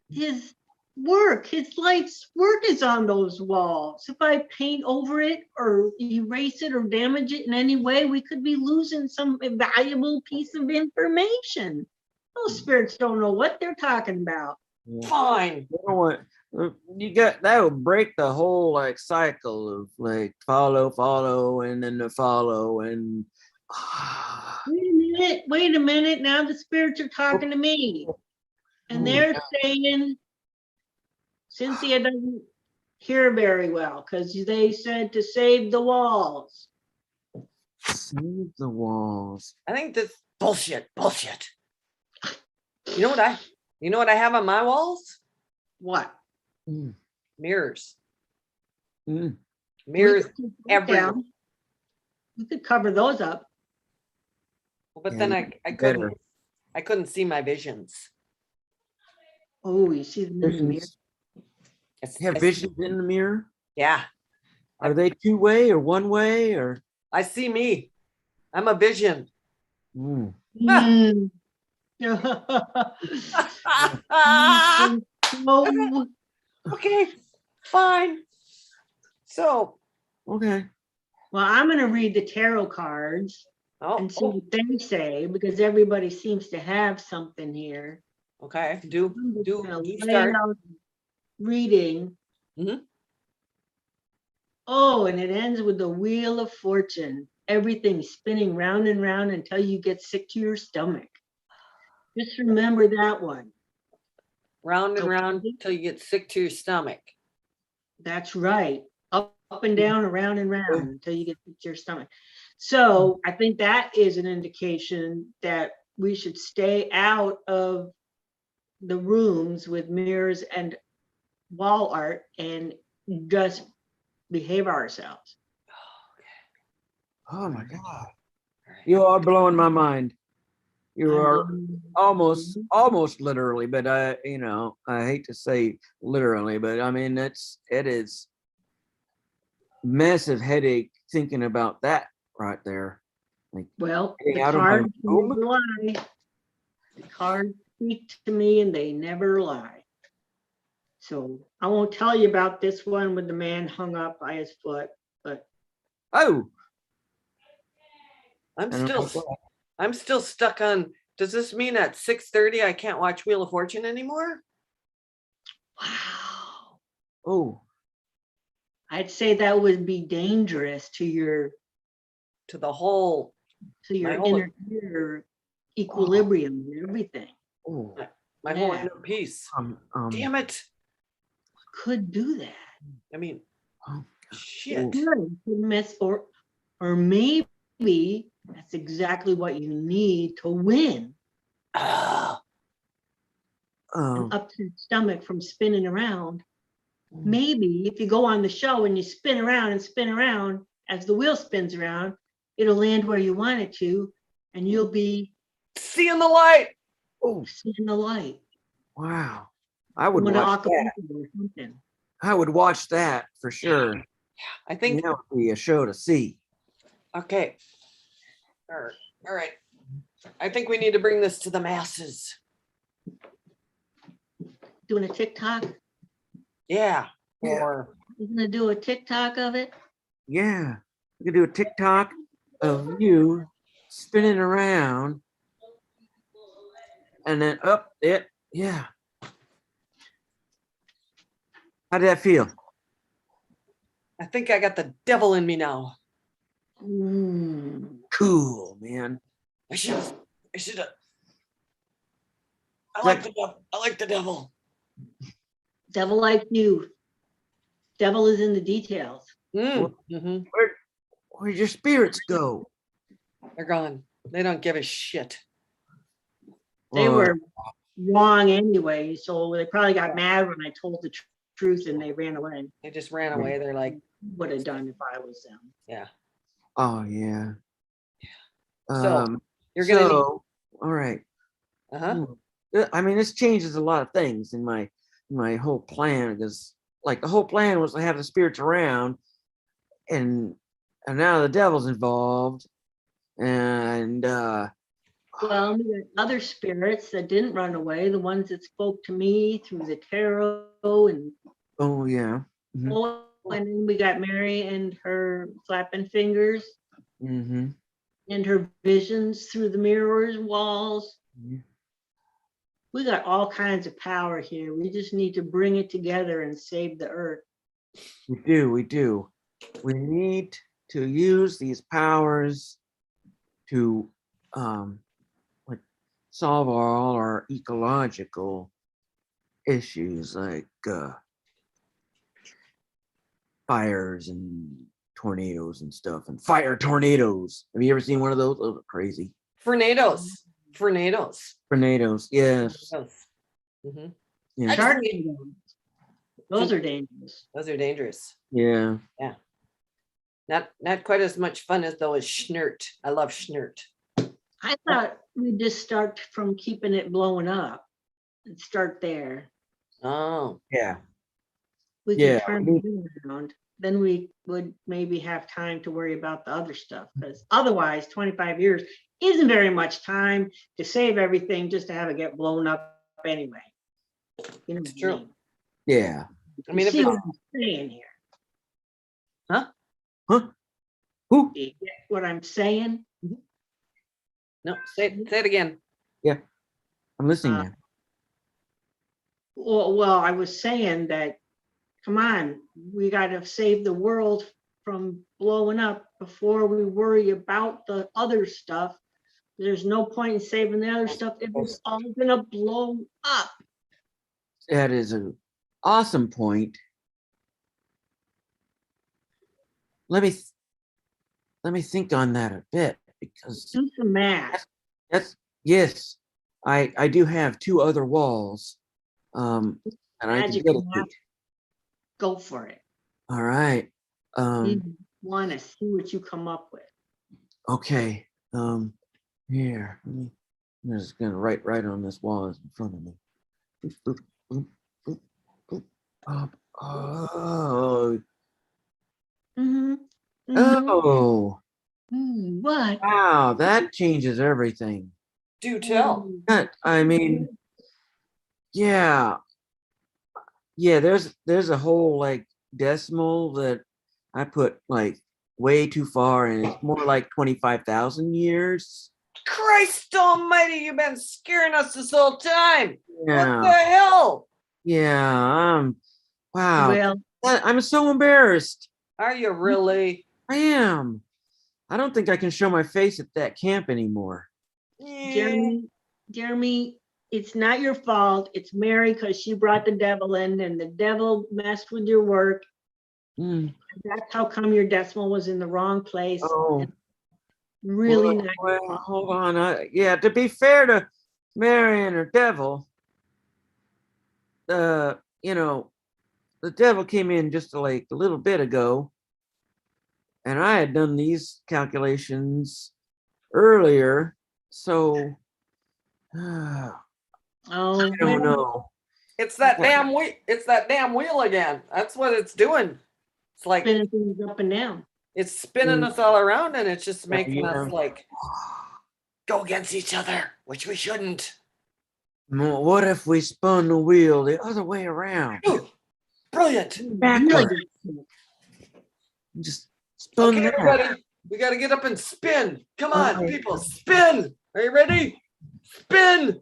his life's work is on those walls. If I paint over it or erase it or damage it in any way, we could be losing some valuable piece of information. Those spirits don't know what they're talking about. Fine. You know what? That would break the whole like cycle of like follow and then the follow and. Wait a minute. Now the spirits are talking to me. And they're saying Cynthia doesn't hear very well because they said to save the walls. Save the walls. I think this bullshit. You know what I have on my walls? What? Mirrors. Mirrors everywhere. We could cover those up. But then I couldn't see my visions. Oh, you see them in the mirror? You have visions in the mirror? Yeah. Are they two-way or one-way or? I see me. I'm a vision. Okay, fine. So. Okay. Well, I'm going to read the tarot cards and see what they say because everybody seems to have something here. Okay, do start reading. Oh, and it ends with the Wheel of Fortune. Everything spinning round and round until you get sick to your stomach. Just remember that one. Round and round until you get sick to your stomach. That's right. Up and down, around and round until you get sick to your stomach. So I think that is an indication that we should stay out of the rooms with mirrors and wall art and just behave ourselves. Oh my God. You are blowing my mind. You are almost literally, but I hate to say literally, but I mean, it is massive headache thinking about that right there. Like, well, the cards never lie. The cards speak to me and they never lie. So I won't tell you about this one with the man hung up by his foot, but I'm still stuck on. Does this mean at 6:30 I can't watch Wheel of Fortune anymore? Wow. Oh. I'd say that would be dangerous to your inner equilibrium and everything. Oh. My whole inner peace. Damn it. Could do that. I mean, shit. Or maybe that's exactly what you need to win. An upset stomach from spinning around. Maybe if you go on the show and you spin around as the wheel spins around, it'll land where you want it to, and you'll be seeing the light. Oh, seeing the light. Wow. I would watch that. I would watch that for sure. I think that would be a show to see. okay. All right. I think we need to bring this to the masses. Doing a TikTok? Yeah. Yeah. Or You gonna do a TikTok of it? Yeah, we could do a TikTok of you spinning around, and then up it. Yeah. How did that feel? I think I got the devil in me now. Cool, man. I should have. I like the devil. I like the devil. Devil like you. Devil is in the details. Where'd your spirits go? They're gone. They don't give a shit. They were wrong anyway, so they probably got mad when I told the truth and they ran away. They just ran away. They're like, would have done if I was them. Yeah. Oh yeah. So you're gonna need. All right. I mean, this changes a lot of things in my whole plan, because like the whole plan was to have the spirits around, and now the devil's involved, and well, we got other spirits that didn't run away, the ones that spoke to me through the tarot and oh yeah. and then we got Mary and her flapping fingers Mm-hmm. and her visions through the mirrors walls. Yeah. We got all kinds of power here. We just need to bring it together and save the earth. We do. We need to use these powers to like solve all our ecological issues, like fires and tornadoes and stuff, and fire tornadoes. Have you ever seen one of those? Those are crazy. Tornadoes. Tornadoes, yes. Mm-hmm. Yeah. Those are dangerous. Those are dangerous. Yeah. Yeah. Not quite as much fun as though as schnurt. I love schnurt. I thought we'd just start from keeping it blowing up and start there. Oh. Yeah. We could turn it around. Then we would maybe have time to worry about the other stuff, because otherwise 25 years isn't very much time to save everything just to have it get blown up anyway. You know, it's true. Yeah. I mean, see what I'm saying here. Huh? Who? You get what I'm saying? No, say it again. Yeah. I'm listening now. Well, I was saying that, come on, we got to save the world from blowing up before we worry about the other stuff. There's no point in saving the other stuff if it's all gonna blow up. That is an awesome point. Let me think on that a bit, because do some math. Yes. I do have 2 other walls. And I can dedicate. Go for it. All right. You want to see what you come up with. Okay. Here. I'm just gonna write right on this wall in front of me. Boop, boop, boop, boop, boop. Oh. Oh. What? Wow, that changes everything. Do tell. I mean, yeah. Yeah, there's a whole like decimal that I put like way too far, and it's more like 25,000 years. Christ almighty, you've been scaring us this whole time. Yeah. What the hell? Yeah, wow. Well, I'm so embarrassed. Are you really? I am. I don't think I can show my face at that camp anymore. Jeremy, it's not your fault. It's Mary, because she brought the devil in, and the devil messed with your work. That's how come your decimal was in the wrong place. Oh. Really well, hold on. Yeah, to be fair to Mary and her devil, the devil came in just like a little bit ago, and I had done these calculations earlier, so I don't know. It's that damn wheel. It's that damn wheel again. That's what it's doing. It's like spinning things up and down. it's spinning us all around, and it's just making us Yeah. like go against each other, which we shouldn't. What if we spun the wheel the other way around? Ooh, brilliant. Backward. Just spun Okay, that. everybody, we got to get up and spin. Come on, Okay. people, spin. Are you ready? Spin.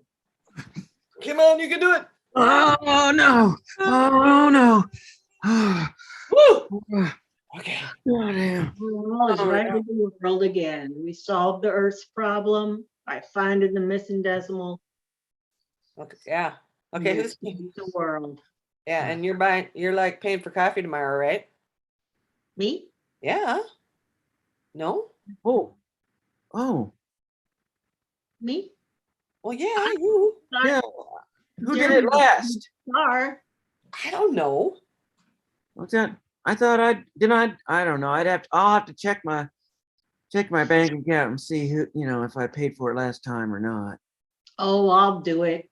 Come on, you can do it. Oh no! Oh no! Woo! Okay. Oh, damn. World is right in the world again. We solved the Earth's problem by finding the missing decimal. Okay. Yeah. Okay. Who's the world? Yeah, and you're like paying for coffee tomorrow, right? Me? Yeah. No? Oh. Me? Well, yeah, you. Yeah. Who did it last? Star. I don't know. What's that? I thought I don't know. I'll have to check my bank account and see who, if I paid for it last time or not. Oh, I'll do it.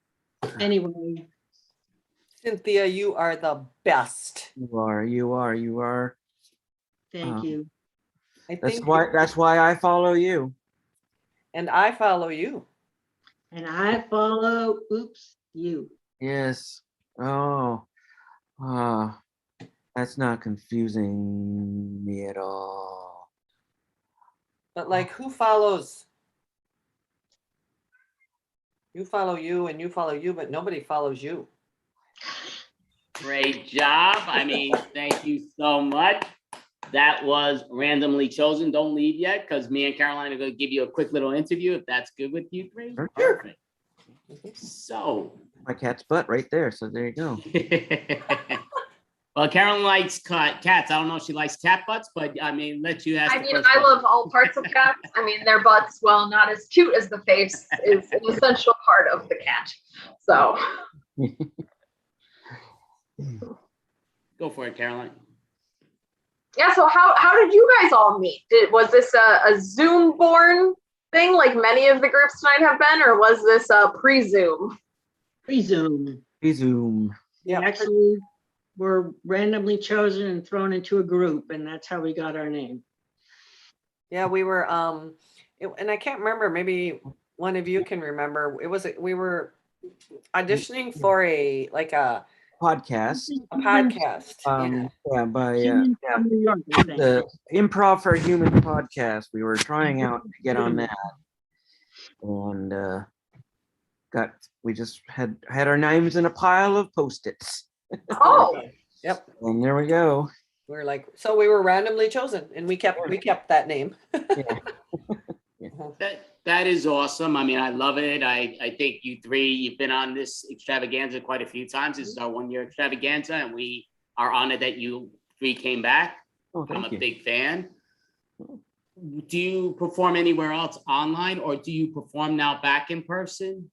Anyway. Cynthia, you are the best. You are. Thank you. That's why I follow you. And I follow you. And I follow, you. Yes. Oh. That's not confusing me at all. But like, who follows? You follow you and you follow you, but nobody follows you. Great job. I mean, thank you so much. That was randomly chosen. Don't leave yet, because me and Caroline are going to give you a quick little interview, if that's good with you three. Sure. Perfect. So. My cat's butt right there. So there you go. Well, Caroline likes cats. I don't know if she likes cat butts, but I mean, let you ask. I mean, I love all parts of cats. I mean, their butts, while not as cute as the face, is an essential part of the cat. So. Go for it, Caroline. Yeah, so how did you guys all meet? Was this a Zoom born thing like many of the groups tonight have been, or was this a pre-Zoom? Pre-Zoom. Pre-Zoom. Yeah, actually, we're randomly chosen and thrown into a group, and that's how we got our name. Yeah, we were and I can't remember, maybe one of you can remember. We were auditioning for a podcast. A podcast. The Improv for Human podcast. We were trying out to get on that, and we just had our names in a pile of Post-its. Oh. Yep. And there we go. We were like, so we were randomly chosen, and we kept that name. That is awesome. I mean, I love it. I think you three, you've been on this extravaganza quite a few times. This is our 1-year extravaganza, and we are honored that you three came back. I'm a big fan. Do you perform anywhere else online, or do you perform now back in person?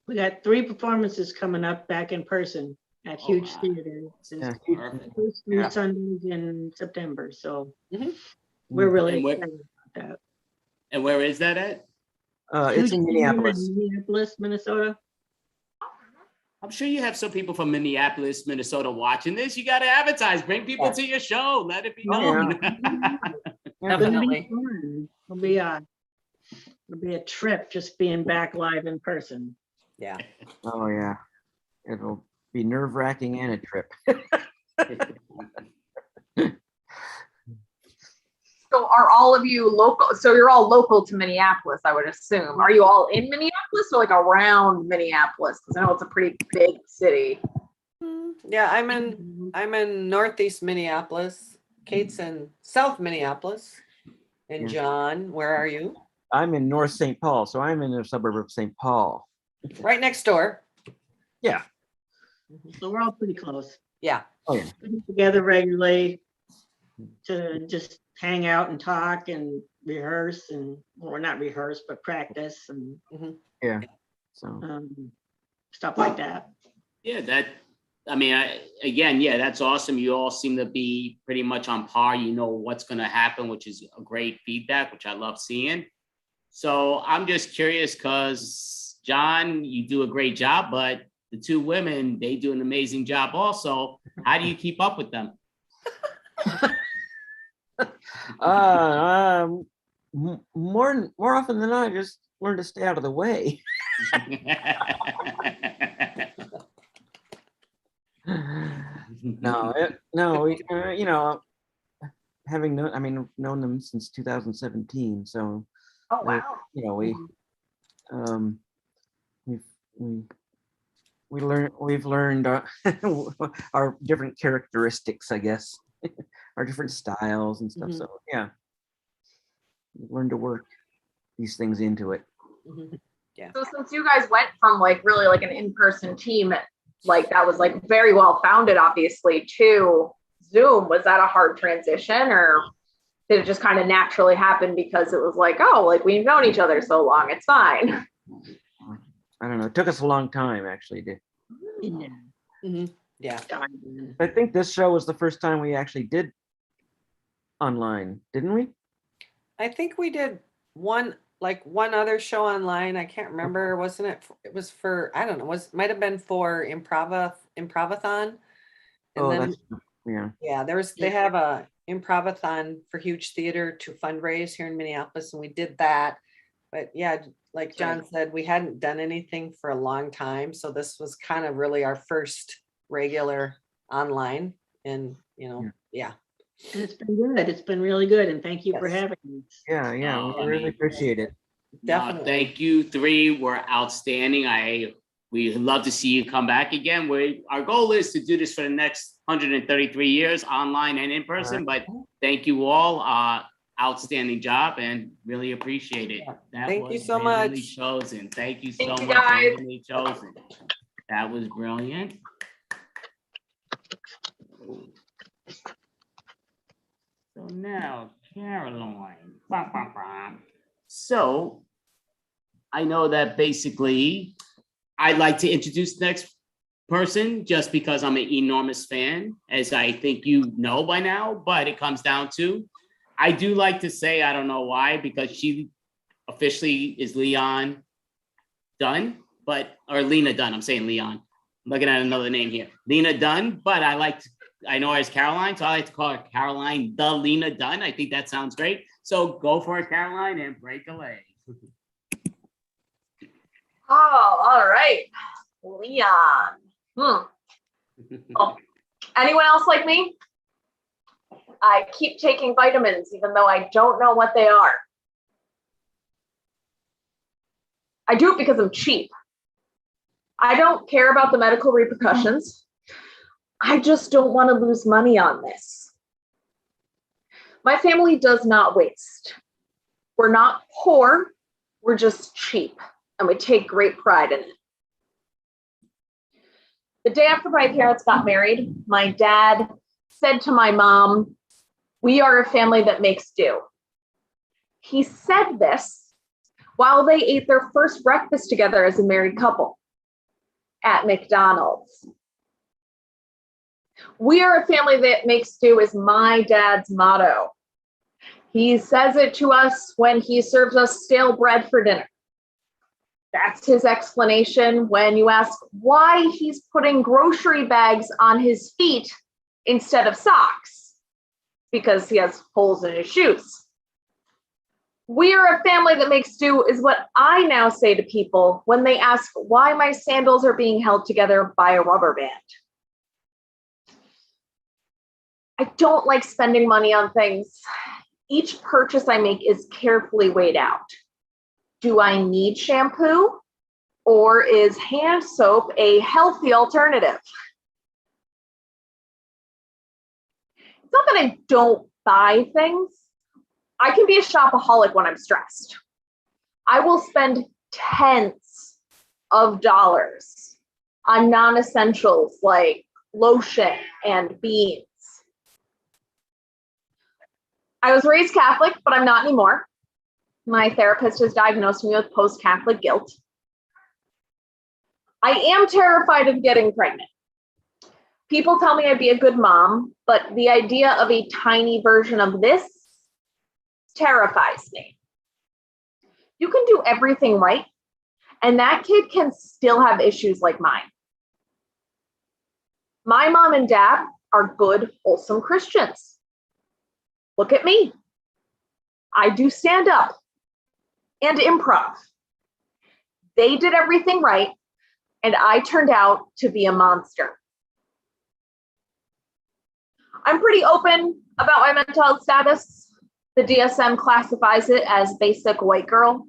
We got 3 performances coming up back in person at huge theaters. First 3 Sundays in September. So we're really excited about that. And where is that at? It's in Minneapolis. Minneapolis, Minnesota. I'm sure you have some people from Minneapolis, Minnesota watching this. You got to advertise. Bring people to your show. Let it be known. Definitely. It'll be a trip just being back live in person. Yeah. Oh yeah. It'll be nerve-wracking and a trip. So are all of you local? So you're all local to Minneapolis, I would assume. Are you all in Minneapolis or like around Minneapolis? Because I know it's a pretty big city. Yeah, I'm in Northeast Minneapolis. Kate's in South Minneapolis. And John, where are you? I'm in North St. Paul, so I'm in the suburb of St. Paul. Right next door. Yeah. So we're all pretty close. Yeah. Oh yeah. Getting together regularly to just hang out and talk and rehearse not rehearse, but practice and so stuff like that. Yeah, that's awesome. You all seem to be pretty much on par. You know what's going to happen, which is a great feedback, which I love seeing. So I'm just curious because, John, you do a great job, but the 2 women, they do an amazing job also. How do you keep up with them? More often than not, I just learn to stay out of the way. You know, having known them since 2017, so Oh wow. you know, we've learned our different characteristics, I guess, our different styles and stuff. So yeah, we've learned to work these things into it. Yeah. So since you guys went from like really like an in-person team, like that was like very well founded, obviously, to Zoom, was that a hard transition, or did it just kind of naturally happen because it was like, oh, like we've known each other so long, it's fine? I don't know. It took us a long time, actually. Yeah. I think this show was the first time we actually did online, didn't we? I think we did one other show online. I can't remember. Wasn't it? It was for, I don't know. Might have been for Improvathon. And then yeah, they have a Improvathon for Huge Theater to fundraise here in Minneapolis, and we did that. But yeah, like John said, we hadn't done anything for a long time, so this was kind of really our first regular online, and yeah. And it's been good. It's been really good, and thank you for having me. Yeah, we really appreciate it. Definitely. Thank you. 3 were outstanding. We'd love to see you come back again. Our goal is to do this for the next 133 years, online and in person. But thank you all. Outstanding job, and really appreciate it. Thank you so really much. Chosen. Thank you so Thank you, much. guys. Really chosen. That was brilliant. So now, Caroline. So I know that basically I'd like to introduce the next person just because I'm an enormous fan, as I think you know by now, but it comes down to, I do like to say, I don't know why, because she officially is Leon Dunn, or Lena Dunn. I'm saying Leon. I'm looking at another name here. Lena Dunn, but I know her as Caroline, so I like to call her Caroline the Lena Dunn. I think that sounds great. So go for it, Caroline, and break a leg. Oh, all right. Leon. Oh, anyone else like me? I keep taking vitamins, even though I don't know what they are. I do it because I'm cheap. I don't care about the medical repercussions. I just don't want to lose money on this. My family does not waste. We're not poor, we're just cheap, and we take great pride in it. The day after my parents got married, my dad said to my mom, "We are a family that makes do." He said this while they ate their first breakfast together as a married couple at McDonald's. "We are a family that makes do" is my dad's motto. He says it to us when he serves us stale bread for dinner. That's his explanation when you ask why he's putting grocery bags on his feet instead of socks, because he has holes in his shoes. "We are a family that makes do" is what I now say to people when they ask why my sandals are being held together by a rubber band. I don't like spending money on things. Each purchase I make is carefully weighed out. Do I need shampoo, or is hand soap a healthy alternative? It's not that I don't buy things. I can be a shopaholic when I'm stressed. I will spend tens of dollars on non-essentials like lotion and beans. I was raised Catholic, but I'm not anymore. My therapist has diagnosed me with post-Catholic guilt. I am terrified of getting pregnant. People tell me I'd be a good mom, but the idea of a tiny version of this terrifies me. You can do everything right, and that kid can still have issues like mine. My mom and dad are good, wholesome Christians. Look at me. I do stand up and improv. They did everything right, and I turned out to be a monster. I'm pretty open about my mental health status. The DSM classifies it as basic white girl.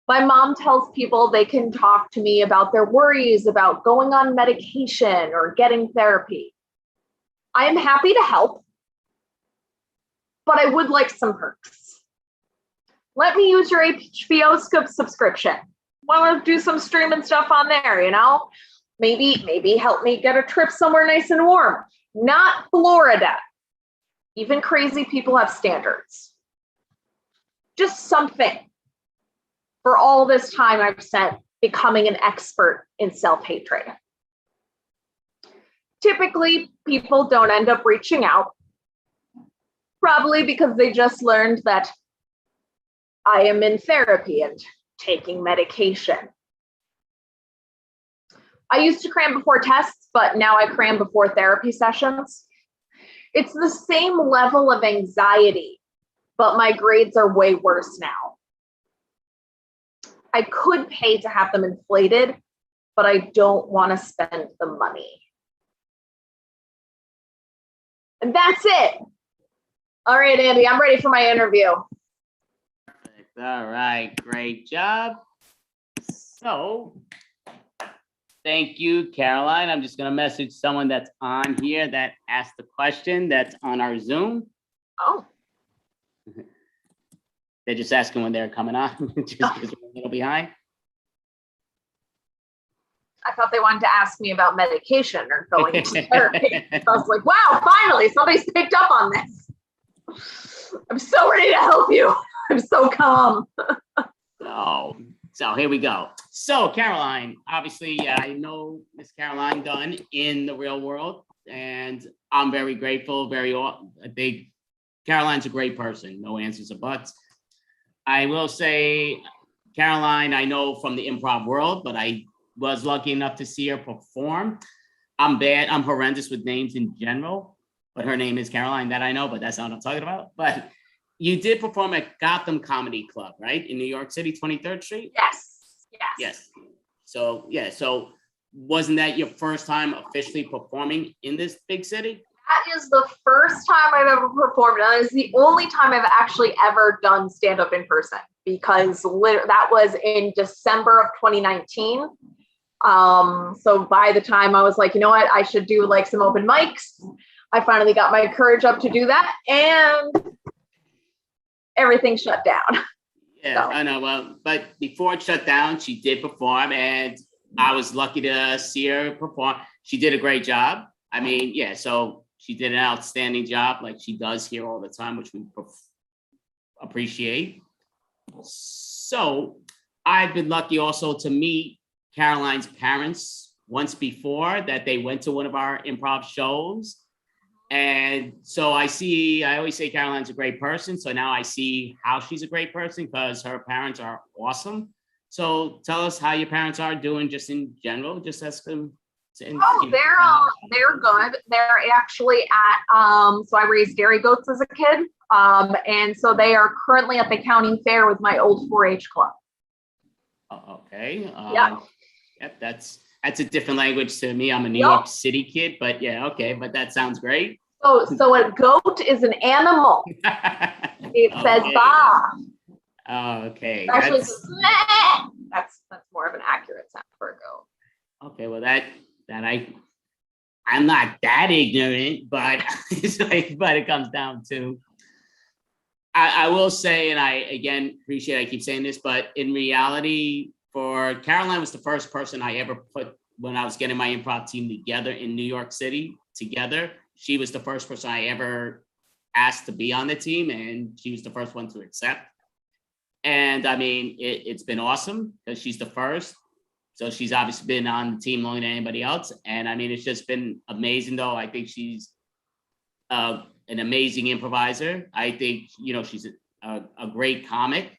My mom tells people they can talk to me about their worries about going on medication or getting therapy. I am happy to help, but I would like some perks. Let me use your HBO subscription. Want to do some streaming stuff on there, you know? Maybe help me get a trip somewhere nice and warm. Not Florida. Even crazy people have standards. Just something for all this time I've spent becoming an expert in self-hatred. Typically, people don't end up reaching out, probably because they just learned that I am in therapy and taking medication. I used to cram before tests, but now I cram before therapy sessions. It's the same level of anxiety, but my grades are way worse now. I could pay to have them inflated, but I don't want to spend the money. And that's it. All right, Andy, I'm ready for my interview. All right, great job. So, thank you, Caroline. I'm just going to message someone that's on here that asked the question that's on our Zoom. Oh. They're just asking when they're coming on, just because we're a little behind. I thought they wanted to ask me about medication or going to therapy. I was like, wow, finally, somebody's picked up on this. I'm so ready to help you. I'm so calm. So here we go. So Caroline, obviously, I know Miss Caroline Dunn in the real world, and I'm very grateful. I think Caroline's a great person. No answers or buts. I will say, Caroline, I know from the improv world, but I was lucky enough to see her perform. I'm horrendous with names in general, but her name is Caroline, that I know, but that's not what I'm talking about. But you did perform at Gotham Comedy Club, right? In New York City, 23rd Street? Yes. So, yeah. So wasn't that your first time officially performing in this big city? That is the first time I've ever performed. That is the only time I've actually ever done stand-up in person, because that was in December of 2019. So by the time I was like, you know what, I should do like some open mics. I finally got my courage up to do that, and everything shut down. Yeah, so. I know. Well, but before it shut down, she did perform, and I was lucky to see her perform. She did a great job. I mean, yeah, so she did an outstanding job, like she does here all the time, which we appreciate. So I've been lucky also to meet Caroline's parents once before, that they went to one of our improv shows. And so I always say Caroline's a great person. So now I see how she's a great person, because her parents are awesome. So tell us how your parents are doing just in general, just ask them. They're good. They're actually at, so I raised dairy goats as a kid. And so they are currently at the county fair with my old 4-H club. Okay. Yeah. Yep, that's a different language to me. I'm a New York City kid, but yeah, okay, but that sounds great. So a goat is an animal. It says ba. Okay. Actually, that's more of an accurate sound for a goat. Okay, well I'm not that ignorant, but it's like, but it comes down to, I will say, and I again appreciate, I keep saying this, but in reality, for Caroline was the first person I ever put when I was getting my improv team together in New York City together. She was the first person I ever asked to be on the team, and she was the first one to accept. And I mean, it's been awesome because she's the first. So she's obviously been on the team longer than anybody else. And I mean, it's just been amazing though. I think she's an amazing improviser. I think, she's a great comic.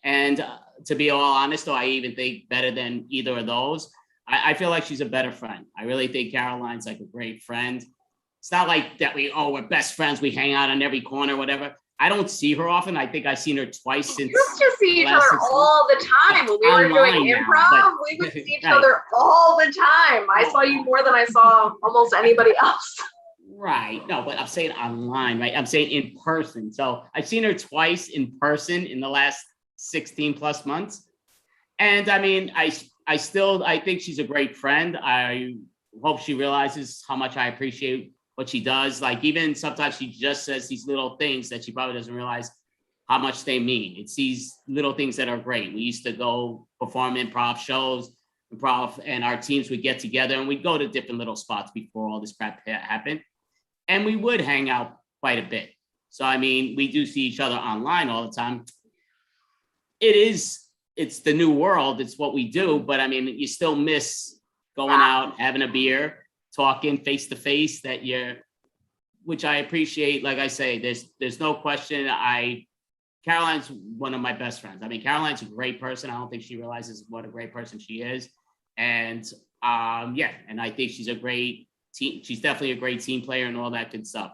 And to be all honest though, I even think better than either of those. I feel like she's a better friend. I really think Caroline's like a great friend. it's not like that we're best friends. We hang out on every corner, whatever. I don't see her often. I think I've seen her twice since. We used to see each last other 6 months. all the time when we were doing Online now, improv. but- We would see each Right. other all the time. I saw you more than I saw almost anybody else. Right. No, but I'm saying online, right? I'm saying in person. So I've seen her twice in person in the last 16 plus months. And I mean, I think she's a great friend. I hope she realizes how much I appreciate what she does. Like, even sometimes she just says these little things that she probably doesn't realize how much they mean. It's these little things that are great. We used to go perform improv shows, and our teams would get together and we'd go to different little spots before all this crap happened. And we would hang out quite a bit. So, I mean, we do see each other online all the time. It's the new world. It's what we do. But I mean, you still miss going out, having a beer, talking face to face, which I appreciate. Like I say, there's no question. Caroline's one of my best friends. I mean, Caroline's a great person. I don't think she realizes what a great person she is. And and I think she's a great team. She's definitely a great team player and all that good stuff.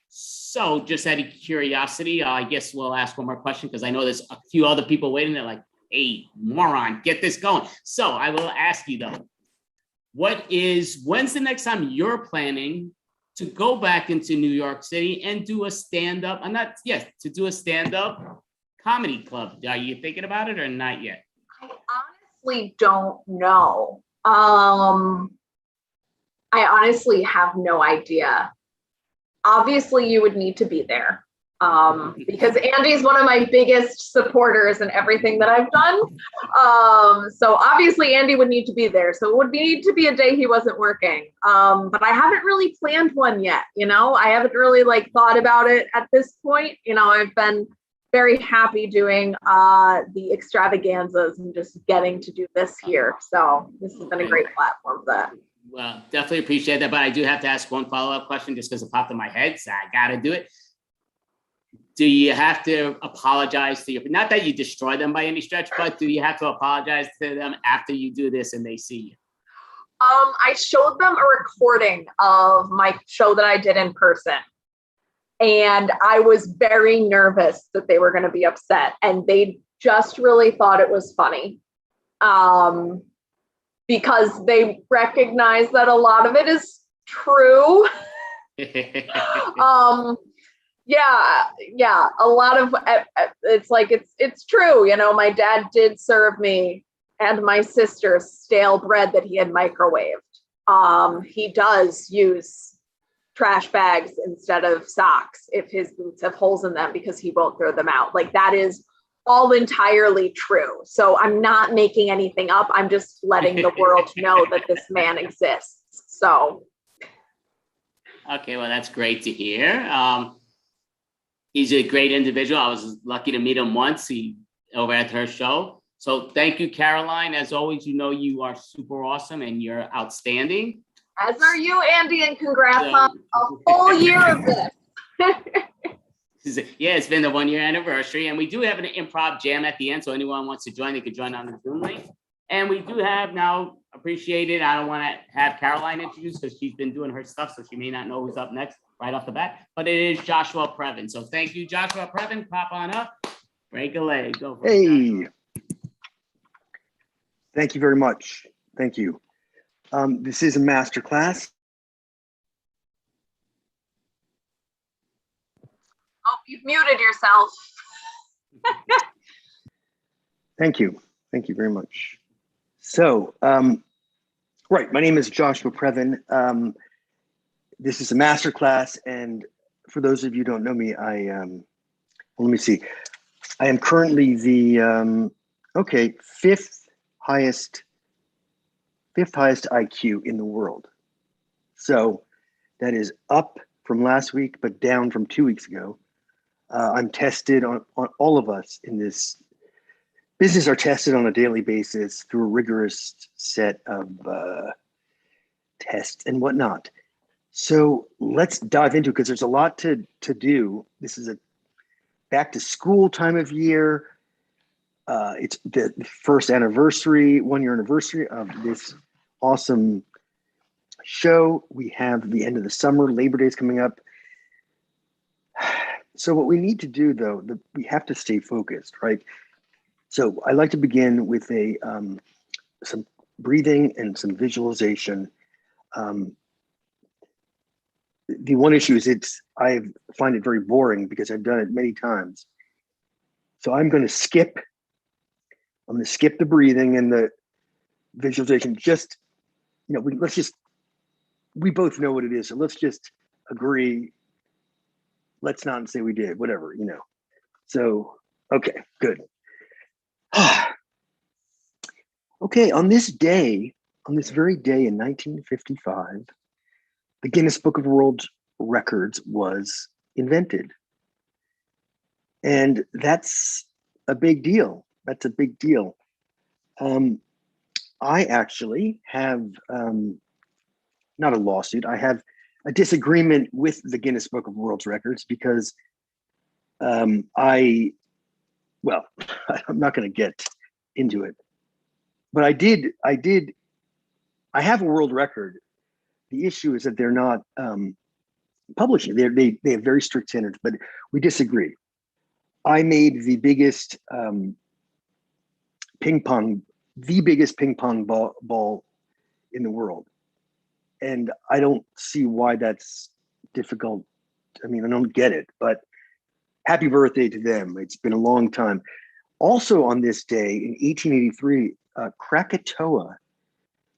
So just out of curiosity, I guess we'll ask one more question because I know there's a few other people waiting. They're like, hey, moron, get this going. So I will ask you though, when's the next time you're planning to go back into New York City and do a stand-up? To do a stand-up comedy club. Are you thinking about it or not yet? I honestly don't know. I honestly have no idea. Obviously, you would need to be there because Andy's one of my biggest supporters in everything that I've done. So obviously, Andy would need to be there. So it would need to be a day he wasn't working. But I haven't really planned one yet. I haven't really thought about it at this point. I've been very happy doing the extravaganzas and just getting to do this here. So this has been a great platform for that. Well, definitely appreciate that. But I do have to ask one follow-up question just because it popped in my head. So I got to do it. Do you have to apologize to not that you destroy them by any stretch, but do you have to apologize to them after you do this and they see you? I showed them a recording of my show that I did in person. And I was very nervous that they were going to be upset. And they just really thought it was funny. Because they recognize that a lot of it is true. A lot of it's true. My dad did serve me and my sister stale bread that he had microwaved. He does use trash bags instead of socks if his boots have holes in them because he won't throw them out. That is all entirely true. So I'm not making anything up. I'm just letting the world know that this man exists. So. Okay, well, that's great to hear. He's a great individual. I was lucky to meet him once over at her show. So thank you, Caroline. As always, you are super awesome and you're outstanding. As are you, Andy, and congrats on a whole year of this. Yeah, it's been the 1-year anniversary, and we do have an improv jam at the end. So anyone wants to join, they could join on the Zoom link. And we do have now appreciated. I don't want to have Caroline introduce because she's been doing her stuff, so she may not know who's up next right off the bat. But it is Joshua Previn. So thank you, Joshua Previn. Pop on up, break a leg, go for it. Hey, thank you very much. Thank you. This is a master class. Oh, you've muted yourself. Thank you. Thank you very much. So, right, my name is Joshua Previn. This is a master class, and for those of you who don't know me, let me see. I am currently the fifth highest IQ in the world. So that is up from last week, but down from 2 weeks ago. I'm tested on all of us in this business are tested on a daily basis through a rigorous set of tests and whatnot. So let's dive into it because there's a lot to do. This is a back to school time of year. It's the first anniversary, 1-year anniversary of this awesome show. We have the end of the summer. Labor Day is coming up. So what we need to do, though, we have to stay focused, right? So I like to begin with some breathing and some visualization. The one issue is I find it very boring because I've done it many times. So I'm going to skip the breathing and the visualization. Just, we both know what it is. So let's just agree. Let's not say we did, whatever, So, okay, good. Okay, on this very day in 1955, the Guinness Book of World Records was invented. And that's a big deal. That's a big deal. I actually have, not a lawsuit, I have a disagreement with the Guinness Book of World Records because I'm not going to get into it, but I have a world record. The issue is that they're not publishing. They have very strict standards, but we disagree. I made the biggest ping pong ball in the world. And I don't see why that's difficult. I mean, I don't get it, but happy birthday to them. It's been a long time. Also on this day in 1883, Krakatoa,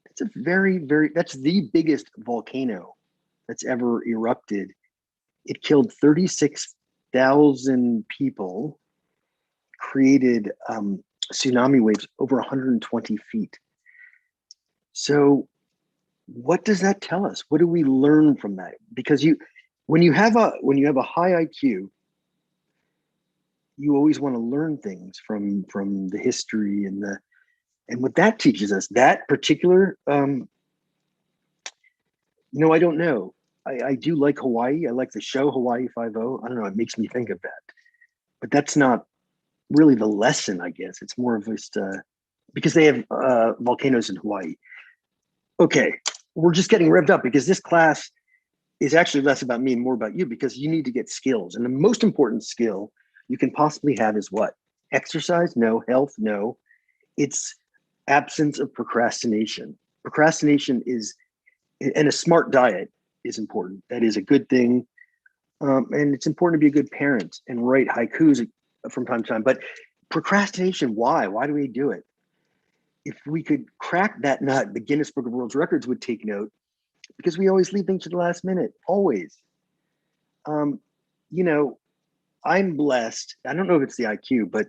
that's that's the biggest volcano that's ever erupted. It killed 36,000 people, created tsunami waves over 120 feet. So what does that tell us? What do we learn from that? Because when you have a high IQ, you always want to learn things from the history and what that teaches us. That particular, I don't know. I do like Hawaii. I like the show Hawaii Five-0. I don't know. It makes me think of that, but that's not really the lesson. I guess it's more of just because they have volcanoes in Hawaii. Okay, we're just getting revved up because this class is actually less about me and more about you, because you need to get skills. And the most important skill you can possibly have is what? Exercise? No. Health? No. It's absence of procrastination. Procrastination and a smart diet is important. That is a good thing. And it's important to be a good parent and write haikus from time to time. But procrastination, why? Why do we do it? If we could crack that nut, the Guinness Book of World Records would take note, because we always leave things to the last minute, always. I'm blessed. I don't know if it's the IQ, but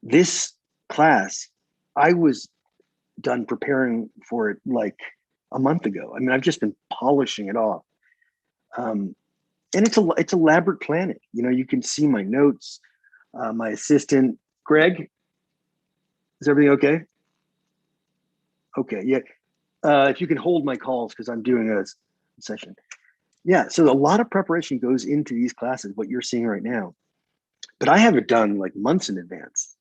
this class, I was done preparing for it like a month ago. I mean, I've just been polishing it off. And it's elaborate planning. You can see my notes, my assistant, Greg, is everything okay? Okay, yeah. If you can hold my calls, because I'm doing a session. Yeah, so a lot of preparation goes into these classes, what you're seeing right now. But I have it done like months in advance.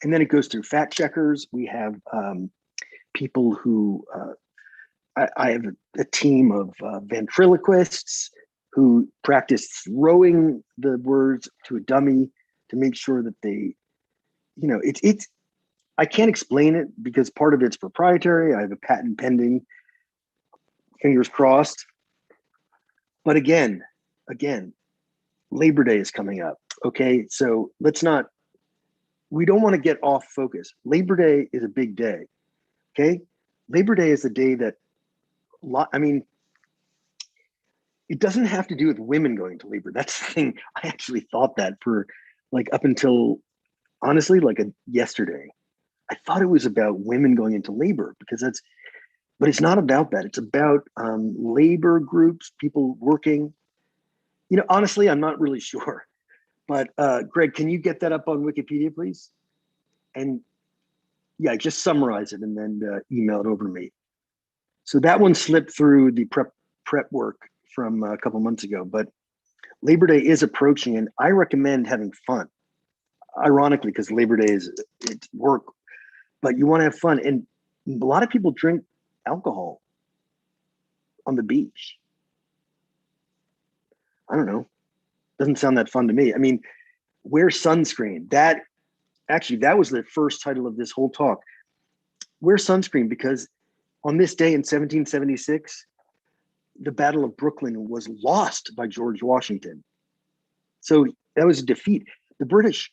And then it goes through fact checkers. We have people who, I have a team of ventriloquists who practice throwing the words to a dummy to make sure that they, it's I can't explain it because part of it's proprietary. I have a patent pending, fingers crossed. But again, Labor Day is coming up. Okay, so we don't want to get off focus. Labor Day is a big day. Okay, Labor Day is a day that, it doesn't have to do with women going to labor. That's the thing. I actually thought that for up until honestly, yesterday. I thought it was about women going into labor but it's not about that. It's about labor groups, people working. Honestly, I'm not really sure. But Greg, can you get that up on Wikipedia, please? And yeah, just summarize it and then email it over to me. So that one slipped through the prep work from a couple months ago, but Labor Day is approaching, and I recommend having fun. Ironically, because Labor Day it's work, but you want to have fun. And a lot of people drink alcohol. on the beach. I don't know. Doesn't sound that fun to me. I mean, wear sunscreen. That was the first title of this whole talk. Wear sunscreen, because on this day in 1776, the Battle of Brooklyn was lost by George Washington. So that was a defeat. The British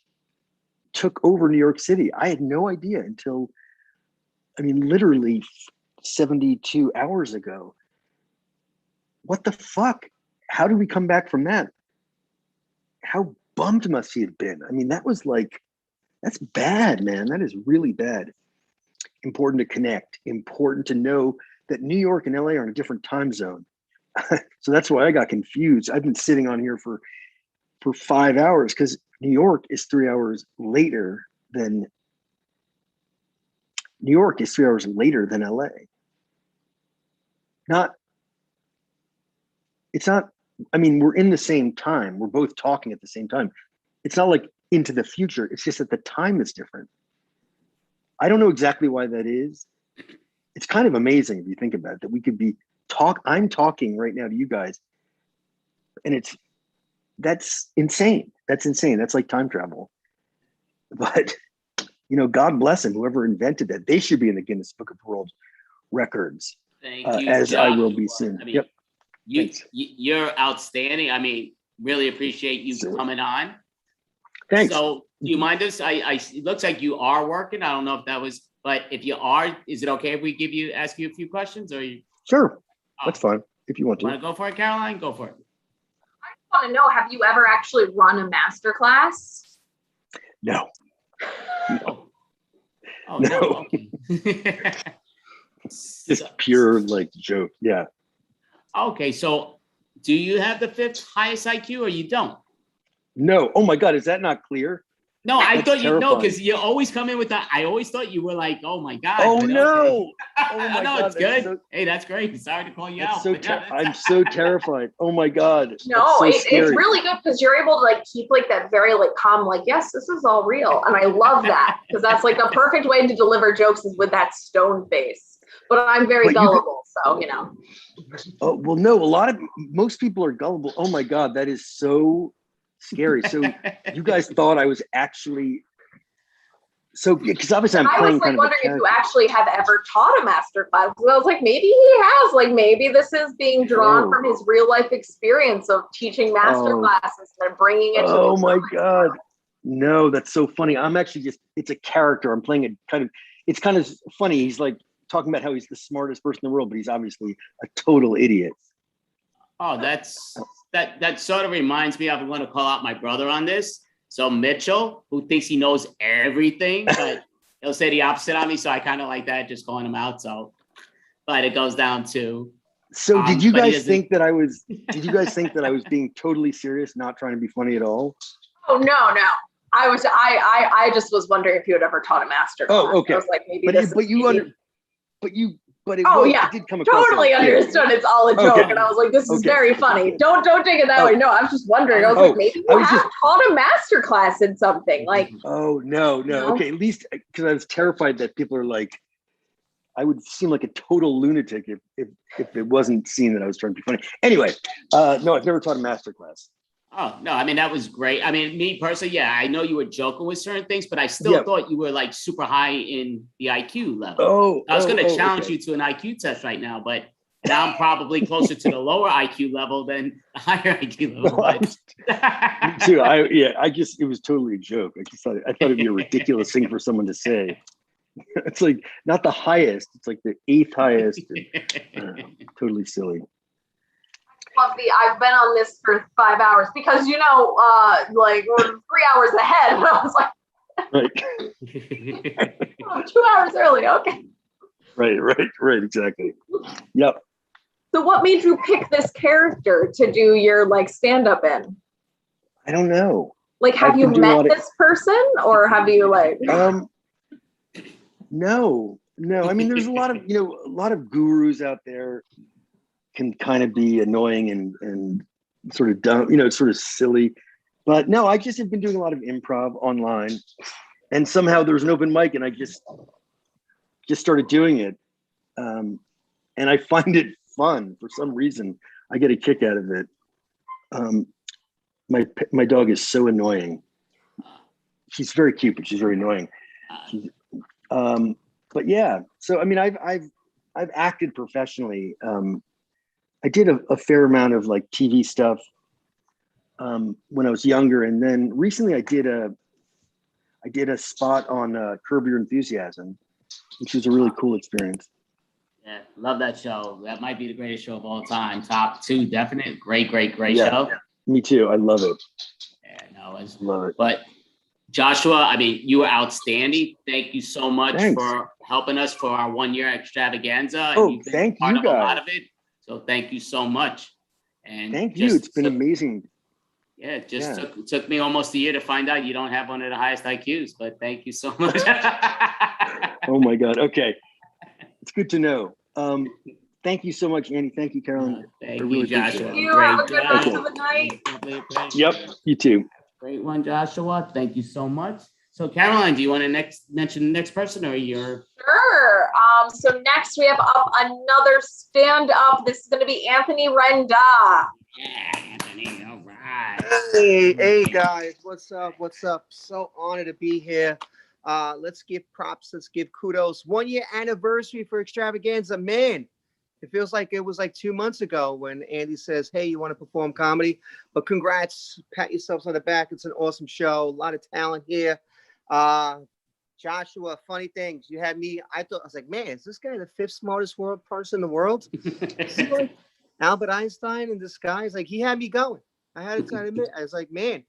took over New York City. I had no idea until, literally 72 hours ago. What the fuck? How did we come back from that? How bummed must he have been? That's bad, man. That is really bad. Important to connect, important to know that New York and LA are in a different time zone. So that's why I got confused. I've been sitting on here for 5 hours because New York is 3 hours later than LA. We're in the same time. We're both talking at the same time. It's not like into the future. It's just that the time is different. I don't know exactly why that is. It's kind of amazing if you think about it, that we could be I'm talking right now to you guys, and that's insane. That's insane. That's like time travel. But God bless him, whoever invented that. They should be in the Guinness Book of World Records. Thank you, as Josh. I will be soon. Yep. You're outstanding. Really appreciate you coming on. Thanks. So do you mind us? It looks like you are working. I don't know if that was, but if you are, is it okay if we ask you a few questions, or you? Sure. That's fine. If you want to. Want to go for it, Caroline? Go for it. I want to know, have you ever actually run a master class? No. Oh, no. Okay. Just pure joke. Yeah. Okay, so do you have the 5th highest IQ, or you don't? No. Oh my God, is that not clear? No, I That's thought you know, terrifying. because you always come in with that. I always thought you were like, oh my God. Oh but no. Okay. Oh my no, God. it's good. Hey, that's great. Sorry to call you out. I'm so terrified. Oh my God. No, so it's really good because you're able to keep that very calm, yes, this is all real. And I love that, because that's the perfect way to deliver jokes, is with that stone face. But I'm very gullible, so Oh, well, no, most people are gullible. Oh my God, that is so scary. So you guys thought I was actually, because obviously I'm playing kind of wondering if you actually have ever taught a master class. So I was like, maybe he has, maybe this is being drawn from his real life experience of teaching master classes and bringing it to Oh my God. No, that's so funny. I'm actually it's a character. I'm playing it's kind of funny. He's talking about how he's the smartest person in the world, but he's obviously a total idiot. Oh, that sort of reminds me of, I want to call out my brother on this. So Mitchell, who thinks he knows everything, but he'll say the opposite on me. So I kind of like that, just calling him out. So, but it goes down to. So did you guys think that I was being totally serious, not trying to be funny at all? Oh, no. I just was wondering if you had ever taught a master class. Oh, okay. I was like, maybe it did come across. Totally understood. It's all a joke. Okay. And I was like, this is very funny. Don't take it that way. No, I was just wondering. I was like, maybe you have taught a master class in something. Oh, no. Okay, at least because I was terrified that people are I would seem like a total lunatic if it wasn't seen that I was trying to be funny. Anyway, no, I've never taught a master class. Oh, no, that was great. Me personally, yeah, I know you were joking with certain things, but I still thought you were super high in the IQ level. I was going to challenge you to an IQ test right now, but now I'm probably closer to the lower IQ level than the higher IQ level. Me too. It was totally a joke. I thought it'd be a ridiculous thing for someone to say. It's not the highest, it's the 8th highest. Totally silly. I've been on this for 5 hours because we're 3 hours ahead. And I was like, 2 hours early. Okay. Right. Exactly. Yep. So what made you pick this character to do your stand-up in? I don't know. Have you met this person, or have you No. There's a lot of gurus out there. Can kind of be annoying and sort of dumb, sort of silly. But no, I just have been doing a lot of improv online, and somehow there was an open mic and I just started doing it. And I find it fun for some reason. I get a kick out of it. My dog is so annoying. She's very cute, but she's very annoying. But yeah, so I mean, I've acted professionally. I did a fair amount of like TV stuff when I was younger, and then recently I did a spot on Curb Your Enthusiasm, which was a really cool experience. Yeah, love that show. That might be the greatest show of all time. Top 2, definite. Great Yeah, show. me too. I love it. Yeah, no, it's Love it. But Joshua, I mean, you were outstanding. Thank you so much for helping us for our 1-year extravaganza. Oh, You've been thank part you of a lot guys. of it. So thank you so much. And Thank you. It's been amazing. Yeah, it just took me almost a year to find out you don't have one of the highest IQs, but thank you so much. Oh my God. Okay. It's good to know. Thank you so much, Andy. Thank you, Carolyn. Thank I really you, Joshua. appreciate it. You have a good rest of the night. Yep. You too. Great one, Joshua. Thank you so much. So Caroline, do you want to mention the next person or you're? Sure. So next we have up another stand-up. This is going to be Anthony Renda. Yeah, Anthony. All right. Hey guys, what's up? What's up? So honored to be here. Let's give props. Let's give kudos. 1-year anniversary for Extravaganza. Man, it feels like it was like 2 months ago when Andy says, hey, you want to perform comedy? But congrats. Pat yourselves on the back. It's an awesome show. A lot of talent here. Joshua, funny things. You had me. I was like, man, is this guy the 5th smartest person in the world? Is he like Albert Einstein in disguise? Like, he had me going. I had to admit, I was like, man,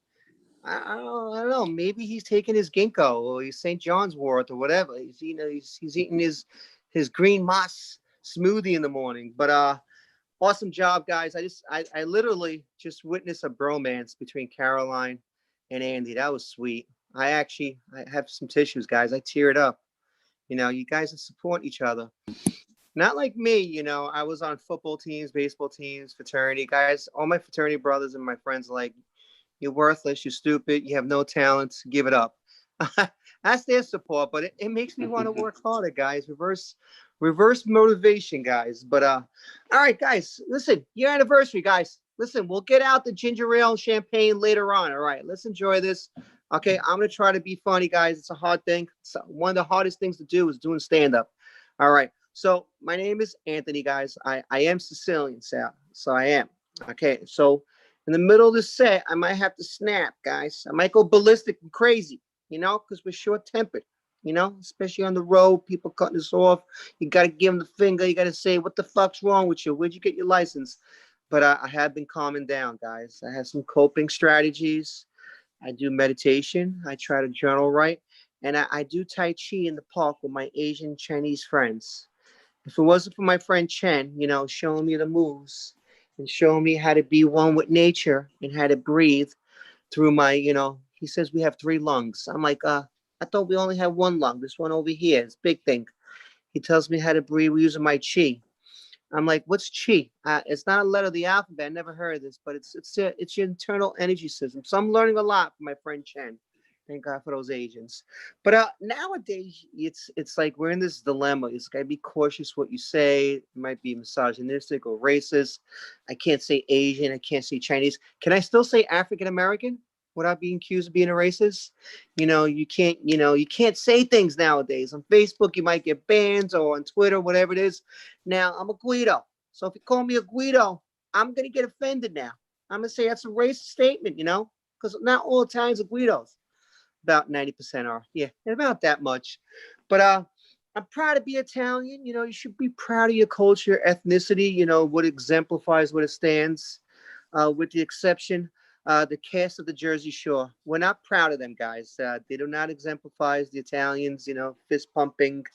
I don't know. Maybe he's taking his ginkgo or his St. John's wort or whatever. He's eating his green moss smoothie in the morning. But awesome job, guys. I literally just witnessed a bromance between Caroline and Andy. That was sweet. I have some tissues, guys. I teared up. You guys support each other. Not like me, I was on football teams, baseball teams, fraternity. Guys, all my fraternity brothers and my friends are like, you're worthless, you're stupid, you have no talent, give it up. That's their support, but it makes me want to work harder, guys. Reverse motivation, guys. But all right, guys, listen, your anniversary, guys. Listen, we'll get out the ginger ale and champagne later on. All right, let's enjoy this. Okay, I'm going to try to be funny, guys. It's a hard thing. So one of the hardest things to do is doing stand-up. All right. So my name is Anthony, guys. I am Sicilian, so I am. Okay, so in the middle of the set, I might have to snap, guys. I might go ballistic and crazy, because we're short-tempered, especially on the road, people cutting us off. You got to give them the finger. You got to say, what the fuck's wrong with you? Where'd you get your license? But I have been calming down, guys. I have some coping strategies. I do meditation. I try to journal write. And I do Tai Chi in the park with my Asian Chinese friends. If it wasn't for my friend Chen, showing me the moves and showing me how to be one with nature and how to breathe through my, he says we have 3 lungs. I'm like, I thought we only have 1 lung. This one over here is big thing. He tells me how to breathe using my chi. I'm like, what's chi? It's not a letter of the alphabet. I never heard of this, but it's your internal energy system. So I'm learning a lot from my friend Chen. Thank God for those Asians. But nowadays, it's like we're in this dilemma. It's got to be cautious what you say. It might be misogynistic or racist. I can't say Asian. I can't say Chinese. Can I still say African American without being accused of being a racist? You can't say things nowadays. On Facebook, you might get bans, or on Twitter, whatever it is. Now, I'm a Guido. So if you call me a Guido, I'm going to get offended now. I'm going to say that's a racist statement, because not all Italians are Guidos. About 90% are. Yeah, about that much. But I'm proud to be Italian. You should be proud of your culture, ethnicity, what exemplifies what it stands, with the exception, the cast of the Jersey Shore. We're not proud of them, guys. They do not exemplify the Italians, fist pumping,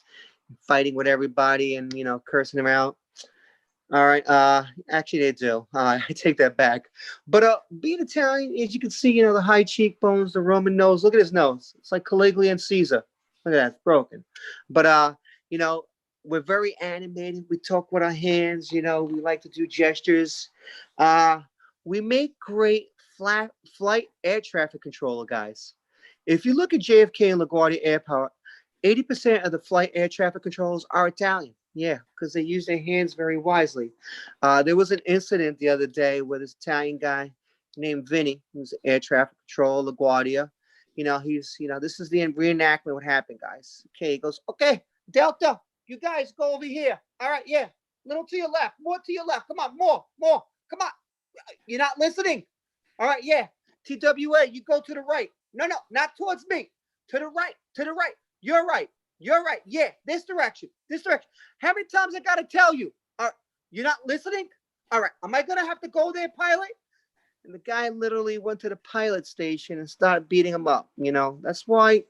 fighting with everybody and, cursing them out. All right. Actually, they do. I take that back. But being Italian, as you can see, the high cheekbones, the Roman nose. Look at his nose. It's like Caligula and Caesar. Look at that. It's broken. But, we're very animated. We talk with our hands. We like to do gestures. We make great flight air traffic controller, guys. If you look at JFK and LaGuardia Airport, 80% of the flight air traffic controllers are Italian. Yeah, because they use their hands very wisely. There was an incident the other day with this Italian guy named Vinny, who's air traffic control, LaGuardia. This is the reenactment what happened, guys. Okay, he goes, okay, Delta, you guys go over here. All right, yeah. Little to your left, more to your left. Come on, more. Come on. You're not listening. All right, yeah. TWA, you go to the right. No, not towards me. To the right. You're right. Yeah, this direction. How many times I gotta tell you? You're not listening? All right, am I gonna have to go there, pilot? And the guy literally went to the pilot station and started beating him up. That's why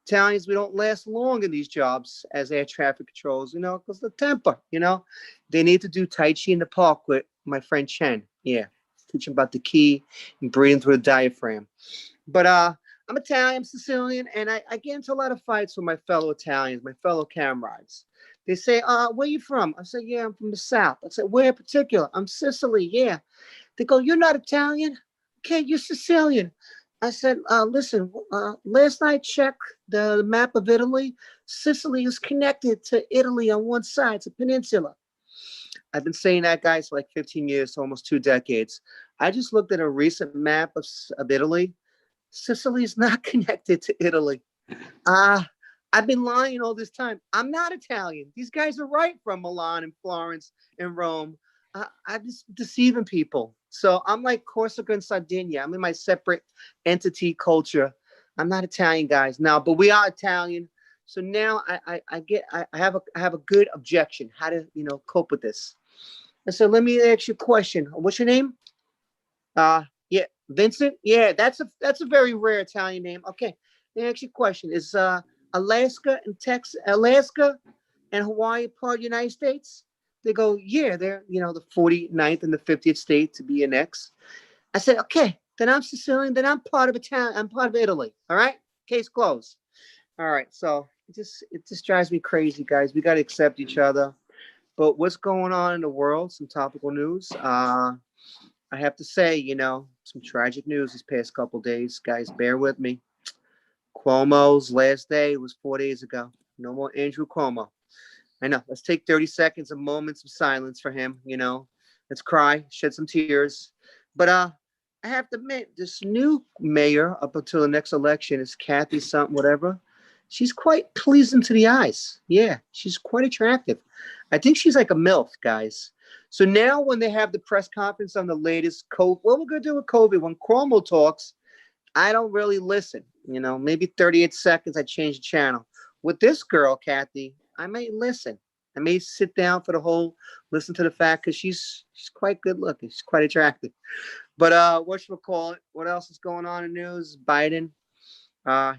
Italians, we don't last long in these jobs as air traffic controls, because the temper, they need to do Tai Chi in the park with my friend Chen. Yeah, teach him about the key and breathing through the diaphragm. But I'm Italian, I'm Sicilian, and I get into a lot of fights with my fellow Italians, my fellow camarads. They say, where you from? I say, yeah, I'm from the South. I say, where in particular? I'm Sicily, yeah. They go, you're not Italian? Okay, you're Sicilian. I said, listen, last night I checked the map of Italy. Sicily is connected to Italy on one side. It's a peninsula. I've been saying that, guys, for like 15 years, almost 2 decades. I just looked at a recent map of Italy. Sicily is not connected to Italy. I've been lying all this time. I'm not Italian. These guys are right from Milan and Florence and Rome. I'm just deceiving people. So I'm like Corsica and Sardinia. I'm in my separate entity culture. I'm not Italian, guys. Now, but we are Italian. So now I have a good objection how to cope with this. And so let me ask you a question. What's your name? Yeah, Vincent. Yeah, that's a very rare Italian name. Okay, let me ask you a question. Is Alaska and Hawaii part of the United States? They go, yeah, they're, the 49th and the 50th state to be annexed. I said, okay, then I'm Sicilian, then I'm part of I'm part of Italy. All right, case closed. All right, so it just drives me crazy, guys. We got to accept each other. But what's going on in the world? Some topical news. I have to say, some tragic news this past couple days. Guys, bear with me. Cuomo's last day was 4 days ago. No more Andrew Cuomo. I know. Let's take 30 seconds, a moments of silence for him. Let's cry, shed some tears. But I have to admit, this new mayor up until the next election is Kathy something, whatever. She's quite pleasing to the eyes. Yeah, she's quite attractive. I think she's like a MILF, guys. So now when they have the press conference on the latest COVID, what we're going to do with COVID, when Cuomo talks, I don't really listen. Maybe 38 seconds, I change the channel. With this girl, Kathy, I may listen. I may sit down for the whole, listen to the fact, because she's quite good looking. She's quite attractive. But whatchamacallit, what else is going on in news? Biden,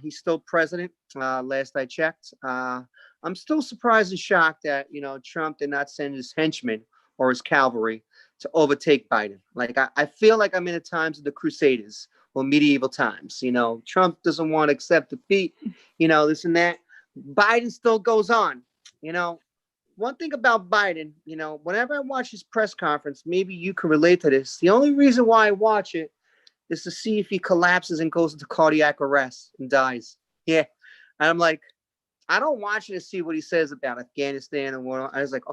he's still president, last I checked. I'm still surprised and shocked that, Trump did not send his henchmen or his cavalry to overtake Biden. Like, I feel like I'm in the times of the Crusaders or medieval times. Trump doesn't want to accept defeat, this and that. Biden still goes on. One thing about Biden, whenever I watch his press conference, maybe you can relate to this. The only reason why I watch it is to see if he collapses and goes into cardiac arrest and dies. Yeah. And I'm like, I don't watch it to see what he says about Afghanistan and what. I was like,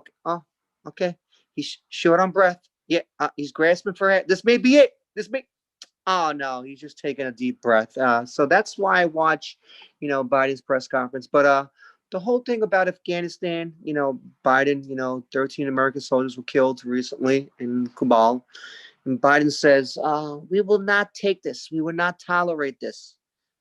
okay. He's short on breath. Yeah. He's grasping for it. This may be it. Oh no, he's just taking a deep breath. So that's why I watch, Biden's press conference. But the whole thing about Afghanistan, Biden, 13 American soldiers were killed recently in Kabul. And Biden says, we will not take this. We will not tolerate this.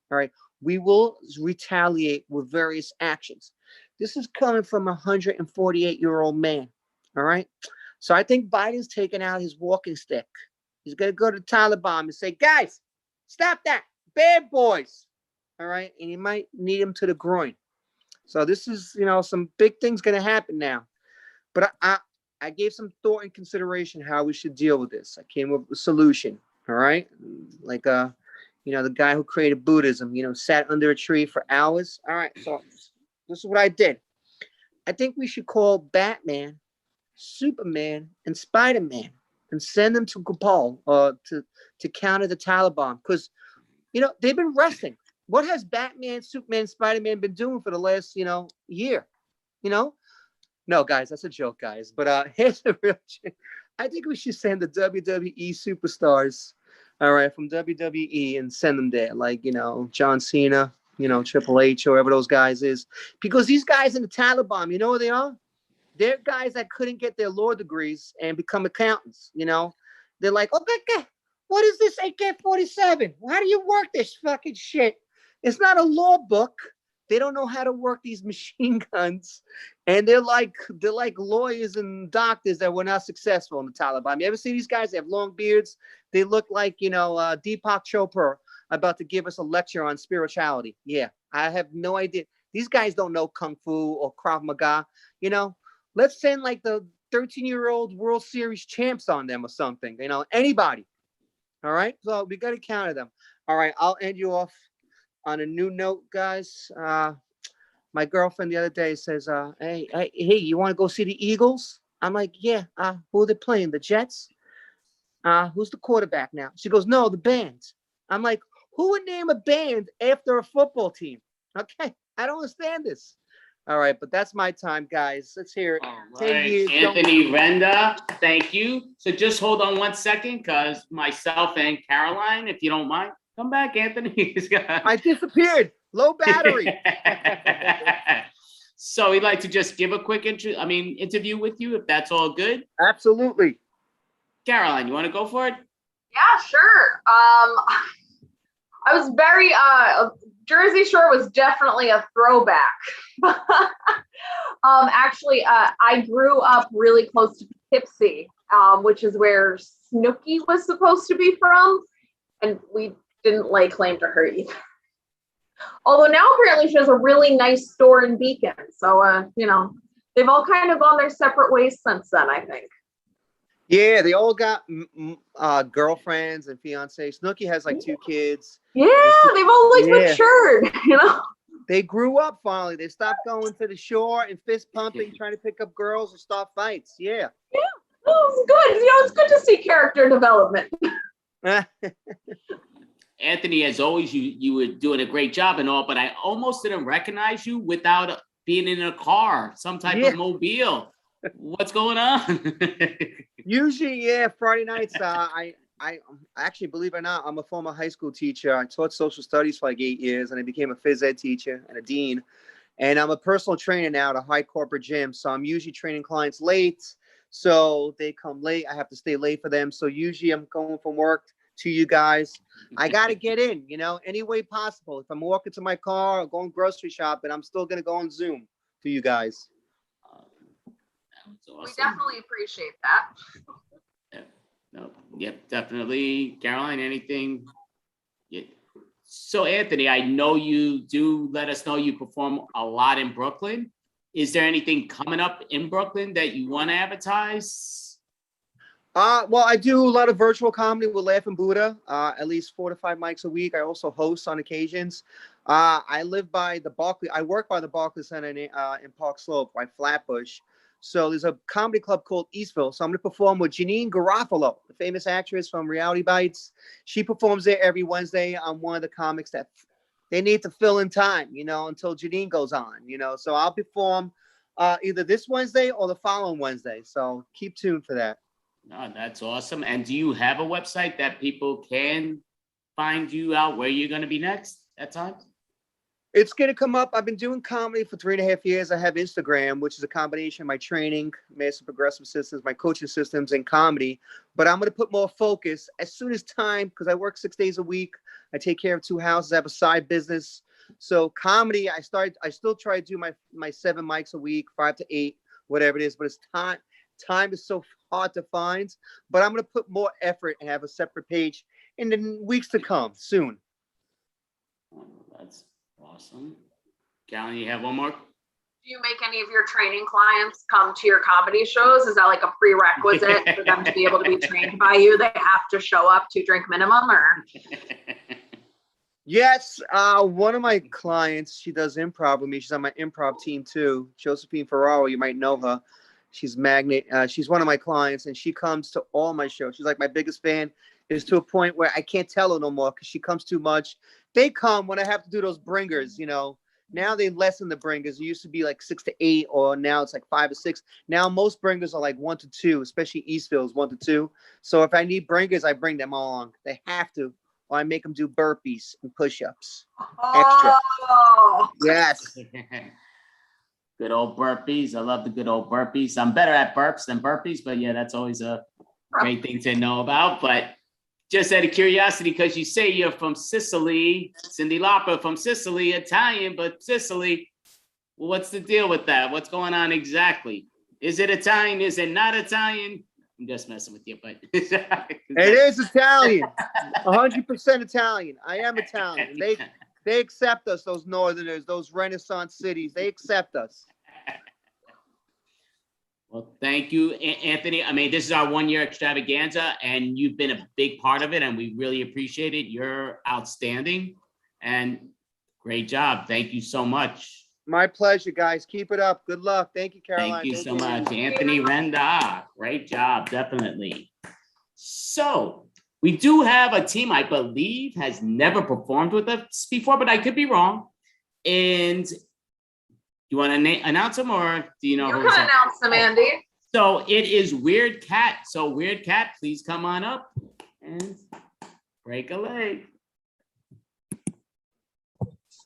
All right. We will retaliate with various actions. This is coming from a 148-year-old man. All right. So I think Biden's taking out his walking stick. He's going to go to the Taliban and say, guys, stop that. Bad boys. All right. And he might need him to the groin. So this is, some big things going to happen now. But I gave some thought and consideration how we should deal with this. I came up with a solution. All right. Like, the guy who created Buddhism, sat under a tree for hours. All right. So this is what I did. I think we should call Batman, Superman, and Spider-Man and send them to Kabul to counter the Taliban. Because, they've been resting. What has Batman, Superman, Spider-Man been doing for the last, year? No, guys, that's a joke, guys. But here's the real shit. I think we should send the WWE superstars, all right, from WWE and send them there, like, John Cena, Triple H, or whoever those guys is. Because these guys in the Taliban, you know who they are? They're guys that couldn't get their law degrees and become accountants, They're like, okay, what is this AK-47? How do you work this fucking shit? It's not a law book. They don't know how to work these machine guns. And they're like lawyers and doctors that were not successful in the Taliban. You ever see these guys? They have long beards. They look like, Deepak Chopra about to give us a lecture on spirituality. Yeah, I have no idea. These guys don't know Kung Fu or Krav Maga. Let's send like the 13-year-old World Series champs on them or something. Anybody. All right. So we got to counter them. All right. I'll end you off on a new note, guys. My girlfriend the other day says, hey, you want to go see the Eagles? I'm like, yeah. Who are they playing? The Jets? Who's the quarterback now? She goes, no, the band. I'm like, who would name a band after a football team? Okay. I don't understand this. All right, but that's my time, guys. Let's hear it. All 10 right, years, Anthony Renda, thank you. So just hold on 1 second, because myself and Caroline, if you don't mind, come back, Anthony. I disappeared. Low battery. So we'd like to just give a quick interview with you, if that's all good. Absolutely. Caroline, you want to go for it? Yeah, sure. I was very Jersey Shore was definitely a throwback. Actually, I grew up really close to Poughkeepsie, which is where Snooki was supposed to be from, and we didn't lay claim to her either. Although now apparently she has a really nice store in Beacon, so they've all kind of gone their separate ways since then, I think. Yeah, they all got girlfriends and fiancés. Snooki has like 2 kids. Yeah, they've all matured, They grew up finally. They stopped going to the shore and fist pumping, trying to pick up girls and start fights. Yeah. Yeah, oh, it's good. It's good to see character development. Anthony, as always, you were doing a great job and all, but I almost didn't recognize you without being in a car, some type of mobile. What's going on? Usually, Friday nights, I actually, believe it or not, I'm a former high school teacher. I taught social studies for like 8 years, and I became a phys ed teacher and a dean. And I'm a personal trainer now at a high corporate gym. So I'm usually training clients late. So they come late. I have to stay late for them. So usually I'm going from work to you guys. I got to get in, any way possible. If I'm walking to my car or going grocery shopping, I'm still going to go on Zoom for you guys. Awesome. We definitely appreciate that. Yep, definitely. Caroline, anything? Yeah. So Anthony, I know you do let us know you perform a lot in Brooklyn. Is there anything coming up in Brooklyn that you want to advertise? Well, I do a lot of virtual comedy with Laughing Buddha, at least 4 to 5 mics a week. I also host on occasions. I live by the Barclays. I work by the Barclays Center in Park Slope, by Flatbush. So there's a comedy club called Eastville. So I'm going to perform with Janine Garofalo, the famous actress from Reality Bites. She performs there every Wednesday. I'm one of the comics that they need to fill in time, until Janine goes on, So I'll perform either this Wednesday or the following Wednesday. So keep tuned for that. Oh, that's awesome. And do you have a website that people can find you out where you're going to be next at times? It's going to come up. I've been doing comedy for 3.5 years. I have Instagram, which is a combination of my training, massive progressive systems, my coaching systems, and comedy. But I'm going to put more focus as soon as time, because I work 6 days a week. I take care of 2 houses. I have a side business. So comedy, I still try to do my 7 mics a week, 5 to 8, whatever it is. But it's time. Time is so hard to find. But I'm going to put more effort and have a separate page in the weeks to come soon. That's awesome. Callan, you have one more? Do you make any of your training clients come to your comedy shows? Is that like a prerequisite for them to be able to be trained by you? They have to show up to drink minimum, or? Yes. One of my clients, she does improv with me. She's on my improv team too. Josephine Ferraro, you might know her. She's magnet. She's one of my clients, and she comes to all my shows. She's like my biggest fan. It's to a point where I can't tell her no more because she comes too much. They come when I have to do those bringers, Now they lessen the bringers. It used to be like 6 to 8, or now it's like 5 or 6. Now most bringers are like 1 to 2, especially Eastville's 1 to 2. So if I need bringers, I bring them all on. They have to, or I make them do burpees and push-ups. Extra. Oh. Yes. Good old burpees. I love the good old burpees. I'm better at burps than burpees, but yeah, that's always a great thing to know about. But just out of curiosity, because you say you're from Sicily, Cyndi Lauper from Sicily, Italian, but Sicily, well, what's the deal with that? What's going on exactly? Is it Italian? Is it not Italian? I'm just messing with you, but it is Italian. 100% Italian. I am Italian. They accept us, those Northerners, those Renaissance cities. They accept us. Well, thank you, Anthony. I mean, this is our 1-year extravaganza, and you've been a big part of it, and we really appreciate it. You're outstanding, and great job. Thank you so much. My pleasure, guys. Keep it up. Good luck. Thank you, Caroline. Thank you so much, Anthony Renda. Great job, definitely. So we do have a team, I believe, has never performed with us before, but I could be wrong. And you want to announce them, or do you know? You can announce them, Andy. So it is Weird Cat. So Weird Cat, please come on up and break a leg.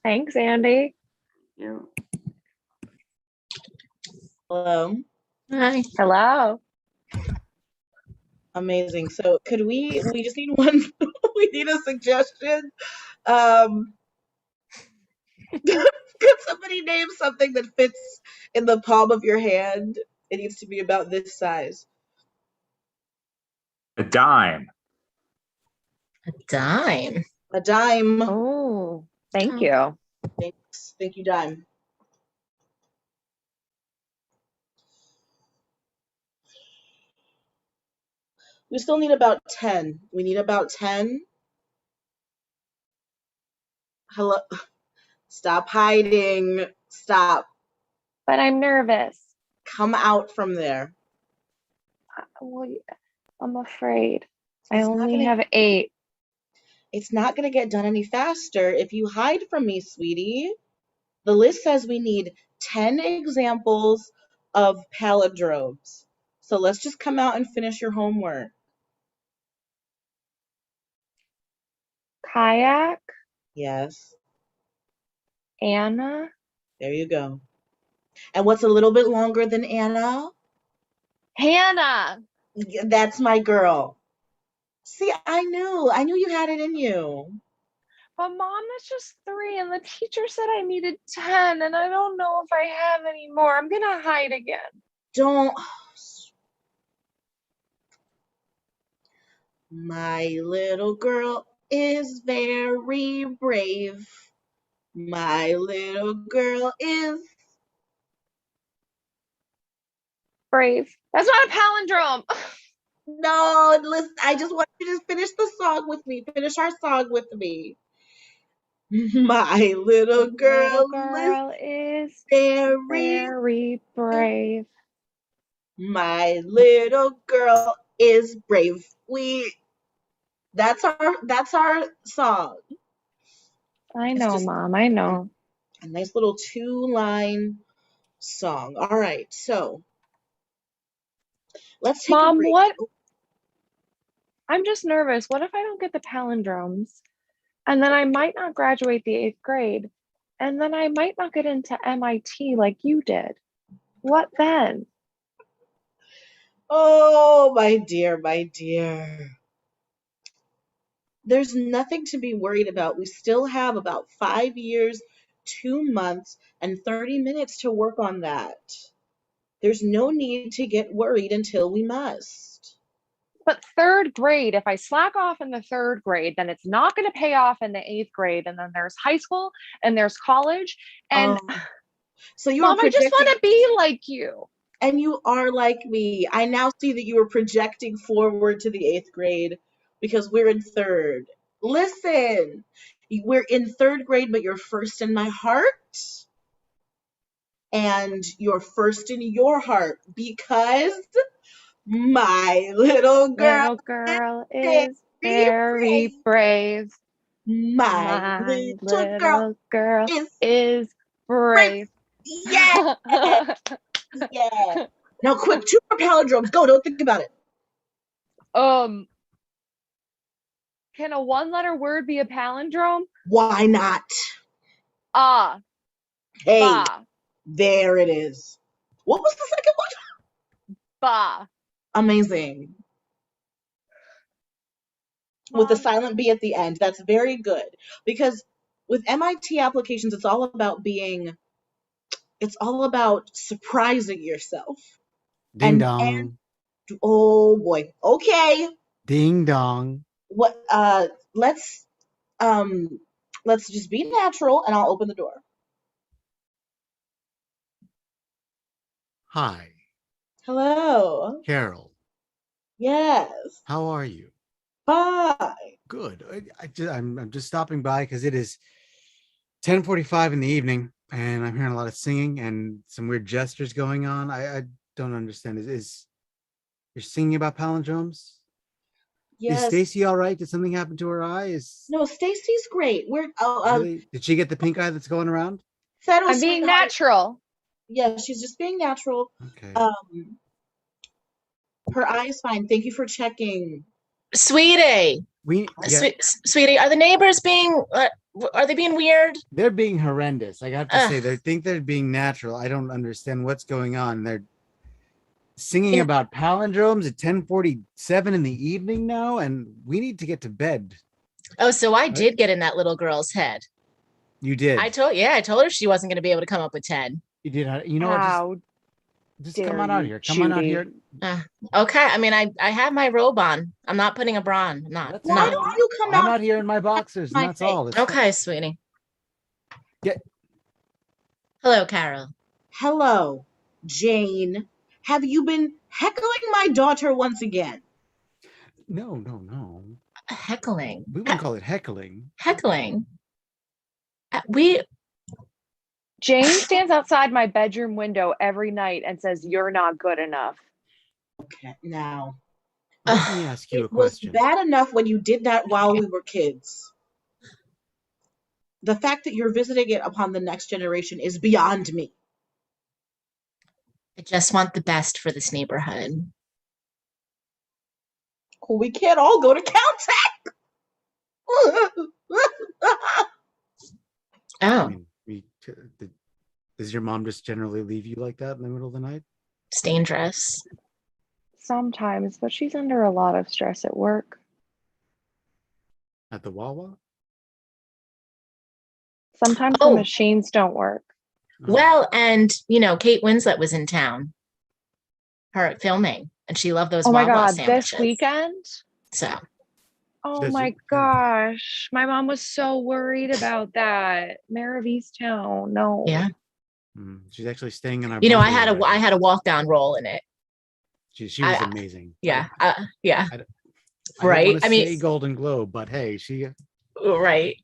Thanks, Andy. Yeah. Hello. Hi. Hello. Amazing. So we just need one, we need a suggestion. Could somebody name something that fits in the palm of your hand? It needs to be about this size. A dime. A dime. A dime. Oh, thank you. Thanks. Thank you, dime. We still need about 10. We need about 10. Hello. Stop hiding. Stop. But I'm nervous. Come out from there. Well, I'm afraid. I only have 8. It's not going to get done any faster if you hide from me, sweetie. The list says we need 10 examples of palindromes. So let's just come out and finish your homework. Kayak. Yes. Anna. There you go. And what's a little bit longer than Anna? Hannah. That's my girl. See, I knew you had it in you. But Mom, that's just 3, and the teacher said I needed 10, and I don't know if I have any more. I'm gonna hide again. Don't. My little girl is very brave. My little girl is brave. That's not a palindrome. No, listen, I just want you to finish the song with me. Finish our song with me. My little girl is very brave. My little girl is brave. That's our song. I know, Mom. I know. A nice little 2-line song. All right, so let's take Mom, a break. what? I'm just nervous. What if I don't get the palindromes? And then I might not graduate the 8th grade. And then I might not get into MIT like you did. What then? Oh, my dear, my dear. There's nothing to be worried about. We still have about 5 years, 2 months, and 30 minutes to work on that. There's no need to get worried until we must. But 3rd grade, if I slack off in the 3rd grade, then it's not going to pay off in the 8th grade. And then there's high school and there's college. And so you Mom, I just want to be like you. And you are like me. I now see that you are projecting forward to the 8th grade because we're in 3rd. Listen, we're in 3rd grade, but you're first in my heart. And you're first in your heart because my little girl is very brave. My little girl is Brave. Yeah. Yeah. Now, quick, 2 more palindromes. Go. Don't think about it. Can a one-letter word be a palindrome? Why not? Ah. Hey, Ba. there it is. What was the second one? Ba. Amazing. With the silent B at the end. That's very good. Because with MIT applications, it's all about surprising yourself. Ding dong. Oh boy. Okay. Ding dong. What let's just be natural and I'll open the door. Hi, Hello. Carol. Yes. How are you? Bye. Good. I'm just stopping by because it is 10:45 in the evening, and I'm hearing a lot of singing and some weird gestures going on. I don't understand. Is you're singing about palindromes? Is Yes. Stacy all right? Did something happen to her eye? No, Stacy's great. Really? Did she get the pink eye that's going around? I'm being natural. Yeah, she's just being natural. Okay. Her eye is fine. Thank you for checking. Sweetie. Sweetie, are the neighbors being are they being weird? They're being horrendous. I have to say, they think they're being natural. I don't understand what's going on. They're singing about palindromes at 10:47 in the evening now, and we need to get to bed. Oh, so I did get in that little girl's head. You did. I told her she wasn't going to be able to come up with 10. You did. You know what? Just come on out here. Come on out here. Okay. I mean, I have my robe on. I'm not putting a bra on. I'm not. Why don't you come I'm out here in my boxers, and that's all. Okay, sweetie. Yeah. Hello, Carol. Hello, Jane. Have you been heckling my daughter once again? No. Heckling. We wouldn't call it heckling. Heckling. Jane stands outside my bedroom window every night and says, "You're not good enough." Okay, now. Let me ask you a question. It was bad enough when you did that while we were kids. The fact that you're visiting it upon the next generation is beyond me. I just want the best for this neighborhood. We can't all go to Caltech. Oh. I mean, does your mom just generally leave you like that in the middle of the night? It's dangerous. Sometimes, but she's under a lot of stress at work. At the Wawa? Sometimes the machines don't work. Well, and Kate Winslet was in town. Her filming, and she loved those Wawa God, sandwiches. this weekend? So. Oh my gosh. My mom was so worried about that. Mayor of Easttown. No. Yeah. She's actually staying in our I had a walk down role in it. She was amazing. Yeah. Yeah. Right. I mean, say Golden Globe, but hey, she. Right.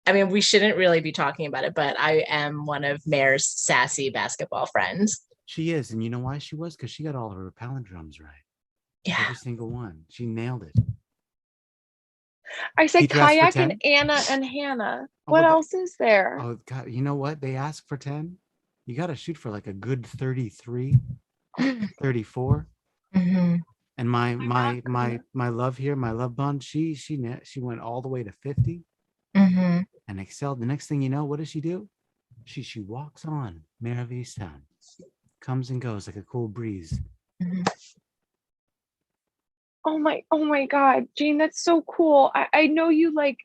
I mean, we shouldn't really be talking about it, but I am one of Mayor's sassy basketball friends. She is, and you know why she was? Because she got all of her palindromes right. Yeah. Every single one. She nailed it. I said kayak and Anna and Hannah. What else is there? Oh God! You know what? They ask for 10. You got to shoot for like a good 33, 34. Mm-hmm. And my love here, my love bond, she went all the way to 50. Mm-hmm. And excelled. The next thing you know, what does she do? She walks on Mayor of Easttown, comes and goes like a cool breeze. Mm-hmm. Oh my God, Jane, that's so cool. I know you make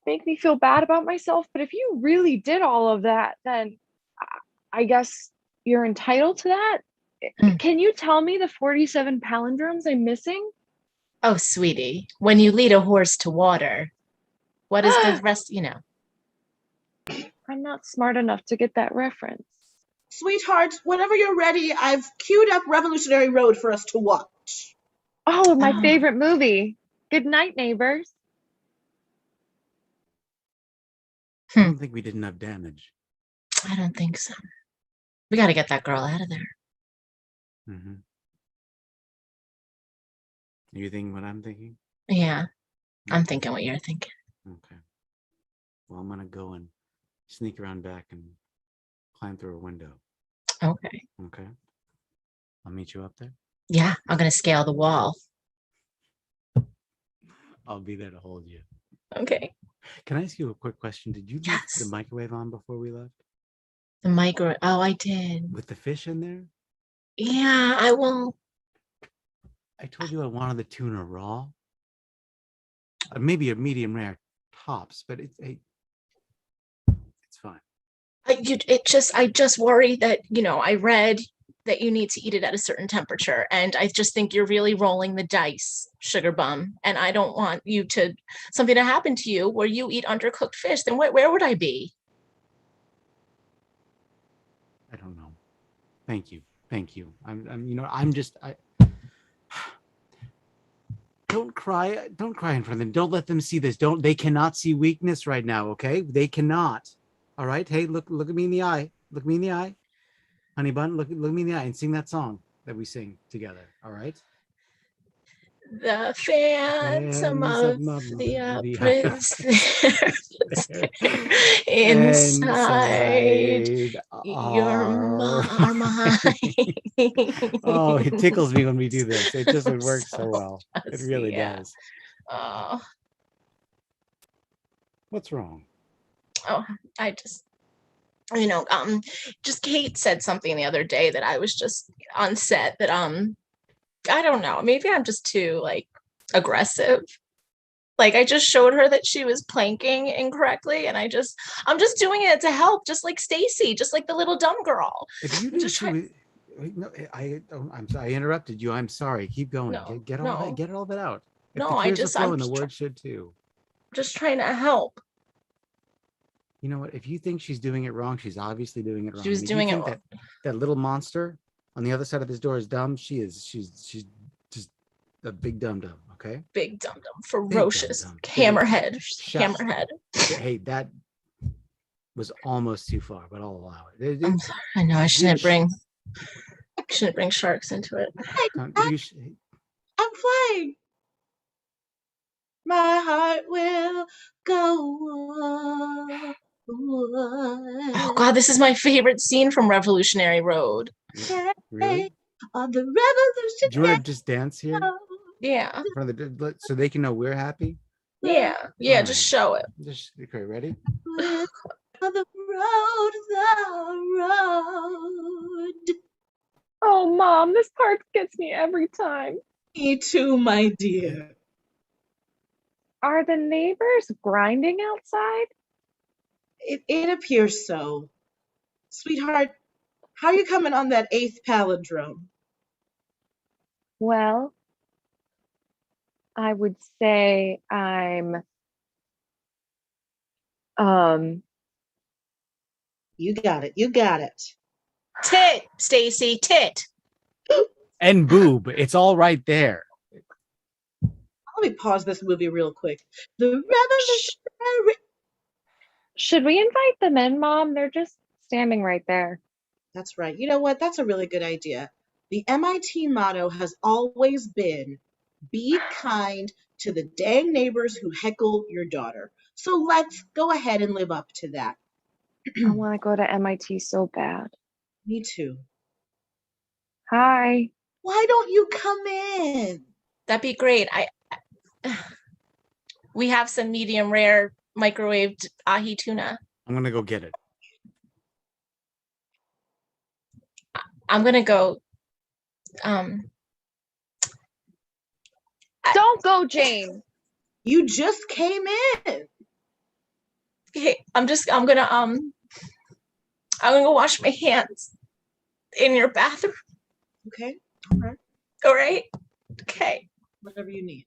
me feel bad about myself, but if you really did all of that, then I guess you're entitled to that. Can you tell me the 47 palindromes I'm missing? Oh, sweetie, when you lead a horse to water, what is the rest, I'm not smart enough to get that reference. Sweetheart, whenever you're ready, I've queued up Revolutionary Road for us to watch. Oh, my favorite movie. Good night, neighbors. I don't think we did enough damage. I don't think so. We got to get that girl out of there. Mm-hmm. You thinking what I'm thinking? Yeah, I'm thinking what you're thinking. Okay. Well, I'm gonna go and sneak around back and climb through a window. Okay. Okay. I'll meet you up there. Yeah, I'm gonna scale the wall. I'll be there to hold you. Okay. Can I ask you a quick question? Did you leave Yes. the microwave on before we left? The micro. Oh, I did. With the fish in there? Yeah, I will. I told you I wanted the tuna raw. Maybe a medium rare tops, but it's fine. I just worry that, I read that you need to eat it at a certain temperature. And I just think you're really rolling the dice, sugar bum. And I don't want something to happen to you where you eat undercooked fish. Then where would I be? I don't know. Thank you. Don't cry. Don't cry in front of them. Don't let them see this. They cannot see weakness right now, okay? They cannot. All right? Hey, look at me in the eye. Look me in the eye. Honey bun, look me in the eye and sing that song that we sing together. All right? The phantom of the prisoner inside your mind. Oh, it tickles me when we do this. It just works so well. It really does. Oh, What's wrong? I just just Kate said something the other day that I was just on set that I don't know, maybe I'm just too aggressive. I just showed her that she was planking incorrectly, and I'm just doing it to help, just like Stacy, just like the little dumb girl. If you didn't no, I'm sorry, I interrupted you. I'm sorry. Keep going. No, Get all that out. If No, the I tears just are flowing, I'm the just words should too. just trying to help. You know what? If you think she's doing it wrong, she's obviously doing it wrong. She was And if you doing it think wrong. that little monster on the other side of this door is dumb, she's just a big dum-dum, okay? Big dum-dum, ferocious, dum-dum. hammerhead, Shut- hammerhead. Hey, that was almost too far, but I'll allow it. I know I shouldn't bring sharks into it. I'm flying. My heart will go on. Oh God, this is my favorite scene from Revolutionary Road. Really? On the revolution. Do you want to just dance here? Yeah. In front of so they can know we're happy? Yeah. All Just show it. Just okay, ready? On the road. Oh, Mom, this part gets me every time. Me too, my dear. Are the neighbors grinding outside? It appears so. Sweetheart, how are you coming on that 8th palindrome? Well, I would say I'm You got it. You got it. Tit, Stacy, tit. And boob. It's all right there. Let me pause this movie real quick. The revolutionary. Should we invite them in, Mom? They're just standing right there. That's right. You know what? That's a really good idea. The MIT motto has always been, be kind to the dang neighbors who heckle your daughter. So let's go ahead and live up to that. I want to go to MIT so bad. Me too. Hi. Why don't you come in? That'd be great. We have some medium rare microwaved ahi tuna. I'm gonna go get it. I'm gonna go. Don't go, Jane. You just came in. Hey, I'm gonna go wash my hands in your bathroom. Okay. All right. All right. Okay. Whatever you need.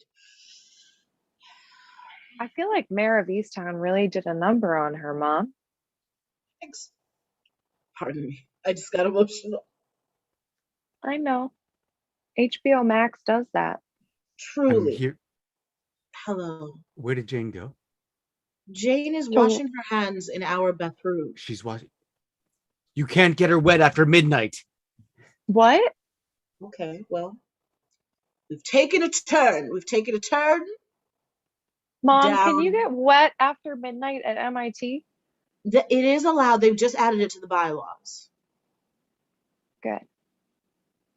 I feel like Mayor of Easttown really did a number on her, Mom. Thanks. Pardon me. I just got emotional. I know. HBO Max does that. Truly. I'm here. Hello. Where did Jane go? Jane is washing her hands in our bathroom. She's washing. You can't get her wet after midnight. What? Okay, well, we've taken a turn. Mom, down. can you get wet after midnight at MIT? It is allowed. They've just added it to the bylaws. Good.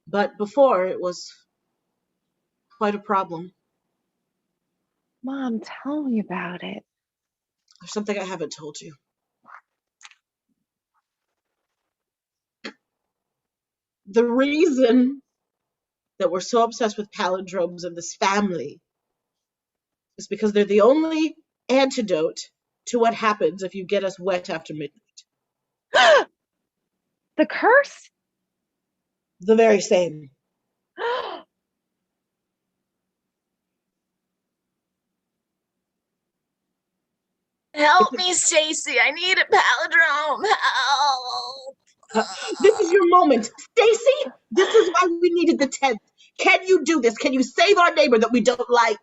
But before it was quite a problem. Mom, tell me about it. There's something I haven't told you. The reason that we're so obsessed with palindromes in this family is because they're the only antidote to what happens if you get us wet after midnight. The curse? The very same. Help me, Stacy. I need a palindrome. Help. This is your moment. Stacy, this is why we needed the 10th. Can you do this? Can you save our neighbor that we don't like?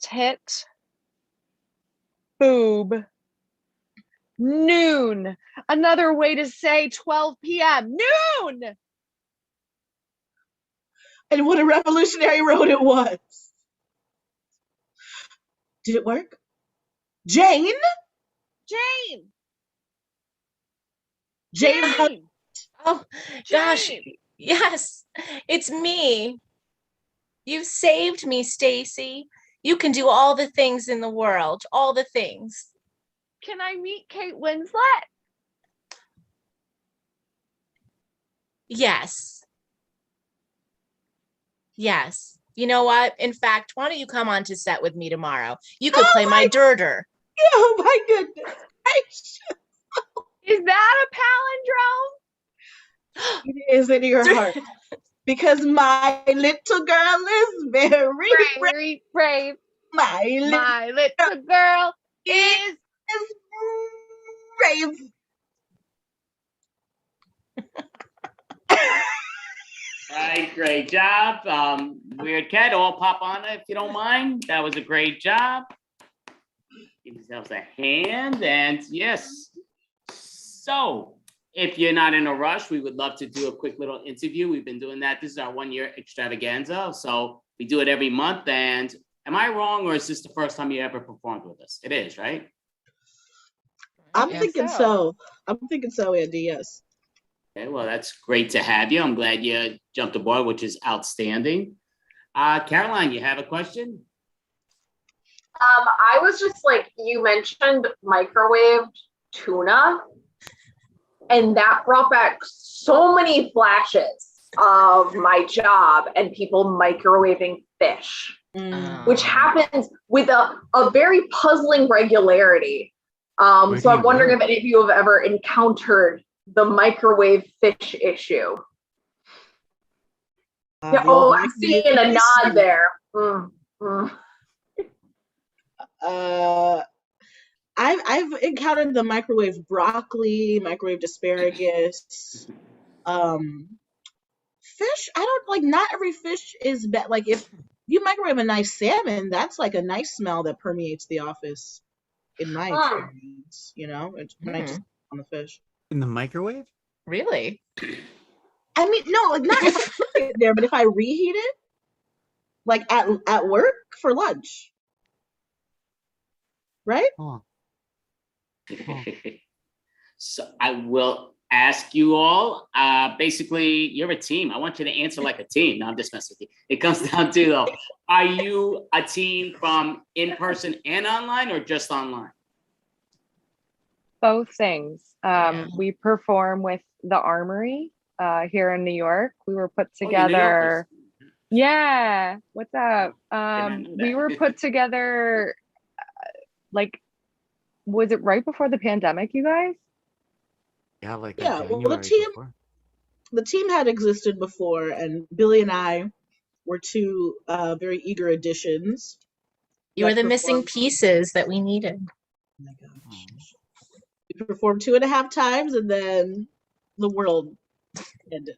Tit. Boob. Noon. Another way to say 12 p.m. Noon! And what a revolutionary road it was. Did it work? Jane? Jane! Jane! Oh, gosh. Yes, it's me. You've saved me, Stacy. You can do all the things in the world, all the things. Can I meet Kate Winslet? Yes. Yes. You know what? In fact, why don't you come on to set with me tomorrow? You could play my Durder. Oh my goodness. Is that a palindrome? It is in your heart. Because my little girl is very brave. My little girl is brave. All right, great job. Weird Cat, all pop on it if you don't mind. That was a great job. Give yourselves a hand, and yes. So, if you're not in a rush, we would love to do a quick little interview. We've been doing that. This is our 1-year extravaganza. So we do it every month. And am I wrong, or is this the first time you ever performed with us? It is, right? I'm thinking so. I'm thinking so, Andy, yes. Okay, well, that's great to have you. I'm glad you jumped aboard, which is outstanding. Caroline, you have a question? I was just like, you mentioned microwaved tuna, and that brought back so many flashes of my job and people microwaving fish, which happens with a very puzzling regularity. So I'm wondering if any of you have ever encountered the microwave fish issue. Yeah, oh, I'm seeing a nod there. I've encountered the microwave broccoli, microwaved asparagus, fish. I don't like. Not every fish is bad. Like if you microwave a nice salmon, that's like a nice smell that permeates the office. In my experience, you know, it's not just on the fish. In the microwave? Really? I mean, no, like not if I cook it there, but if I reheat it, like at work for lunch, right? So I will ask you all, basically, you're a team. I want you to answer like a team. No, I'm just messing with you. It comes down to, though, are you a team from in-person and online or just online? Both things. We perform with the Armory here in New York. We were put together. Yeah. What's up? We were put together, like, was it right before the pandemic, you guys? Yeah, like well, the team had existed before, and Billy and I were two very eager additions. You were the missing pieces that we needed. Oh my gosh. We performed 2.5 times, and then the world ended.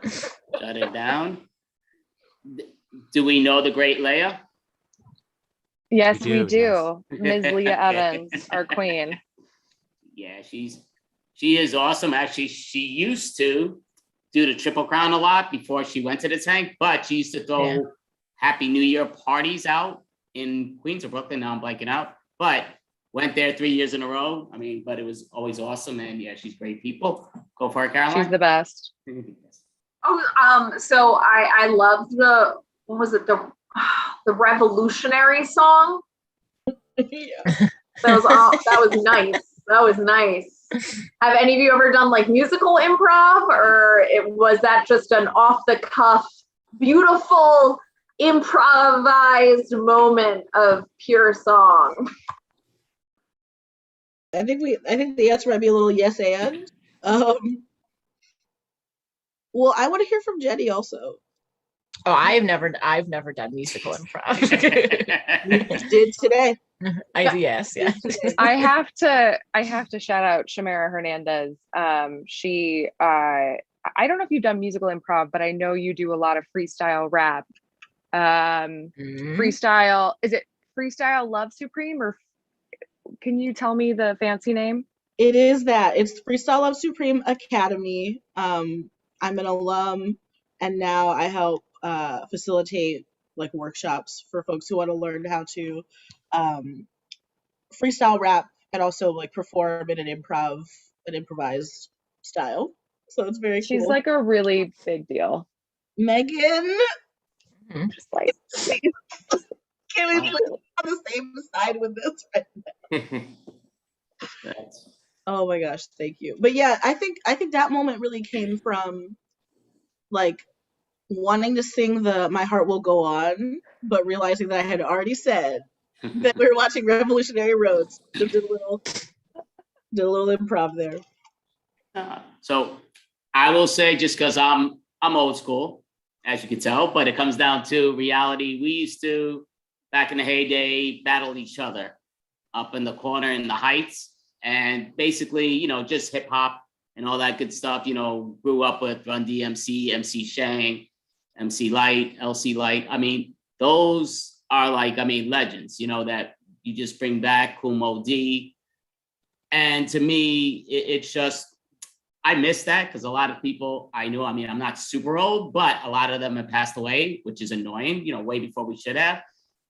Shut it down. Do we know the great Leia? Yes, we do. Ms. Leah Evans, our queen. Yeah, she is awesome. Actually, she used to do the Triple Crown a lot before she went to the tank, but she used to throw Happy New Year parties out in Queens or Brooklyn. Now I'm blanking out. but went there 3 years in a row. I mean, but it was always awesome. And yeah, she's great people. Go for it, Caroline. She's the best. So I loved what was it, the Revolutionary song? That was nice. That was nice. Have any of you ever done like musical improv, or was that just an off the cuff, beautiful improvised moment of pure song? I think the answer might be a little yes and. Well, I want to hear from Jenny also. Oh, I've never done musical improv. You did today. Yes. I have to shout out Shamara Hernandez. She I don't know if you've done musical improv, but I know you do a lot of freestyle rap. Freestyle, is it Freestyle Love Supreme, or can you tell me the fancy name? It is that. It's Freestyle Love Supreme Academy. I'm an alum, and now I help facilitate like workshops for folks who want to learn how to freestyle rap and also like perform in an improvised style. So it's very cool. She's like a really big deal. Megan, just like can we please be on the same side with this right now? Oh my gosh, thank you. But yeah, I think that moment really came from like wanting to sing the My Heart Will Go On, but realizing that I had already said that we were watching Revolutionary Roads. So did a little improv there. So I will say, just because I'm old school, as you can tell, but it comes down to reality. We used to, back in the heyday, battle each other up in the corner in the heights. And basically, you know, just hip hop and all that good stuff, you know, grew up with Run DMC, MC Shang, MC Light, LC Light. I mean, those are like, I mean, legends, you know, that you just bring back, Kumo D. And to me, it's just, I miss that because a lot of people I knew, I mean, I'm not super old, but a lot of them have passed away, which is annoying, you know, way before we should have.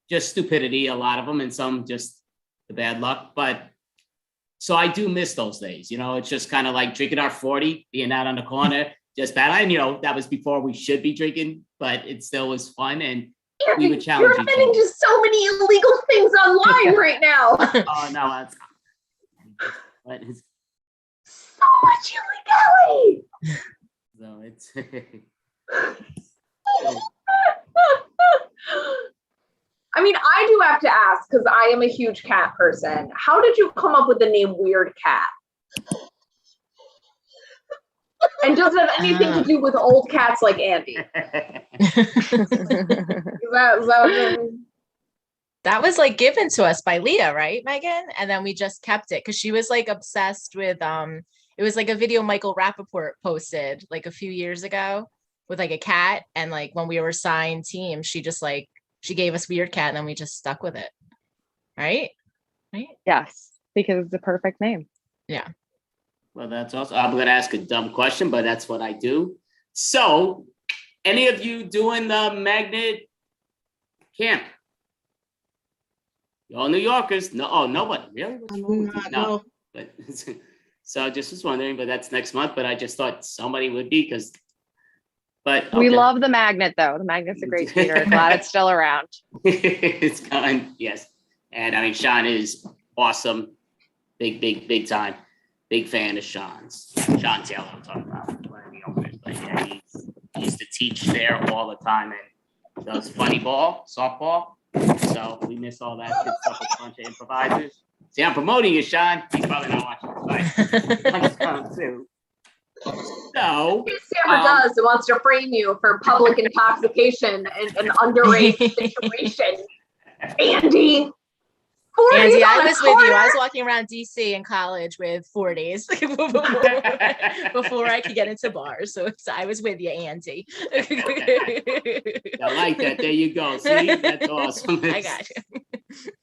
Just stupidity, a lot of them, and some just the bad luck. But so I do miss those days, you know, it's just kind of like drinking our 40, being out on the corner, just bad. And, you know, that was before we should be drinking, but it still was fun. And we would challenge You're each getting other. to so many illegal things online right now. Oh, no, that's but it's so much illegality. so it's I mean, I do have to ask, because I am a huge cat person. How did you come up with the name Weird Cat? And does it have anything to do with old cats like Andy? That was like given to us by Leah, right, Megan? And then we just kept it because she was like obsessed with it was like a video Michael Rappaport posted like a few years ago with like a cat. And like when we were assigned teams, she gave us Weird Cat, and then we just stuck with it. Right? Yes, because it's the perfect name. Yeah. Well, that's awesome. I'm going to ask a dumb question, but that's what I do. So, any of you doing the magnet camp? You're all New Yorkers? No, oh, nobody. Really? No. But so just was wondering, but that's next month. But I just thought somebody would be but We okay. love the magnet, though. The magnet's a great theater. Glad it's still around. It's gone, yes. And I mean, Sean is awesome. Big time. Big fan of Sean's. Sean Taylor, I'm talking about. One of the owners. But yeah, he used to teach there all the time and does funny ball, softball. So we miss all that good stuff with a bunch of improvisers. See, I'm promoting you, Sean. He's probably not watching this, but I'm Sean too. So Sam does and wants to frame you for public intoxication and an underage situation. Andy. Andy, I was with you. I was walking around DC in college with 40s before I could get into bars. So I was with you, Andy. I like that. There you go. See, that's awesome. I got you.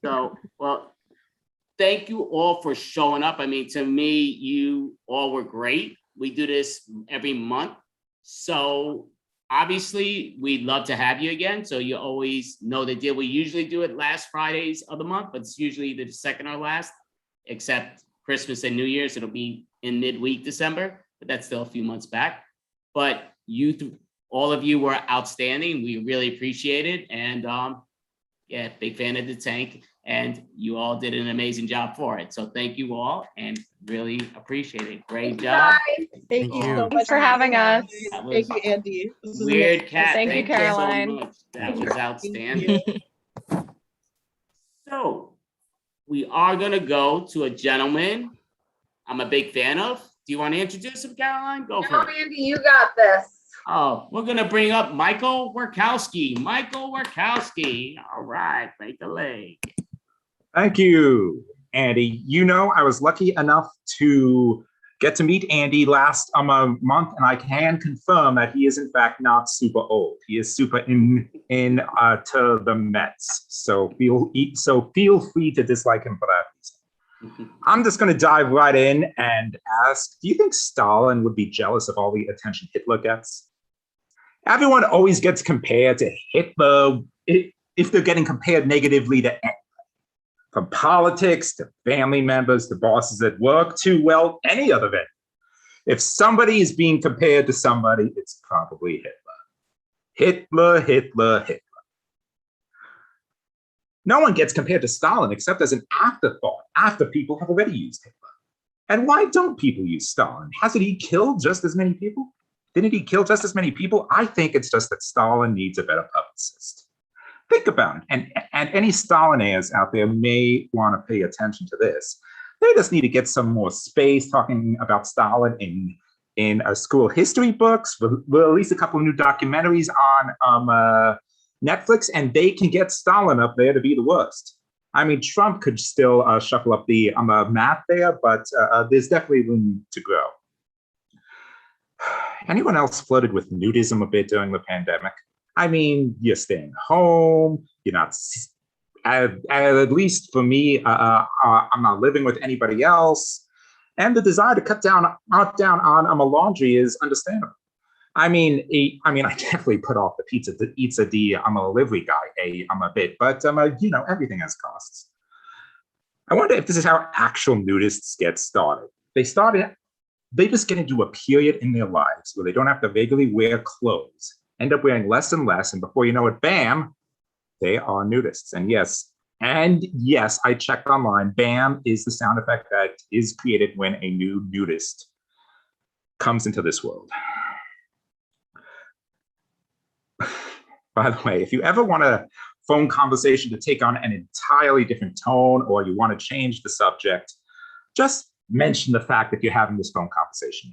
So, well, thank you all for showing up. I mean, to me, you all were great. We do this every month. So obviously, we'd love to have you again. So you always know the deal. We usually do it last Fridays of the month, but it's usually either the second or last, except Christmas and New Year's. It'll be in midweek December, but that's still a few months back. But all of you were outstanding. We really appreciate it. And yeah, big fan of the tank. And you all did an amazing job for it. So thank you all and really appreciate it. Great job. Thank you so much Thanks for having us. That Thank was you, Andy. This is Weird amazing. Cat. Thank you, so Caroline. much. That was outstanding. So we are going to go to a gentleman I'm a big fan of. Do you want to introduce him, Caroline? Go for it. Andy, you got this. Oh, we're going to bring up Michael Werkowski. Michael Werkowski. All right, break the leg. Thank you, Andy. You know, I was lucky enough to get to meet Andy last month, and I can confirm that he is in fact not super old. He is super in to the Mets. So feel free to dislike him for that reason. I'm just going to dive right in and ask, do you think Stalin would be jealous of all the attention Hitler gets? Everyone always gets compared to Hitler if they're getting compared negatively to anyone. From politics to family members to bosses at work to, well, any other vendor. If somebody is being compared to somebody, it's probably Hitler. Hitler. No one gets compared to Stalin except as an afterthought after people have already used Hitler. And why don't people use Stalin? Hasn't he killed just as many people? Didn't he kill just as many people? I think it's just that Stalin needs a better publicist. Think about it. And any Stalinaires out there may want to pay attention to this. They just need to get some more space talking about Stalin in school history books, release a couple of new documentaries on Netflix, and they can get Stalin up there to be the worst. I mean, Trump could still shuffle up the map there, but there's definitely room to grow. Anyone else flirted with nudism a bit during the pandemic? I mean, you're staying home, you're not, at least for me, I'm not living with anybody else. And the desire to cut down on my laundry is understandable. I mean, I definitely put off the pizza di I'm a delivery guy a bit, but you know, everything has costs. I wonder if this is how actual nudists get started. They just get into a period in their lives where they don't have to regularly wear clothes, end up wearing less and less, and before you know it, bam, they are nudists. And yes, I checked online. Bam is the sound effect that is created when a new nudist comes into this world. By the way, if you ever want a phone conversation to take on an entirely different tone, or you want to change the subject, just mention the fact that you're having this phone conversation.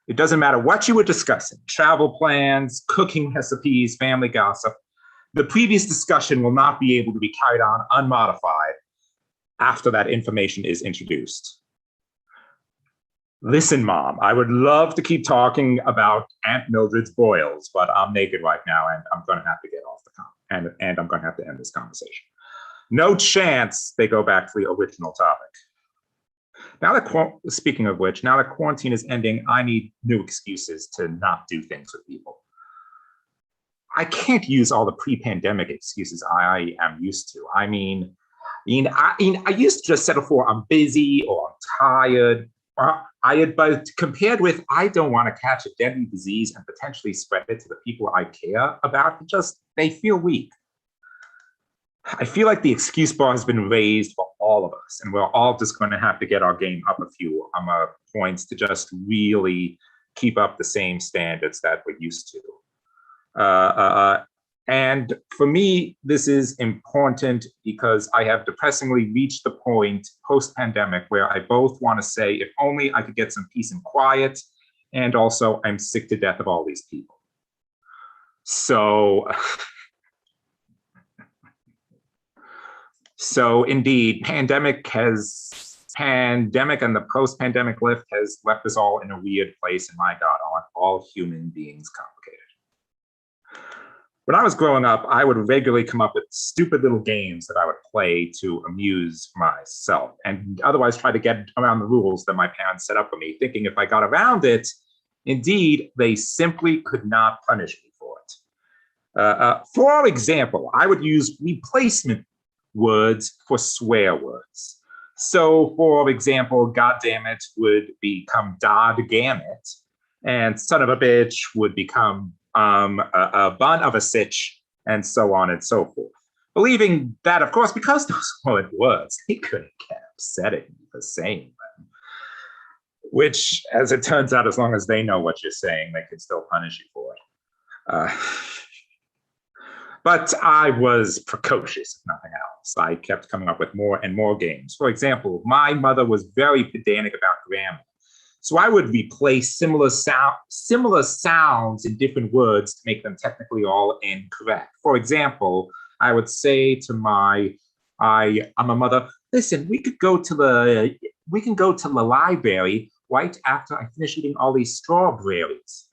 It doesn't matter what you were discussing, travel plans, cooking recipes, family gossip. The previous discussion will not be able to be carried on unmodified after that information is introduced. Listen, Mom, I would love to keep talking about Aunt Mildred's boils, but I'm naked right now and I'm going to have to get off the and I'm going to have to end this conversation. No chance they go back to the original topic. Now that, speaking of which, now that quarantine is ending, I need new excuses to not do things with people. I can't use all the pre-pandemic excuses I am used to. I used to just settle for I'm busy or I'm tired. But compared with I don't want to catch a deadly disease and potentially spread it to the people I care about, they feel weak. I feel like the excuse bar has been raised for all of us, and we're all just going to have to get our game up a few points to just really keep up the same standards that we're used to. And for me, this is important because I have depressingly reached the point post-pandemic where I both want to say, if only I could get some peace and quiet, and also I'm sick to death of all these people. So indeed, pandemic and the post-pandemic lift has left us all in a weird place, and my God, aren't all human beings complicated? When I was growing up, I would regularly come up with stupid little games that I would play to amuse myself, and otherwise try to get around the rules that my parents set up for me, thinking if I got around it Indeed, they simply could not punish me for it. For example, I would use replacement words for swear words. So, for example, goddammit would become dodgammit, and son of a bitch would become a bun of a sitch, and so on and so forth. Believing that, of course, because those weren't words, he couldn't get upsetting me for saying them. Which, as it turns out, as long as they know what you're saying, they can still punish you for it. But I was precocious, if nothing else. I kept coming up with more and more games. For example, my mother was very pedantic about grammar. So I would replace similar sounds in different words to make them technically all incorrect. For example, I would say to I'm a mother, listen, we can go to the library right after I finish eating all these strawberries.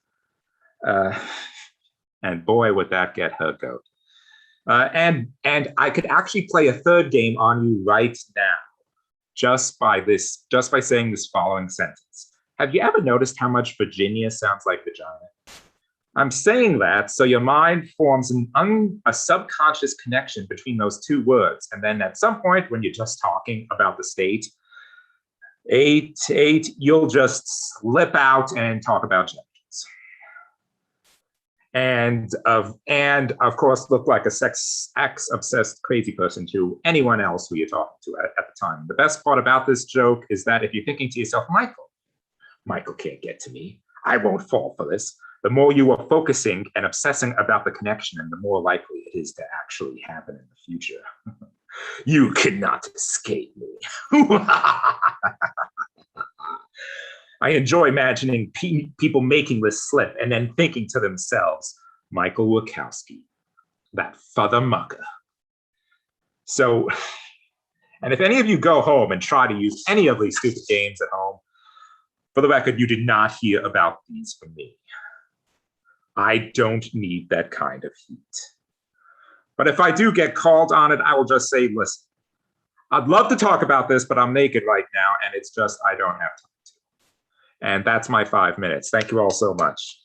And boy, would that get her goat. And I could actually play a third game on you right now, just by saying this following sentence. Have you ever noticed how much Virginia sounds like vagina? I'm saying that so your mind forms a subconscious connection between those two words. And then at some point when you're just talking about the state, you'll just slip out and talk about genitals. And of course, look like a sex-obsessed crazy person to anyone else who you're talking to at the time. The best part about this joke is that if you're thinking to yourself, Michael can't get to me, I won't fall for this, the more you are focusing and obsessing about the connection, and the more likely it is to actually happen in the future. You cannot escape me. I enjoy imagining people making this slip and then thinking to themselves, Michael Wachowski, that father mucker. So, and if any of you go home and try to use any of these stupid games at home, for the record, you did not hear about these from me. I don't need that kind of heat. But if I do get called on it, I will just say, listen, I'd love to talk about this, but I'm naked right now, and it's just, I don't have time to. And that's my 5 minutes. Thank you all so much.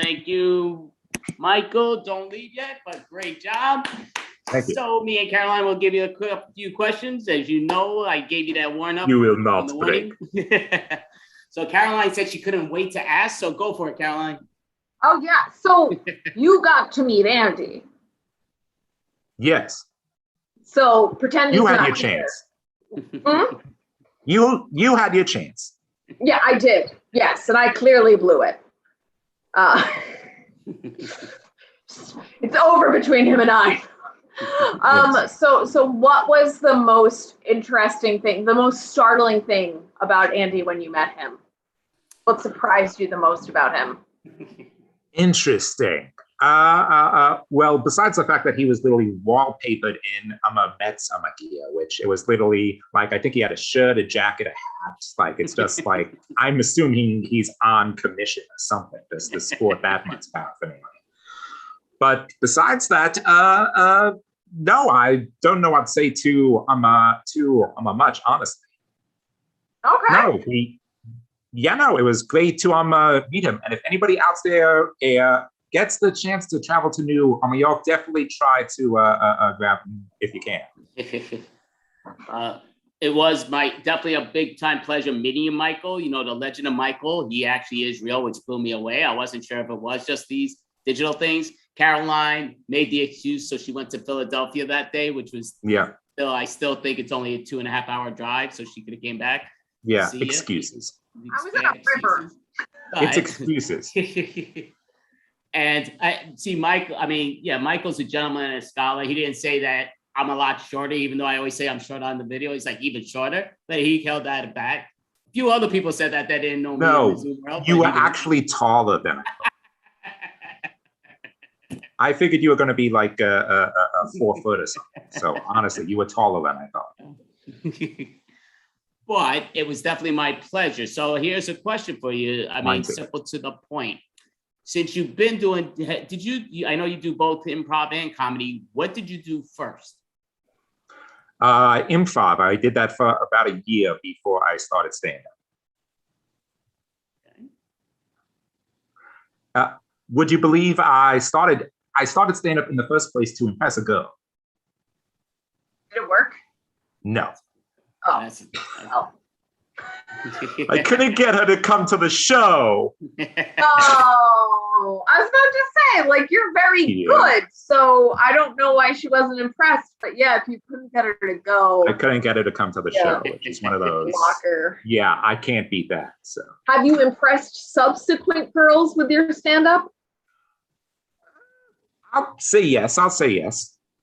Thank you, Michael. Don't leave yet, but great job. Thank you. So me and Caroline will give you a few questions. As you know, I gave you that warm up. You will not break. So Caroline said she couldn't wait to ask, so go for it, Caroline. Oh yeah, so you got to meet Andy. Yes. So pretend you he's had not your here. chance. You had your chance. Yeah, I did. Yes, and I clearly blew it. It's over between him and I. So what was the most interesting thing, the most startling thing about Andy when you met him? What surprised you the most about him? Interesting. Well, besides the fact that he was literally wallpapered in Mets gear, which it was literally like, I think he had a shirt, a jacket, a hat. Like, it's just like, I'm assuming he's on commission or something, just to sport that much paraphernalia. But besides that, no, I don't know what to say to much, honestly. Okay. No, it was great to meet him. And if anybody out there gets the chance to travel to New York, definitely try to grab him if you can. It was definitely a big time pleasure meeting you, Michael. You know, the legend of Michael, he actually is real, which blew me away. I wasn't sure if it was just these digital things. Caroline made the excuse, so she went to Philadelphia that day, which was I still think it's only a 2.5 hour drive, so she could have came back. Yeah, excuses. I was at a river. It's excuses. And I see Michael. I mean, yeah, Michael's a gentleman and a scholar. He didn't say that I'm a lot shorter, even though I always say I'm short on the video. He's like even shorter, but he held that back. A few other people said that didn't know me in the Zoom world. You were actually taller than I thought. I figured you were going to be like a 4 foot or something. So honestly, you were taller than I thought. But it was definitely my pleasure. So here's a question for you. I mean, simple to the point. Since you've been doing, I know you do both improv and comedy. What did you do first? Improv. I did that for about a year before I started stand-up. Would you believe I started stand-up in the first place to impress a girl? Did it work? No. Oh. Oh. I couldn't get her to come to the show. Oh, I was about to say, like, you're very good, so I don't know why she wasn't impressed. But yeah, if you couldn't get her to go, I couldn't get her to come to the show, which is one of those. Blocker. Yeah, I can't beat that. So. Have you impressed subsequent girls with your stand-up? I'll say yes.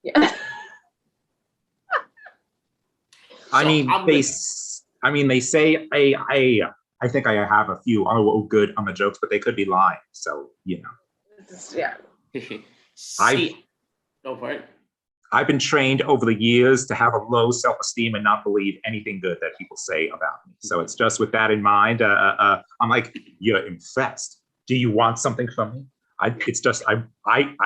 Yeah. I mean, they say I think I have a few good on the jokes, but they could be lying. So, you know. Yeah. Go for it. I've been trained over the years to have a low self-esteem and not believe anything good that people say about me. So it's just with that in mind, I'm like, you're impressed. Do you want something from me? I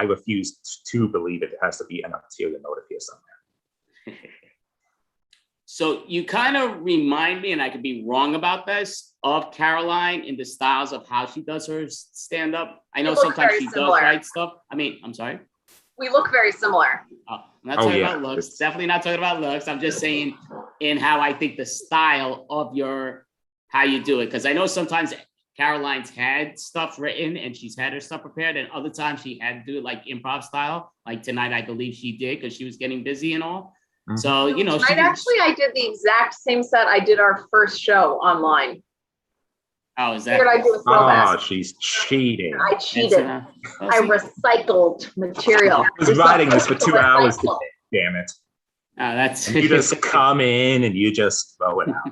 refuse to believe it. It has to be an ulterior motive here somewhere. So you kind of remind me, and I could be wrong about this, of Caroline in the styles of how she does her stand-up. I know sometimes she does write stuff. I mean, I'm sorry. We look very similar. I'm not talking about looks. Definitely not talking about looks. I'm just saying in how I think the style of how you do it. Because I know sometimes Caroline's had stuff written and she's had her stuff prepared, and other times she had to do it like improv style. Like tonight, I believe she did because she was getting busy and all. Mm-hmm. So, you know. I did the exact same set I did our first show online. Oh, is that? She's cheating. I cheated. I recycled material. I was writing this for 2 hours today, damn it. That's you just come in and you just throw it out.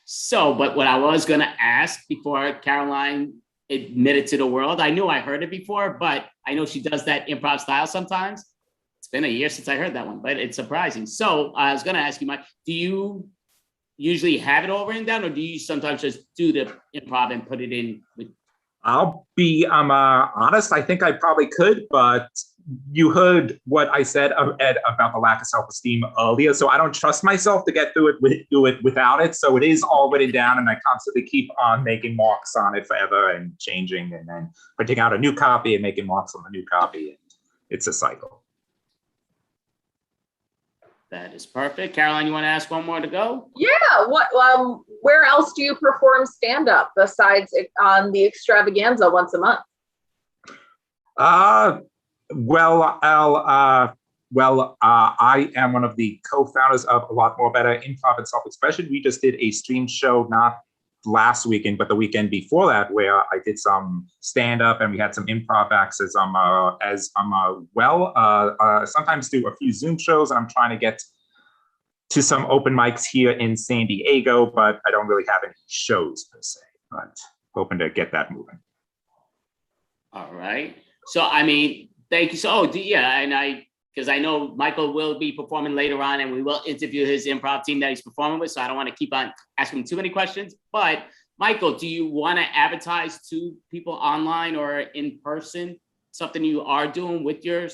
So, but what I was going to ask before Caroline admitted to the world, I knew I heard it before, but I know she does that improv style sometimes. It's been a year since I heard that one, but it's surprising. So I was going to ask you, Mike, do you usually have it all written down, or do you sometimes just do the improv and put it in with? I'll be honest, I think I probably could, but you heard what I said, Ed, about the lack of self-esteem earlier, so I don't trust myself to get through it without it. So it is all written down, and I constantly keep on making marks on it forever and changing, and then printing out a new copy and making marks on the new copy. And it's a cycle. That is perfect. Caroline, you want to ask one more to go? Yeah. Where else do you perform stand-up besides on the Extravaganza once a month? I am one of the co-founders of A Lot More Better Improv and Self-Expression. We just did a stream show, not last weekend, but the weekend before that, where I did some stand-up and we had some improv acts sometimes do a few Zoom shows, and I'm trying to get to some open mics here in San Diego, but I don't really have any shows per se, but hoping to get that moving. All right. So, I mean, thank you. So, because I know Michael will be performing later on, and we will interview his improv team that he's performing with. So I don't want to keep on asking too many questions. But Michael, do you want to advertise to people online or in person something you are doing with your,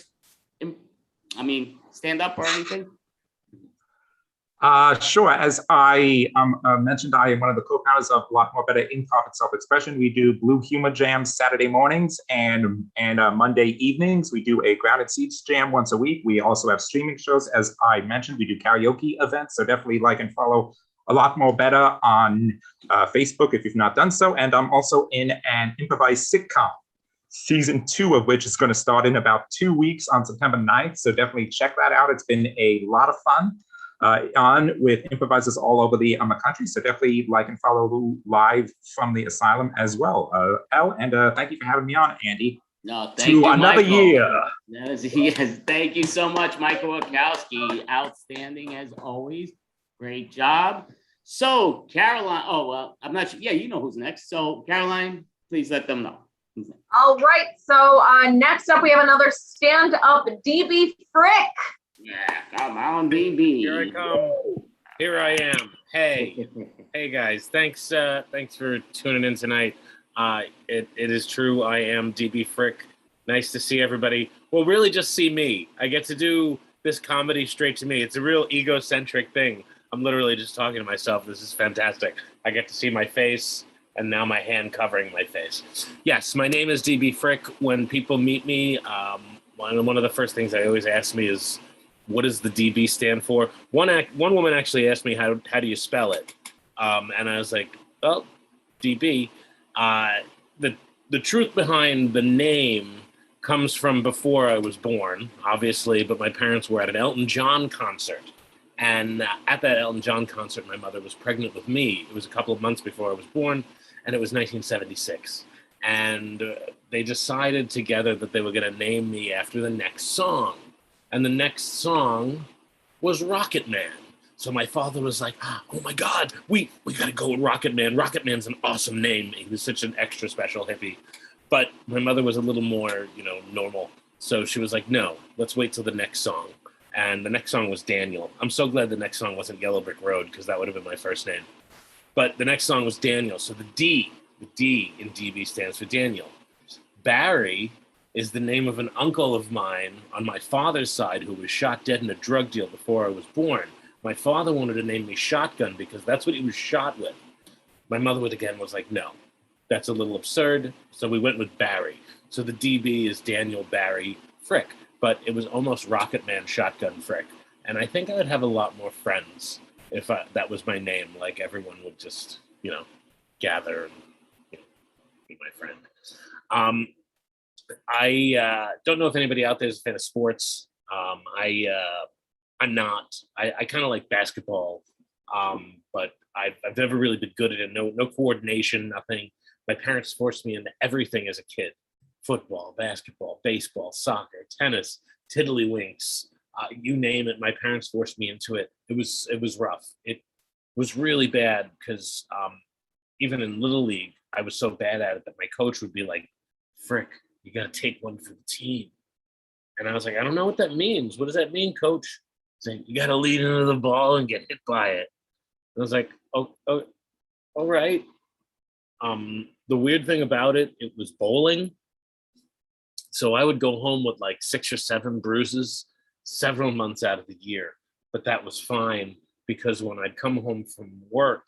stand up or anything? Sure. As I mentioned, I am one of the co-founders of A Lot More Better Improv and Self-Expression. We do Blue Humor Jams Saturday mornings and Monday evenings. We do a Grounded Seats Jam once a week. We also have streaming shows. As I mentioned, we do karaoke events. So definitely like and follow A Lot More Better on Facebook if you've not done so. And I'm also in an improvised sitcom, season 2 of which is going to start in about 2 weeks on September 9th. So definitely check that out. It's been a lot of fun. On with improvisers all over the country. So definitely like and follow live from the asylum as well. And thank you for having me on, Andy. No, thank you, another Michael. year. Yes, thank you so much, Michael Wachowski. Outstanding as always. Great job. So Caroline, I'm not sure. Yeah, you know who's next. So Caroline, please let them know. All right. So next up, we have another stand-up DB Frick. Yeah, come on, DB. Here I come. Here I am. Hey, hey guys. Thanks for tuning in tonight. It is true. I am DB Frick. Nice to see everybody. Well, really, just see me. I get to do this comedy straight to me. It's a real egocentric thing. I'm literally just talking to myself. This is fantastic. I get to see my face. and now my hand covering my face. Yes, my name is DB Frick. When people meet me, one of the first things they always ask me is, what does the DB stand for? One woman actually asked me, how do you spell it? And I was like, well, DB. The truth behind the name comes from before I was born, obviously, but my parents were at an Elton John concert. And at that Elton John concert, my mother was pregnant with me. It was a couple of months before I was born, and it was 1976. And they decided together that they were going to name me after the next song. And the next song was Rocket Man. So my father was like, oh my God, we got to go with Rocket Man. Rocket Man's an awesome name. He was such an extra special hippie. But my mother was a little more, normal. So she was like, no, let's wait till the next song. And the next song was Daniel. I'm so glad the next song wasn't Yellow Brick Road, because that would have been my first name. But the next song was Daniel. So the D in DB stands for Daniel. Barry is the name of an uncle of mine on my father's side who was shot dead in a drug deal before I was born. My father wanted to name me Shotgun because that's what he was shot with. My mother again was like, no, that's a little absurd. So we went with Barry. So the DB is Daniel Barry Frick, but it was almost Rocket Man Shotgun Frick. And I think I would have a lot more friends if that was my name. Like everyone would just, gather and be my friend. I don't know if anybody out there is a fan of sports. I'm not. I kind of like basketball, but I've never really been good at it. No coordination, nothing. My parents forced me into everything as a kid: football, basketball, baseball, soccer, tennis, tiddlywinks. You name it. My parents forced me into it. It was rough. It was really bad because even in Little League, I was so bad at it that my coach would be like, "Frick, you got to take one for the team." And I was like, I don't know what that means. What does that mean, coach? Saying you got to lead into the ball and get hit by it. And I was like, oh, all right. The weird thing about it was bowling. So I would go home with like 6 or 7 bruises several months out of the year. But that was fine because when I'd come home from work,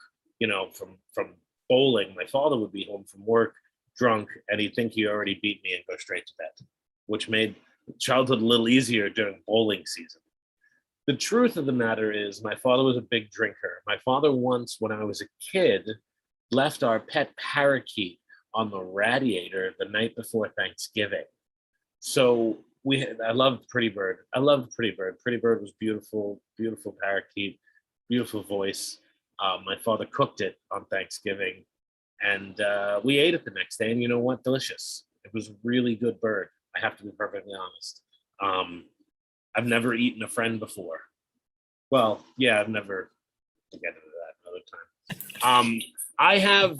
from bowling, my father would be home from work drunk and he'd think he already beat me and go straight to bed, which made childhood a little easier during bowling season. The truth of the matter is my father was a big drinker. My father once, when I was a kid, left our pet parakeet on the radiator the night before Thanksgiving. So I loved Pretty Bird. I loved Pretty Bird. Pretty Bird was beautiful, beautiful parakeet, beautiful voice. My father cooked it on Thanksgiving and we ate it the next day, and you know what? Delicious. It was a really good bird. I have to be perfectly honest. I've never eaten a friend before. Well, yeah, I've never. We'll get into that another time. I have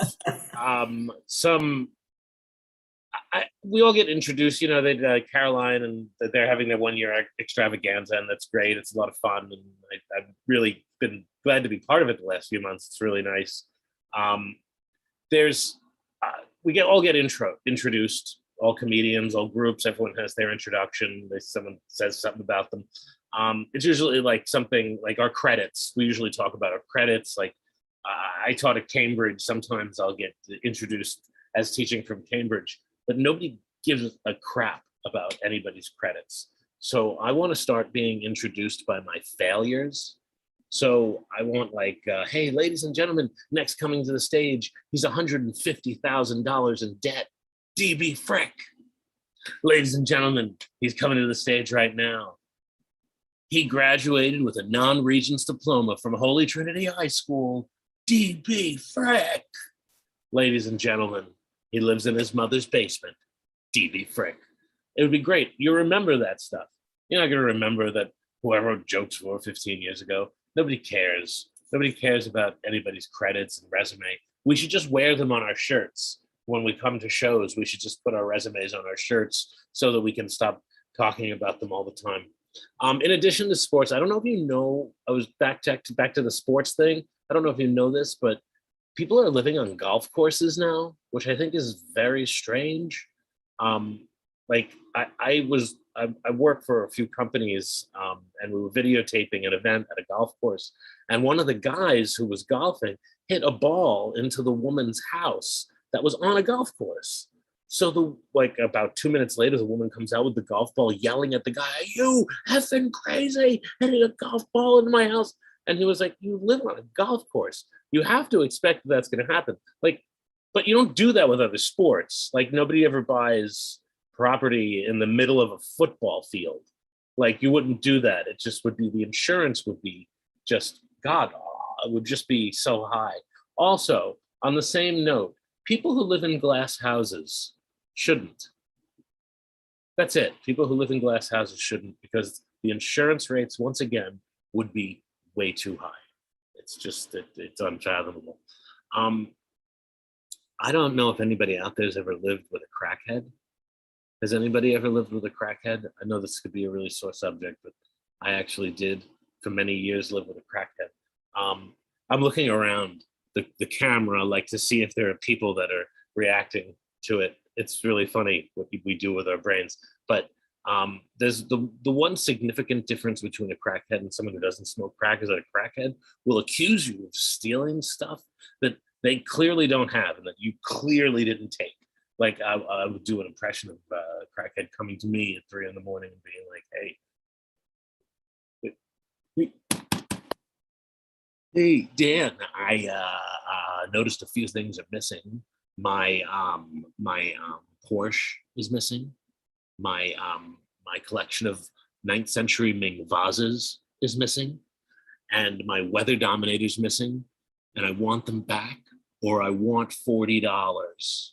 some. We all get introduced. They Caroline, and they're having their 1-year extravaganza, and that's great. It's a lot of fun, and I've really been glad to be part of it the last few months. It's really nice. We all get introduced. All comedians, all groups, everyone has their introduction. Someone says something about them. It's usually like something like our credits. We usually talk about our credits. Like I taught at Cambridge. Sometimes I'll get introduced as teaching from Cambridge, but nobody gives a crap about anybody's credits. So I want to start being introduced by my failures. So I want like, hey, ladies and gentlemen, next coming to the stage, he's $150,000 in debt. DB Frick. Ladies and gentlemen, he's coming to the stage right now. He graduated with a non-Regents diploma from Holy Trinity High School. DB Frick. Ladies and gentlemen, he lives in his mother's basement. DB Frick. It would be great. You remember that stuff. You're not going to remember that whoever jokes for 15 years ago. Nobody cares. Nobody cares about anybody's credits and resume. We should just wear them on our shirts. When we come to shows, we should just put our resumes on our shirts so that we can stop talking about them all the time. In addition to sports, I don't know if you know, I was back to the sports thing. I don't know if you know this, but people are living on golf courses now, which I think is very strange. I was I work for a few companies, and we were videotaping an event at a golf course, and one of the guys who was golfing hit a ball into the woman's house that was on a golf course. So about 2 minutes later, the woman comes out with the golf ball, yelling at the guy, "Are you effing crazy, hitting a golf ball into my house?" And he was like, "You live on a golf course. You have to expect that's going to happen." But you don't do that with other sports. Like, nobody ever buys property in the middle of a football field. Like, you wouldn't do that. It just would be, the insurance would be just, God, it would just be so high. Also, on the same note, people who live in glass houses shouldn't. That's it. People who live in glass houses shouldn't, because the insurance rates, once again, would be way too high. It's just, it's unfathomable. I don't know if anybody out there has ever lived with a crackhead. Has anybody ever lived with a crackhead? I know this could be a really sore subject, but I actually did for many years live with a crackhead. I'm looking around the camera, like, to see if there are people that are reacting to it. It's really funny what we do with our brains. But there's the one significant difference between a crackhead and someone who doesn't smoke crack is that a crackhead will accuse you of stealing stuff that they clearly don't have and that you clearly didn't take. Like, I would do an impression of a crackhead coming to me at 3 a.m. and being like, "Hey, Dan, I noticed a few things are missing. My Porsche is missing. My collection of 9th century Ming vases is missing, and my weather dominator's missing, and I want them back, or I want $40.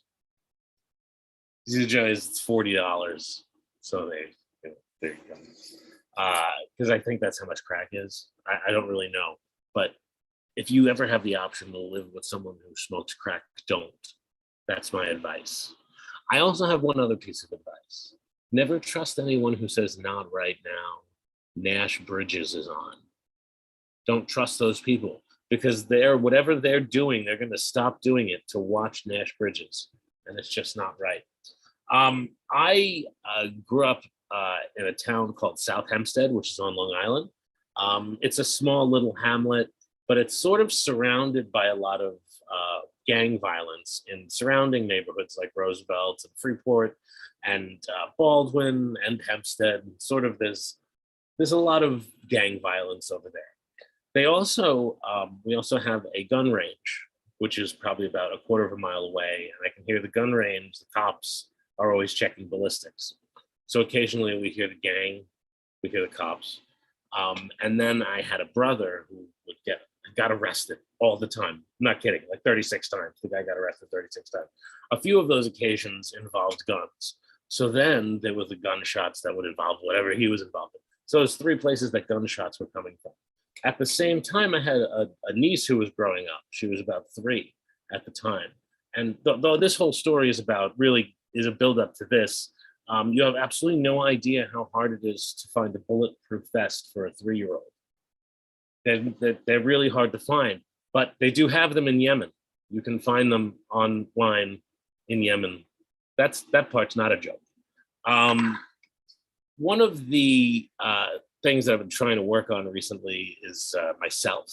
Usually it's $40. So there you go. Because I think that's how much crack is. I don't really know, but if you ever have the option to live with someone who smokes crack, don't. That's my advice. I also have one other piece of advice. Never trust anyone who says, "Not right now, Nash Bridges is on." Don't trust those people, because whatever they're doing, they're going to stop doing it to watch Nash Bridges, and it's just not right. I grew up in a town called South Hempstead, which is on Long Island. It's a small little hamlet, but it's sort of surrounded by a lot of gang violence in surrounding neighborhoods like Roosevelt and Freeport and Baldwin and Hempstead. Sort of there's a lot of gang violence over there. We also have a gun range, which is probably about a quarter of a mile away, and I can hear the gun range. The cops are always checking ballistics. So occasionally we hear the gang, we hear the cops. And then I had a brother who got arrested all the time. I'm not kidding, like 36 times. The guy got arrested 36 times. A few of those occasions involved guns. So then there were the gunshots that would involve whatever he was involved in. So there's 3 places that gunshots were coming from. At the same time, I had a niece who was growing up. She was about 3 at the time. And though this whole story is a build-up to this, you have absolutely no idea how hard it is to find a bulletproof vest for a 3-year-old. They're really hard to find, but they do have them in Yemen. You can find them online in Yemen. That part's not a joke. One of the things that I've been trying to work on recently is myself,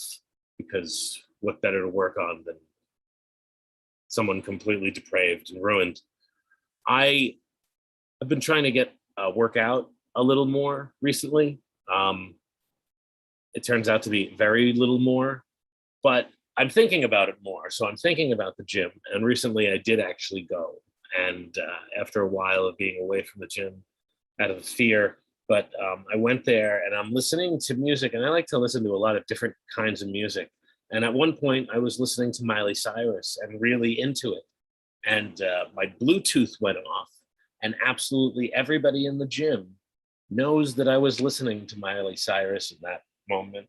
because what better to work on than someone completely depraved and ruined. I've been trying to work out a little more recently. It turns out to be very little more, but I'm thinking about it more. So I'm thinking about the gym, and recently I did actually go. And after a while of being away from the gym out of fear, but I went there and I'm listening to music, and I like to listen to a lot of different kinds of music. And at one point I was listening to Miley Cyrus and really into it. And my Bluetooth went off, and absolutely everybody in the gym knows that I was listening to Miley Cyrus in that moment.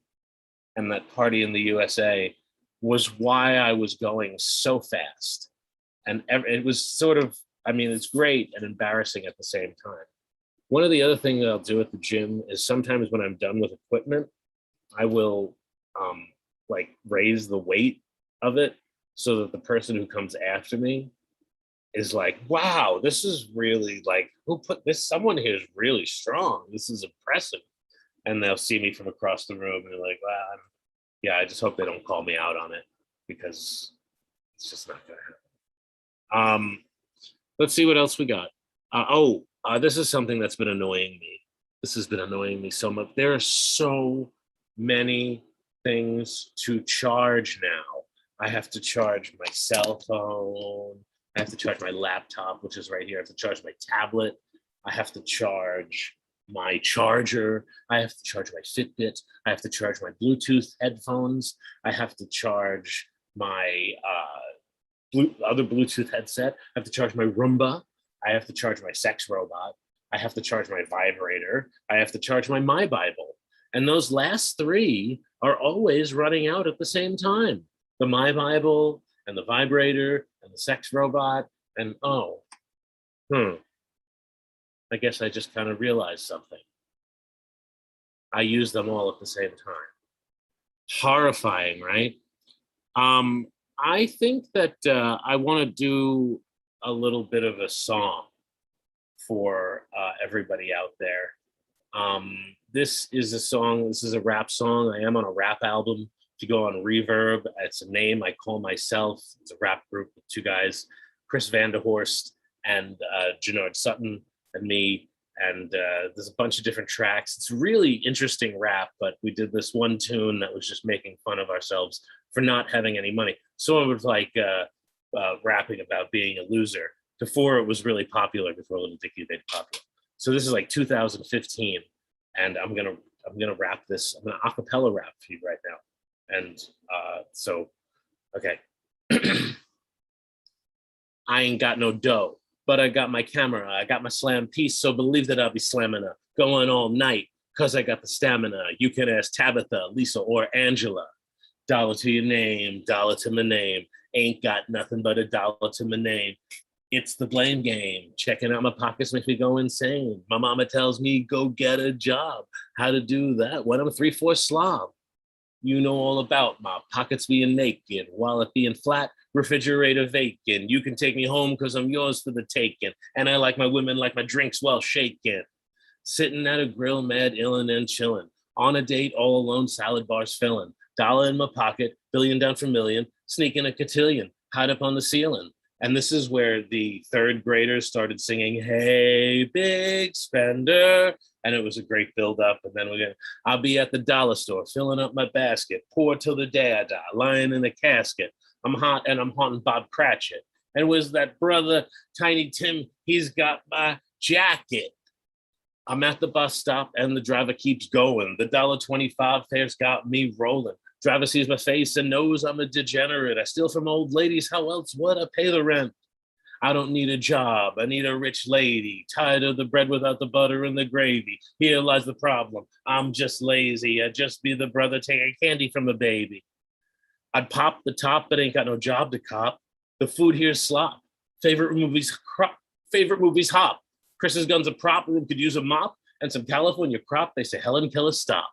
And that Party in the USA was why I was going so fast. And it was sort of, it's great and embarrassing at the same time. One of the other things that I'll do at the gym is sometimes when I'm done with equipment, I will raise the weight of it so that the person who comes after me is like, wow, this is really like, who put this? Someone here is really strong. This is impressive. And they'll see me from across the room and they're like, wow, yeah, I just hope they don't call me out on it because it's just not going to happen. Let's see what else we got. This is something that's been annoying me. This has been annoying me so much. There are so many things to charge now. I have to charge my cell phone. I have to charge my laptop, which is right here. I have to charge my tablet. I have to charge my charger. I have to charge my Fitbit. I have to charge my Bluetooth headphones. I have to charge my other Bluetooth headset. I have to charge my Roomba. I have to charge my sex robot. I have to charge my vibrator. I have to charge my Bible. And those last three are always running out at the same time. The My Bible and the vibrator and the sex robot. And I guess I just kind of realized something. I use them all at the same time. Horrifying, right? I think that I want to do a little bit of a song for everybody out there. This is a song, this is a rap song. I am on a rap album. If you go on Reverb, it's a name I call myself. It's a rap group with two guys, Chris Vanderhorst and Jannard Sutton and me. And there's a bunch of different tracks. It's really interesting rap, but we did this one tune that was just making fun of ourselves for not having any money. So it was like rapping about being a loser. Before it was really popular, before Little Dicky made it popular. So this is like 2015, and I'm gonna rap this. I'm gonna acapella rap for you right now. And okay. I ain't got no dough, but I got my camera. I got my slam piece, so believe that I'll be slamming her, going all night, cause I got the stamina. You can ask Tabitha, Lisa, or Angela. Dollar to your name, dollar to my name. Ain't got nothing but $1 to my name. It's the blame game. Checking out my pockets makes me go insane. My mama tells me go get a job. How to do that when I'm a 3/4 slob. You know all about my pockets being naked, wallet being flat, refrigerator vacant. You can take me home because I'm yours for the taking. And I like my women like my drinks well shaken. Sitting at a grill, mad, illin' and chillin'. On a date, all alone, salad bars filling. Dollar in my pocket, billion down for million. Sneaking a cotillion, hide up on the ceiling. And this is where the third graders started singing, hey, big spender. And it was a great build up. And then I'll be at the dollar store, filling up my basket, poor till the day I die, lying in a casket. I'm hot and I'm haunting Bob Cratchit. And was that brother, Tiny Tim, he's got my jacket. I'm at the bus stop and the driver keeps going. The $1.25 fare's got me rolling. Driver sees my face and knows I'm a degenerate. I steal from old ladies. How else would I pay the rent? I don't need a job. I need a rich lady. Tired of the bread without the butter and the gravy. Here lies the problem. I'm just lazy. I'd just be the brother taking candy from a baby. I'd pop the top, but ain't got no job to cop. The food here's slop. Favorite movies hop. Chris's gun's a prop. Room could use a mop and some California crop. They say Helen Killer stop.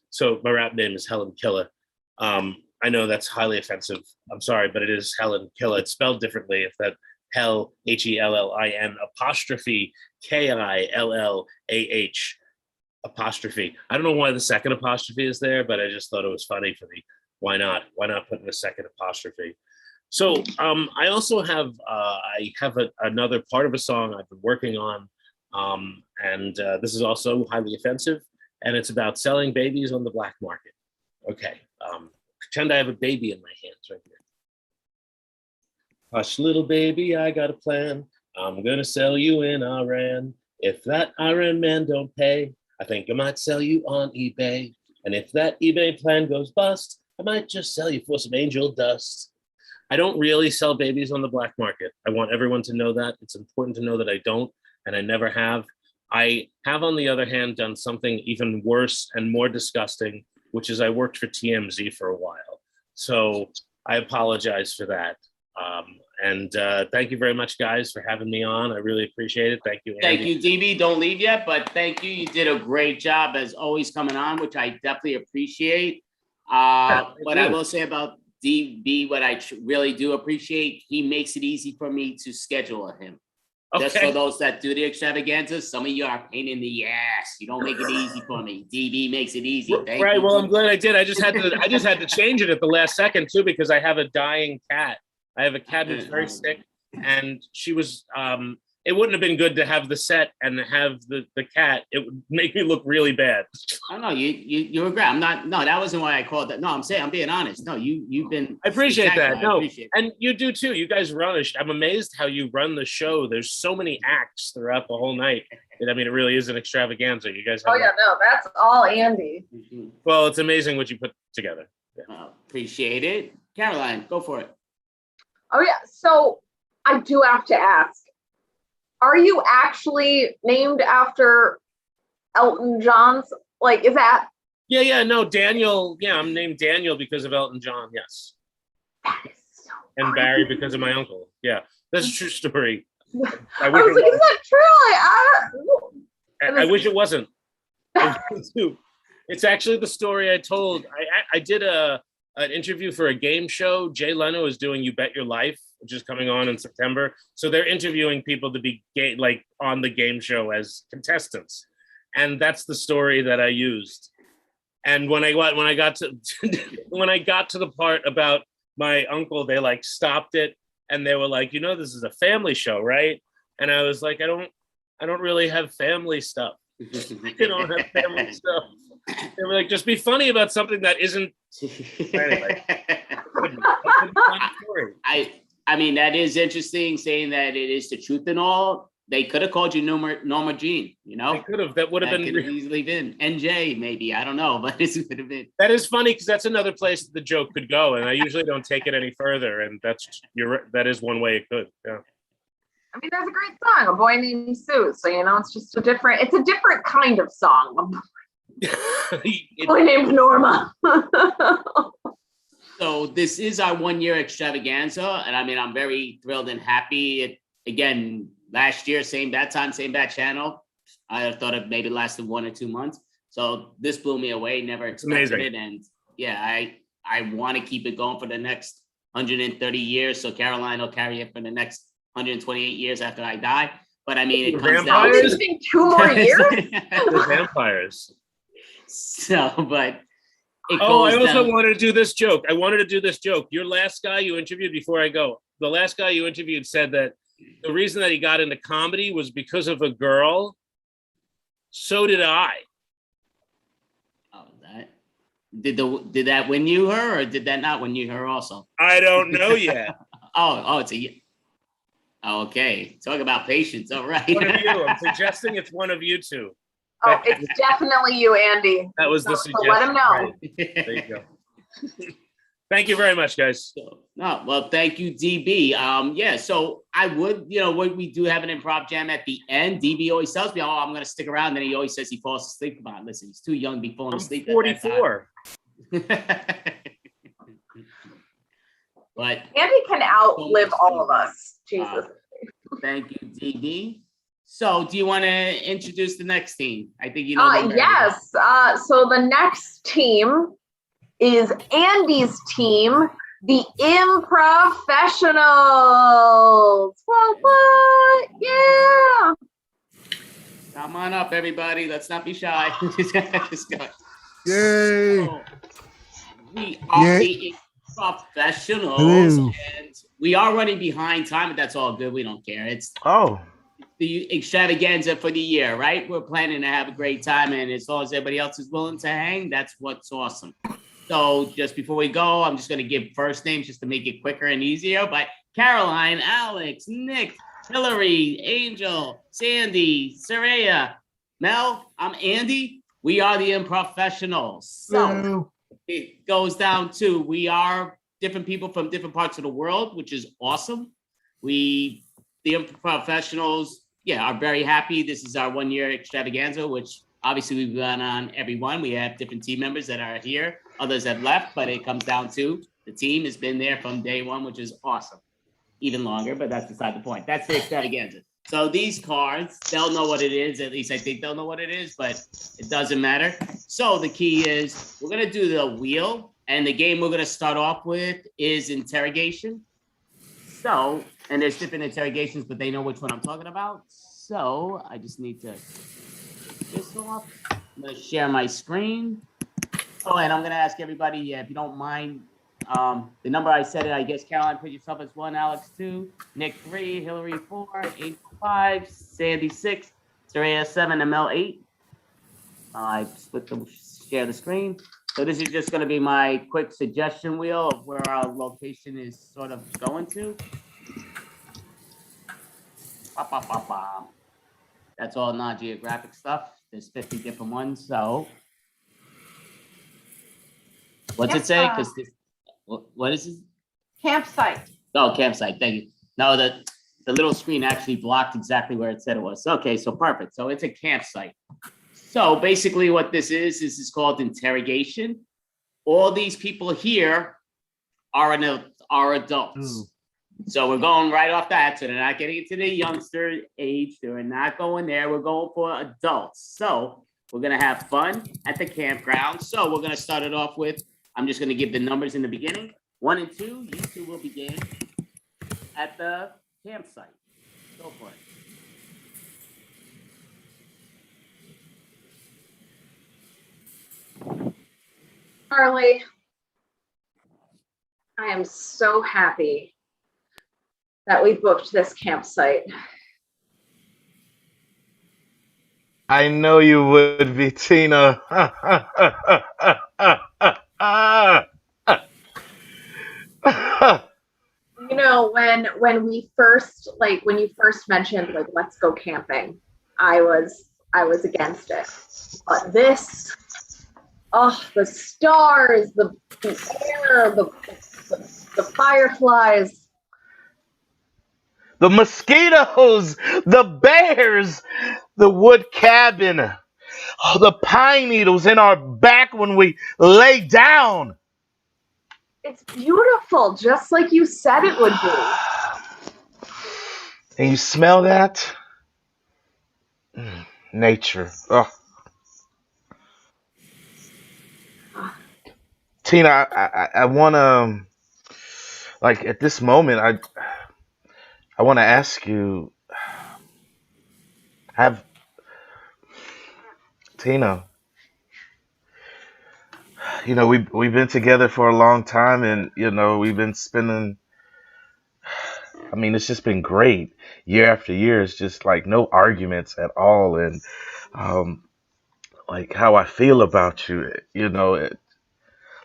So my rap name is Helen Killer. I know that's highly offensive. I'm sorry, but it is Helen Killer. It's spelled differently. If that Hell, Hellin apostrophe Killah apostrophe. I don't know why the second apostrophe is there, but I just thought it was funny for me. Why not? Why not put in a second apostrophe? So I also have another part of a song I've been working on, and this is also highly offensive, and it's about selling babies on the black market. Okay, pretend I have a baby in my hands right here. Hush, little baby, I got a plan. I'm gonna sell you in Iran. If that Iran man don't pay, I think I might sell you on eBay. And if that eBay plan goes bust, I might just sell you for some angel dust. I don't really sell babies on the black market. I want everyone to know that. It's important to know that I don't, and I never have. I have, on the other hand, done something even worse and more disgusting, which is I worked for TMZ for a while. So I apologize for that. And thank you very much, guys, for having me on. I really appreciate it. Thank you, Andy. Thank you, DB. Don't leave yet, but thank you. You did a great job, as always, coming on, which I definitely appreciate. What I will say about DB, what I really do appreciate, he makes it easy for me to schedule him. Just Okay. for those that do the extravaganzas, some of you are a pain in the ass. You don't make it easy for me. DB makes it easy. Thank Right. you. Well, I'm glad I did. I just had to change it at the last second too, because I have a dying cat. I have a cat who's very sick, and she was it wouldn't have been good to have the set and have the cat. It would make me look really bad. Oh no, you agree. I'm not. No, that wasn't why I called that. No, I'm saying I'm being honest. No, you've been. I appreciate that. I No, appreciate it. and you do too. You guys run I'm amazed how you run the show. There's so many acts throughout the whole night. I mean, it really is an extravaganza. You guys have. Oh yeah, no, that's all Andy. Well, it's amazing what you put together. Yeah. Appreciate it, Caroline. Go for it. Oh yeah, so I do have to ask, are you actually named after Elton John's? Like, is that? Yeah, no, Daniel. Yeah, I'm named Daniel because of Elton John. Yes. That is so and Barry because of my uncle. Yeah, that's a true story. I was like, is that true? I wish it wasn't. It's actually the story I told. I did an interview for a game show. Jay Leno is doing You Bet Your Life, which is coming on in September. So they're interviewing people to be like on the game show as contestants. And that's the story that I used. And when I got to the part about my uncle, they like stopped it and they were like, this is a family show, right? And I was like, I don't really have family stuff. I don't have family stuff. They were like, just be funny about something that isn't. Anyway. I mean, that is interesting, saying that it is the truth and all. They could have called you Norma Jean, They could have. That would have been easily been NJ, maybe. I don't know, but it would have been. That is funny because that's another place that the joke could go, and I usually don't take it any further. And that is one way it could. Yeah. I mean, there's a great song, A Boy Named Sue. So it's just a different kind of song. Boy named Norma. So this is our 1 year extravaganza, and I mean, I'm very thrilled and happy. Again, last year, same bat time, same bat channel. I thought it maybe lasted 1 or 2 months. So this blew me away. Never expected it, and yeah, I want to keep it going for the next 130 years. So Caroline will carry it for the next 128 years after I die. But I mean, it comes down to 2 more years. The vampires. So, but I also wanted to do this joke. Your last guy you interviewed, before I go, the last guy you interviewed said that the reason that he got into comedy was because of a girl. So did I. Oh, did that win you her, or did that not win you her also? I don't know yet. Okay. Talk about patience. All right. One of you. I'm suggesting it's one of you two. Oh, it's definitely you, Andy. That was the So suggestion. let him know. Right. There you go. Thank you very much, guys. No, well, thank you, DB. Yeah, so I would, we do have an improv jam at the end. DB always tells me, I'm going to stick around. Then he always says he falls asleep. Come on, listen, he's too young to be falling asleep. 44. But Andy can outlive all of us. Jesus. Thank you, DB. So do you want to introduce the next team? I think you know. Yes. So the next team is Andy's team, the Improvfessionals. What? Yeah. Come on up, everybody. Let's not be shy. Just go. Yay. So, we are the Improvfessionals, and we are running behind time, but that's all good. We don't care. It's the extravaganza for the year, right? We're planning to have a great time, and as long as everybody else is willing to hang, that's what's awesome. So just before we go, I'm just going to give first names just to make it quicker and easier. But Caroline, Alex, Nick, Hillary, Angel, Sandy, Saraya, Mel, I'm Andy. We are the Improvfessionals. So it goes down to, we are different people from different parts of the world, which is awesome. The Improvfessionals, are very happy. This is our 1 year extravaganza, which obviously we've gone on every one. We have different team members that are here. Others have left, but it comes down to the team has been there from day one, which is awesome. Even longer, but that's beside the point. That's the extravaganza. So these cards, they'll know what it is. At least I think they'll know what it is, but it doesn't matter. So the key is we're going to do the wheel, And the game we're going to start off with is interrogation. So, and there's different interrogations, but they know which one I'm talking about. So I just need to take this off. I'm going to share my screen. Oh, and I'm going to ask everybody, if you don't mind, the number I said it, I guess, Caroline, put yourself as 1, Alex 2, Nick 3, Hillary 4, Angel 5, Sandy 6, Saraya 7, ML 8. I share the screen. So this is just going to be my quick suggestion wheel of where our location is sort of going to. That's all non-geographic stuff. There's 50 different ones. So what's it say? Because what is it? Campsite. Oh, campsite. Thank you. No, the little screen actually blocked exactly where it said it was. Okay, so perfect. So it's a campsite. So basically what this is called interrogation. All these people here are adults. So we're going right off that. So they're not getting into the youngster age. They're not going there. We're going for adults. So we're going to have fun at the campground. So we're going to start it off with, I'm just going to give the numbers in the beginning. 1 and 2, you two will begin at the campsite. Go for it. Carly, I am so happy that we booked this campsite. I know you would be, Tina. You know, when you first mentioned like let's go camping, I was against it. But this, the stars, the air, the fireflies, The mosquitoes, the bears, the wood cabin, the pine needles in our back when we lay down. it's beautiful, just like you said it would be. And you smell that? Nature. Oh. Tina, I want to, like, at this moment, I want to ask you, Tina, you know, we've been together for a long time, and you know, we've been spending. I mean, it's just been great year after year. It's just like no arguments at all, and um, like how I feel about you, you know,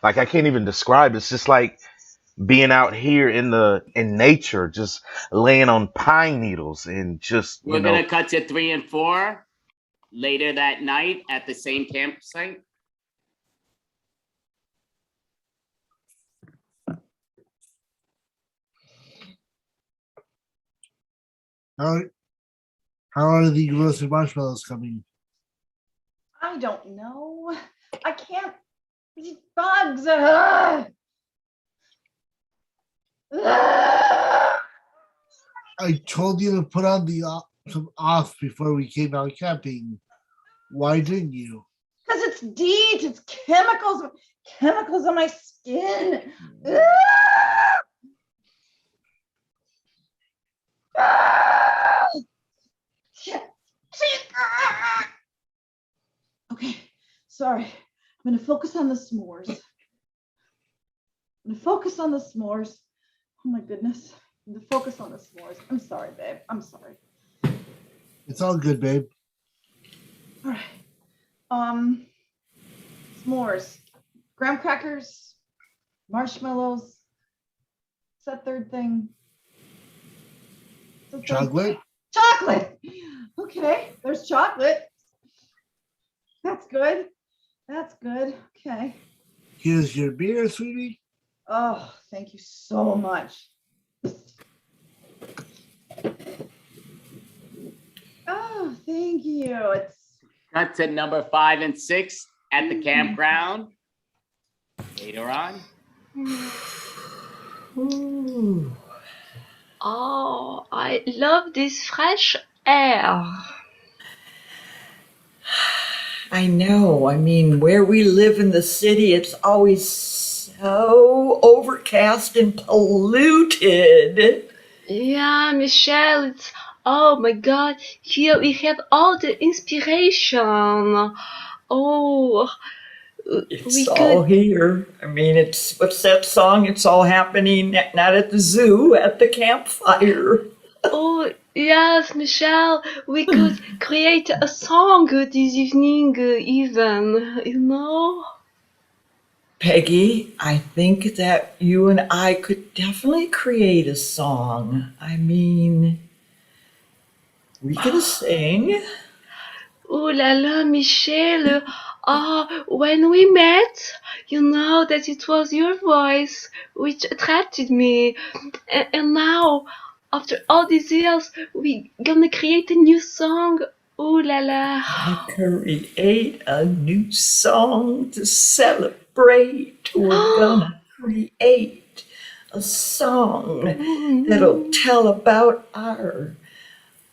like I can't even describe. It's just like being out here in nature, just laying on pine needles and just We're going to cut to 3 and 4 later that night at the same campsite. How are the roasted marshmallows coming? I don't know. I can't. These bugs. Ugh. Ugh. I told you to put on the some off before we came out camping. Why didn't you? Because it's DEET. It's chemicals on my skin. Ugh. Okay, sorry. I'm going to focus on the s'mores. Oh my goodness. I'm going to focus on the s'mores. I'm sorry, babe. I'm sorry. It's all good, babe. All right. S'mores. Graham crackers, marshmallows. What's that third thing? Chocolate? Chocolate. Okay, there's chocolate. That's good. Okay. Here's your beer, sweetie. Oh, thank you so much. Oh, thank you. It's Cut to number 5 and 6 at the campground later on. Ooh. Oh, I love this fresh air. I know. I mean, where we live in the city, it's always so overcast and polluted. Yeah, Michelle, it's oh my God. Here we have all the inspiration. Oh, It's we all could. here. I mean, it's what's that song? It's all happening not at the zoo, at the campfire. Oh yes, Michelle, we could create a song this evening, even. You know. Peggy, I think that you and I could definitely create a song. I mean, we can sing. Oh la la, Michelle. When we met, you know that it was your voice which attracted me. And now, after all these years, we gonna create a new song. Oh la la. Create a new song to celebrate. We're gonna create a song that'll tell about our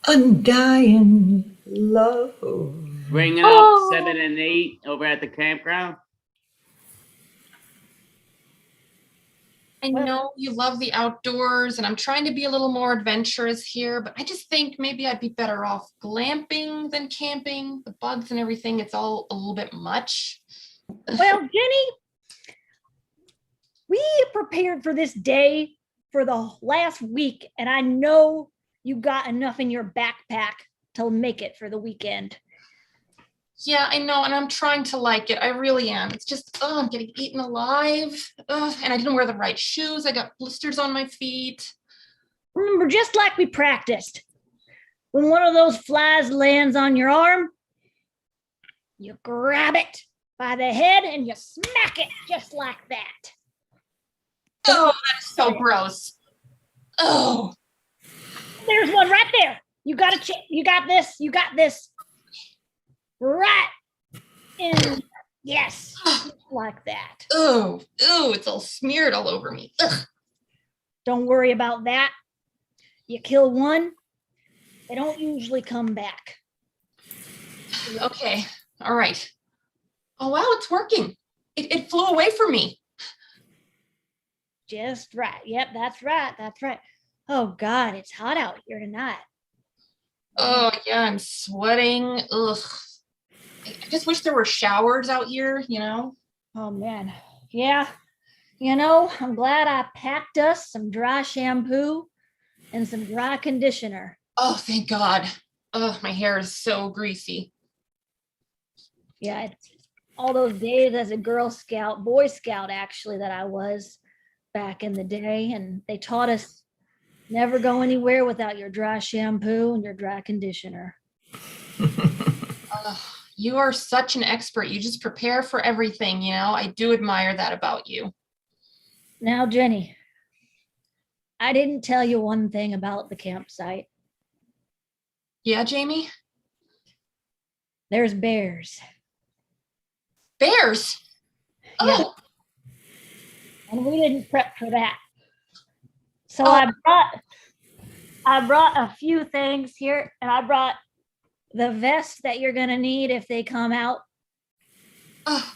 undying love. Bringing up 7 and 8 over at the campground. I know you love the outdoors, and I'm trying to be a little more adventurous here, but I just think maybe I'd be better off glamping than camping. The bugs and everything, it's all a little bit much. Well, Jenny, we prepared for this day for the last week, and I know you got enough in your backpack to make it for the weekend. Yeah, I know, and I'm trying to like it. I really am. It's just, I'm getting eaten alive. And I didn't wear the right shoes. I got blisters on my feet. Remember, just like we practiced, when one of those flies lands on your arm, you grab it by the head and you smack it just like that. Oh, that is so gross. Oh. There's one right there. You got this. You got this. Right in, yes, like that. Oh, it's all smeared all over me. Ugh. Don't worry about that. You kill one, they don't usually come back. Okay, all right. Oh, wow, it's working. It flew away from me. Just right. Yep, that's right. That's right. Oh, God, it's hot out here tonight. Oh, yeah, I'm sweating. Ugh. I just wish there were showers out here, you know? Oh, man. Yeah. You know, I'm glad I packed us some dry shampoo and some dry conditioner. Oh, thank God. Oh, my hair is so greasy. Yeah, it's all those days as a Girl Scout, Boy Scout, actually, that I was back in the day. And they taught us never go anywhere without your dry shampoo and your dry conditioner. You are such an expert. You just prepare for everything, you know? I do admire that about you. Now, Jenny, I didn't tell you one thing about the campsite. Yeah, Jamie? There's bears. Bears? Yeah. Oh. And we didn't prep for that. So I brought a few things here, and I brought the vest that you're gonna need if they come out. I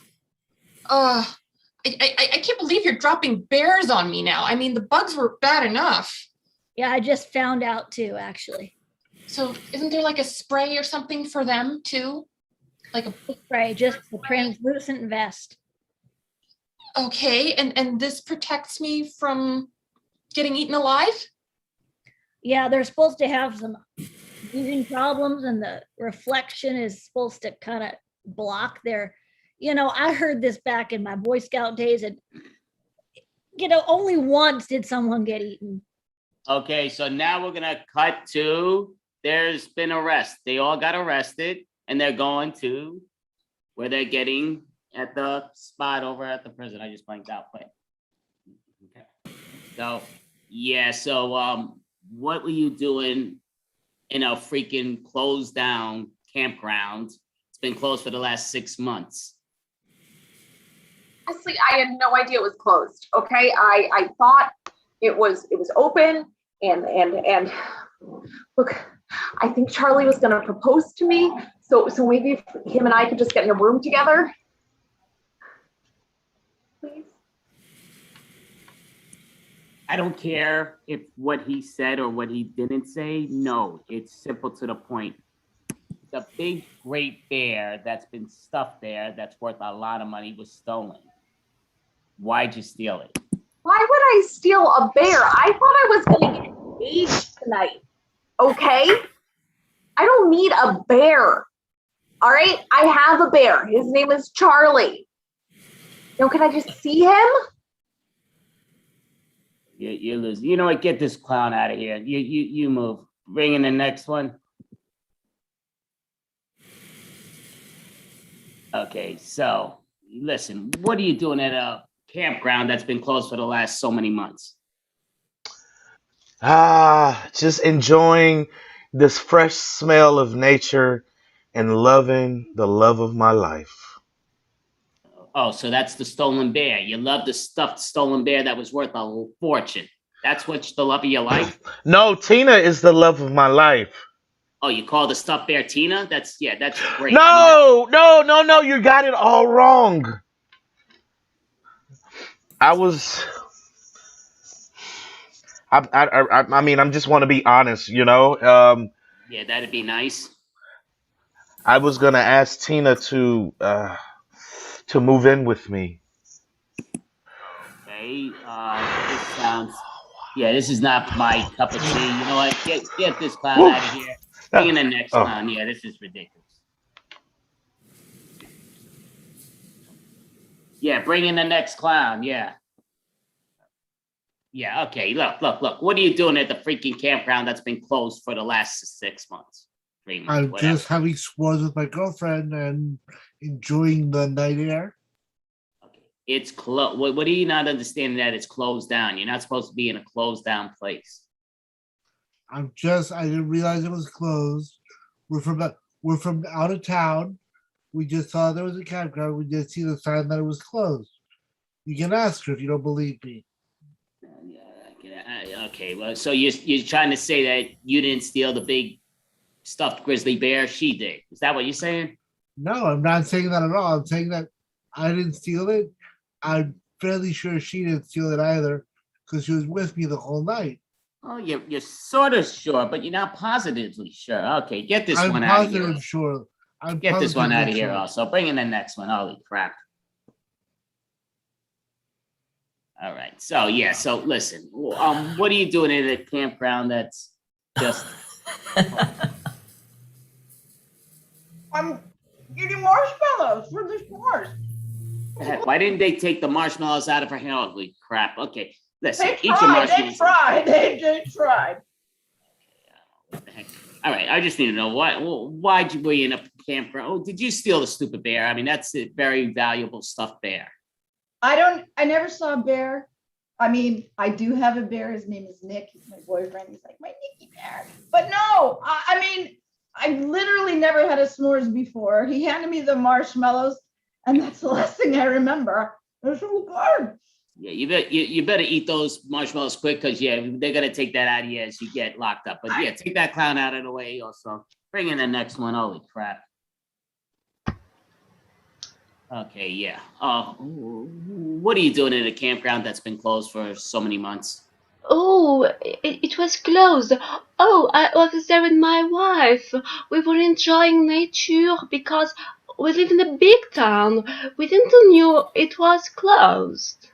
can't believe you're dropping bears on me now. I mean, the bugs were bad enough. Yeah, I just found out too, actually. So isn't there like a spray or something for them too? Like a spray, just the translucent vest. Okay, and this protects me from getting eaten alive? Yeah, they're supposed to have some vision problems, and the reflection is supposed to kind of block their, you know, I heard this back in my Boy Scout days, and you know, only once did someone get eaten. Okay, so now we're gonna cut to there's been arrest. They all got arrested, and they're going to where they're getting at the spot over at the prison. I just blanked out. But okay. So yeah, so what were you doing in a freaking closed down campground? It's been closed for the last 6 months. Honestly, I had no idea it was closed. Okay, I thought it was open, and look, I think Charlie was going to propose to me, so maybe if him and I could just get in a room together, please. I don't care if what he said or what he didn't say. No, it's simple to the point. The big great bear that's been stuffed there that's worth a lot of money was stolen. Why'd you steal it? Why would I steal a bear? I thought I was going to get engaged tonight. Okay? I don't need a bear. All right? I have a bear. His name is Charlie. Now, can I just see him? You lose. You know what? Get this clown out of here. You move. Bring in the next one. Okay, so listen, what are you doing at a campground that's been closed for the last so many months? Just enjoying this fresh smell of nature and loving the love of my life. Oh, so that's the stolen bear. You love the stuffed stolen bear that was worth a fortune. That's what's the love of your life? No, Tina is the love of my life. Oh, you call the stuffed bear Tina? That's great. No, no, you got it all wrong. I mean, I just want to be honest, you know. Yeah, that'd be nice. I was gonna ask Tina to move in with me. Okay, this sounds. Yeah, this is not my cup of tea. You know what? Get this clown out of here. Bring in the next clown. Yeah, this is ridiculous. Yeah, bring in the next clown. Yeah. Yeah, okay. Look. What are you doing at the freaking campground that's been closed for the last 6 months? 3 months, I'm whatever. just having s'mores with my girlfriend and enjoying the night air. It's closed. What are you not understanding that it's closed down? You're not supposed to be in a closed down place. I didn't realize it was closed. We're from out of town. We just saw there was a campground. We just see the sign that it was closed. You can ask her if you don't believe me. Okay, well, so you're trying to say that you didn't steal the big stuffed grizzly bear? She did. Is that what you're saying? No, I'm not saying that at all. I'm saying that I didn't steal it. I'm fairly sure she didn't steal it either because she was with me the whole night. Oh, you're sort of sure, but you're not positively sure. Okay, get this I'm one out of here. positive sure. Get this one out of here sure. also. Bring in the next one. Holy crap. All right. So listen. What are you doing at a campground that's just? I'm eating marshmallows for the s'mores. Why didn't they take the marshmallows out of her hair? Holy crap. Okay. Listen, They eat your marshmallows. They tried. What the heck? All right. I just need to know why'd you be in a campground? Oh, did you steal the stupid bear? I mean, that's a very valuable stuffed bear. I never saw a bear. I mean, I do have a bear. His name is Nick. He's my boyfriend. He's like my Nicky bear. But no, I mean, I literally never had a s'mores before. He handed me the marshmallows, and that's the last thing I remember. It was so good. Yeah, you better eat those marshmallows quick because they're gonna take that out of you as you get locked up. But yeah, take that clown out of the way also. Bring in the next one. Holy crap. Okay, yeah. What are you doing at a campground that's been closed for so many months? Oh, it was closed. Oh, I was there with my wife. We were enjoying nature because we live in a big town. We didn't know it was closed.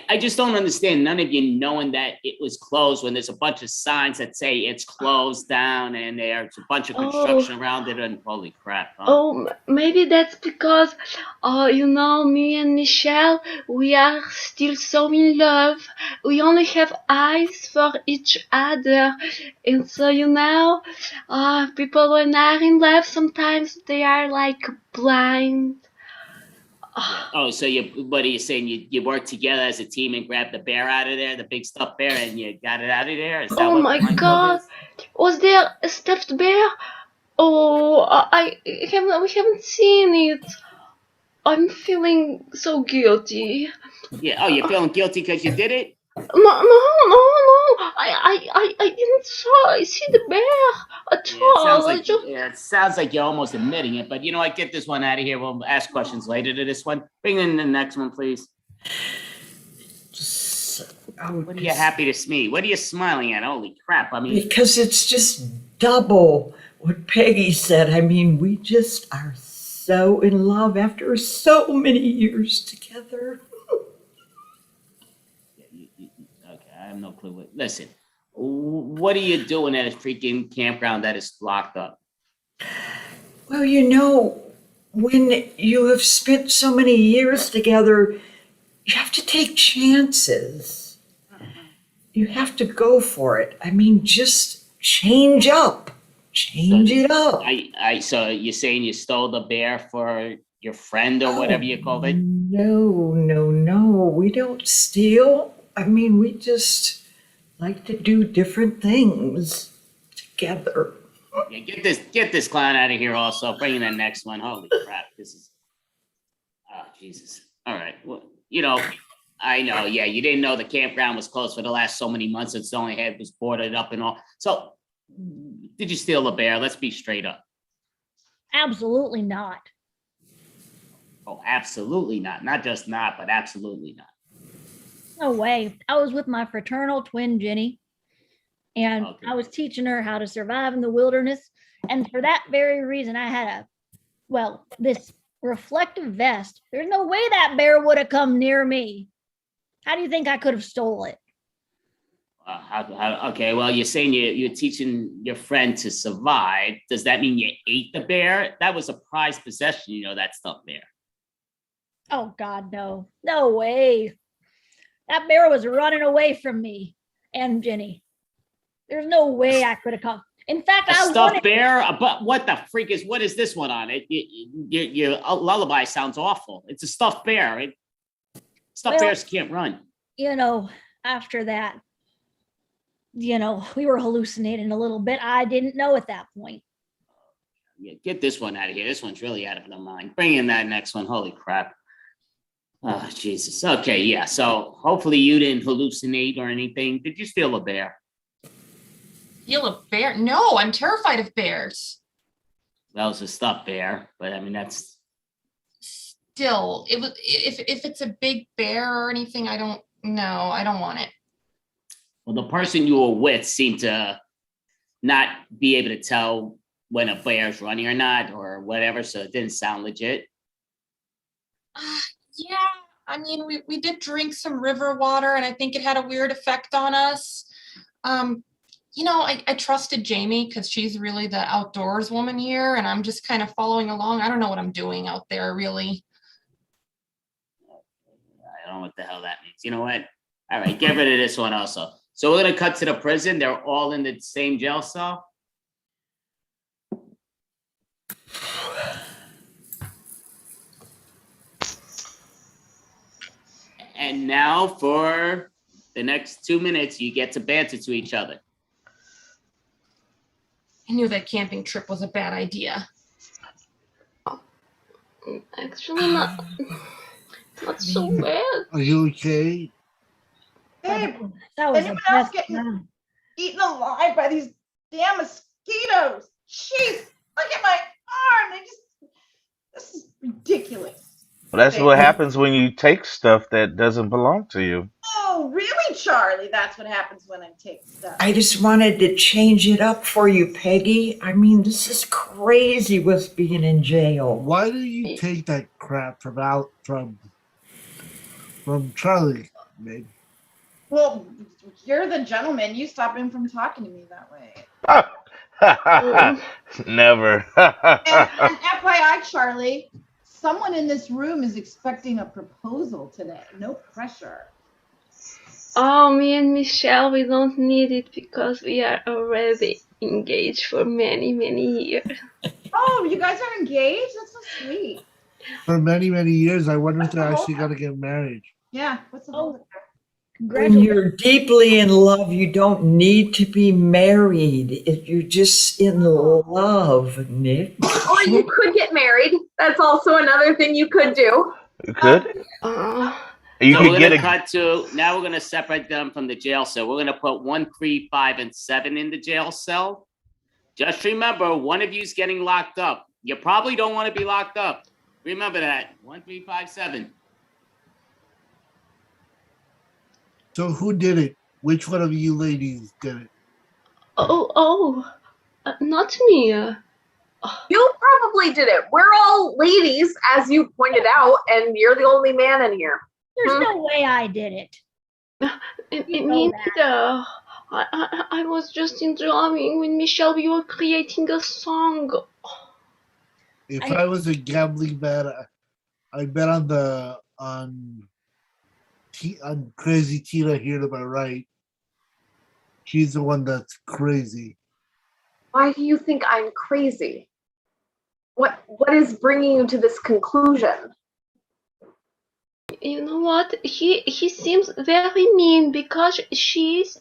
I just don't understand none of you knowing that it was closed when there's a bunch of signs that say it's closed down and there's a bunch of construction around it and holy crap. Huh? Oh, maybe that's because, me and Michelle, we are still so in love. We only have eyes for each other. And so, people when are in love, sometimes they are like blind. Oh, so what are you saying? You worked together as a team and grabbed the bear out of there, the big stuffed bear, and you got it out of there? Is that Oh my God! Was there a stuffed bear? Oh, we haven't seen it. I'm feeling so guilty. Yeah. Oh, you're feeling guilty because you did it? No. I didn't see the bear at all. It sounds like you're almost admitting it, but you know what? Get this one out of here. We'll ask questions later to this one. Bring in the next one, please. What are you happy to see me? What are you smiling at? Holy crap. I mean, Because it's just double what Peggy said. I mean, we just are so in love after so many years together. okay, I have no clue what. Listen, what are you doing at a freaking campground that is locked up? Well, you know, when you have spent so many years together, you have to take chances. You have to go for it. I mean, just change up. Change it up. So you're saying you stole the bear for your friend or whatever you called it? No. We don't steal. I mean, we just like to do different things together. Yeah, get this clown out of here also. Bring in the next one. Holy crap. This is, oh, Jesus. All right. Well, you know, I know. Yeah, you didn't know the campground was closed for the last so many months. It's only had was boarded up and all. So did you steal a bear? Let's be straight up. Absolutely not. Oh, absolutely not. Not just not, but absolutely not. No way. I was with my fraternal twin, Jenny, and I was teaching her how to survive in the wilderness. And for that very reason, I had this reflective vest. There's no way that bear would have come near me. How do you think I could have stole it? Okay, well, you're saying you're teaching your friend to survive. Does that mean you ate the bear? That was a prized possession, you know, that stuff bear. Oh, God, no. No way. That bear was running away from me and Jenny. There's no way I could have come. In fact, A stuffed bear? But what the freak is, what is this one on it? Your lullaby sounds awful. It's a stuffed bear. Stuffed bears can't run. You know, after that, you know, we were hallucinating a little bit. I didn't know at that point. Yeah, get this one out of here. This one's really out of my mind. Bring in that next one. Holy crap. Oh, Jesus. Okay, yeah. So hopefully you didn't hallucinate or anything. Did you steal a bear? Steal a bear? No, I'm terrified of bears. That was a stuffed bear, but I mean, that's... Still, it was if it's a big bear or anything, I don't want it. Well, the person you were with seemed to not be able to tell when a bear's running or not or whatever, so it didn't sound legit. Yeah, I mean, we did drink some river water and I think it had a weird effect on us. You know, I trusted Jamie because she's really the outdoors woman here and I'm just kind of following along. I don't know what I'm doing out there, really. I don't know what the hell that means. You know what? All right, get rid of this one also. So we're going to cut to the prison. They're all in the same jail cell. And now for the next 2 minutes, you get to banter to each other. I knew that camping trip was a bad idea. Actually, not so bad. Are you okay? Babe, that was anyone else getting eaten alive by these damn mosquitoes? Jeez, look at my arm. This is ridiculous. Well, that's what happens when you take stuff that doesn't belong to you. Oh, really, Charlie? That's what happens when I take stuff. I just wanted to change it up for you, Peggy. I mean, this is crazy with being in jail. Why do you take that crap from Charlie, babe? Well, you're the gentleman. You stop him from talking to me that way. Never. And FYI, Charlie, someone in this room is expecting a proposal today. No pressure. Oh, me and Michelle, we don't need it because we are already engaged for many, many years. Oh, you guys are engaged? That's so sweet. For many, many years, I wonder if they're actually going to get married. Yeah. What's the whole When you're deeply in love, you don't need to be married. You're just in love, Nick. Or you could get married. That's also another thing you could do. Good. You So could we're get gonna a cut to, now we're gonna separate them from the jail cell. We're gonna put 1, 3, 5, and 7 in the jail cell. Just remember, one of you's getting locked up. You probably don't want to be locked up. Remember that. 1, 3, 5, 7. So who did it? Which one of you ladies did it? Not me. You probably did it. We're all ladies, as you pointed out, and you're the only man in here. There's no way I did it. Me neither. I was just enjoying when Michelle, we were creating a song. If I was a gambling man, I'd bet on Crazy Tina here to my right. She's the one that's crazy. Why do you think I'm crazy? What is bringing you to this conclusion? You know what? He seems very mean because he's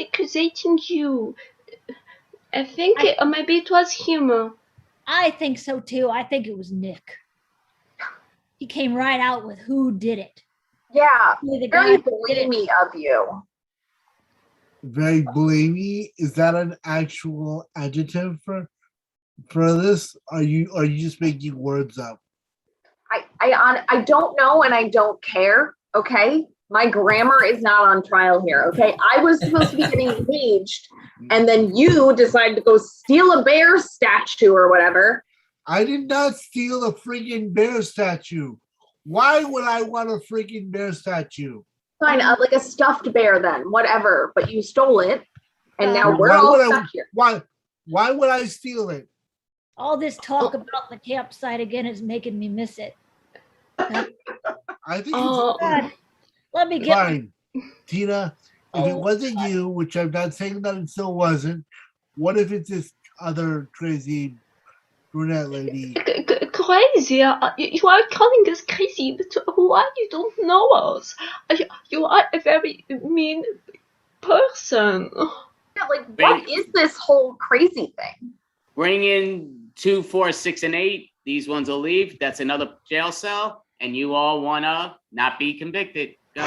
accusing you. I think maybe it was him. I think so too. I think it was Nick. He came right out with who did it. Yeah, The very guy who did it. blamey of you. Very blamey. Is that an actual adjective for this? Are you just making words up? I don't know and I don't care. Okay, my grammar is not on trial here. Okay, I was supposed to be getting engaged, and then you decided to go steal a bear statue or whatever. I did not steal a freaking bear statue. Why would I want a freaking bear statue? Fine, like a stuffed bear then, whatever. But you stole it, and now we're all stuck here. Why would I steal it? All this talk about the campsite again is making me miss it. I think God. Let me get fine, Tina. If it wasn't you, which I'm not saying that it still wasn't, what if it's this other crazy brunette lady? Crazy? You are calling us crazy, but why you don't know us? You are a very mean person. Yeah, like what is this whole crazy thing? Bring in 2, 4, 6, and 8. These ones will leave. That's another jail cell. And you all wanna not be convicted. Go.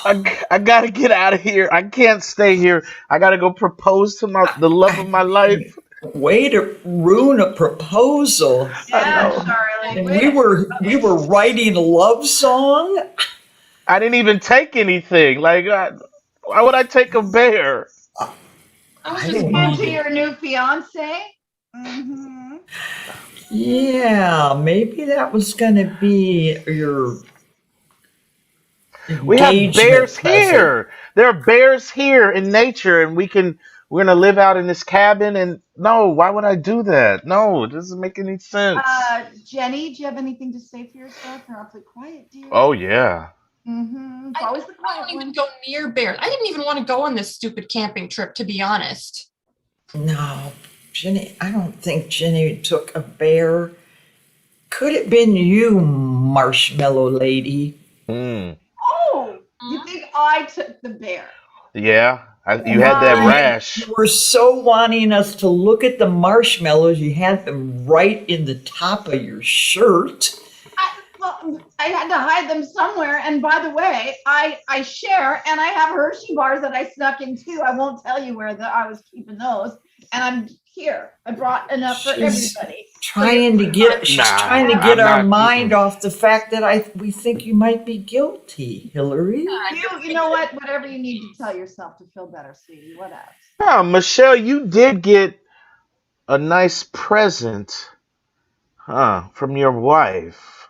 I gotta get out of here. I can't stay here. I gotta go propose to the love of my life. Way to ruin a proposal. Yeah, Charlie. We were writing a love song. I didn't even take anything. Like, why would I take a bear? I was just to your new fiance. Mm-hmm. Yeah, maybe that was going to be your We have bears present. here. There are bears here in nature, and we're gonna live out in this cabin. And no, why would I do that? No, it doesn't make any sense. Jenny, do you have anything to say for yourself? You're awfully quiet, dear. Oh yeah. Mm-hmm. I don't even go near bears. I didn't even want to go on this stupid camping trip, to be honest. No, Jenny, I don't think Jenny took a bear. Could it been you, marshmallow lady? Oh, you think I took the bear? Yeah, you had that rash. You were so wanting us to look at the marshmallows, you had them right in the top of your shirt. I had to hide them somewhere. And by the way, I share, and I have Hershey bars that I snuck in too. I won't tell you where I was keeping those. And I'm here. I brought enough for everybody. Trying to get our mind off the fact that we think you might be guilty, Hillary. You know what? Whatever you need to tell yourself to feel better, sweetie. What else? Oh, Michelle, you did get a nice present, from your wife,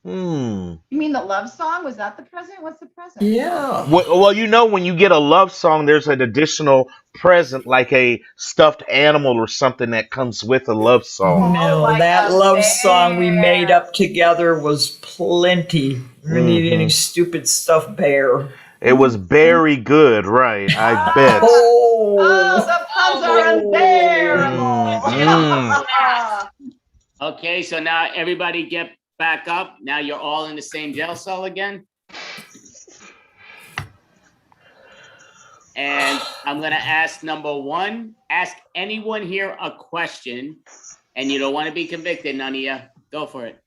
You mean the love song? Was that the present? What's the present? Yeah. Well, when you get a love song, there's an additional present, like a stuffed animal or something that comes with a love song. No, that love song we made up together was plenty. We didn't need any stupid stuffed bear. It was very good, right? I bet. The puns are unbearable. Okay, so now everybody get back up. Now you're all in the same jail cell again. And I'm going to ask number 1. Ask anyone here a question. And you don't want to be convicted, none of you. Go for it.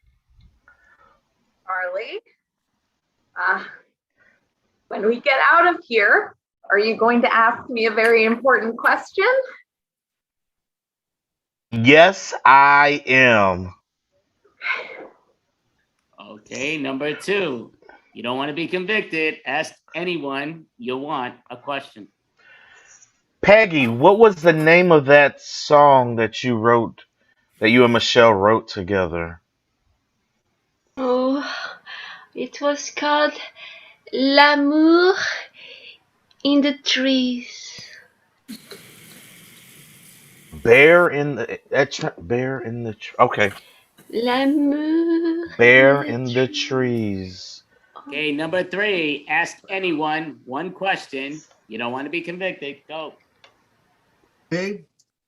Charlie, when we get out of here, are you going to ask me a very important question? Yes, I am. Okay, number 2. You don't want to be convicted. Ask anyone you want a question. Peggy, what was the name of that song that you wrote, that you and Michelle wrote together? Oh, it was called L'amour in the trees. Bear in the Bear in the okay. L'amour Bear in in the the trees. trees. Okay, number 3, ask anyone one question. You don't want to be convicted. Go. Babe,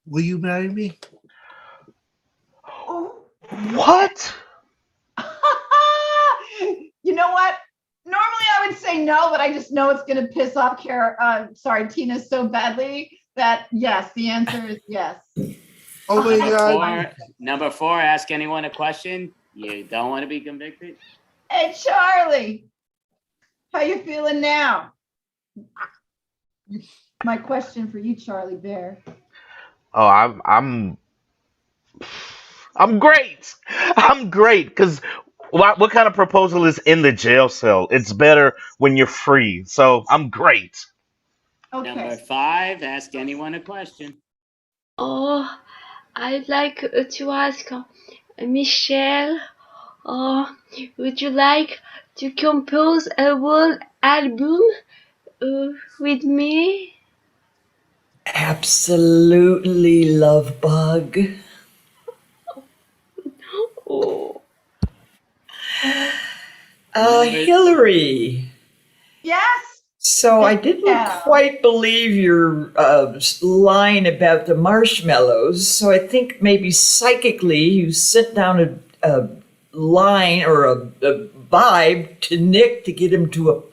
will you marry me? What? You know what? Normally I would say no, but I just know it's going to piss off Tina so badly that yes, the answer is yes. Oh my God. Number 4, ask anyone a question. You don't want to be convicted. Hey, Charlie, how you feeling now? My question for you, Charlie Bear. Oh, I'm great. I'm great because what kind of proposal is in the jail cell? It's better when you're free. So I'm great. Okay. Number 5, ask anyone a question. Oh, I'd like to ask Michelle, would you like to compose a whole album with me? Absolutely, love bug. Oh. Hillary. Yes. So I didn't quite believe your line about the marshmallows. So I think maybe psychically you sent down a line or a vibe to Nick to get him to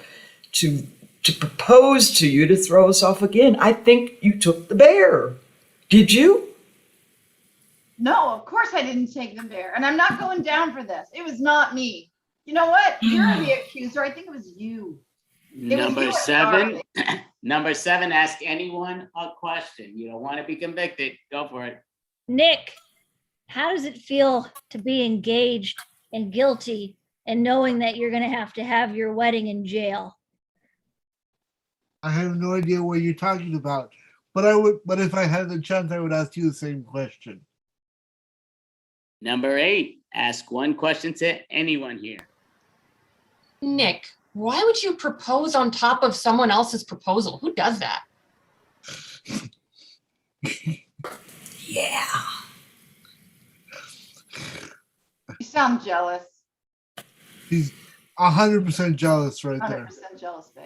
propose to you to throw us off again. I think you took the bear. Did you? No, of course I didn't take the bear, and I'm not going down for this. It was not me. You know what? You're the accuser. I think it was you. Number 7, number 7, ask anyone a question. You don't want to be convicted. Go for it. Nick, how does it feel to be engaged and guilty and knowing that you're going to have your wedding in jail? I have no idea what you're talking about, but if I had the chance, I would ask you the same question. Number 8, ask one question to anyone here. Nick, why would you propose on top of someone else's proposal? Who does that? Yeah. You sound jealous. He's 100% jealous right there. 100% jealous, babe.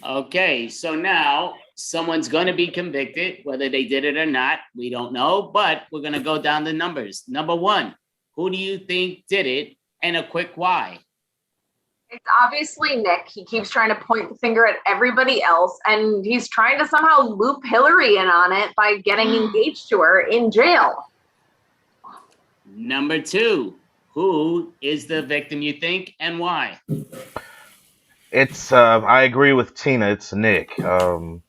Okay, so now someone's going to be convicted, whether they did it or not. We don't know, but we're going to go down the numbers. Number 1, who do you think did it? And a quick why. It's obviously Nick. He keeps trying to point the finger at everybody else, and he's trying to somehow loop Hillary in on it by getting engaged to her in jail. Number 2, who is the victim you think and why? It's I agree with Tina. It's Nick. Who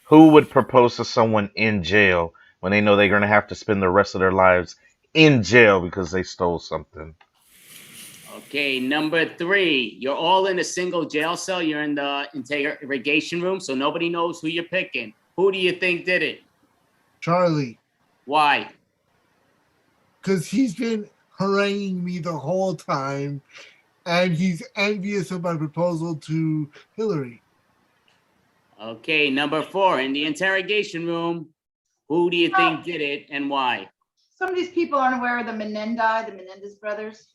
would propose to someone in jail when they know they're going to have to spend the rest of their lives in jail because they stole something? Okay, number 3, you're all in a single jail cell. You're in the interrogation room, so nobody knows who you're picking. Who do you think did it? Charlie. Why? Because he's been haranguing me the whole time, and he's envious of my proposal to Hillary. Okay, number 4, in the interrogation room, who do you think did it and why? Some of these people aren't aware of the Menendez brothers.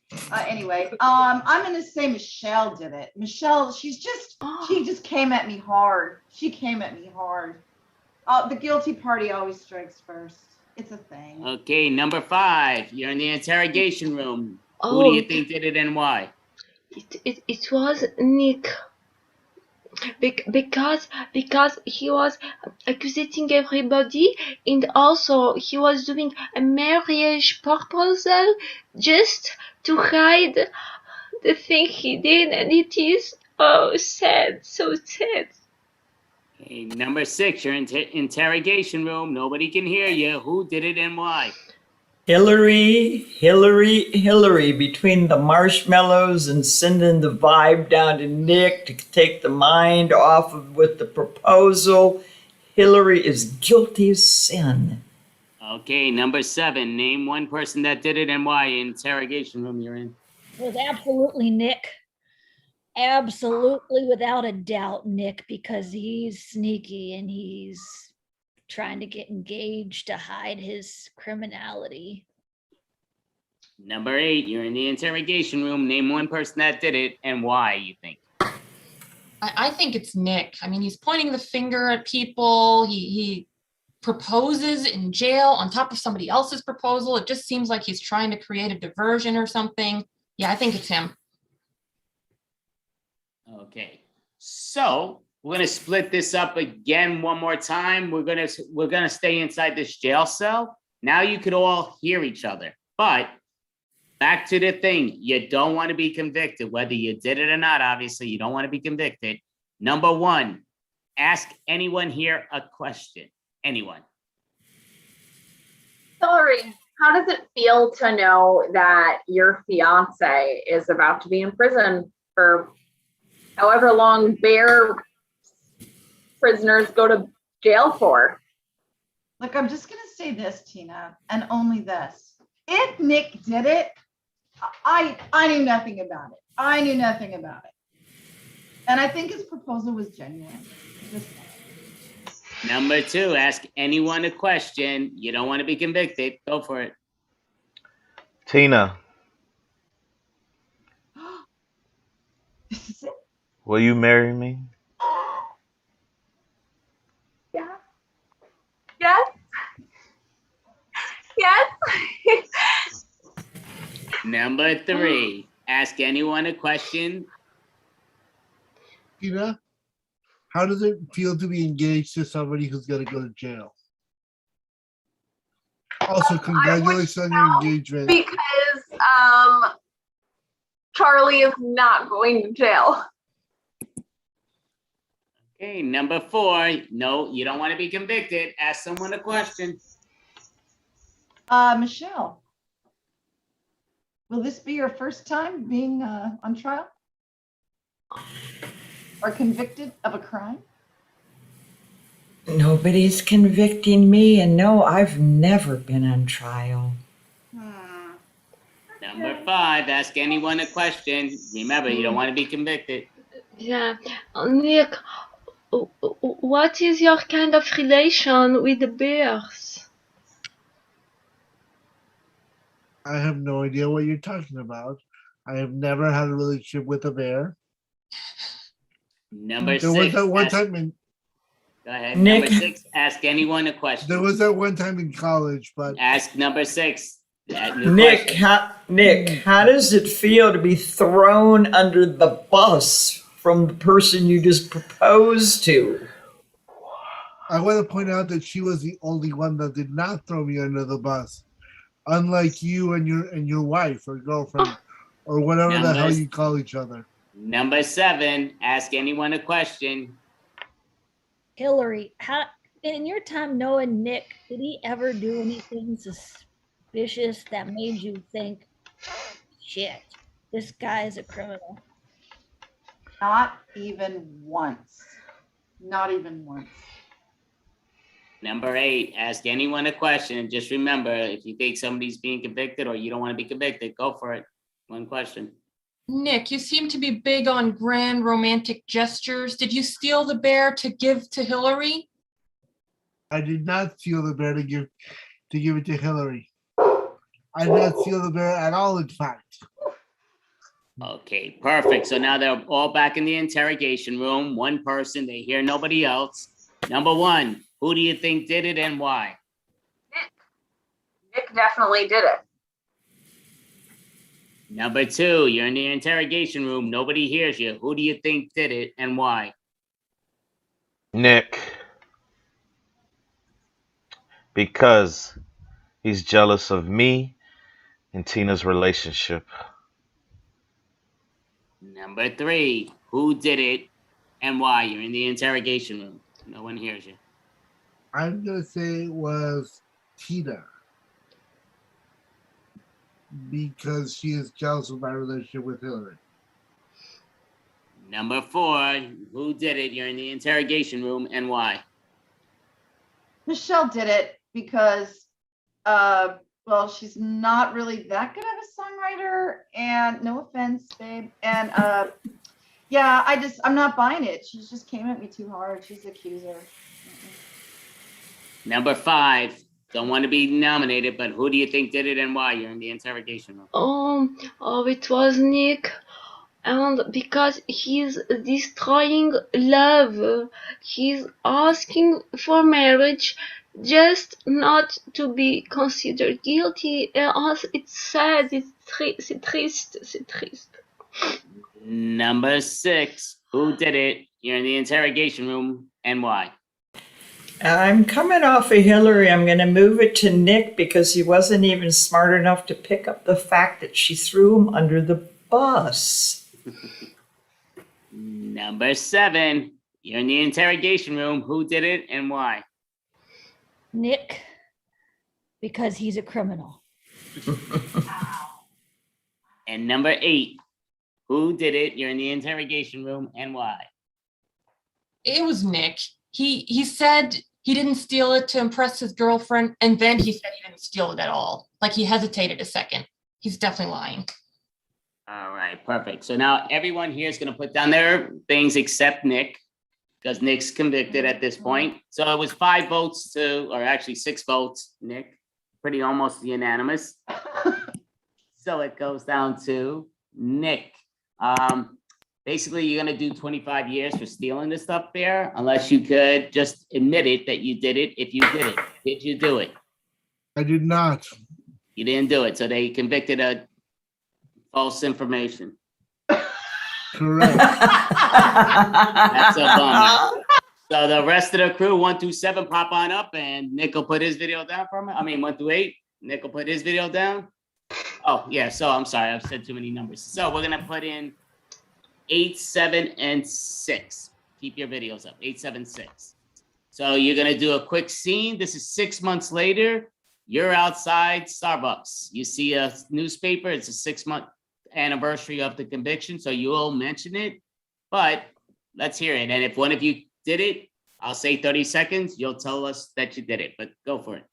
Anyway, I'm going to say Michelle did it. Michelle, she just came at me hard. She came at me hard. The guilty party always strikes first. It's a thing. Okay, number 5, you're in the interrogation room. Who do you think did it and why? It was Nick. Because he was accusing everybody, and also he was doing a marriage proposal just to hide the thing he did, and it is sad, so sad. Okay, number 6, you're in interrogation room. Nobody can hear you. Who did it and why? Hillary, between the marshmallows and sending the vibe down to Nick to take the mind off of with the proposal, Hillary is guilty as sin. Okay, number 7. Name one person that did it and why. Interrogation room you're in. It was absolutely Nick. Absolutely, without a doubt, Nick, because he's sneaky and he's trying to get engaged to hide his criminality. Number 8, you're in the interrogation room. Name one person that did it and why, you think. I think it's Nick. I mean, he's pointing the finger at people. He proposes in jail on top of somebody else's proposal. It just seems like he's trying to create a diversion or something. Yeah, I think it's him. Okay, so we're gonna split this up again one more time. We're gonna stay inside this jail cell. Now you could all hear each other, but back to the thing, you don't want to be convicted, whether you did it or not. Obviously, you don't want to be convicted. Number 1, ask anyone here a question. Anyone. Hillary, how does it feel to know that your fiance is about to be in prison for however long bear prisoners go to jail for? Look, I'm just going to say this, Tina, and only this. If Nick did it, I knew nothing about it. I knew nothing about it. And I think his proposal was genuine. Number 2, ask anyone a question. You don't want to be convicted. Go for it. Tina, will you marry me? Yeah. Yes. Yes. Number 3, ask anyone a question. Tina, how does it feel to be engaged to somebody who's going to go to jail? Also, congratulations on your engagement. Because Charlie is not going to jail. Okay, number 4, no, you don't want to be convicted. Ask someone a question. Michelle, will this be your first time being on trial? Or convicted of a crime? Nobody's convicting me, and no, I've never been on trial. Number 5, ask anyone a question. Remember, you don't want to be convicted. Yeah, Nick, what is your kind of relation with the bears? I have no idea what you're talking about. I have never had a relationship with a bear. Number 6. There was that one time in. Go ahead. Nick. Number 6, ask anyone a question. There was that one time in college, but. Ask number 6. Nick, how does it feel to be thrown under the bus from the person you just proposed to? I want to point out that she was the only one that did not throw me under the bus, unlike you and your wife or girlfriend or whatever the hell you call each other. Number 7, ask anyone a question. Hillary, how in your time knowing Nick, did he ever do anything suspicious that made you think, shit, this guy is a criminal? Not even once. Not even once. Number 8, ask anyone a question. Just remember, if you think somebody's being convicted or you don't want to be convicted, go for it. One question. Nick, you seem to be big on grand romantic gestures. Did you steal the bear to give to Hillary? I did not steal the bear to give it to Hillary. I did not steal the bear at all, in fact. Okay, perfect. So now they're all back in the interrogation room. One person, they hear nobody else. Number 1, who do you think did it and why? Nick definitely did it. Number 2, you're in the interrogation room. Nobody hears you. Who do you think did it and why? Nick. Because he's jealous of me and Tina's relationship. Number 3, who did it and why? You're in the interrogation room. No one hears you. I'm going to say it was Tina. because she is jealous of my relationship with Hillary. Number 4, who did it? You're in the interrogation room, and why? Michelle did it because, well, she's not really that good of a songwriter, and no offense, babe. And yeah, I'm not buying it. She just came at me too hard. She's the accuser. Number 5, don't want to be nominated, but who do you think did it and why? You're in the interrogation room. Oh, it was Nick. And because he's destroying love, he's asking for marriage just not to be considered guilty. It's sad, c'est triste. Number 6, who did it? You're in the interrogation room, and why? I'm coming off of Hillary. I'm going to move it to Nick because he wasn't even smart enough to pick up the fact that she threw him under the bus. Number 7, you're in the interrogation room. Who did it and why? Nick, because he's a criminal. And number 8, who did it? You're in the interrogation room, and why? It was Nick. He said he didn't steal it to impress his girlfriend, and then he said he didn't steal it at all. Like he hesitated a second. He's definitely lying. All right, perfect. So now everyone here is going to put down their things except Nick, because Nick's convicted at this point. So it was 5 votes to, or actually 6 votes, Nick, pretty almost unanimous. So it goes down to Nick. Basically, you're going to do 25 years for stealing the stuff there, unless you could just admit it that you did it. If you did it, did you do it? I did not. You didn't do it. So they convicted of false information. Correct. That's a bummer. So the rest of the crew, 1 through 7, pop on up, and Nick will put his video down for me. I mean, 1 through 8, Nick will put his video down. Oh, yeah. So I'm sorry. I've said too many numbers. So we're going to put in 8, 7, and 6. Keep your videos up. 8, 7, 6. So you're going to do a quick scene. This is 6 months later. You're outside Starbucks. You see a newspaper. It's a 6-month anniversary of the conviction. So you will mention it, but let's hear it. And if one of you did it, I'll say 30 seconds. You'll tell us that you did it, but go for it.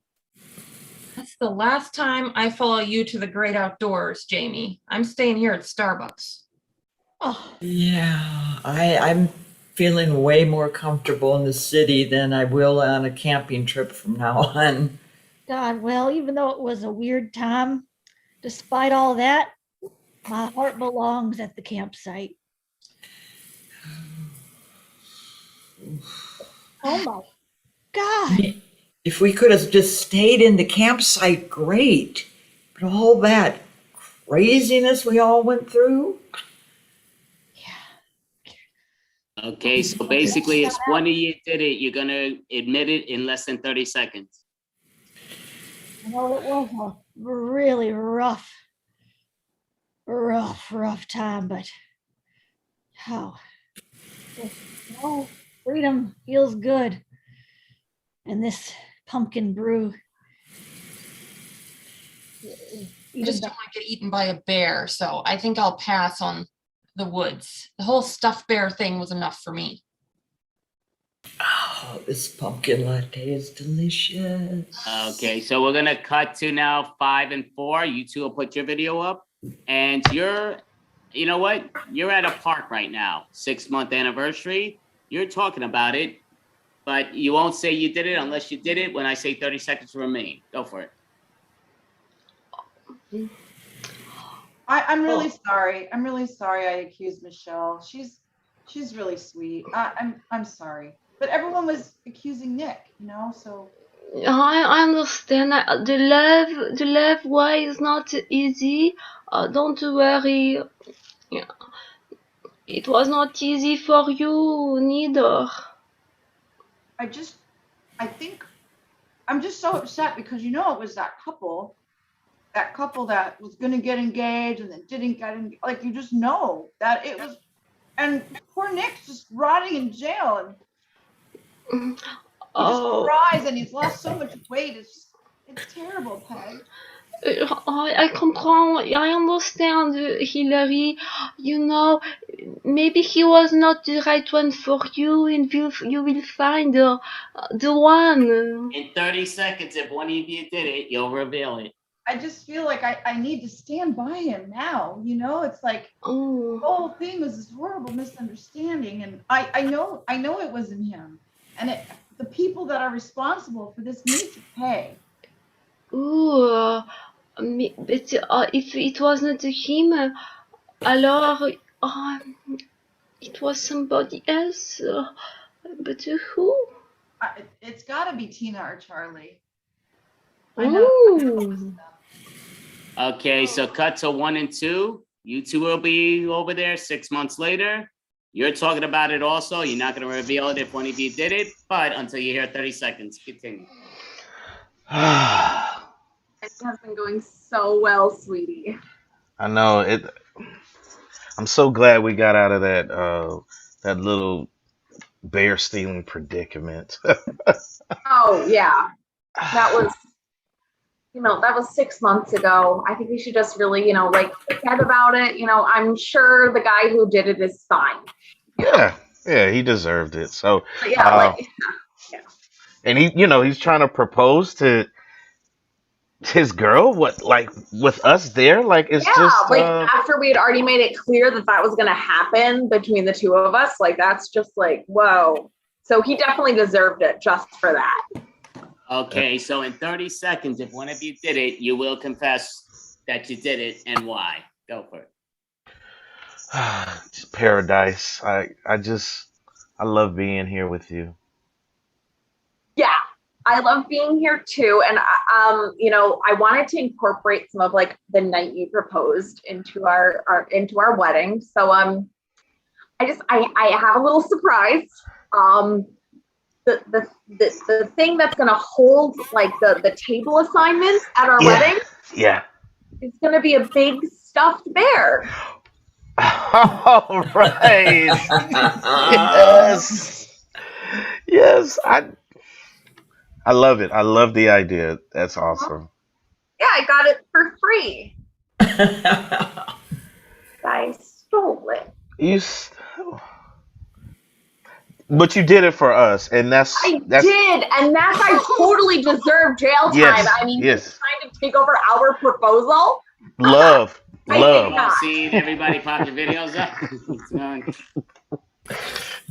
That's the last time I follow you to the great outdoors, Jamie. I'm staying here at Starbucks. Oh, Yeah, I'm feeling way more comfortable in the city than I will on a camping trip from now on. God, well, even though it was a weird time, despite all that, my heart belongs at the campsite. Oh my God. If we could have just stayed in the campsite, great. But all that craziness we all went through. Okay, so basically, if one of you did it, you're gonna admit it in less than 30 seconds. You know, it was a really rough time, but how? Oh, freedom feels good. And this pumpkin brew. You just don't want to get eaten by a bear, so I think I'll pass on the woods. The whole stuffed bear thing was enough for me. Oh, this pumpkin latte is delicious. Okay, so we're gonna cut to now 5 and 4. You two will put your video up, and you know what? You're at a park right now, 6-month anniversary. You're talking about it, but you won't say you did it unless you did it when I say 30 seconds remain. Go for it. I'm really sorry. I'm really sorry I accused Michelle. She's really sweet. I'm sorry. But everyone was accusing Nick, you know, so I understand. The love way is not easy. Don't worry. Yeah. It was not easy for you neither. I think I'm just so upset because you know it was that couple that was going to get engaged and then didn't get engaged. Like, you just know that it was, and poor Nick's just rotting in jail, and he just cries and he's lost so much weight. It's terrible, Peg. I comprend. I understand, Hillary. You know, maybe he was not the right one for you, and you will find the one. In 30 seconds, if one of you did it, you'll reveal it. I just feel like I need to stand by him now. You know, it's like the whole thing was this horrible misunderstanding, and I know it wasn't him, and the people that are responsible for this need to pay. Ooh, but if it wasn't him, alors it was somebody else. But who? It's got to be Tina or Charlie. I know. Okay, so cut to 1 and 2. You two will be over there 6 months later. You're talking about it also. You're not going to reveal it if one of you did it, but until you hear 30 seconds, continue. It has been going so well, sweetie. I know it. I'm so glad we got out of that little bear stealing predicament. Oh yeah, that was 6 months ago. I think we should just really, like forget about it. I'm sure the guy who did it is fine. Yeah, he deserved it. So But yeah, and he's trying to propose to his girl. What, like with us there? Like it's just after we had already made it clear that was going to happen between the two of us, like that's just like whoa. So he definitely deserved it just for that. Okay, so in 30 seconds, if one of you did it, you will confess that you did it and why. Go for it. Just paradise. I love being here with you. Yeah, I love being here too, and I wanted to incorporate some of like the night you proposed into our wedding. So I have a little surprise. The thing that's gonna hold like the table assignments at our wedding. Yeah. It's gonna be a big stuffed bear. All right. Yes. I love it. I love the idea. That's awesome. Yeah, I got it for free. I stole it. But you did it for us, and I totally deserve jail time. Yes, I mean, yes. he's trying to take over our proposal. Love. See everybody pop your videos up.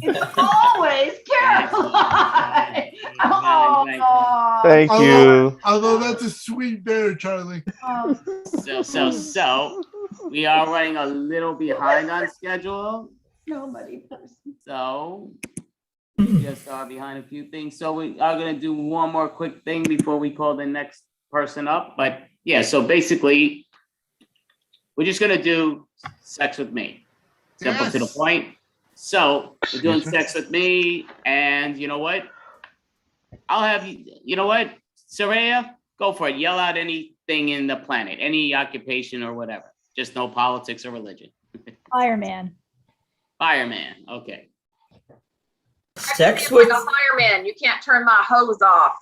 It's always Caroline. Oh, thank you. Although that's a sweet bear, Charlie. So we are running a little behind on schedule. Nobody. So just are behind a few things. So we are going to do one more quick thing before we call the next person up. But yeah, so basically, we're just going to do sex with me. Simple to the point. So we're doing sex with me. And you know what? I'll have you know what? Saraya, go for it. Yell out anything in the planet, any occupation or whatever. Just no politics or religion. Fireman. Fireman. Okay. Sex with like a fireman. You can't turn my hose off.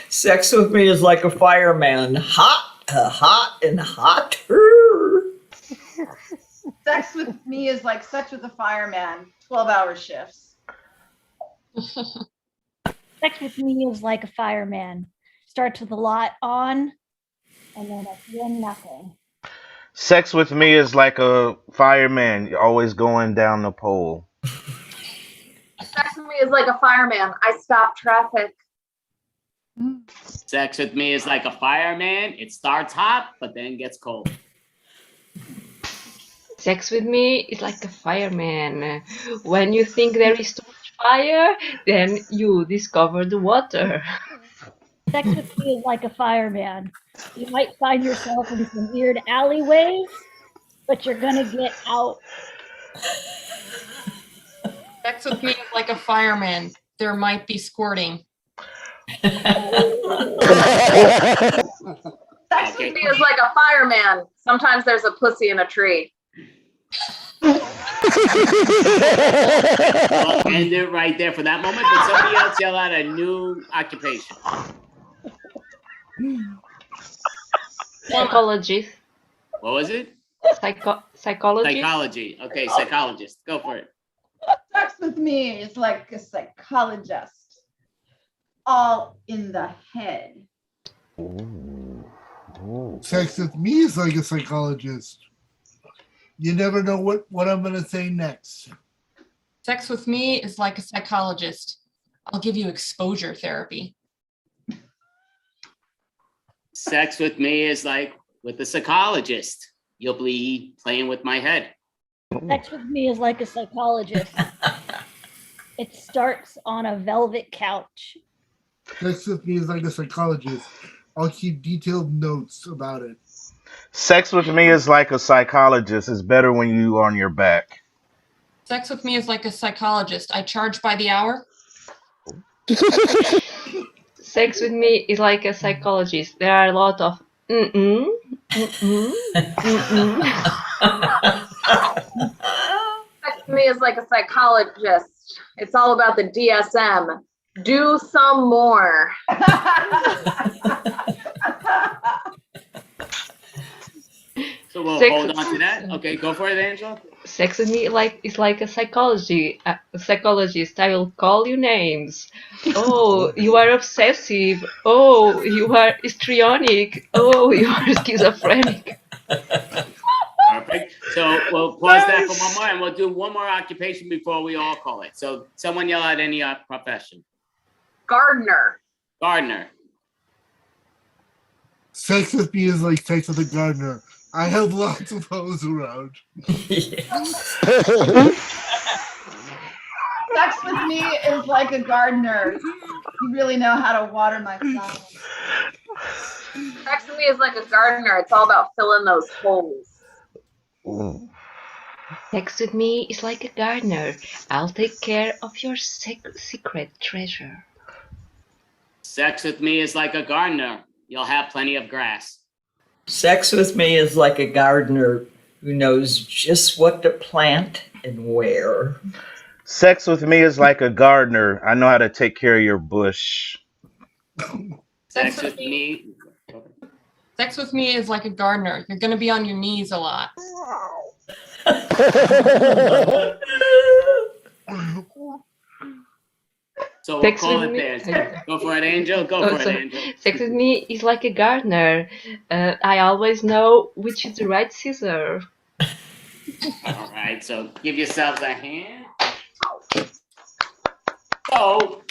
Sex with me is like a fireman. Hot and hotter. Sex with me is like sex with a fireman. 12-hour shifts. Sex with me is like a fireman. Starts with a lot on, and then at the end, nothing. Sex with me is like a fireman. You're always going down the pole. Sex with me is like a fireman. I stop traffic. Sex with me is like a fireman. It starts hot, but then gets cold. Sex with me is like a fireman. When you think there is too much fire, then you discover the water. Sex with me is like a fireman. You might find yourself in some weird alleyways, but you're gonna get out. Sex with me is like a fireman. There might be squirting. Sex with me is like a fireman. Sometimes there's a pussy in a tree. We'll end it right there for that moment. But somebody else yell out a new occupation. Psychologist. What was it? Psychologist. Psychology. Okay, psychologist. Go for it. Sex with me is like a psychologist, all in the head. Sex with me is like a psychologist. You never know what I'm going to say next. Sex with me is like a psychologist. I'll give you exposure therapy. Sex with me is like with a psychologist. You'll be playing with my head. Sex with me is like a psychologist. It starts on a velvet couch. Sex with me is like a psychologist. I'll keep detailed notes about it. Sex with me is like a psychologist. It's better when you on your back. Sex with me is like a psychologist. I charge by the hour. Sex with me is like a psychologist. There are a lot of Sex with me is like a psychologist. It's all about the DSM. Do some more. So we'll Sex hold with- on to that. Okay, go for it, Angela. Sex with me is like a psychologist. I will call you names. Oh, you are obsessive. Oh, you are histrionic. Oh, you are schizophrenic. Perfect. So we'll pause that for one more, and we'll do one more occupation before we all call it. So someone yell out any profession. Gardener. Gardener. Sex with me is like sex with a gardener. I have lots of hoes around. Sex with me is like a gardener. You really know how to water my flowers. Sex with me is like a gardener. It's all about filling those holes. Sex with me is like a gardener. I'll take care of your secret treasure. Sex with me is like a gardener. You'll have plenty of grass. Sex with me is like a gardener who knows just what to plant and where. Sex with me is like a gardener. I know how to take care of your bush. Sex with me. Sex with me is like a gardener. You're going to be on your knees a lot. So we'll Sex call with it me- there. Go for it, Angel. Go for it, Angel. Sex with me is like a gardener. I always know which is the right scissor. All right, so give yourselves a hand. So,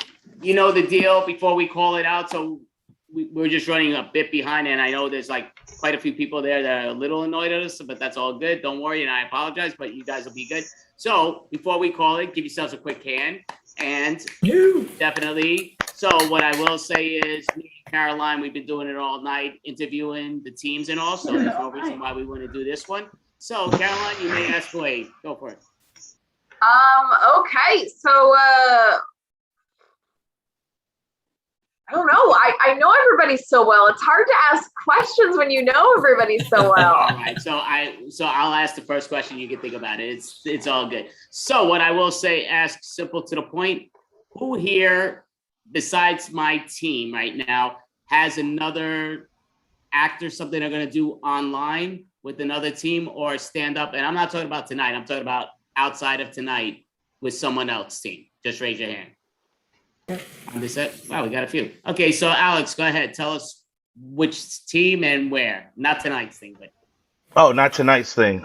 you know the deal before we call it out. So we're just running a bit behind, and I know there's like quite a few people there that are a little annoyed at us, but that's all good. Don't worry, and I apologize, but you guys will be good. So before we call it, give yourselves a quick hand, and definitely. So what I will say is, me and Caroline, we've been doing it all night, interviewing the teams and all, so there's no reason why we want to do this one. So Caroline, you may escalate. Go for it. Okay, so I don't know. I know everybody so well. It's hard to ask questions when you know everybody so well. All right, so I'll ask the first question. You can think about it. It's all good. So what I will say, ask simple to the point. Who here, besides my team right now, has another act or something they're gonna do online with another team or stand up? And I'm not talking about tonight. I'm talking about outside of tonight with someone else's team. Just raise your hand. On this set? Wow, we got a few. Okay, so Alex, go ahead. Tell us which team and where. Not tonight's thing, but Oh, not tonight's thing.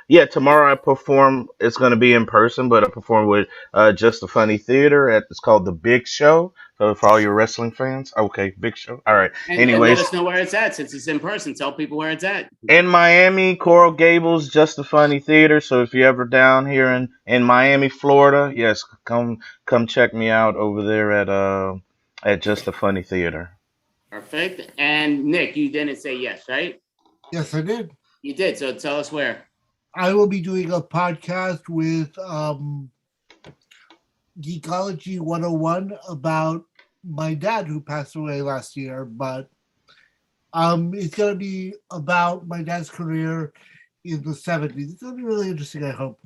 Yeah, tomorrow I perform. It's going to be in person, but I perform with Just a Funny Theater. It's called The Big Show. So for all your wrestling fans, okay, Big Show. All right. and Anyways, let us know where it's at since it's in person. Tell people where it's at. in Miami, Coral Gables, Just a Funny Theater. So if you're ever down here in Miami, Florida, yes, come check me out over there at Just a Funny Theater. Perfect. And Nick, you didn't say yes, right? Yes, I did. You did. So tell us where. I will be doing a podcast with Geekology 101 about my dad who passed away last year, but it's going to be about my dad's career in the 70s. It's going to be really interesting, I hope.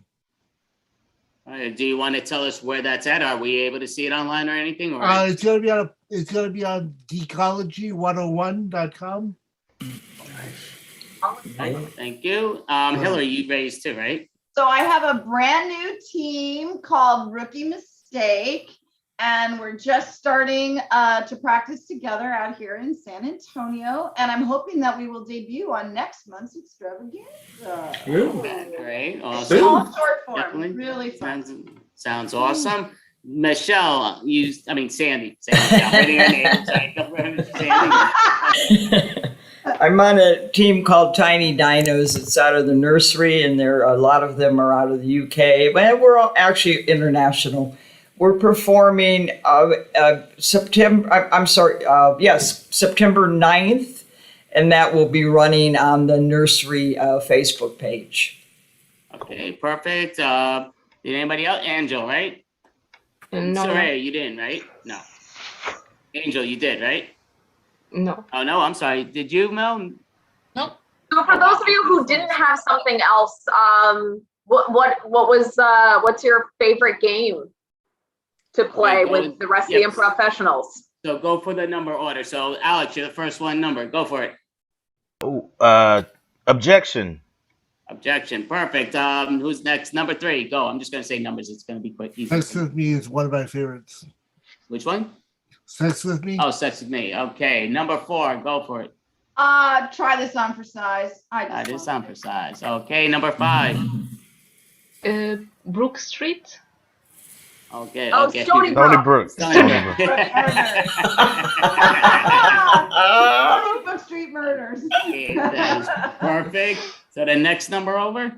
Do you want to tell us where that's at? Are we able to see it online or anything? Or It's going to be on Geekology101.com. Okay, thank you. Hillary, you raised too, right? So I have a brand new team called Rookie Mistake, and we're just starting to practice together out here in San Antonio. And I'm hoping that we will debut on next month's extravaganza. Great, All awesome. short form, Definitely. really fun. Sounds awesome. Michelle, Sandy. I'm reading your name. Sandy. I'm on a team called Tiny Dinos. It's out of the nursery, and a lot of them are out of the UK, but we're all actually international. We're performing September 9th, and that will be running on the nursery Facebook page. Okay, perfect. Did anybody else? Angel, right? No. Sorry, you didn't, right? No. Angel, you did, right? No. Oh no, I'm sorry. Did you, Mel? Nope. So for those of you who didn't have something else, what's your favorite game to play with the rest of the Improvfessionals? So go for the number order. So Alex, you're the first one number. Go for it. Oh, objection. Objection. Perfect. Who's next? Number 3. Go. I'm just gonna say numbers. It's gonna be quick. Easy. Sex with Me is one of my favorites. Which one? Sex with Me. Oh, Sex with Me. Okay. Number 4. Go for it. Try this on for size. This on for size. Okay. Number 5. Brook Street. Okay. Oh, okay. Stony Tony Brook. Brooks. Stony Tony Brook. Brook Street Murders. Okay, that is perfect. So the next number over.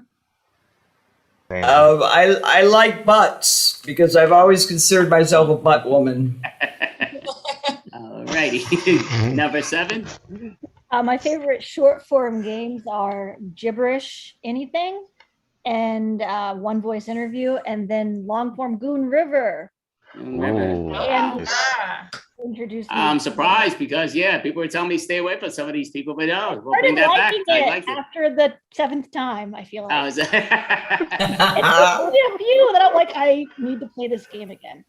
I like butts because I've always considered myself a butt woman. Alrighty. Number 7. My favorite short form games are Gibberish Anything and One Voice Interview, and then long form Goon River. And introduce me. I'm surprised because people were telling me to stay away from some of these people, but no, we'll started bring that back. liking I it liked it. after the 7th time, I feel like. How is that? It's only a few that I'm like, I need to play this game again.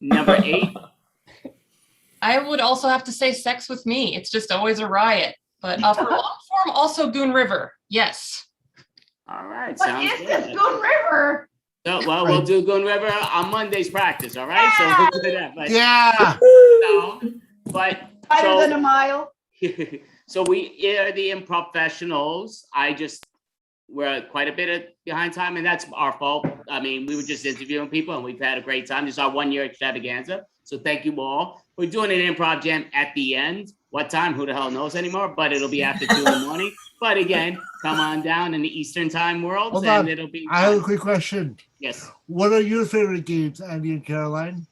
Number 8. I would also have to say Sex with Me. It's just always a riot. But for long form, also Goon River. Yes. All right. What Sounds is good. this Goon River? So, well, we'll do Goon River on Monday's practice. All right. So we'll do that. But, Yeah. Better than a mile. So we are the Improvfessionals. We're quite a bit behind time, and that's our fault. I mean, we were just interviewing people, and we've had a great time. This is our 1-year extravaganza. So thank you all. We're doing an improv jam at the end. What time? Who the hell knows anymore? But it'll be after 2 in the morning. But again, come on down in the Eastern time world, Hold and on. it'll be. I have a quick question. Yes. What are your favorite games, Andy and Caroline?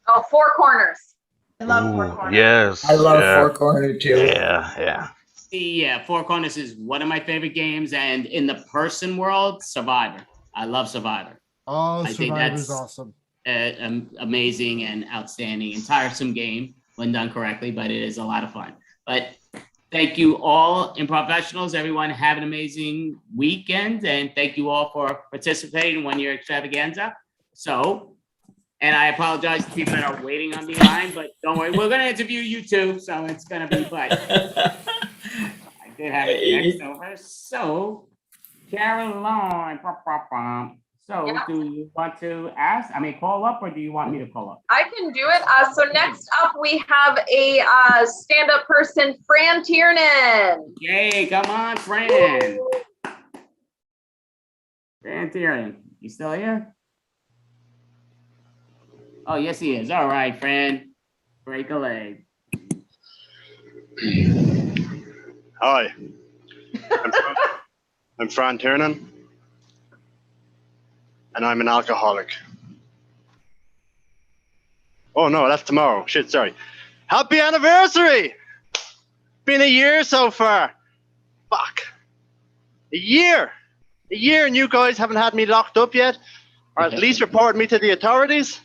Oh, Four Corners. I love Four Corners. Yes. I love Four Corner too. Yeah. Yeah, Four Corners is one of my favorite games, and in the person world, Survivor. I love Survivor. Oh, I think Survivor's that's awesome. an amazing and outstanding and tiresome game when done correctly, but it is a lot of fun. But thank you all, Improvfessionals. Everyone have an amazing weekend, and thank you all for participating in 1-year extravaganza. So, and I apologize to people that are waiting on the line, but don't worry, we're going to interview you too, so it's going to be fun. I did have it next over. So, Caroline, so do you want to call up, or do you want me to call up? I can do it. So next up, we have a stand-up person, Fran Tiernan. Yay, come on, Fran. Fran Tiernan, you still here? Oh, yes, he is. All right, Fran, break a leg. Hi, I'm Fran Tiernan, and I'm an alcoholic. Oh no, that's tomorrow. Shit, sorry. Happy anniversary! Been a year so far. Fuck. A year, and you guys haven't had me locked up yet, or at least reported me to the authorities.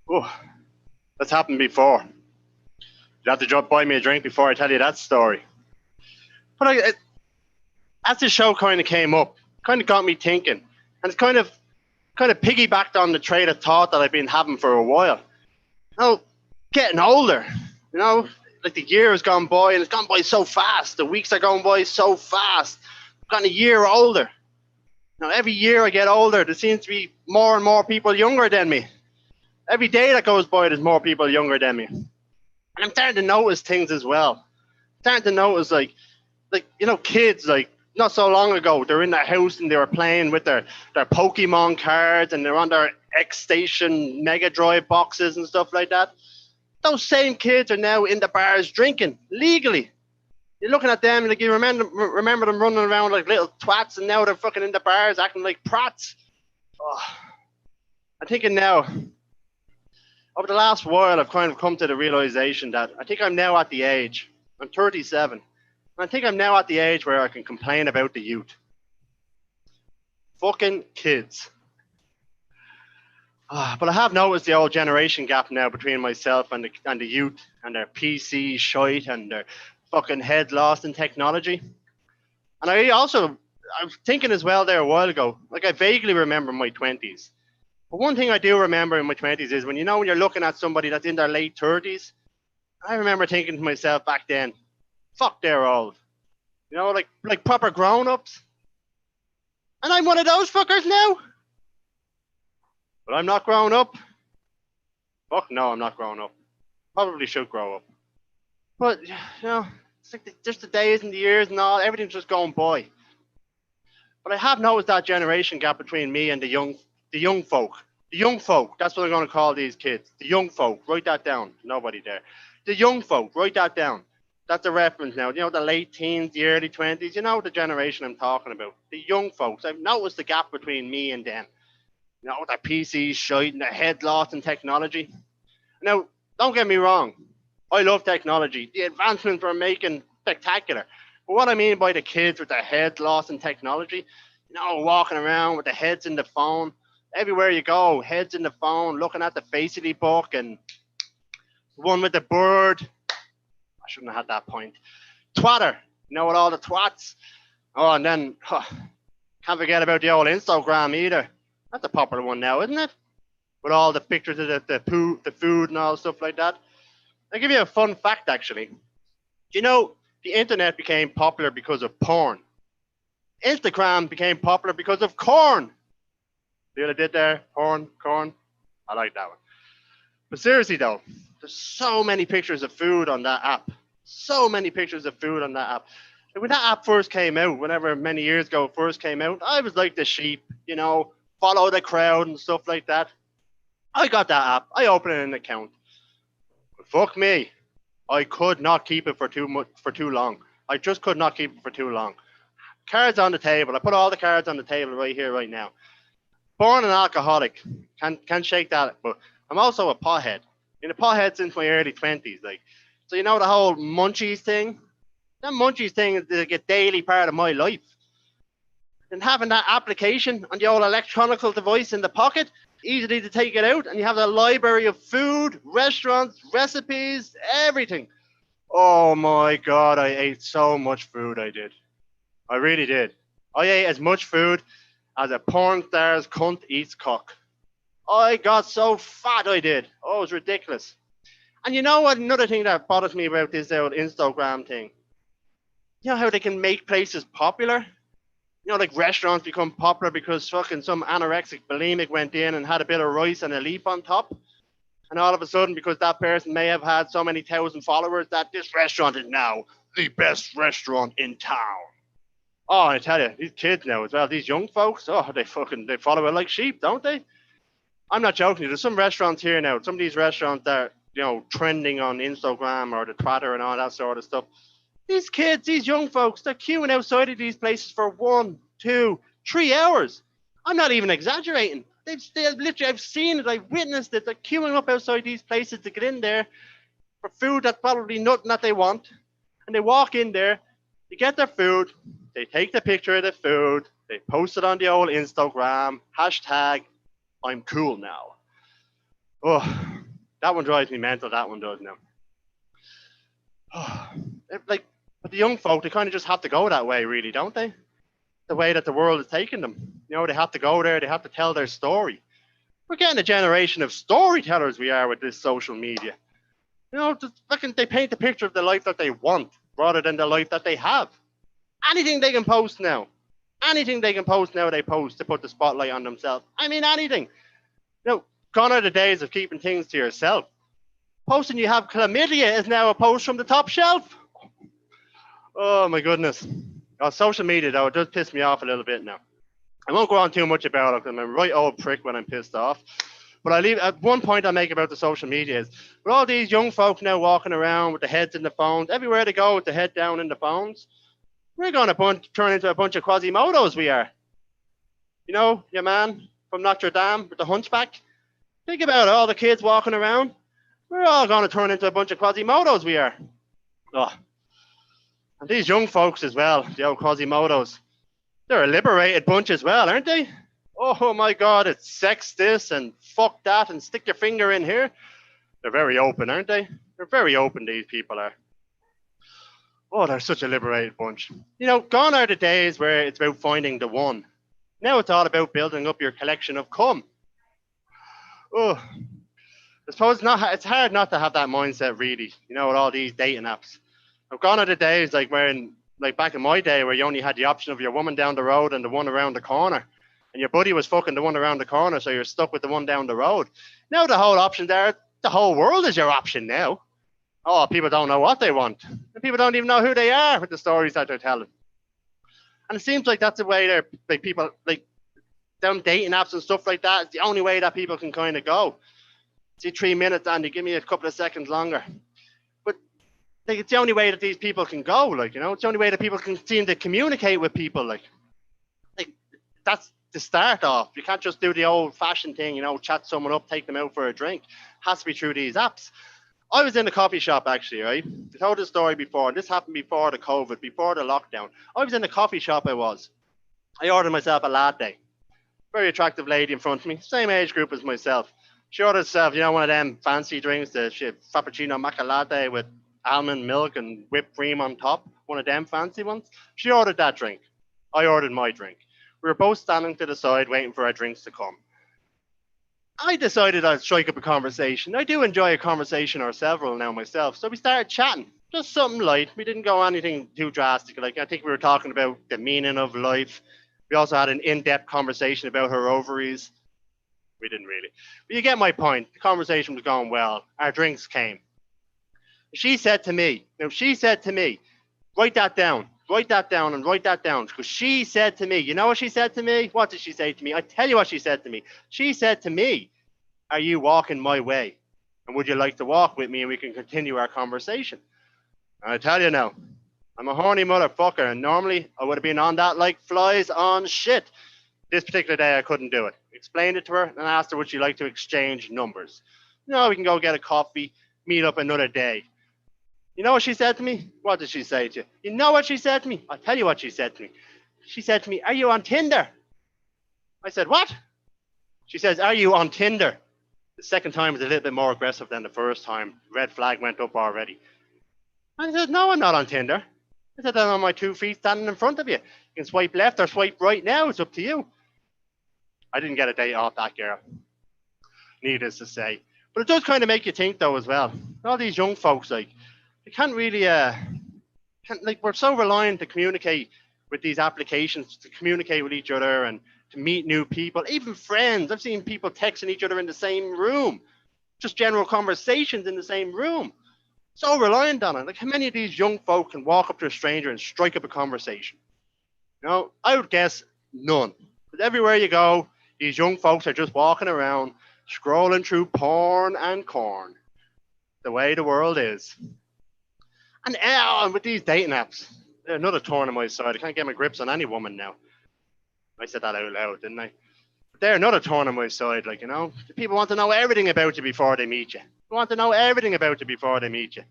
Oh, that's happened before. You'd have to buy me a drink before I tell you that story. But as the show kind of came up, kind of got me thinking, and it's kind of piggybacked on the train of thought that I've been having for a while. You know, getting older, like the year has gone by and it's gone by so fast. The weeks are going by so fast. I've gotten a year older. Now, every year I get older, there seems to be more and more people younger than me. Every day that goes by, there's more people younger than me. And I'm starting to notice things as well. Starting to notice, like kids, like, not so long ago, they're in their house and they were playing with their Pokemon cards and they're on their X-Station Mega Drive boxes and stuff like that. Those same kids are now in the bars drinking legally. You're looking at them, like, you remember them running around like little twats, and now they're fucking in the bars acting like prats. Oh. I'm thinking now, over the last while, I've kind of come to the realization that I think I'm now at the age, I'm 37, and I think I'm now at the age where I can complain about the youth. Fucking kids. But I have noticed the old generation gap now between myself and the youth and their PC shite and their fucking head lost in technology. And I was thinking as well there a while ago, like, I vaguely remember my 20s. But one thing I do remember in my 20s is when you're looking at somebody that's in their late 30s, I remember thinking to myself back then, fuck, they're old. Like proper grown-ups. And I'm one of those fuckers now. But I'm not grown up. Fuck no, I'm not grown up. Probably should grow up. But, it's like just the days and the years and all, everything's just going by. But I have noticed that generation gap between me and the young folk. The young folk, that's what I'm going to call these kids. The young folk, write that down. Nobody there. The young folk, write that down. That's a reference now. The late teens, the early 20s, the generation I'm talking about. The young folks. I've noticed the gap between me and them. Their PCs shite and their head lost in technology. Now, don't get me wrong. I love technology. The advancements we're making, spectacular. But what I mean by the kids with their heads lost in technology, walking around with their heads in the phone. Everywhere you go, heads in the phone, looking at the Facely book and the one with the bird. I shouldn't have had that point. Twatter, with all the twats. Oh, and then, can't forget about the old Instagram either. That's a popular one now, isn't it? With all the pictures of the food and all stuff like that. I'll give you a fun fact, actually. The internet became popular because of porn. Instagram became popular because of corn. See what I did there? Porn, corn. I like that one. But seriously, though, there's so many pictures of food on that app. So many pictures of food on that app. And when that app first came out, whenever many years ago it first came out, I was like the sheep, follow the crowd and stuff like that. I got that app. I opened an account. But fuck me. I could not keep it for too long. I just could not keep it for too long. Cards on the table. I put all the cards on the table right here, right now. Born an alcoholic. Can't shake that. But I'm also a pothead. Been a pothead since my early 20s. So the whole munchies thing? That munchies thing is like a daily part of my life. And having that application on the old electronical device in the pocket, easily to take it out, and you have a library of food, restaurants, recipes, everything. Oh my God, I ate so much food, I did. I really did. I ate as much food as a porn star's cunt eats cock. I got so fat, I did. Oh, it was ridiculous. And you know what? Another thing that bothers me about this old Instagram thing. You know how they can make places popular? Like restaurants become popular because fucking some anorexic bulimic went in and had a bit of rice and a leaf on top. And all of a sudden, because that person may have had so many thousand followers, that this restaurant is now the best restaurant in town. Oh, I tell you, these kids now as well, these young folks, they follow it like sheep, don't they? I'm not joking. There's some restaurants here now, some of these restaurants that are, trending on Instagram or the Twitter and all that sort of stuff. These kids, these young folks, they're queuing outside of these places for 1, 2, 3 hours. I'm not even exaggerating. They've literally, I've seen it, I've witnessed it. They're queuing up outside these places to get in there for food that's probably nothing that they want. And they walk in there, they get their food, they take the picture of the food, they post it on the old Instagram, hashtag, I'm cool now. Oh, that one drives me mental, that one does now. But the young folk, they kind of just have to go that way, really, don't they? The way that the world is taking them. They have to go there, they have to tell their story. We're getting a generation of storytellers, we are, with this social media. You know, just fucking they paint the picture of the life that they want rather than the life that they have. Anything they can post now. Anything they can post now, they post to put the spotlight on themselves. I mean, anything. You know, gone are the days of keeping things to yourself. Posting you have chlamydia is now a post from the top shelf. Oh my goodness. Oh, social media though, it does piss me off a little bit now. I won't go on too much about it because I'm a right old prick when I'm pissed off. But I leave at one point I make about the social media is with all these young folk now walking around with the heads in the phones, everywhere they go with the head down in the phones, we're going to turn into a bunch of Quasimodos, we are. You know, your man from Notre Dame with the hunchback? Think about it, all the kids walking around. We're all going to turn into a bunch of Quasimodos, we are. Oh. And these young folks as well, the old Quasimodos, they're a liberated bunch as well, aren't they? Oh my God, it's sex this and fuck that and stick your finger in here. They're very open, aren't they? They're very open, these people are. Oh, they're such a liberated bunch. You know, gone are the days where it's about finding the one. Now it's all about building up your collection of cum. Oh, I suppose it's hard not to have that mindset, really, you know, with all these dating apps. I've gone are the days like back in my day where you only had the option of your woman down the road and the one around the corner. And your buddy was fucking the one around the corner, so you're stuck with the one down the road. Now the whole option there, the whole world is your option now. Oh, people don't know what they want. And people don't even know who they are with the stories that they're telling. And it seems like that's the way they're like people like down dating apps and stuff like that. It's the only way that people can kind of go. See, 3 minutes, Andy, give me a couple of seconds longer. But like, it's the only way that these people can go. Like, you know, it's the only way that people can seem to communicate with people. Like that's to start off. You can't just do the old-fashioned thing, you know, chat someone up, take them out for a drink. It has to be through these apps. I was in the coffee shop actually, right? I told this story before, and this happened before the COVID, before the lockdown. I was in the coffee shop. I ordered myself a latte. Very attractive lady in front of me, same age group as myself. She ordered herself, you know, one of them fancy drinks, the Frappuccino Maca Latte with almond milk and whipped cream on top, one of them fancy ones. She ordered that drink. I ordered my drink. We were both standing to the side waiting for our drinks to come. I decided I'd strike up a conversation. I do enjoy a conversation or several now myself. So we started chatting. Just something light. We didn't go anything too drastic. Like, I think we were talking about the meaning of life. We also had an in-depth conversation about her ovaries. We didn't really. But you get my point. The conversation was going well. Our drinks came. She said to me, write that down. Write that down and write that down. Because she said to me, you know what she said to me? What did she say to me? I tell you what she said to me. She said to me, are you walking my way? And would you like to walk with me and we can continue our conversation? And I tell you now, I'm a horny motherfucker. And normally I would have been on that like flies on shit. This particular day I couldn't do it. Explained it to her and asked her would she like to exchange numbers. No, we can go get a coffee, meet up another day. You know what she said to me? What did she say to you? You know what she said to me? I'll tell you what she said to me. She said to me, are you on Tinder? I said, what? She says, are you on Tinder? The second time was a little bit more aggressive than the first time. Red flag went up already. I said, no, I'm not on Tinder. I said, I'm on my 2 feet standing in front of you. You can swipe left or swipe right now. It's up to you. I didn't get a date off that girl. Needless to say. But it does kind of make you think, though, as well. All these young folks, like, they can't really, we're so reliant to communicate with these applications, to communicate with each other and to meet new people, even friends. I've seen people texting each other in the same room, just general conversations in the same room. So reliant on it. Like, how many of these young folk can walk up to a stranger and strike up a conversation? You know, I would guess none. Because everywhere you go, these young folks are just walking around, scrolling through porn and corn. The way the world is. And with these dating apps, they're another thorn on my side. I can't get my grips on any woman now. I said that out loud, didn't I? But they're another thorn on my side, like, you know. People want to know everything about you before they meet you. They want to know everything about you before they meet you.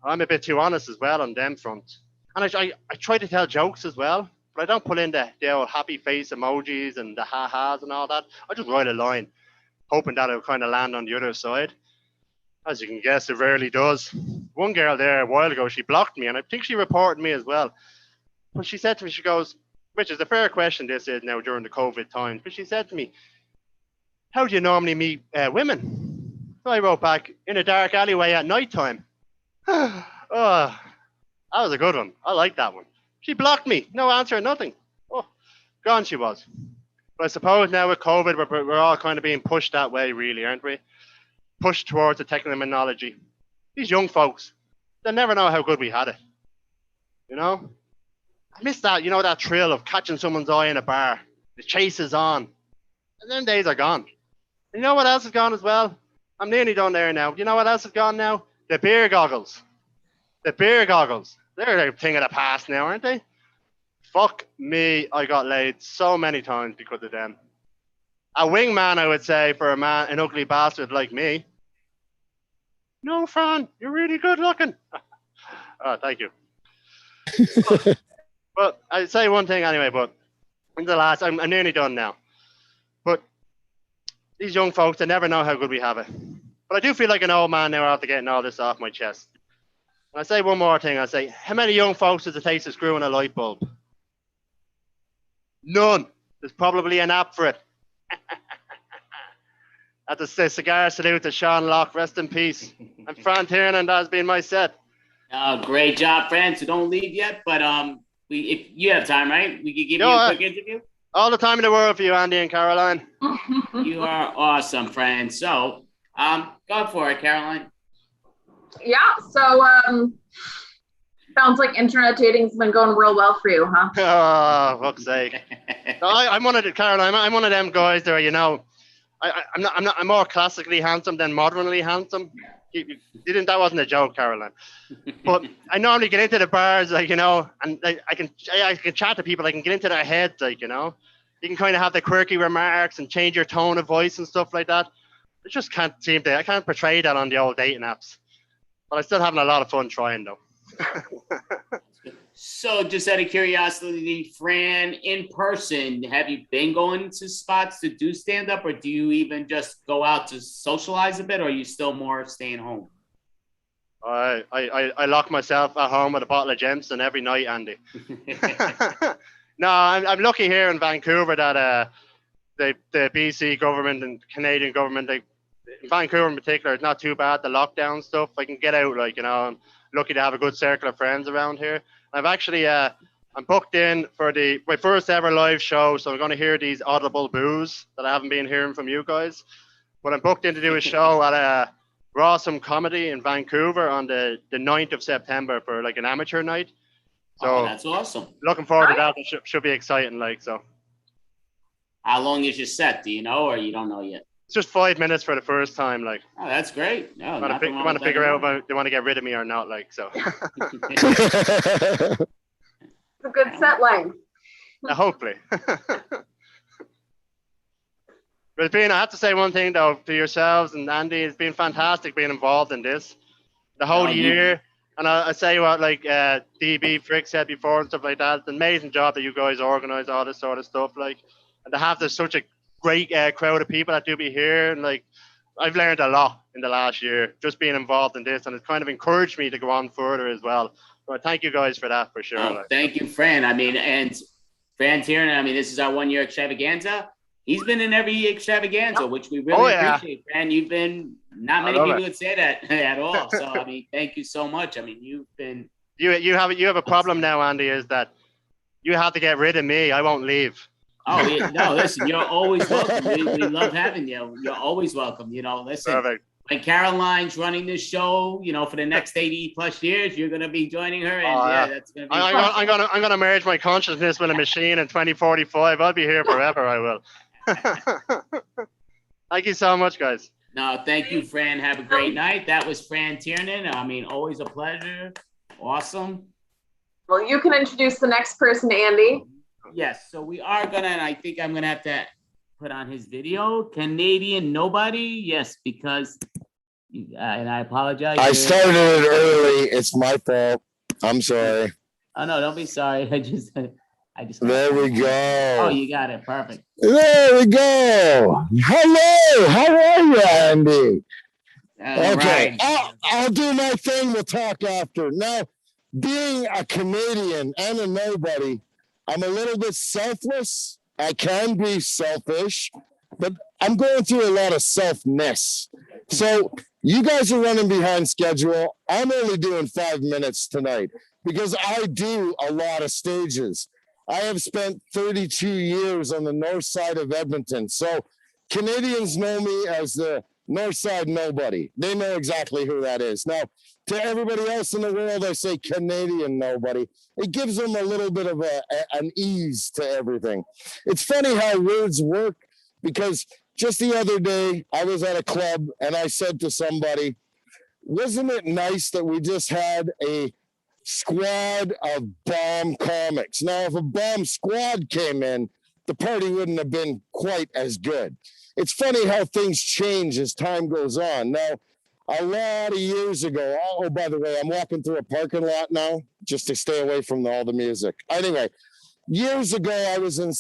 I'm a bit too honest as well on them fronts. And I try to tell jokes as well, but I don't put in the old happy face emojis and the ha-has and all that. I just write a line, hoping that it'll kind of land on the other side. As you can guess, it rarely does. One girl there a while ago, she blocked me, and I think she reported me as well. But she said to me, she goes, which is a fair question this is now during the COVID times, but she said to me, how do you normally meet women? So I wrote back, in a dark alleyway at night time. Oh, that was a good one. I like that one. She blocked me. No answer, nothing. Oh, gone she was. But I suppose now with COVID, we're all kind of being pushed that way, really, aren't we? Pushed towards the technology. These young folks, they'll never know how good we had it. You know? I miss that, that thrill of catching someone's eye in a bar. The chase is on. And them days are gone. And you know what else is gone as well? I'm nearly done there now. You know what else is gone now? The beer goggles. The beer goggles. They're a thing of the past now, aren't they? Fuck me, I got laid so many times because of them. A wingman, I would say, for an ugly bastard like me. No, Fran, you're really good looking. Oh, thank you. But I'd say one thing anyway, but in the last, I'm nearly done now. But these young folks, they never know how good we have it. But I do feel like an old man now after getting all this off my chest. And I say one more thing, I say, how many young folks does it take to screw in a light bulb? None. There's probably an app for it. That's a cigar salute to Sean Locke, rest in peace. And Fran Tiernan, that has been my set. Great job, Fran. So don't leave yet, but if you have time, right? We could give you a quick interview. All the time in the world for you, Andy and Caroline. You are awesome, Fran. So go for it, Caroline. Yeah, so sounds like internet dating's been going real well for you, huh? Oh, fuck's sake. I'm one of the, Caroline, I'm one of them guys there, I'm more classically handsome than modernly handsome. That wasn't a joke, Caroline. But I normally get into the bars, and I can chat to people. I can get into their heads, You can kind of have the quirky remarks and change your tone of voice and stuff like that. I just can't I can't portray that on the old dating apps. But I'm still having a lot of fun trying, though. So just out of curiosity, Fran, in person, have you been going to spots to do stand-up, or do you even just go out to socialize a bit, or are you still more staying home? I lock myself at home with a bottle of Jameson every night, Andy. No, I'm lucky here in Vancouver that the BC government and Canadian government, Vancouver in particular, it's not too bad, the lockdown stuff. I can get out, I'm lucky to have a good circle of friends around here. I've actually, I'm booked in for my first ever live show, so I'm going to hear these audible boos that I haven't been hearing from you guys. But I'm booked in to do a show at Rawsome Comedy in Vancouver on the 9th of September for an amateur night. So that's awesome. Looking forward to that. It should be exciting, so. How long is your set? Do you know, or you don't know yet? It's just 5 minutes for the first time, Oh, that's great. No, want to figure out if they want to get rid of me or not, so. It's a good set length. Hopefully. But I have to say one thing though to yourselves and Andy, it's been fantastic being involved in this the whole year. And I say what DB Frick said before and stuff like that. It's an amazing job that you guys organise all this sort of stuff, and to have such a great crowd of people that do be here, and I've learned a lot in the last year just being involved in this, and it's kind of encouraged me to go on further as well. So thank you guys for that for sure. Thank you, Fran. And Fran Tiernan, this is our 1 year extravaganza. He's been in every extravaganza, which we really appreciate, Fran. You've been, not many people would say that at all. So thank you so much. You've been. You have a problem now, Andy, is that you have to get rid of me. I won't leave. Oh, no, listen, you're always welcome. We love having you. You're always welcome. Listen, perfect. When Caroline's running this show, for the next 80 plus years, you're going to be joining her. And that's going to be I'm going to merge my consciousness with a machine in 2045. I'll be here forever. I will. Thank you so much, guys. No, thank you, Fran. Have a great night. That was Fran Tiernan. Always a pleasure. Awesome. Well, you can introduce the next person, Andy. Yes, so we are gonna, and I think I'm gonna have to put on his video. Canadian Nobody, yes, because, and I apologize. I started it early. It's my fault. I'm sorry. Oh no, don't be sorry. I just. There we go. Oh, you got it. Perfect. There we go. Hello. How are you, Andy? Okay. Right. I'll do my thing. We'll talk after. Now, being a Canadian and a nobody, I'm a little bit selfless. I can be selfish. but I'm going through a lot of self-ness. So you guys are running behind schedule. I'm only doing 5 minutes tonight because I do a lot of stages. I have spent 32 years on the north side of Edmonton. So Canadians know me as the north side nobody. They know exactly who that is. Now, to everybody else in the world, I say Canadian nobody. It gives them a little bit of an ease to everything. It's funny how words work, because just the other day I was at a club and I said to somebody, wasn't it nice that we just had a squad of bomb comics? Now, if a bomb squad came in, the party wouldn't have been quite as good. It's funny how things change as time goes on. Now, a lot of years ago, oh, by the way, I'm walking through a parking lot now just to stay away from all the music. Anyway, years ago, I was in a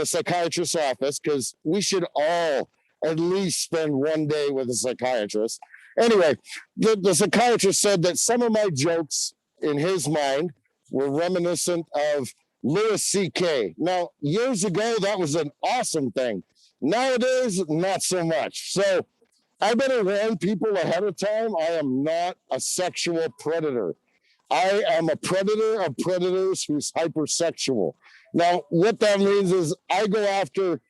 psychiatrist's office, because we should all at least spend one day with a psychiatrist. Anyway, the psychiatrist said that some of my jokes in his mind were reminiscent of Louis C.K. Now, years ago, that was an awesome thing. Nowadays, not so much. So I better warn people ahead of time, I am not a sexual predator. I am a predator of predators who's hypersexual. Now, what that means is I go after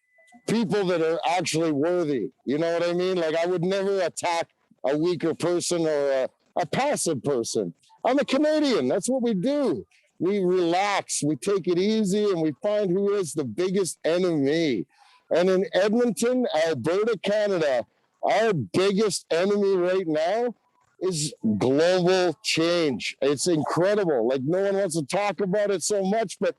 people that are actually worthy. You know what I mean? Like, I would never attack a weaker person or a passive person. I'm a Canadian. That's what we do. We relax, we take it easy, and we find who is the biggest enemy. And in Edmonton, Alberta, Canada, our biggest enemy right now is global change. It's incredible. Like, no one wants to talk about it so much, but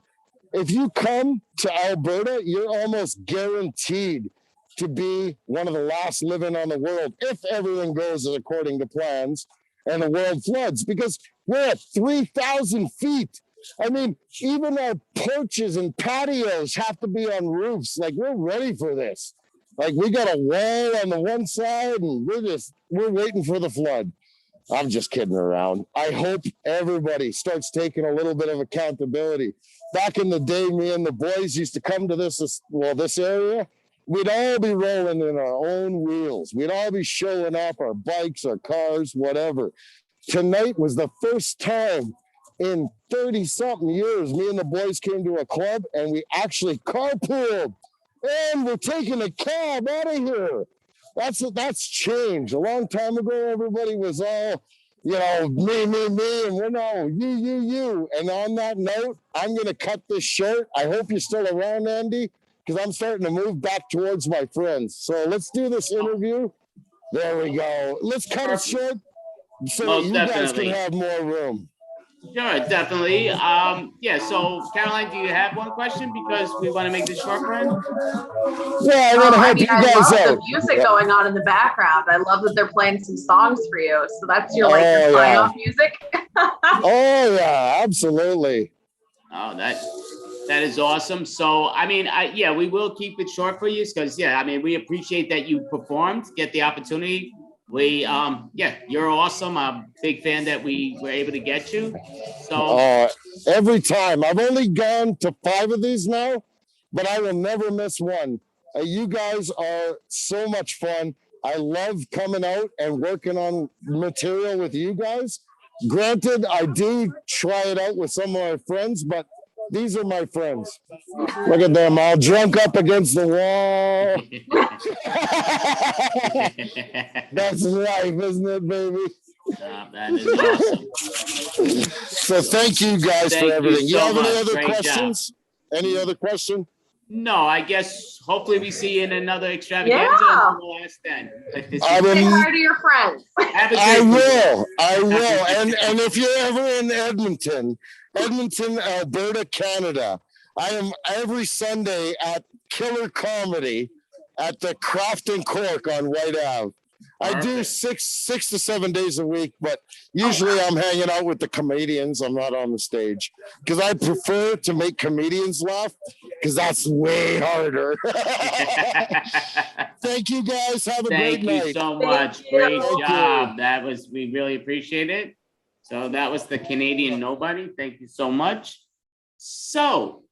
if you come to Alberta, you're almost guaranteed to be one of the last living on the world if everything goes according to plans and the world floods, because we're at 3,000 feet. I mean, even our porches and patios have to be on roofs. Like, we're ready for this. Like, we got a wall on the one side and we're waiting for the flood. I'm just kidding around. I hope everybody starts taking a little bit of accountability. Back in the day, me and the boys used to come to this area. We'd all be rolling in our own wheels. We'd all be showing off our bikes, our cars, whatever. Tonight was the first time in 30-something years, me and the boys came to a club and we actually carpooled. And we're taking a cab out of here. That's change. A long time ago, everybody was all, me, and we're now you. And on that note, I'm going to cut this short. I hope you're still around, Andy, because I'm starting to move back towards my friends. So let's do this interview. There we go. Let's cut it short so Most you guys can have more room. Sure, definitely. So Caroline, do you have one question? Because we want to make this short, friend. Yeah, I want to help you guys love out. the music going on in the background. I love that they're playing some songs for you. So that's your your sign-off music. Oh yeah, absolutely. Oh, that is awesome. So, I mean, we will keep it short for you because, we appreciate that you performed, get the opportunity. We, you're awesome. I'm a big fan that we were able to get you. So every time. I've only gone to 5 of these now, but I will never miss one. You guys are so much fun. I love coming out and working on material with you guys. Granted, I do try it out with some of my friends, but these are my friends. Look at them, all drunk up against the wall. That's life, isn't it, baby? That is awesome. So thank you guys for everything. You have any other Great questions? Job. Any other question? No, I guess hopefully we see you in another extravaganza. Yeah. The last then. Say hi to your friends. I will. And if you're ever in Edmonton, Alberta, Canada, I am every Sunday at Killer Comedy at the Craft and Cork on White Ave. I do 6 to 7 days a week, but usually I'm hanging out with the comedians. I'm not on the stage because I prefer to make comedians laugh because that's way harder. Thank you guys. Have a great night. Thank you so much. Great job. We really appreciate it. So that was the Canadian Nobody. Thank you so much. So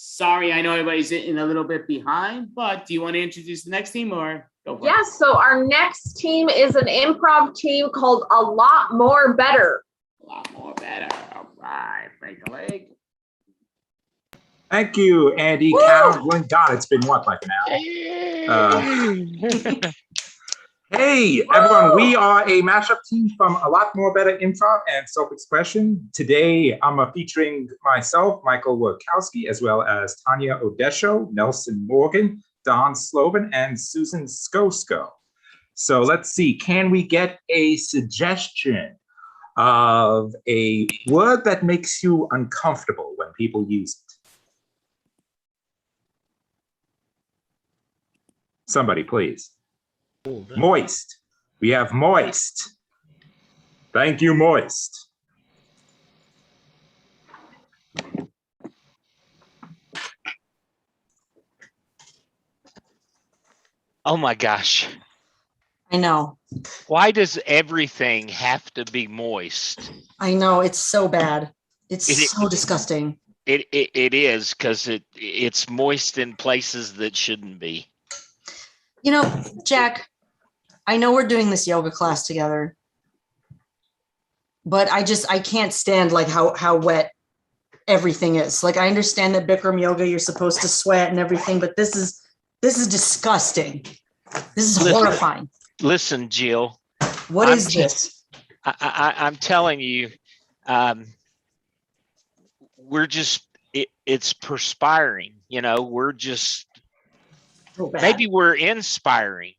Sorry, I know everybody's in a little bit behind, but do you want to introduce the next team or go for it? Yes, so our next team is an improv team called A Lot More Better. A lot more better. All right, break a leg. Thank you, Andy. Counseling. God, it's been what, like an hour? Hey, everyone. We are a mashup team from A Lot More Better Improv and Self-Expression. Today, I'm featuring myself, Michael Wachowski, as well as Tanya Odesho, Nelson Morgan, Don Slovan, and Susan Skosko. So let's see. Can we get a suggestion of a word that makes you uncomfortable when people use it? Somebody, please. Moist. We have moist. Thank you, moist. Oh my gosh. I know. Why does everything have to be moist? I know. It's so bad. It's so disgusting. It is, because it's moist in places that shouldn't be. You know, Jack, I know we're doing this yoga class together, but I can't stand like how wet everything is. Like I understand that Bikram yoga, you're supposed to sweat and everything, but this is disgusting. This is horrifying. Listen, Jill. What is this? I'm telling you, we're just, it's perspiring, you know, we're just, maybe we're inspiring.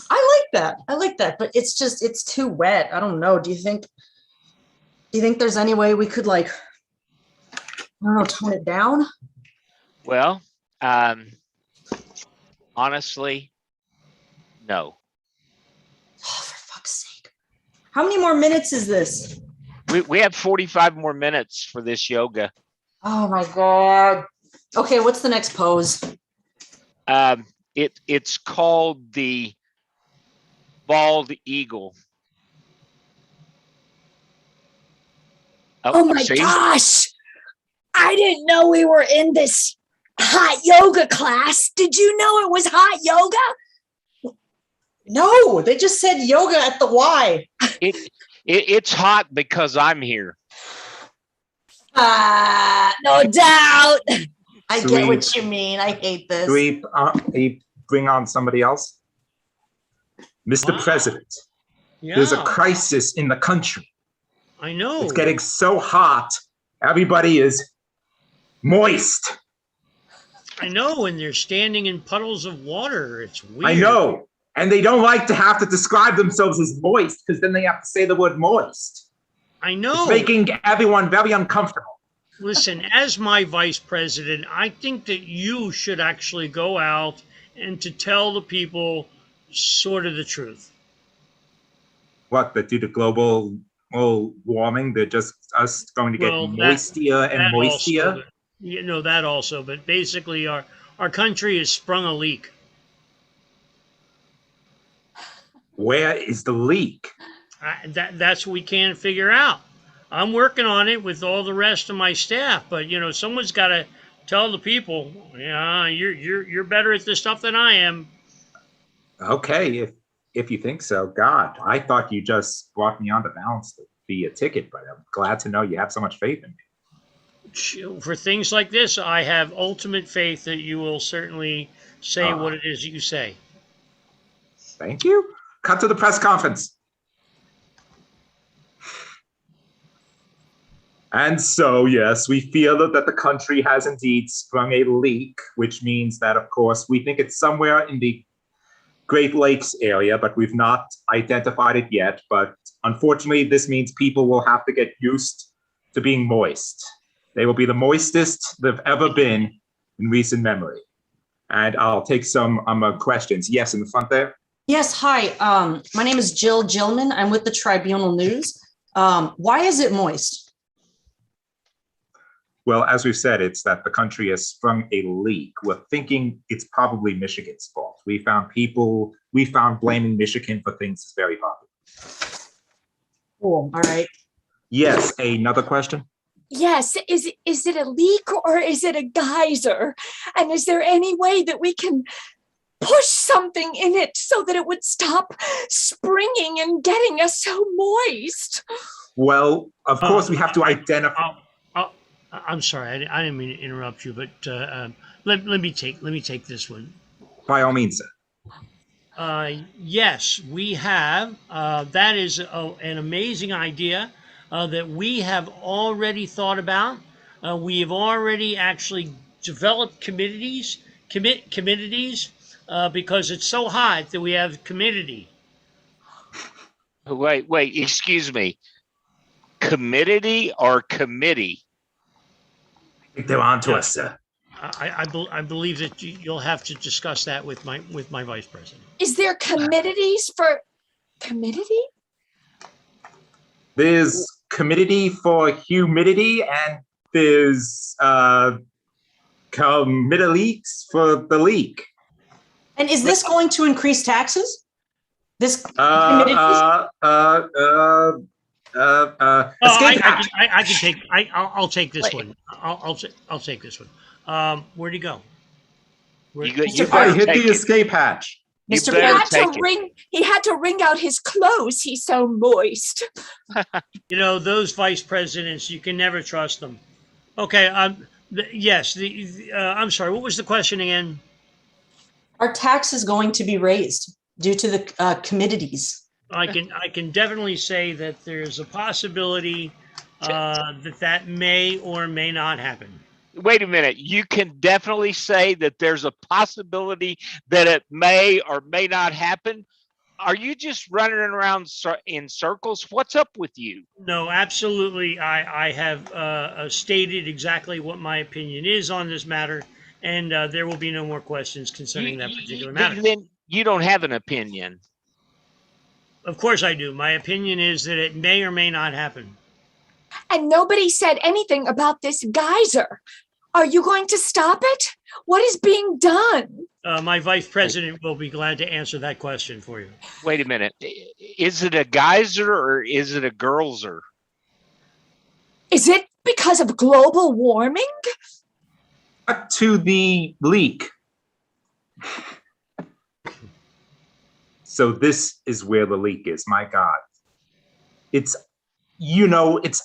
I like that, but it's too wet. I don't know. Do you think there's any way we could like, I don't know, tone it down? Well, honestly, no. Oh, for fuck's sake. How many more minutes is this? We have 45 more minutes for this yoga. Oh my God. Okay, what's the next pose? It's called the bald eagle. Oh my gosh. I didn't know we were in this hot yoga class. Did you know it was hot yoga? No, they just said yoga at the Y. It's hot because I'm here. No doubt. I get what you mean. I hate this. Do we bring on somebody else? Mr. President, there's a crisis in the country. I know. It's getting so hot. Everybody is moist. I know, and they're standing in puddles of water. It's weird. I know. And they don't like to have to describe themselves as moist because then they have to say the word moist. I know. It's making everyone very uncomfortable. Listen, as my vice president, I think that you should actually go out and to tell the people sort of the truth. What, that due to global warming, they're just us going to get moistier and moistier? Also, you know, that also, but basically our country has sprung a leak. Where is the leak? That's what we can't figure out. I'm working on it with all the rest of my staff, but you know, someone's got to tell the people, yeah, you're better at this stuff than I am. Okay, if you think so. God, I thought you just brought me on to balance the ticket, but I'm glad to know you have so much faith in me. For things like this, I have ultimate faith that you will certainly say what it is you say. Thank you. Cut to the press conference. And so, yes, we feel that the country has indeed sprung a leak, which means that, of course, we think it's somewhere in the Great Lakes area, but we've not identified it yet. But unfortunately, this means people will have to get used to being moist. They will be the moistest they've ever been in recent memory. And I'll take some questions. Yes, in the front there. Yes, hi. My name is Jill Gilman. I'm with the Tribunal News. Why is it moist? Well, as we've said, it's that the country has sprung a leak. We're thinking it's probably Michigan's fault. We found blaming Michigan for things is very popular. Cool. All right. Yes, another question? Yes, is it a leak or is it a geyser? And is there any way that we can push something in it so that it would stop springing and getting us so moist? Well, of course, we have to identify. I'm sorry, I didn't mean to interrupt you, but let me take this one. By all means, sir. Yes, we have. That is an amazing idea that we have already thought about. We have already actually developed communities because it's so hot that we have community. Wait, excuse me. Committee or committee? I think they're on to us, sir. I believe that you'll have to discuss that with my vice president. Is there committees for committee? There's committee for humidity, and there's committee for the leak. And is this going to increase taxes? This I can take. I'll take this one. I'll take this one. Where'd he go? I hit the escape hatch. Mr. He had to wring out his clothes. He's so moist. You know, those vice presidents, you can never trust them. Okay. Yes. I'm sorry. What was the question again? Are taxes going to be raised due to the committees? I can definitely say that there's a possibility that may or may not happen. Wait a minute. You can definitely say that there's a possibility that it may or may not happen. Are you just running around in circles? What's up with you? No, absolutely. I have stated exactly what my opinion is on this matter, and there will be no more questions concerning that particular matter. Then you don't have an opinion. Of course I do. My opinion is that it may or may not happen. And nobody said anything about this geyser. Are you going to stop it? What is being done? My vice president will be glad to answer that question for you. Wait a minute. Is it a geyser or is it a girlser? Is it because of global warming? To the leak. So this is where the leak is. My God. It's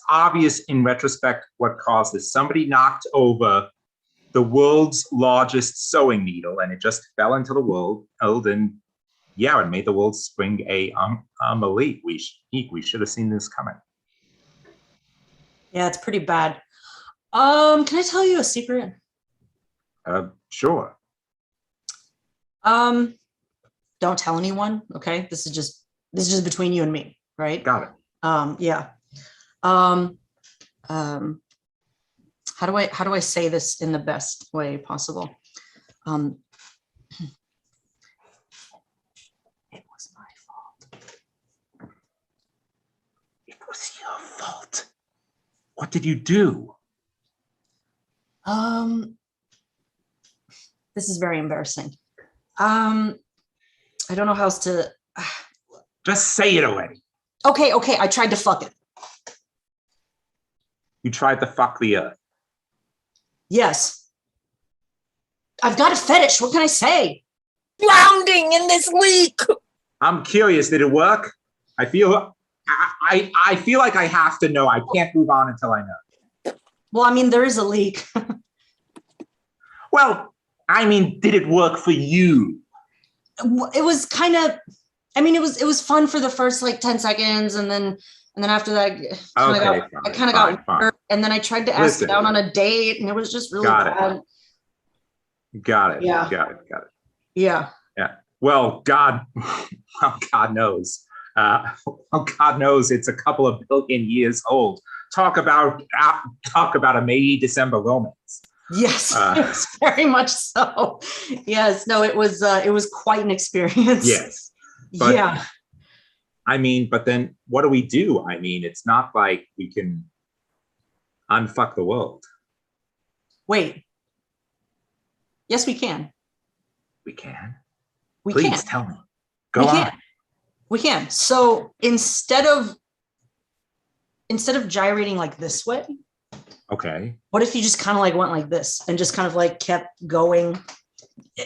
obvious in retrospect what caused this. Somebody knocked over the world's largest sewing needle and it just fell into the world. And yeah, it made the world spring a leak. We should have seen this coming. Yeah, it's pretty bad. Can I tell you a secret? Sure. Don't tell anyone, okay? This is just between you and me, right? Got it. Yeah. How do I say this in the best way possible? It was my fault. It was your fault. What did you do? This is very embarrassing. I don't know how else to. Just say it already. Okay. I tried to fuck it. You tried to fuck the earth. Yes. I've got a fetish. What can I say? Drowning in this leak. I'm curious. Did it work? I feel like I have to know. I can't move on until I know. Well, I mean, there is a leak. Well, I mean, did it work for you? It was kind of. I mean, it was fun for the first like 10 seconds, and then after that, I kind of got hurt, and then I tried to ask it out on a date, and it was just really bad. Got it. Yeah. Got it. Yeah. Yeah. Well, God knows. God knows it's a couple of billion years old. Talk about a May-December romance. Yes, it was very much so. Yes. No, it was quite an experience. Yes. But, yeah. I mean, but then what do we do? I mean, it's not like we can unfuck the world. Wait. Yes, we can. We can? Please tell me. Go on. We can. So instead of gyrating like this way, Okay. What if you just kind of like went like this and just kind of like kept going,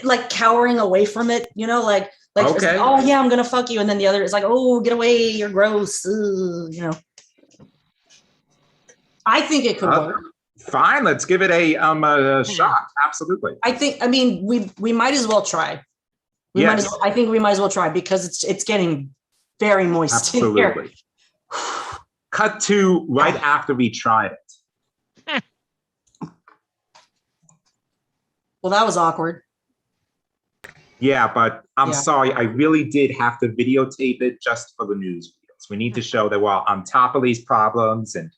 like cowering away from it, you know, like it's like, oh yeah, I'm gonna fuck you, and then the other is like, oh, get away, you're gross, you know. I think it could work. Fine, let's give it a shot. Absolutely. I mean, we might as well try. Might as well, I think we might as well try because it's getting very moist in here. Absolutely. Cut to right after we tried it. Well, that was awkward. Yeah, but I'm sorry. I really did have to videotape it just for the news reels. We need to show that we're on top of these problems, and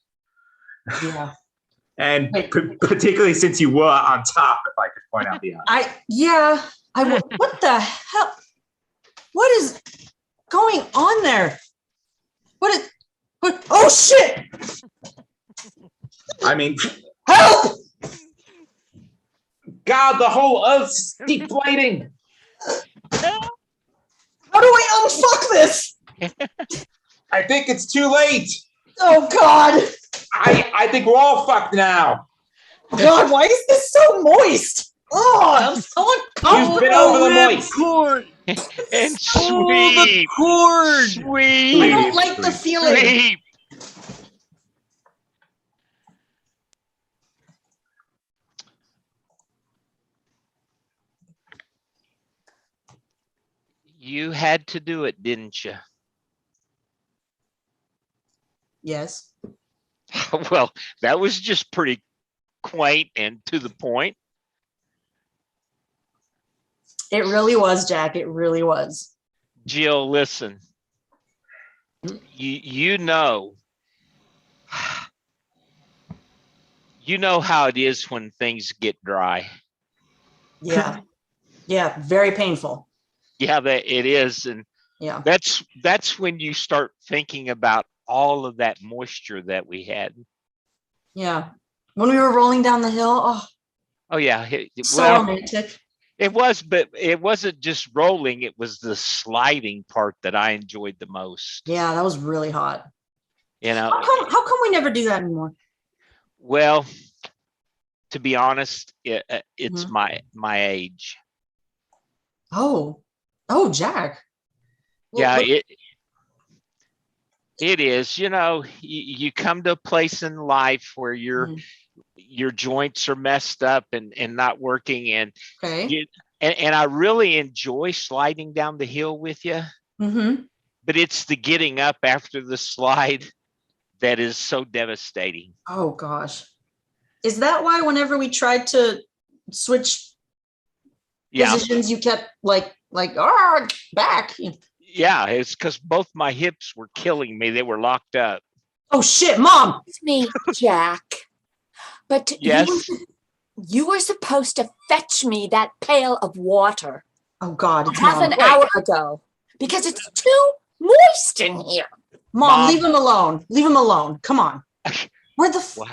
and particularly since you were on top, if I could point out the other. What the hell? What is going on there? What? Oh shit! I mean, help! God, the whole earth's deflating. How do I unfuck this? I think it's too late. Oh God! I think we're all fucked now. God, why is this so moist? Oh, I'm so uncomfortable. You've been over the moist. Cord. And the cord. Sweet. I don't like the feeling. Sweet. You had to do it, didn't you? Yes. Well, that was just pretty quaint and to the point. It really was, Jack. It really was. Jill, listen. You know how it is when things get dry. Yeah. Yeah, very painful. Yeah, that it is. And that's when you start thinking about all of that moisture that we had. Yeah. When we were rolling down the hill, oh yeah. So romantic. It was, but it wasn't just rolling, it was the sliding part that I enjoyed the most. Yeah, that was really hot. You know, how come we never do that anymore? Well, to be honest, it's my age. Oh, Jack. Yeah, it is. You know, you come to a place in life where your joints are messed up and not working, and and I really enjoy sliding down the hill with you. But it's the getting up after the slide that is so devastating. Oh gosh, is that why whenever we tried to switch positions, you kept like back? Yeah, it's because both my hips were killing me. They were locked up. Oh shit, Mom! It's me, Jack. But yes, you were supposed to fetch me that pail of water. Oh God, it's half an hour ago because it's too moist in here. Mom, leave him alone. Leave him alone. Come on. Where the wow.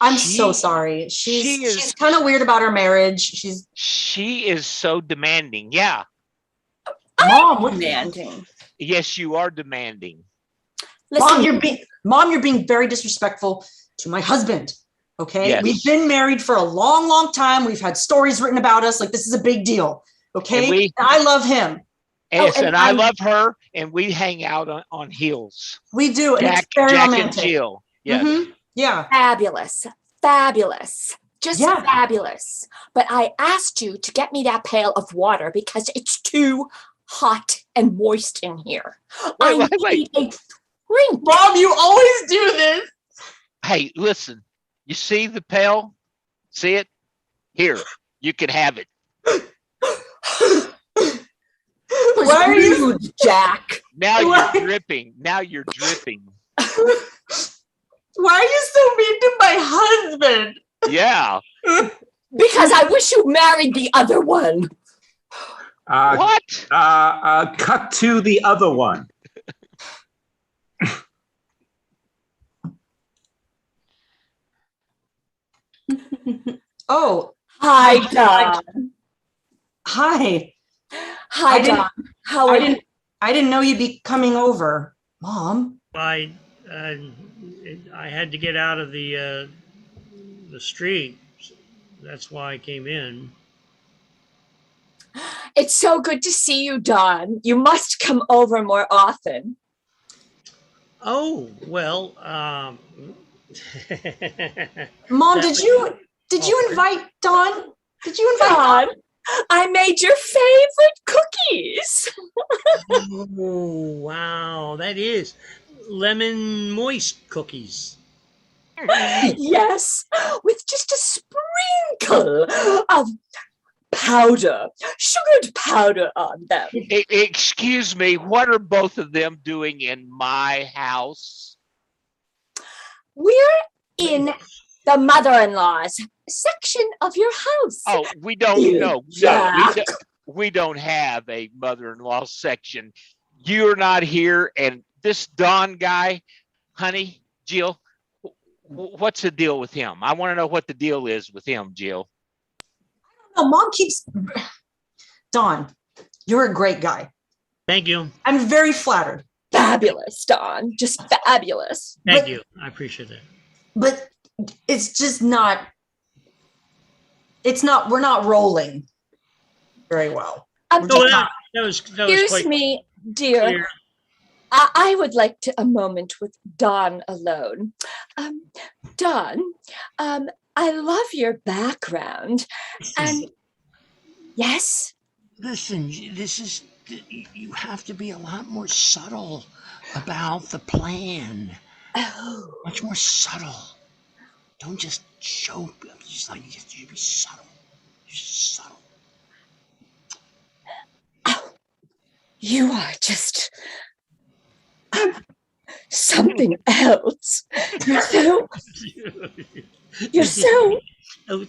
I'm so sorry. She's kind of weird about her marriage. She is so demanding. Yeah. Mom, we're demanding. Yes, you are demanding. Listen, Mom, you're being very disrespectful to my husband. Okay. Yes. We've been married for a long, long time. We've had stories written about us. Like, this is a big deal. Okay. I love him. Yes, and I love her, and we hang out on heels. We do. And it's very romantic. And Jill. Yes. Yeah. Fabulous. Just fabulous. But I asked you to get me that pail of water because it's too hot and moist in here. I need a drink. Mom, you always do this. Hey, listen. You see the pail? See it? Here, you can have it. Why are you, Jack? Now you're dripping. Now you're dripping. Why are you so mean to my husband? Yeah. Because I wish you married the other one. What? Cut to the other one. Oh, hi, Don. Hi. Hi, Don. How are you? I didn't know you'd be coming over, Mom. I had to get out of the the street. That's why I came in. It's so good to see you, Don. You must come over more often. Oh, well, Mom, did you invite Don? Did you invite Don? I made your favorite cookies. Oh, wow, that is lemon moist cookies. Yes, with just a sprinkle of powder, sugared powder on them. Excuse me, what are both of them doing in my house? We're in the mother-in-law's section of your house. Oh, we don't know. No, we don't have a mother-in-law section. You're not here, and this Don guy, honey, Jill, what's the deal with him? I want to know what the deal is with him, Jill. No, Mom keeps. Don, you're a great guy. Thank you. I'm very flattered. Fabulous, Don. Just fabulous. Thank you. I appreciate that. But it's just not. We're not rolling very well. Excuse me, dear. clear. I would like a moment with Don alone. Don, I love your background. And yes? Listen, you have to be a lot more subtle about the plan. Oh. Much more subtle. Don't just show, just like, you have to be subtle. Just subtle. Oh, you are just something else. You're so. Don,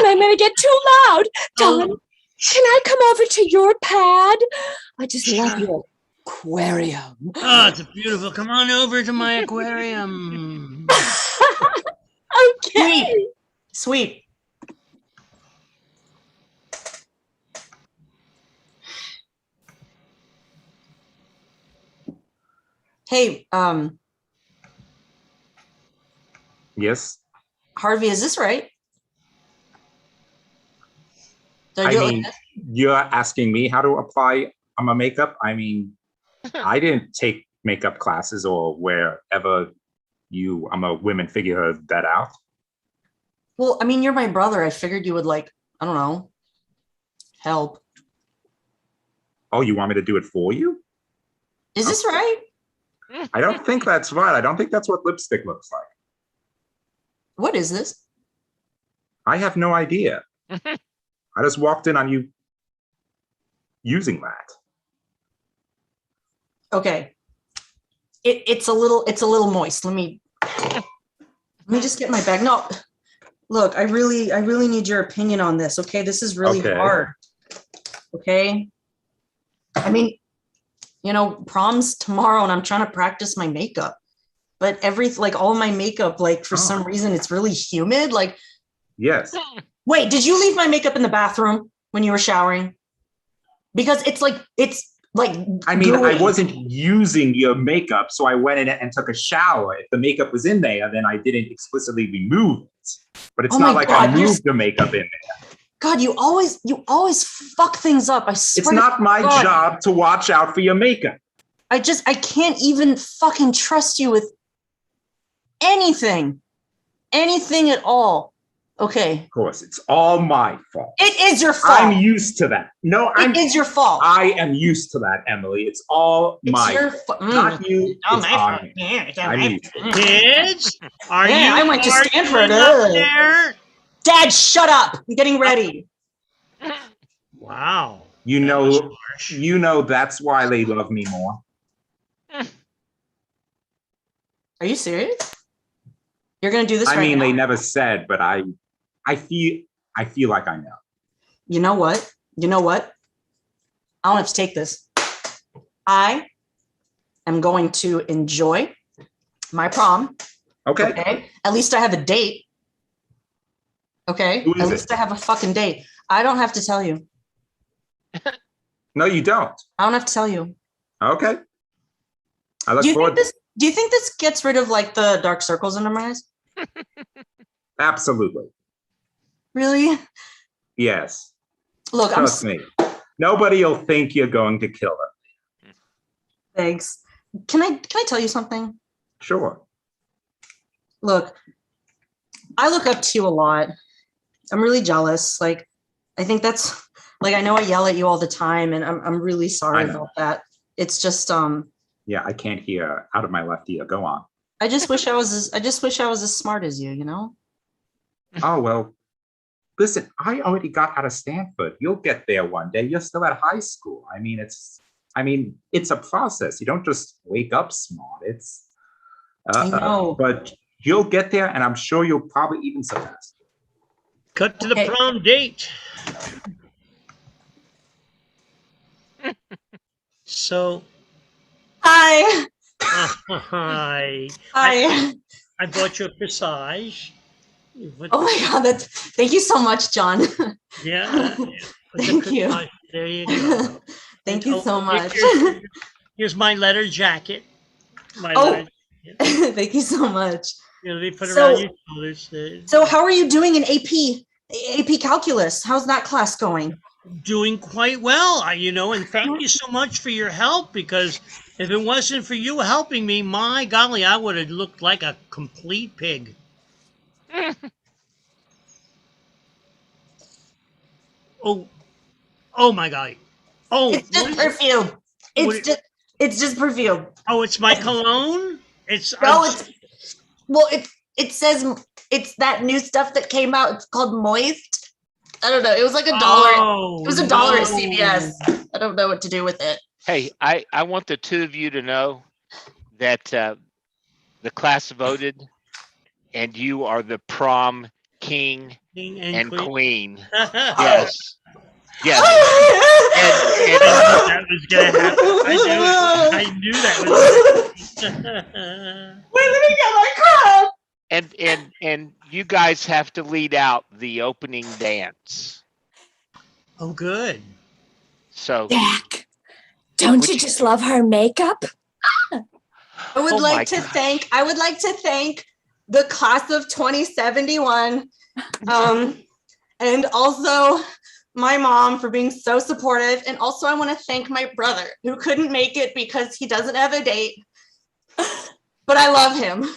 I'm gonna get too loud. Don, can I come over to your pad? I just love your aquarium. Oh, it's beautiful. Come on over to my aquarium. Okay. Sweet. Hey, Yes. Harvey, is this right? I mean, you're asking me how to apply my makeup. I mean, I didn't take makeup classes or wherever I'm a women figure that out. Well, I mean, you're my brother. I figured you would I don't know, help. Oh, you want me to do it for you? Is this right? I don't think that's right. I don't think that's what lipstick looks like. What is this? I have no idea. I just walked in on you using that. Okay. It's a little moist. Let me just get my bag. No, look, I really need your opinion on this. Okay, this is really hard. Okay. I mean, prom's tomorrow and I'm trying to practice my makeup, but all my makeup, for some reason, it's really humid. Yes. Wait, did you leave my makeup in the bathroom when you were showering? Because it's I mean, I wasn't using your makeup, so I went in and took a shower. If the makeup was in there, then I didn't explicitly remove it. But it's not like I moved the makeup in there. God, you always fuck things up. I swear. It's not my job to watch out for your makeup. I can't even fucking trust you with anything at all. Okay. Of course, it's all my fault. It is your fault. I'm used to that. No, it is your fault. I am used to that, Emily. It's all my fault. Not you. It's my fault. on me. Kids, are you? I went to Stanford. Up there? Dad, shut up. I'm getting ready. Wow. You know that's why they love me more. Are you serious? You're gonna do this I right mean, now? they never said, but I feel like I know. You know what? I don't have to take this. I am going to enjoy my prom. Okay. At least I have a date. Okay. At least I have a fucking date. I don't have to tell you. No, you don't. I don't have to tell you. Okay. I look Do you think forward. this gets rid of like the dark circles under my eyes? Absolutely. Really? Yes. Look, Trust me. Nobody will think you're going to kill them. Thanks. Can I tell you something? Sure. Look, I look up to you a lot. I'm really jealous. Like, I think that's like, I know I yell at you all the time, and I'm really sorry about that. It's just Yeah, I can't hear out of my left ear. Go on. I just wish I was as smart as you, you know? Oh, well, listen, I already got out of Stanford. You'll get there one day. You're still at high school. I mean, it's a process. You don't just wake up smart. It's I know. But you'll get there, and I'm sure you'll probably even surpass. Cut to the prom date. So. Hi. Hi. Hi. I bought you a corsage. Oh my God! Thank you so much, John. Yeah. Thank you. There you go. Thank you so much. Here's my leather jacket. Thank you so much. They put around your shoulders. So how are you doing in AP Calculus? How's that class going? Doing quite well, and thank you so much for your help, because if it wasn't for you helping me, my golly, I would have looked like a complete pig. Oh my golly. Oh, it's just perfume. It's just perfume. Oh, it's my cologne? It says it's that new stuff that came out. It's called Moist. I don't know. It was like $1. It was $1 at CVS. I don't know what to do with it. Hey, I want the two of you to know that the class voted, and you are the prom king and queen. Yes. Yes. and that was gonna happen. I knew that was. Wait, let me get my crown. And you guys have to lead out the opening dance. Oh, good. So, Jack, don't you just love her makeup? I would like to thank the class of 2071, and also my mom for being so supportive. And also I want to thank my brother who couldn't make it because he doesn't have a date, but I love him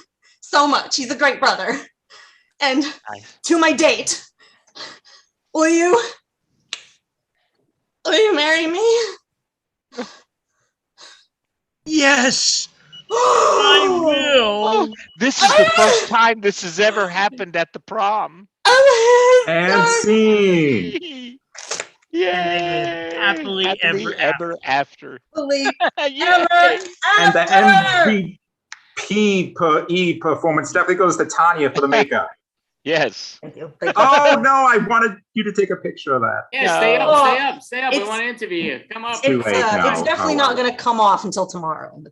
so much. He's a great brother. And to my date, will you marry me? Yes, I will. This is the first time this has ever happened at the prom. And scene. Yay! Happily ever after. Ever. And the MVP performance definitely goes to Tanya for the makeup. Yes. Thank you. Oh no, I wanted you to take a picture of that. Yeah, stay up. We want to interview you. Come up. Too late now. It's definitely not going to come off until tomorrow.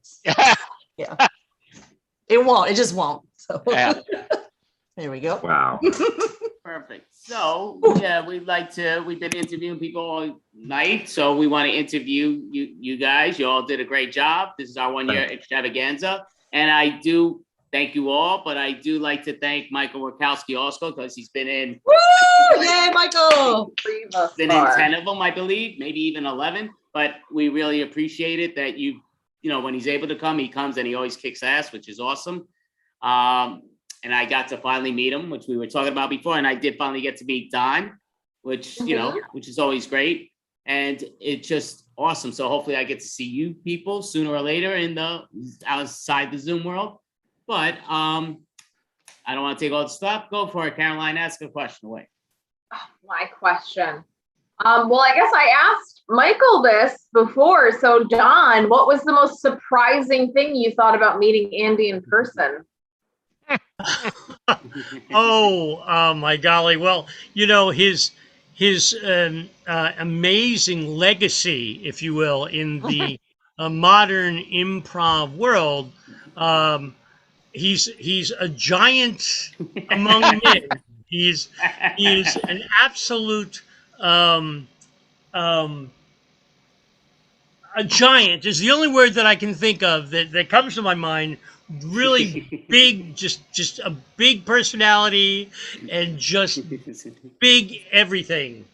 Yeah. It won't. It just won't. So there we go. Wow. Perfect. So yeah, we've been interviewing people all night. So we want to interview you guys. You all did a great job. This is our 1-year extravaganza. And I do thank you all, but I do like to thank Michael Wachowski also, because he's been in. Woo! Yay, Michael! Been in 10 of them, I believe, maybe even 11. But we really appreciate it that you know, when he's able to come, he comes and he always kicks ass, which is awesome. And I got to finally meet him, which we were talking about before. And I did finally get to meet Don, which, which is always great. And it's just awesome. So hopefully I get to see you people sooner or later outside the Zoom world. But I don't want to take all the stuff. Go for it, Caroline. Ask a question away. My question. Well, I guess I asked Michael this before. So, Don, what was the most surprising thing you thought about meeting Andy in person? Oh my golly. Well, his amazing legacy, if you will, in the modern improv world. He's a giant among men. He's an absolute A giant is the only word that I can think of that comes to my mind. Really big, just a big personality and just big everything.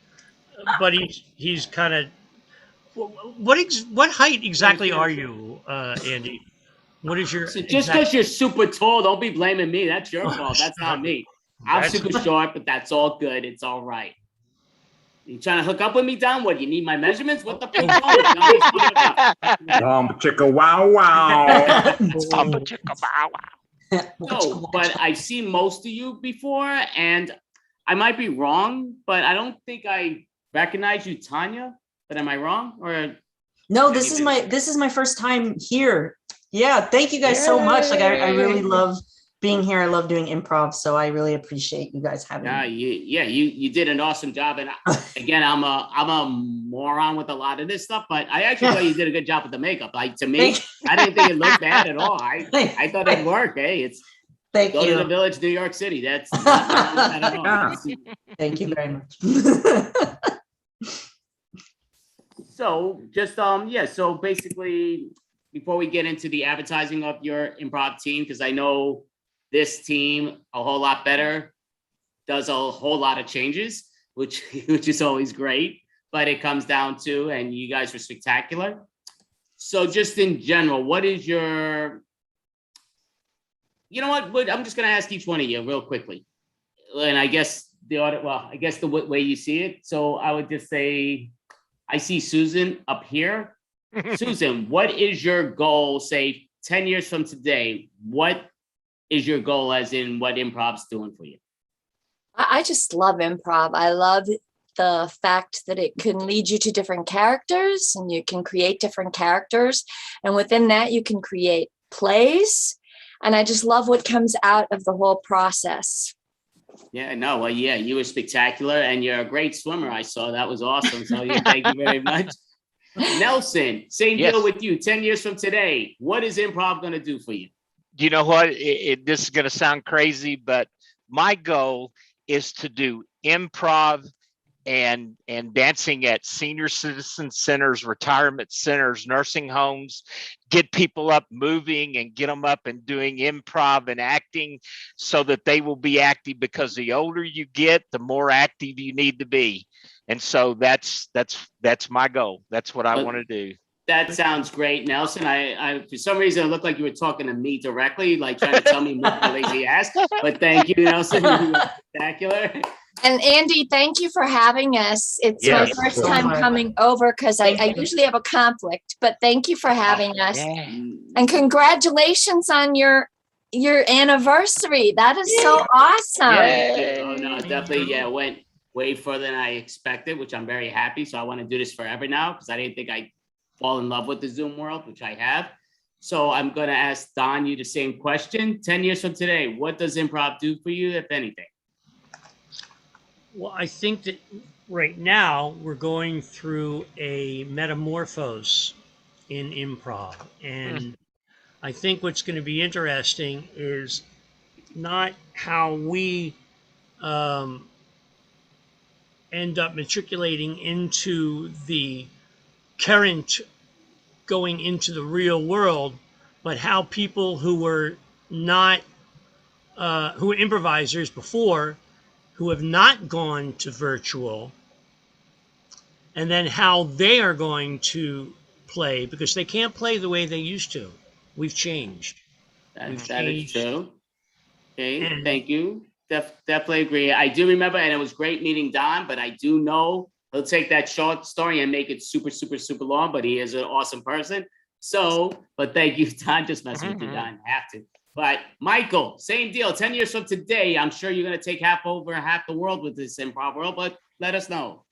But he's kind of what height exactly are you, Andy? What is your So just because you're super tall, don't be blaming me. That's your fault. That's not me. I'm super short, but that's all good. It's all right. You trying to hook up with me, Don? What, you need my measurements? What the fuck? Chicka wow wow. Chicka wow wow. No, but I've seen most of you before, and I might be wrong, but I don't think I recognize you, Tanya. But am I wrong? Or No, this is my first time here. Yeah, thank you guys so much. Like I really love being here. I love doing improv, so I really appreciate you guys having me. You did an awesome job. And again, I'm a moron with a lot of this stuff, but I actually thought you did a good job with the makeup. Like, to me, I didn't think it looked bad at all. I thought it'd work. Hey, it's go to the Village, New York City. That's not bad at all. Thank you very much. So just so basically, before we get into the advertising of your improv team, because I know this team a whole lot better, does a whole lot of changes, which is always great, but it comes down to, and you guys are spectacular. So just in general, what is your, you know what, I'm just gonna ask each one of you real quickly. And I guess the way you see it. So I would just say, I see Susan up here. Susan, what is your goal, say 10 years from today? What is your goal, as in what improv's doing for you? I just love improv. I love the fact that it can lead you to different characters and you can create different characters. And within that, you can create plays. And I just love what comes out of the whole process. Yeah, no, well, yeah, you were spectacular and you're a great swimmer. I saw that was awesome. So thank you very much. Nelson, same deal with you. 10 years from today, what is improv going to do for you? You know what? This is going to sound crazy, but my goal is to do improv and dancing at senior citizen centers, retirement centers, nursing homes, get people up moving and get them up and doing improv and acting so that they will be active, because the older you get, the more active you need to be. And so that's my goal. That's what I want to do. That sounds great, Nelson. I for some reason it looked like you were talking to me directly, like trying to tell me what my lazy ass. But thank you, Nelson. You were spectacular. And Andy, thank you for having us. It's my first time coming over because I usually have a conflict, but thank you for having us. And congratulations on your anniversary. That is so awesome. Oh, no, definitely. Yeah, it went way further than I expected, which I'm very happy. So I want to do this forever now, because I didn't think I'd fall in love with the Zoom world, which I have. So I'm going to ask Don you the same question. 10 years from today, what does improv do for you, if anything? Well, I think that right now we're going through a metamorphose in improv. And I think what's going to be interesting is not how we end up matriculating into the current going into the real world, but how people who were not, who were improvisers before, who have not gone to virtual, and then how they are going to play, because they can't play the way they used to. We've changed. That is true. Okay, thank you. Definitely agree. I do remember, and it was great meeting Don, but I do know he'll take that short story and make it super, super, super long, but he is an awesome person. So, but thank you, Don. Just messing with you, Don. Have to. But Michael, same deal. 10 years from today, I'm sure you're going to take half the world with this improv world, but let us know.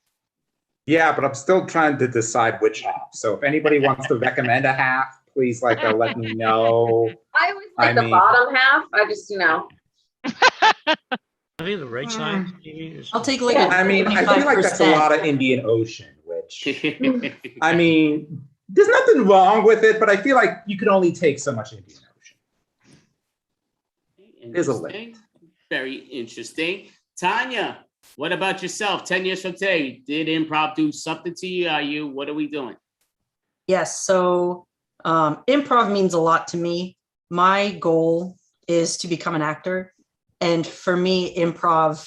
Yeah, but I'm still trying to decide which half. So if anybody wants to recommend a half, please let me know. I always like the bottom half. I just, I think the right side. I'll take I mean, I feel like that's a lot of Indian Ocean, which, I mean, there's nothing wrong with it, but I feel like you can only take so much Indian Ocean. There's a limit. Very interesting. Tanya, what about yourself? 10 years from today, did improv do something to you? What are we doing? Yes. So improv means a lot to me. My goal is to become an actor. And for me, improv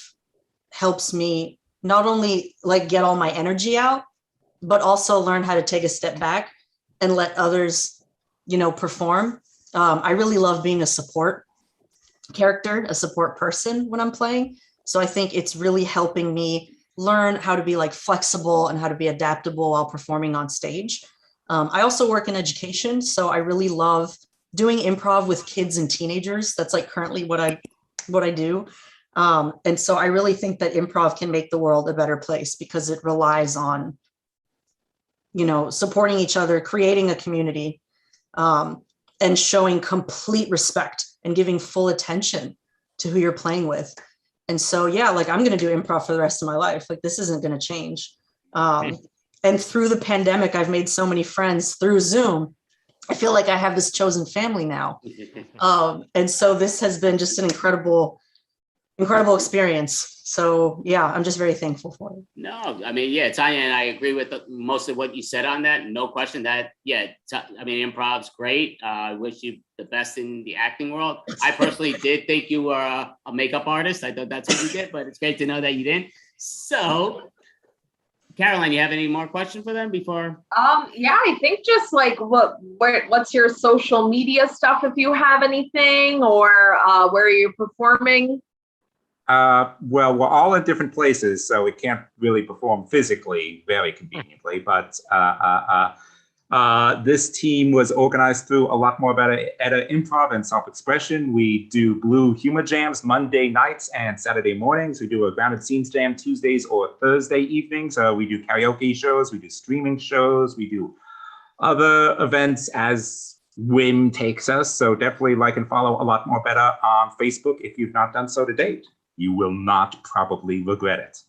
helps me not only like get all my energy out, but also learn how to take a step back and let others, perform. I really love being a support character, a support person when I'm playing. So I think it's really helping me learn how to be like flexible and how to be adaptable while performing on stage. I also work in education, so I really love doing improv with kids and teenagers. That's like currently what I do. And so I really think that improv can make the world a better place because it relies on, supporting each other, creating a community, and showing complete respect and giving full attention to who you're playing with. And so, yeah, like I'm going to do improv for the rest of my life. Like this isn't going to change. And through the pandemic, I've made so many friends through Zoom. I feel like I have this chosen family now. And so this has been just an incredible experience. So yeah, I'm just very thankful for it. No, I mean, yeah, Tanya and I agree with most of what you said on that. No question that, yeah, improv's great. I wish you the best in the acting world. I personally did think you were a makeup artist. I thought that's what you did, but it's great to know that you didn't. So, Caroline, you have any more questions for them before? Yeah, I think just like what's your social media stuff if you have anything, or where are you performing? Well, we're all in different places, so we can't really perform physically very conveniently. But this team was organized through a lot more better at improv and self-expression. We do Blue Humor Jams Monday nights and Saturday mornings. We do a Grounded Scenes Jam Tuesdays or Thursday evenings. We do karaoke shows. We do streaming shows. We do other events as whim takes us. So definitely like and follow a lot more better on Facebook if you've not done so to date. You will not probably regret it.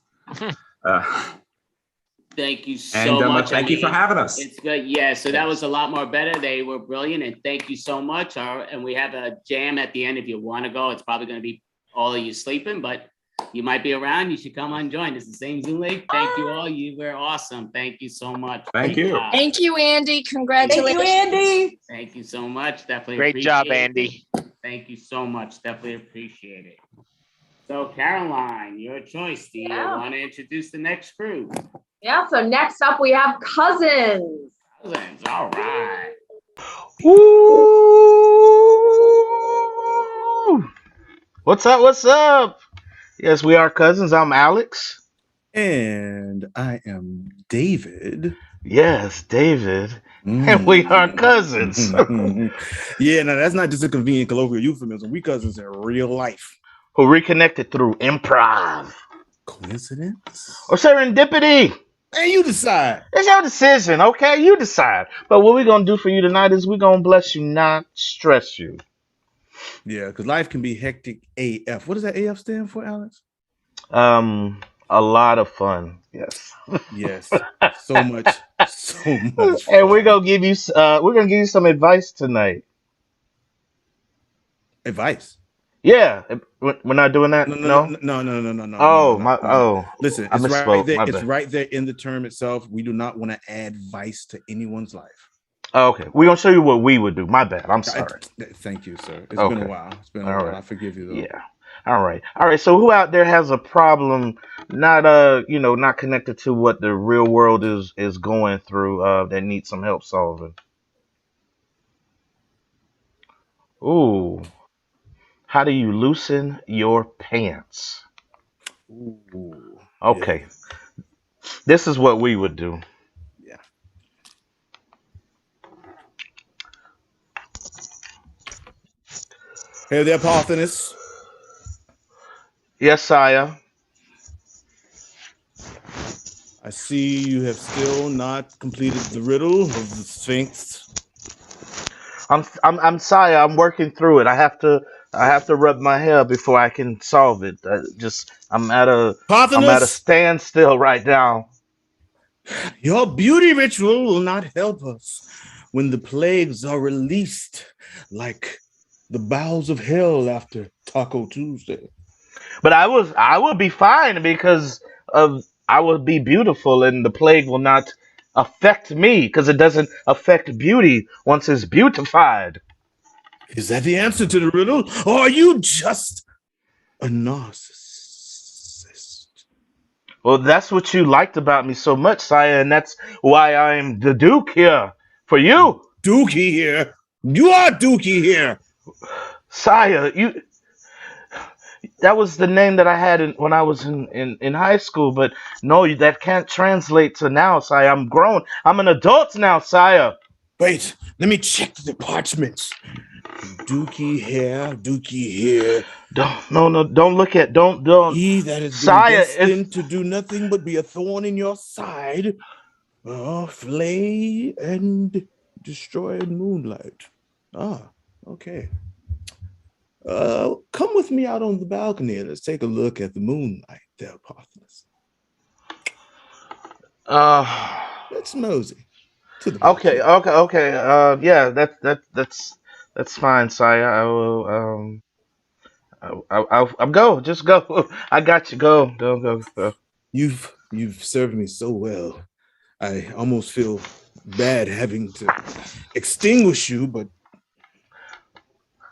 Thank you so much. Thank you for having us. It's good. Yeah, so that was a lot more better. They were brilliant, and thank you so much. And we have a jam at the end if you want to go. It's probably going to be all of you sleeping, but you might be around. You should come on join. It's the same Zoom link. Thank you all. You were awesome. Thank you so much. Thank you. Thank you, Andy. Congratulations. Thank you, Andy. Thank you so much. Definitely Great job, Andy. Thank you so much. Definitely appreciate it. So Caroline, your choice. Do you want to introduce the next group? Yeah, so next up we have Cousins. Cousins, all right. Woo! What's up? What's up? Yes, we are Cousins. I'm Alex. And I am David. Yes, David. And we are cousins. Yeah, now that's not just a convenient colloquial euphemism. We cousins in real life. Who reconnected through improv. Coincidence? Or serendipity. And you decide. It's your decision, okay? You decide. But what we're going to do for you tonight is we're going to bless you, not stress you. Yeah, because life can be hectic AF. What does that AF stand for, Alex? A lot of fun. Yes. Yes. So much. So much fun. And we're going to give you some advice tonight. Advice? Yeah, we're not doing that. No. Listen, it's right there. It's right there in the term itself. We do not want to add vice to anyone's life. Okay, we're gonna show you what we would do. My bad. I'm sorry. Thank you, sir. It's been a while. It's been a while. I forgive you though. Yeah. All right. So who out there has a problem, not connected to what the real world is going through, that needs some help solving? Ooh. How do you loosen your pants? Ooh, okay. Yeah. This is what we would do. Yeah. Hey there, Parthenis. Yes, sire. I see you have still not completed the riddle of the Sphinx. I'm sire. I'm working through it. I have to rub my hair before I can solve it. I'm at a standstill right now. Your beauty ritual will not help us when the plagues are released like the bowels of hell after Taco Tuesday. But I would be fine because I would be beautiful and the plague will not affect me because it doesn't affect beauty once it's beautified. Is that the answer to the riddle? Or are you just a narcissist? Well, that's what you liked about me so much, Saya, and that's why I'm the Duke here for you. Dookie here. You are Dookie here. Saya, that was the name that I had when I was in high school, but no, that can't translate to now, Saya. I'm grown. I'm an adult now, Saya. Wait, let me check the parchments. Dookie here, Dookie here. Don't look at, don't. He that has been Saya, destined to do nothing but be a thorn in your side, flay and destroy in moonlight. Ah, okay. Come with me out on the balcony and let's take a look at the moonlight there, Parthenos. Let's mosey. Okay. Yeah, that's fine, Saya. I will. I'll go. Just go. I got you. Go. You've served me so well. I almost feel bad having to extinguish you, but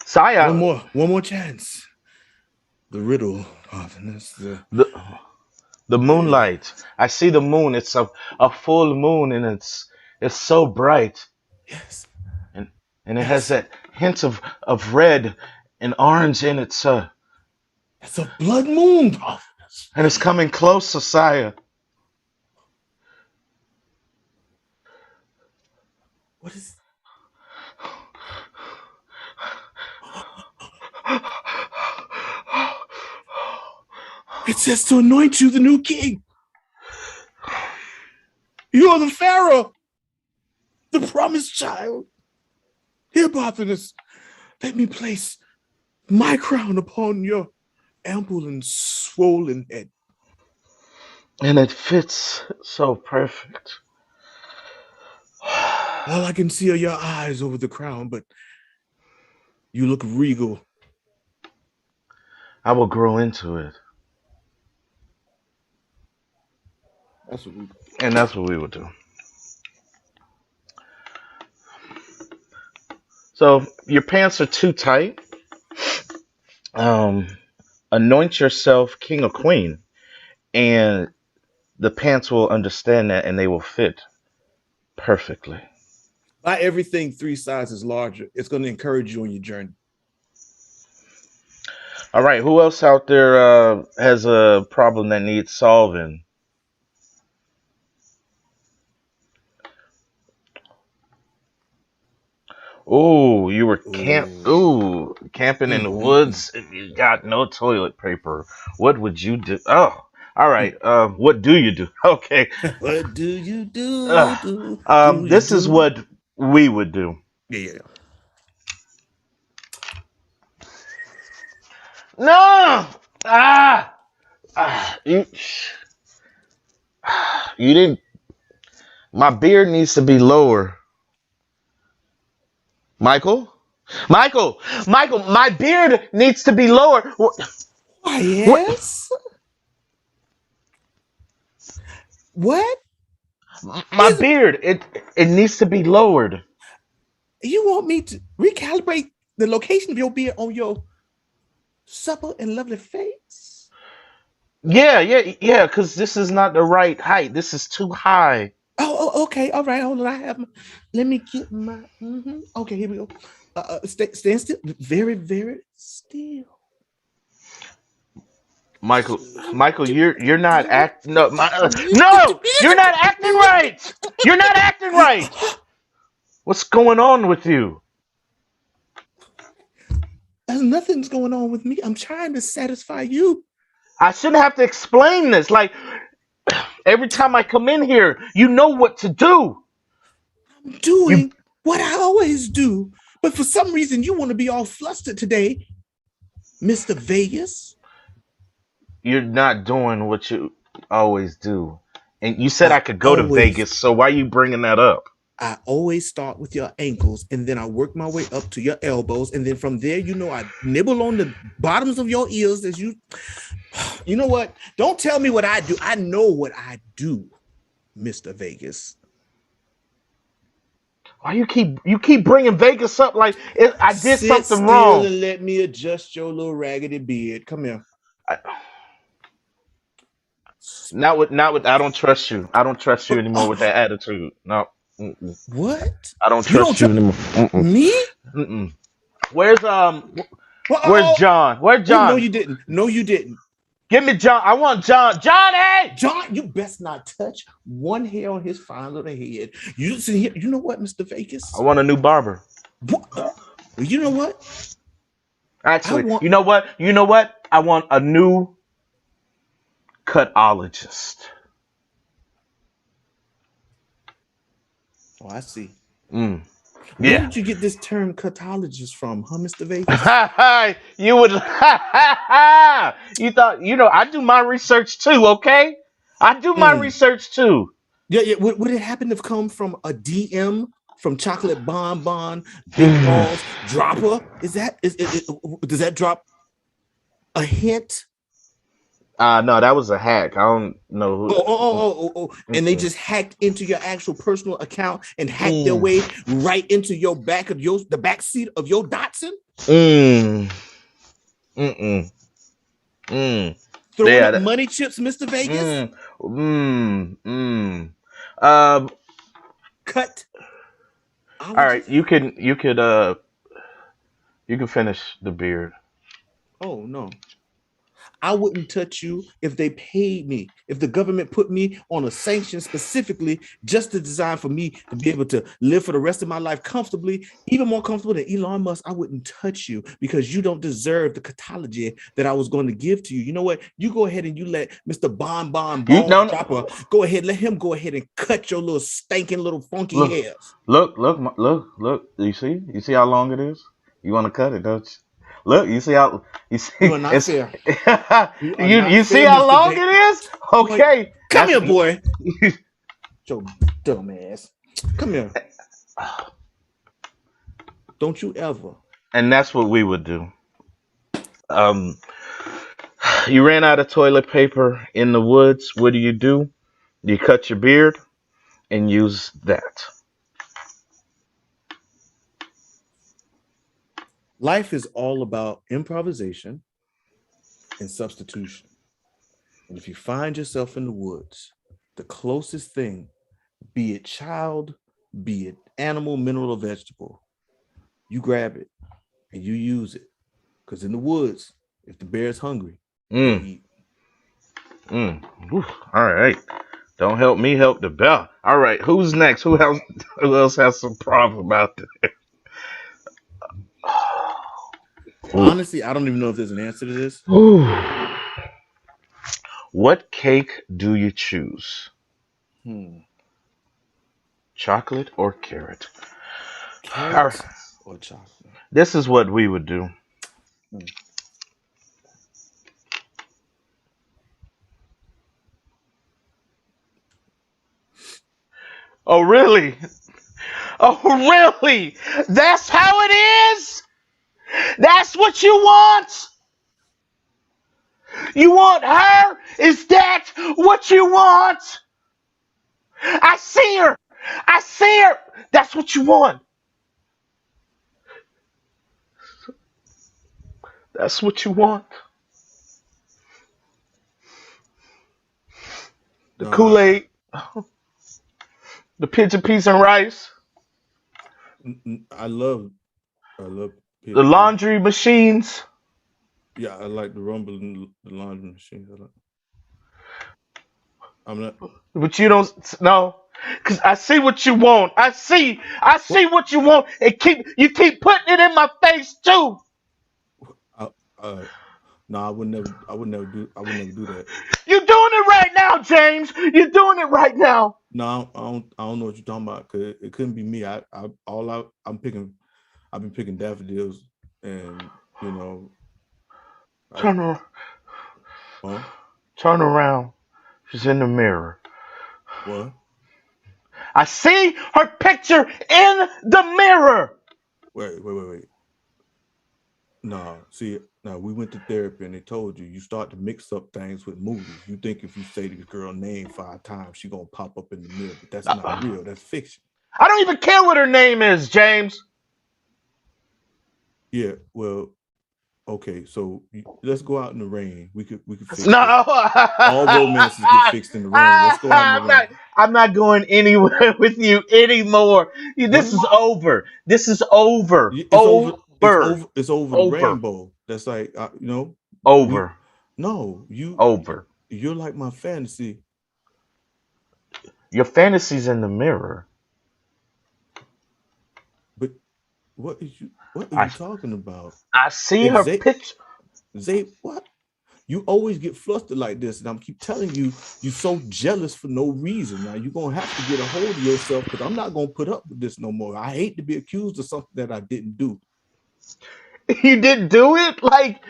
Saya, one more chance. The riddle, Parthenos. The moonlight. I see the moon. It's a full moon, and it's so bright. Yes. And it has that hint of red and orange in it, sir. It's a blood moon, Parthenos. And it's coming closer, Saya. What is? It says to anoint you the new king. You are the pharaoh, the promised child. Here, Parthenos, let me place my crown upon your ample and swollen head. And it fits so perfect. All I can see are your eyes over the crown, but you look regal. I will grow into it. That's what we would do. So your pants are too tight. Anoint yourself king or queen, and the pants will understand that, and they will fit perfectly. Buy everything 3 sizes larger. It's going to encourage you on your journey. All right. Who else out there has a problem that needs solving? Oh, you were camping in the woods. You got no toilet paper. What would you do? Oh, all right. What do you do? Okay. What do you do? This is what we would do. Yeah. No. You didn't. My beard needs to be lower. Michael, my beard needs to be lower. Why, yes. What? My beard, it needs to be lowered. You want me to recalibrate the location of your beard on your supple and lovely face? Yeah, because this is not the right height. This is too high. Oh, okay. All right. Hold on. Let me get my. Okay, here we go. Stand still. Very, very still. Michael, you're not acting. No, you're not acting right. You're not acting right. What's going on with you? Nothing's going on with me. I'm trying to satisfy you. I shouldn't have to explain this. Like, every time I come in here, you know what to do. I'm doing what I always do. But for some reason, you want to be all flustered today, Mr. Vegas. You're not doing what you always do. And you said I could go to Vegas, so why are you bringing that up? I always start with your ankles, and then I work my way up to your elbows, and then from there, I nibble on the bottoms of your ears as you... You know what? Don't tell me what I do. I know what I do, Mr. Vegas. Why you keep bringing Vegas up like I did Sit something still wrong? and let me adjust your little raggedy beard. Come here. Not with. I don't trust you. I don't trust you anymore with that attitude. No. Mm-mm. What? I don't You don't trust you anymore. Mm-mm. me? Mm-mm. Where's Oh, John? Where's oh, no, John? you didn't. No, you didn't. Give me John. I want John. Johnny! John, you best not touch one hair on his fine little head. You sit here. You know what, Mr. Vegas? I want a new barber. What? You know what? Actually, you know what? You know what? I want a new cutologist. Oh, I see. Mm. Where Yeah. did you get this term cutologist from, huh, Mr. Vegas? You would. You thought, I do my research too, okay? I do my research too. Yeah. Would it happen to come from a DM from Chocolate Bonbon, Big Balls, Dropper? Does that drop a hint? No, that was a hack. I don't know who. Oh. And they just hacked into your actual personal account and hacked their way right into your the back seat of your Datsun? Throwing up money chips, Mr. Vegas? Cut. All right, you can finish the beard. Oh no. I wouldn't touch you if they paid me. If the government put me on a sanction specifically just to design for me to be able to live for the rest of my life comfortably, even more comfortable than Elon Musk, I wouldn't touch you because you don't deserve the catology that I was going to give to you. You know what? You go ahead and you let Mr. Bonbon Dropper go ahead. Let him go ahead and cut your little stinking little funky hairs. Look. You see how long it is? You want to cut it, don't you? Look, you see how you see. You are not fair. You see how long it is? Okay, come here, boy. Your dumb ass. Come here. Don't you ever. And that's what we would do. You ran out of toilet paper in the woods. What do? You cut your beard and use that. Life is all about improvisation and substitution. And if you find yourself in the woods, the closest thing, be it child, be it animal, mineral, or vegetable, you grab it and you use it. Because in the woods, if the bear is hungry, they eat. All right. Don't help me, help the bear. All right, who's next? Who else has some problem out there? Honestly, I don't even know if there's an answer to this. What cake do you choose? Chocolate or carrot? Carrot or chocolate? This is what we would do. Oh, really? Oh, really? That's how it is? That's what you want? You want her? Is that what you want? I see her. That's what you want. That's what you want. The Kool-Aid. The pigeon peas and rice. I love the laundry machines. Yeah, I like the rumble in the laundry machines. I'm not. But you don't know, because I see what you want. I see what you want, and you keep putting it in my face too. No, I would never do that. You're doing it right now, James. You're doing it right now. No, I don't know what you're talking about. Cause it couldn't be me. I've been picking daffodils, and Turn around. She's in the mirror. What? I see her picture in the mirror. Wait. No, see, now we went to therapy and they told you start to mix up things with movies. You think if you say this girl name 5 times, she gonna pop up in the mirror, but that's not real. That's fiction. I don't even care what her name is, James. Yeah, well, okay, so let's go out in the rain. We could fix No, this. All romances get fixed in the rain. Let's go out in the rain. I'm not going anywhere with you anymore. What? This is over. This is over. It's over. It's Over. over. It's over the Over. rainbow. That's like we. Over. No, you. Over. You're like my fantasy. Your fantasy's in the mirror. But what are you talking about? I see And her picture. Zay, what? You always get flustered like this, and I'm keep telling you, you're so jealous for no reason. Now you're gonna have to get a hold of yourself because I'm not gonna put up with this no more. I hate to be accused of something that I didn't do. You didn't do it? Like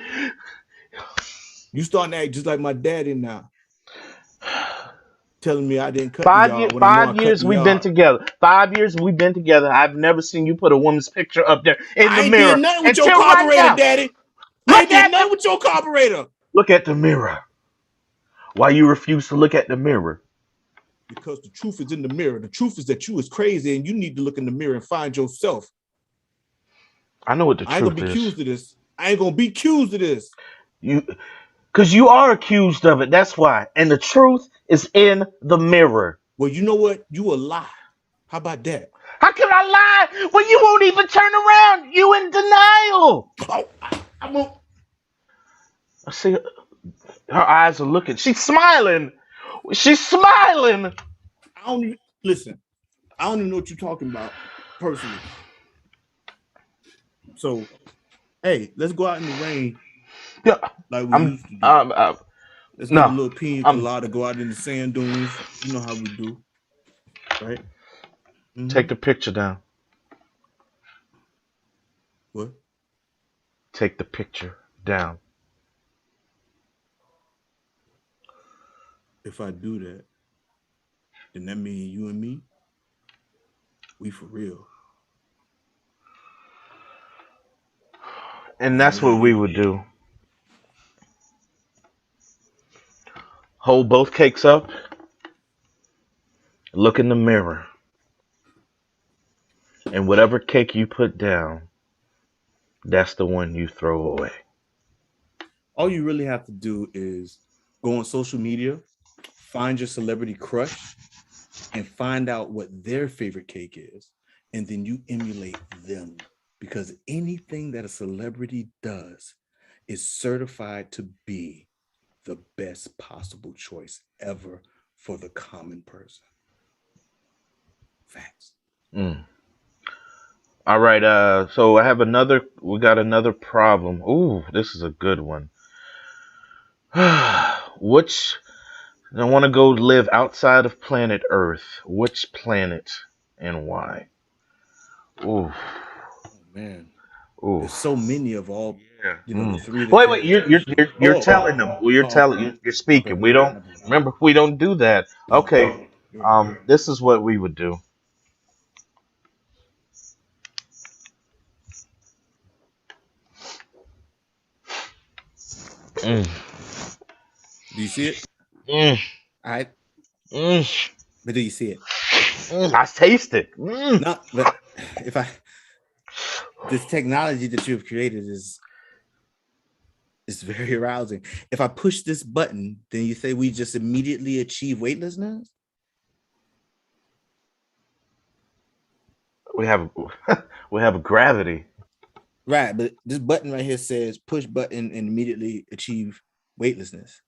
you starting to act just like my daddy now. Telling me I didn't cut the yard when I know I cut 5 years the we've yard. been together. 5 years we've been together. I've never seen you put a woman's picture up there in I the ain't mirror did nothing with your until right carburetor, now. Daddy. I Look ain't did at nothing with your carburetor. Look at the mirror. Why you refuse to look at the mirror? Because the truth is in the mirror. The truth is that you is crazy and you need to look in the mirror and find yourself. I know what the I ain't truth gonna be is. accused of this. I ain't gonna be accused of this. Because you are accused of it. That's why. And the truth is in the mirror. Well, you know what? You a lie. How about that? How can I lie when you won't even turn around? You in denial. Oh, I won't. I see her eyes are looking. She's smiling. She's smiling. I don't even listen. I don't even know what you're talking about personally. So, hey, let's go out in the rain. Yeah, like we used to do. Let's no, get a little pina colada, go out in the sand dunes. You know how we do, right? Mm-hmm. Take the picture down. What? Take the picture down. If I do that, then that means you and me, we for real. And that's what we would do. Hold both cakes up. Look in the mirror. And whatever cake you put down, that's the one you throw away. All you really have to do is go on social media, find your celebrity crush, and find out what their favorite cake is. And then you emulate them. Because anything that a celebrity does is certified to be the best possible choice ever for the common person. Facts. All right, so we got another problem. Ooh, this is a good one. I want to go live outside of planet Earth. Which planet and why? Ooh. Oh, man. Ooh. There's so many of all. Yeah. The three. Wait, you're telling them. You're speaking. We don't remember. We don't do that. Okay. This is what we would do. Do you see it? All right. But do you see it? I taste it. No, but this technology that you have created is very arousing. If I push this button, then you say we just immediately achieve weightlessness? We have gravity. Right, but this button right here says push button and immediately achieve weightlessness.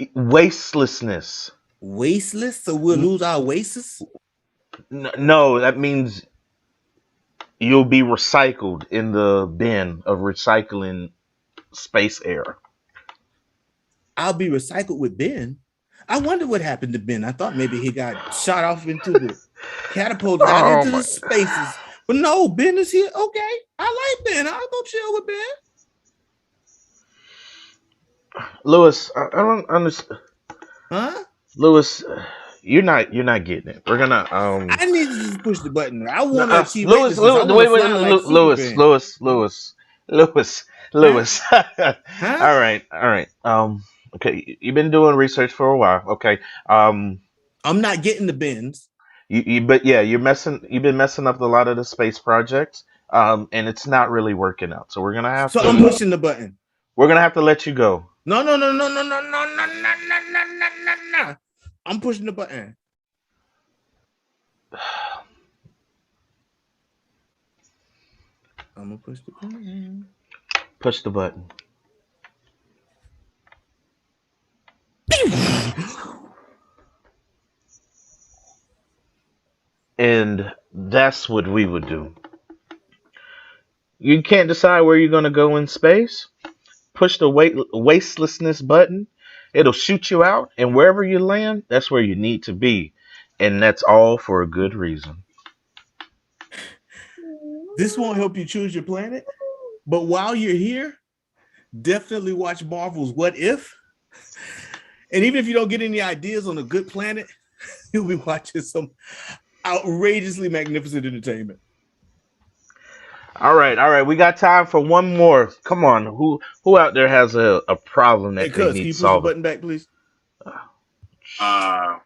Wastelessness. Wasteless? So we'll lose our wastes? No, that means you'll be recycled in the bin of recycling space air. I'll be recycled with Ben. I wonder what happened to Ben. I thought maybe he got shot off into the catapult out into the spaces. But no, Ben is here. Okay. I like Ben. I'll go chill with Ben. Lewis, I don't understand. Huh? Lewis, you're not getting it. We're gonna I need to just push the button. I want to achieve Lewis. All right. Okay, you've been doing research for a while. Okay. I'm not getting the bins. But yeah, you've been messing up a lot of the space projects, and it's not really working out. So we're gonna have So to. I'm pushing the button. We're gonna have to let you go. No. I'm pushing the button. I'm gonna push the button. Push the button. And that's what we would do. You can't decide where you're gonna go in space. Push the wastelessness button. It'll shoot you out, and wherever you land, that's where you need to be. And that's all for a good reason. This won't help you choose your planet, but while you're here, definitely watch Marvel's What If. And even if you don't get any ideas on a good planet, you'll be watching some outrageously magnificent entertainment. All right. We got time for one more. Come on, who out there has a problem that Hey, they Cuz, need can you push the solving? button back, please? I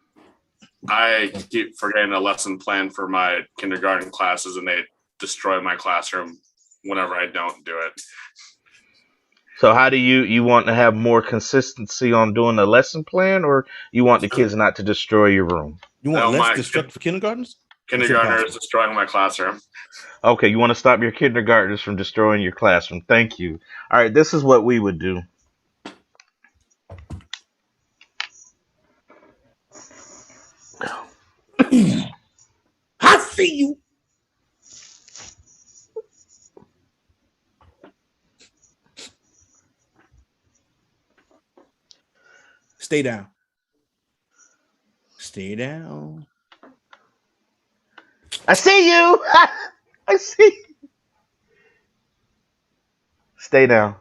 keep forgetting a lesson plan for my kindergarten classes, and they destroy my classroom whenever I don't do it. So how do you want to have more consistency on doing the lesson plan, or you want the kids not to destroy your room? You want less destructive for kindergartners? Kindergartners destroying my classroom. Okay, you want to stop your kindergartners from destroying your classroom. Thank you. All right, this is what we would do. I see you. Stay down. Stay down. I see you. I see you. Stay down.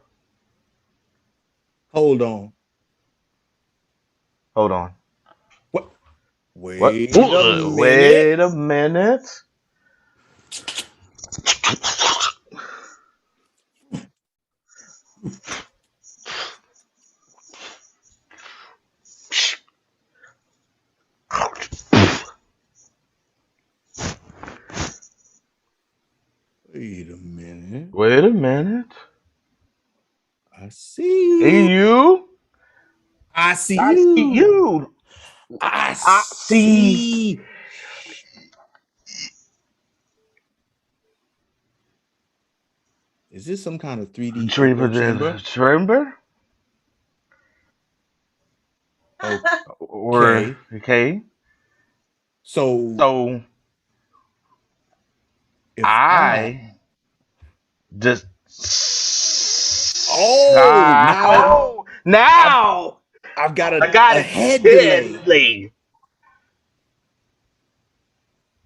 Hold on. Hold on. What? Wait a minute. Wait a minute. I see you. Hey, you. I see I you. see you. I see. Is this some kind of 3D chamber? Okay. So I just now I've got a head delay.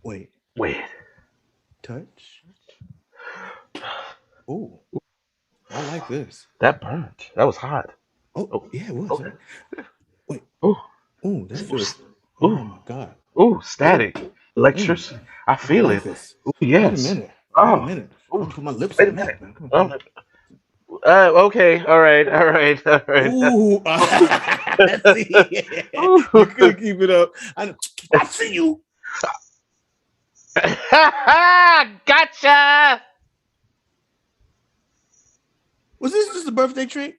Wait. Touch. Oh, I like this. That burnt. That was hot. Oh, yeah, it was. Okay. Wait. Oh, that feels. Oh my God. Oh, static. Electricity. I feel like it. this. Oh, yes. Wait a minute. Oh. Put my lips Wait a on that. minute. Okay. All right. Ooh, you could keep it up. I see you. Gotcha. Was this just a birthday treat?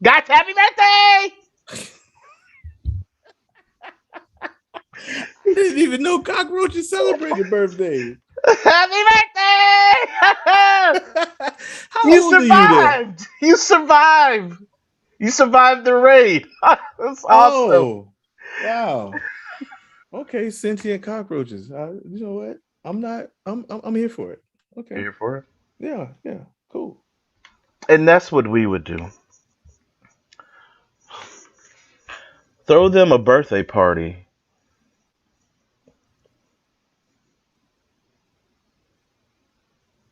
Gotcha. Happy birthday. I didn't even know cockroaches celebrated birthdays. Happy birthday! How You old are you survived. You survived. You survived the raid. That's awesome. Oh, wow. Okay, sentient cockroaches. You know what? I'm here for it. Okay. Here for it? Yeah, cool. And that's what we would do. Throw them a birthday party.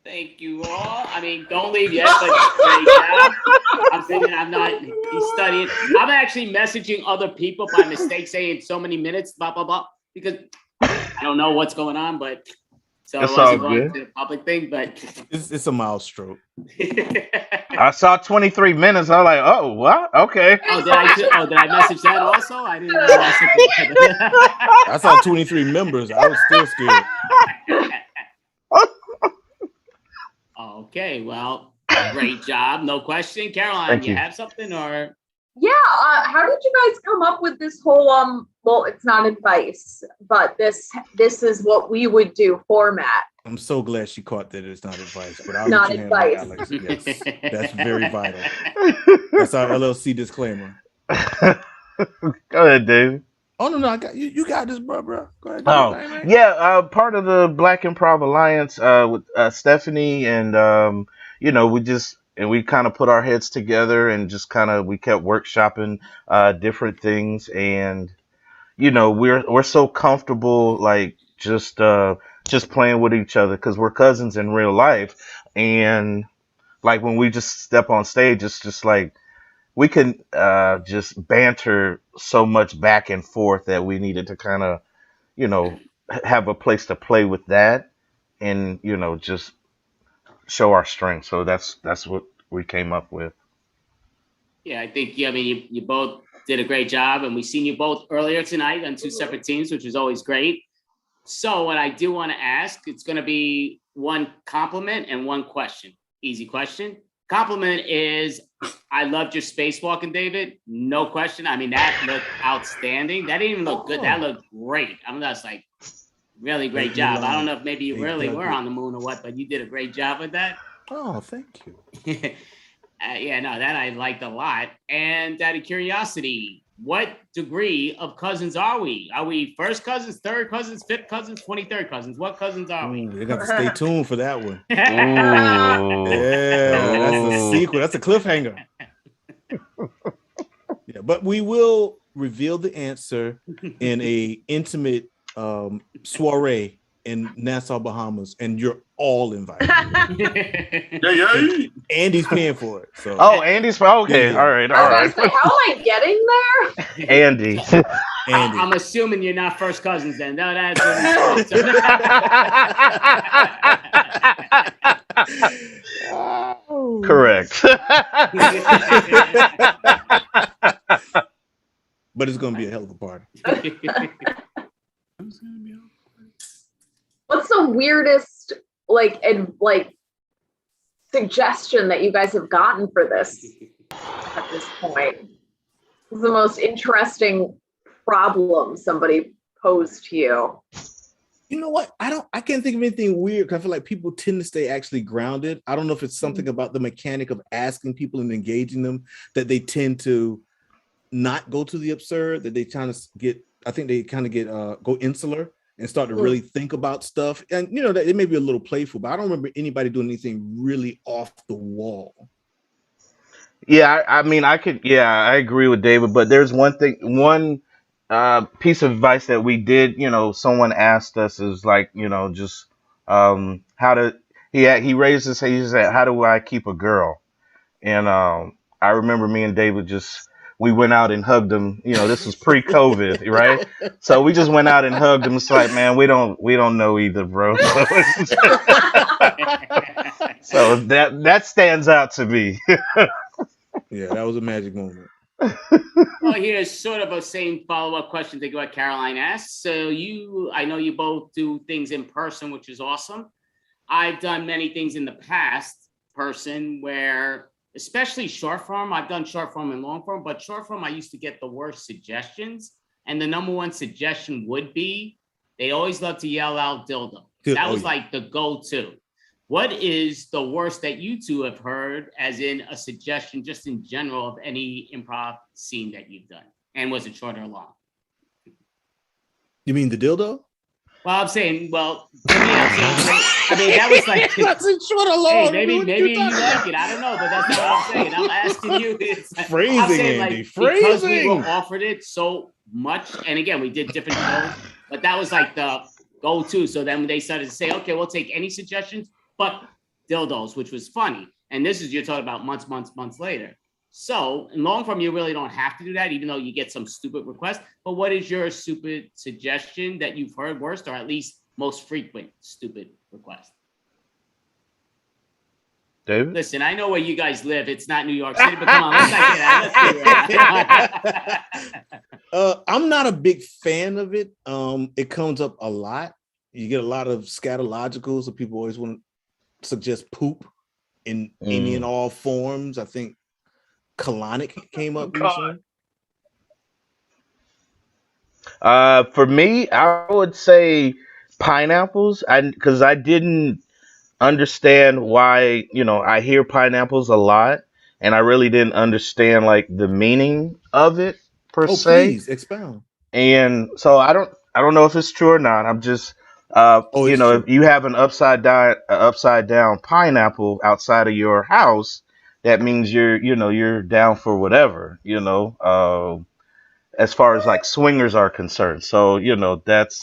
Thank you all. I mean, don't leave yet, but right now, I'm thinking he's studying. I'm actually messaging other people by mistake saying so many minutes, blah, blah, blah, because I don't know what's going on, but So It's it all wasn't going good. to the public thing, but It's a mild stroke. I saw 23 minutes. I was like, oh, what? Okay. did I message that also? I didn't know I sent it. I saw 23 members. I was still scared. Okay, well, great job. No question. Caroline, Thank you you. have something or? Yeah, how did you guys come up with this whole well, it's not advice, but this is what we would do format? I'm so glad she caught that it's not advice, but I'll Not let you handle it, advice. Alex. Yes, that's very vital. That's our LLC disclaimer. Go ahead, David. Oh no, I got you. You got this, bro. Go ahead. Do Oh, your thing, man. yeah. Part of the Black Improv Alliance with Stephanie and we kind of put our heads together and just we kept workshopping different things, and we're so comfortable like just playing with each other because we're cousins in real life, and like when we just step on stage, it's just like we can just banter so much back and forth that we needed to have a place to play with that and just show our strength. So that's what we came up with. Yeah, I think you both did a great job, and we've seen you both earlier tonight on two separate teams, which is always great. So what I do want to ask, it's going to be one compliment and one question. Easy question. Compliment is, I loved your spacewalking, David. No question. I mean, that looked outstanding. That didn't even look good. That looked great. I mean, that's like really great job. I don't know if maybe you really were on the moon or what, but you did a great job with that. Oh, thank you. Yeah, no, that I liked a lot. And out of curiosity, what degree of cousins are we? Are we first cousins, third cousins, fifth cousins, 23rd cousins? What cousins are we? You're going to stay tuned for that one. Ooh. Yeah, that's a sequel. That's a cliffhanger. Yeah, but we will reveal the answer in a intimate soiree in Nassau, Bahamas, and you're all invited. Andy's paying for it. So. Oh, Andy's okay. Yeah. All right. I was gonna say, how am I getting there? Andy. I'm assuming you're not first cousins then. No, that's correct. But it's gonna be a hell of a party. What's the weirdest suggestion that you guys have gotten for this at this point? What's the most interesting problem somebody posed to you? You know what? I can't think of anything weird because I feel like people tend to stay actually grounded. I don't know if it's something about the mechanic of asking people and engaging them that they tend to not go to the absurd, that they kind of get, I think they kind of get go insular and start to really think about stuff. And that it may be a little playful, but I don't remember anybody doing anything really off the wall. Yeah, I mean, I agree with David, but there's one piece of advice that we did, someone asked us is like, just he raised his hand, he said, how do I keep a girl? And I remember me and David we went out and hugged him. This was pre-COVID, right? So we just went out and hugged him. It's like, man, we don't know either, bro. So that stands out to me. Yeah, that was a magic moment. Well, here's sort of a same follow-up question to what Caroline asked. So I know you both do things in person, which is awesome. I've done many things in the past person where, especially short form, I've done short form and long form, but short form, I used to get the worst suggestions. And the number one suggestion would be, they always love to yell out dildo. That was like the go-to. What is the worst that you two have heard, as in a suggestion just in general of any improv scene that you've done? And was it short or long? You mean the dildo? Well, I'm saying, to me, that was like, that's in short or long. Hey, maybe you like it. I don't know, but that's not what I'm saying. I'm asking you. Phrasing, I'm saying, Andy. Because we were offered it so much, and again, we did different shows, but that was like the go-to. So then they started to say, okay, we'll take any suggestions, but dildos, which was funny. And this is, you're talking about months later. So in long form, you really don't have to do that, even though you get some stupid requests. But what is your stupid suggestion that you've heard worst, or at least most frequent stupid request? David? Listen, I know where you guys live. It's not New York City, but come on, let's not get out. Let's do it. I'm not a big fan of it. It comes up a lot. You get a lot of scatologicals, so people always want to suggest poop in any and all forms. I think colonic came up recently. For me, I would say pineapples. Because I didn't understand why, I hear pineapples a lot, and I really didn't understand like the meaning of it per se. Please expound. And so I don't know if it's true or not. I'm just true. if you have an upside down pineapple outside of your house, that means you're down for whatever, as far as like swingers are concerned. So, that's Is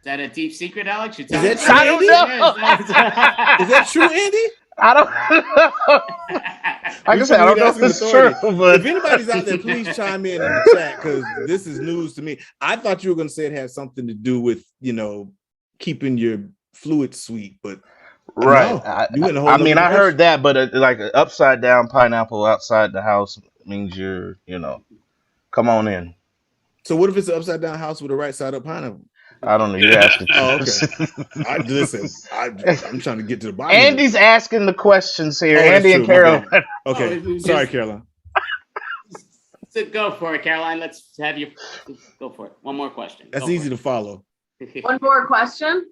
that a deep secret, Alex? Is that true, Andy? Is that true, Andy? I don't. Like I said, I don't know if it's true. But if anybody's out there, please chime in the chat because this is news to me. I thought you were going to say it had something to do with keeping your fluid sweet, but right. No, you went a whole I mean, nother I heard direction. that, but like an upside down pineapple outside the house means you're, come on in. So what if it's an upside down house with a right side up pineapple? I don't know. You're asking. Oh, okay. Listen, I'm trying to get to the bottom. Andy's asking the questions here. Oh, Andy and Caroline. Okay, sorry, Caroline. So go for it, Caroline. Let's have you go for it. One more question. That's easy to follow. One more question.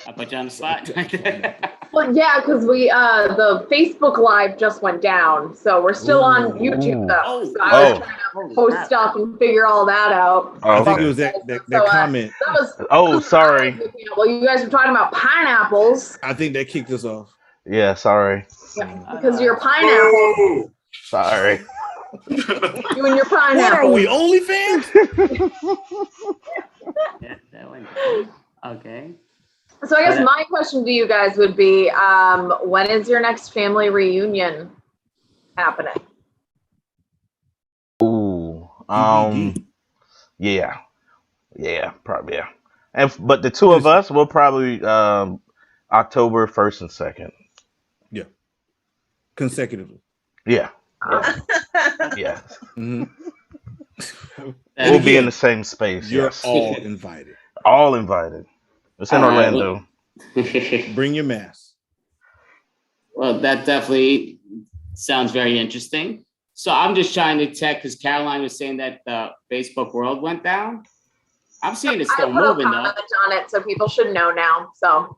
I put you on the spot. Well, yeah, because the Facebook Live just went down, so we're still on YouTube though. So I was trying to post stuff and figure all that out. I think it was that comment. That was sorry. well, you guys were talking about pineapples. I think that kicked us off. Yeah, sorry. Because you're pineapple. Sorry. You and your pineapple. What are we, OnlyFans? Yeah, that one. Okay. So I guess my question to you guys would be, when is your next family reunion happening? Ooh. Yeah, probably, yeah. But the two of us will probably October 1st and 2nd. Yeah. Consecutively. Yeah. Yeah. Mm-hmm. We'll be in the same space. You're yes. all invited. All invited. It's in Orlando. Bring your mask. Well, that definitely sounds very interesting. So I'm just trying to check because Caroline was saying that the Facebook world went down. I'm seeing it's still moving I though. put a comment on it, so people should know now. So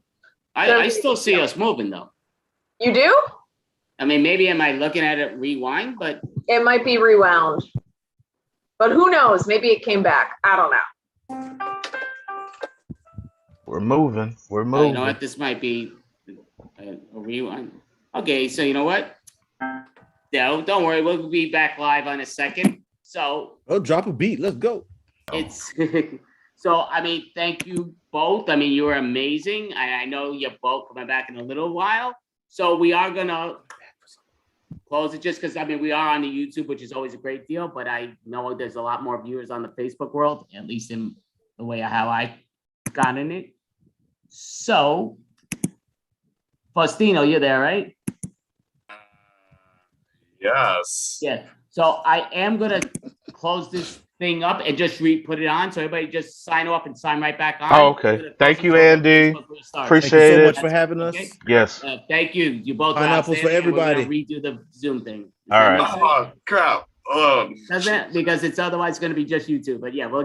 I still see us moving though. You do? I mean, maybe am I looking at it rewind, but It might be rewound. But who knows? Maybe it came back. I don't know. We're moving. We're you moving. know what? This might be a rewind. Okay, so you know what? No, don't worry. We'll be back live on a second. So drop a beat. Let's go. It's so. I mean, thank you both. I mean, you were amazing. I know you're both coming back in a little while. So we are gonna close it just because I mean we are on the YouTube, which is always a great deal. But I know there's a lot more viewers on the Facebook world, at least in the way of how I got in it. So, Faustino, you're there, right? Yes. Yeah. So I am gonna close this thing up and just put it on. So everybody just sign off and sign right back on. Oh, okay. Thank you, Andy. Appreciate Thank you so it. much for having us. Okay. Yes. Thank you. You both are Pineapples for outstanding, and we're gonna everybody. redo the Zoom thing. All right. Oh crap. Doesn't because it's otherwise going to be just YouTube. But yeah, we'll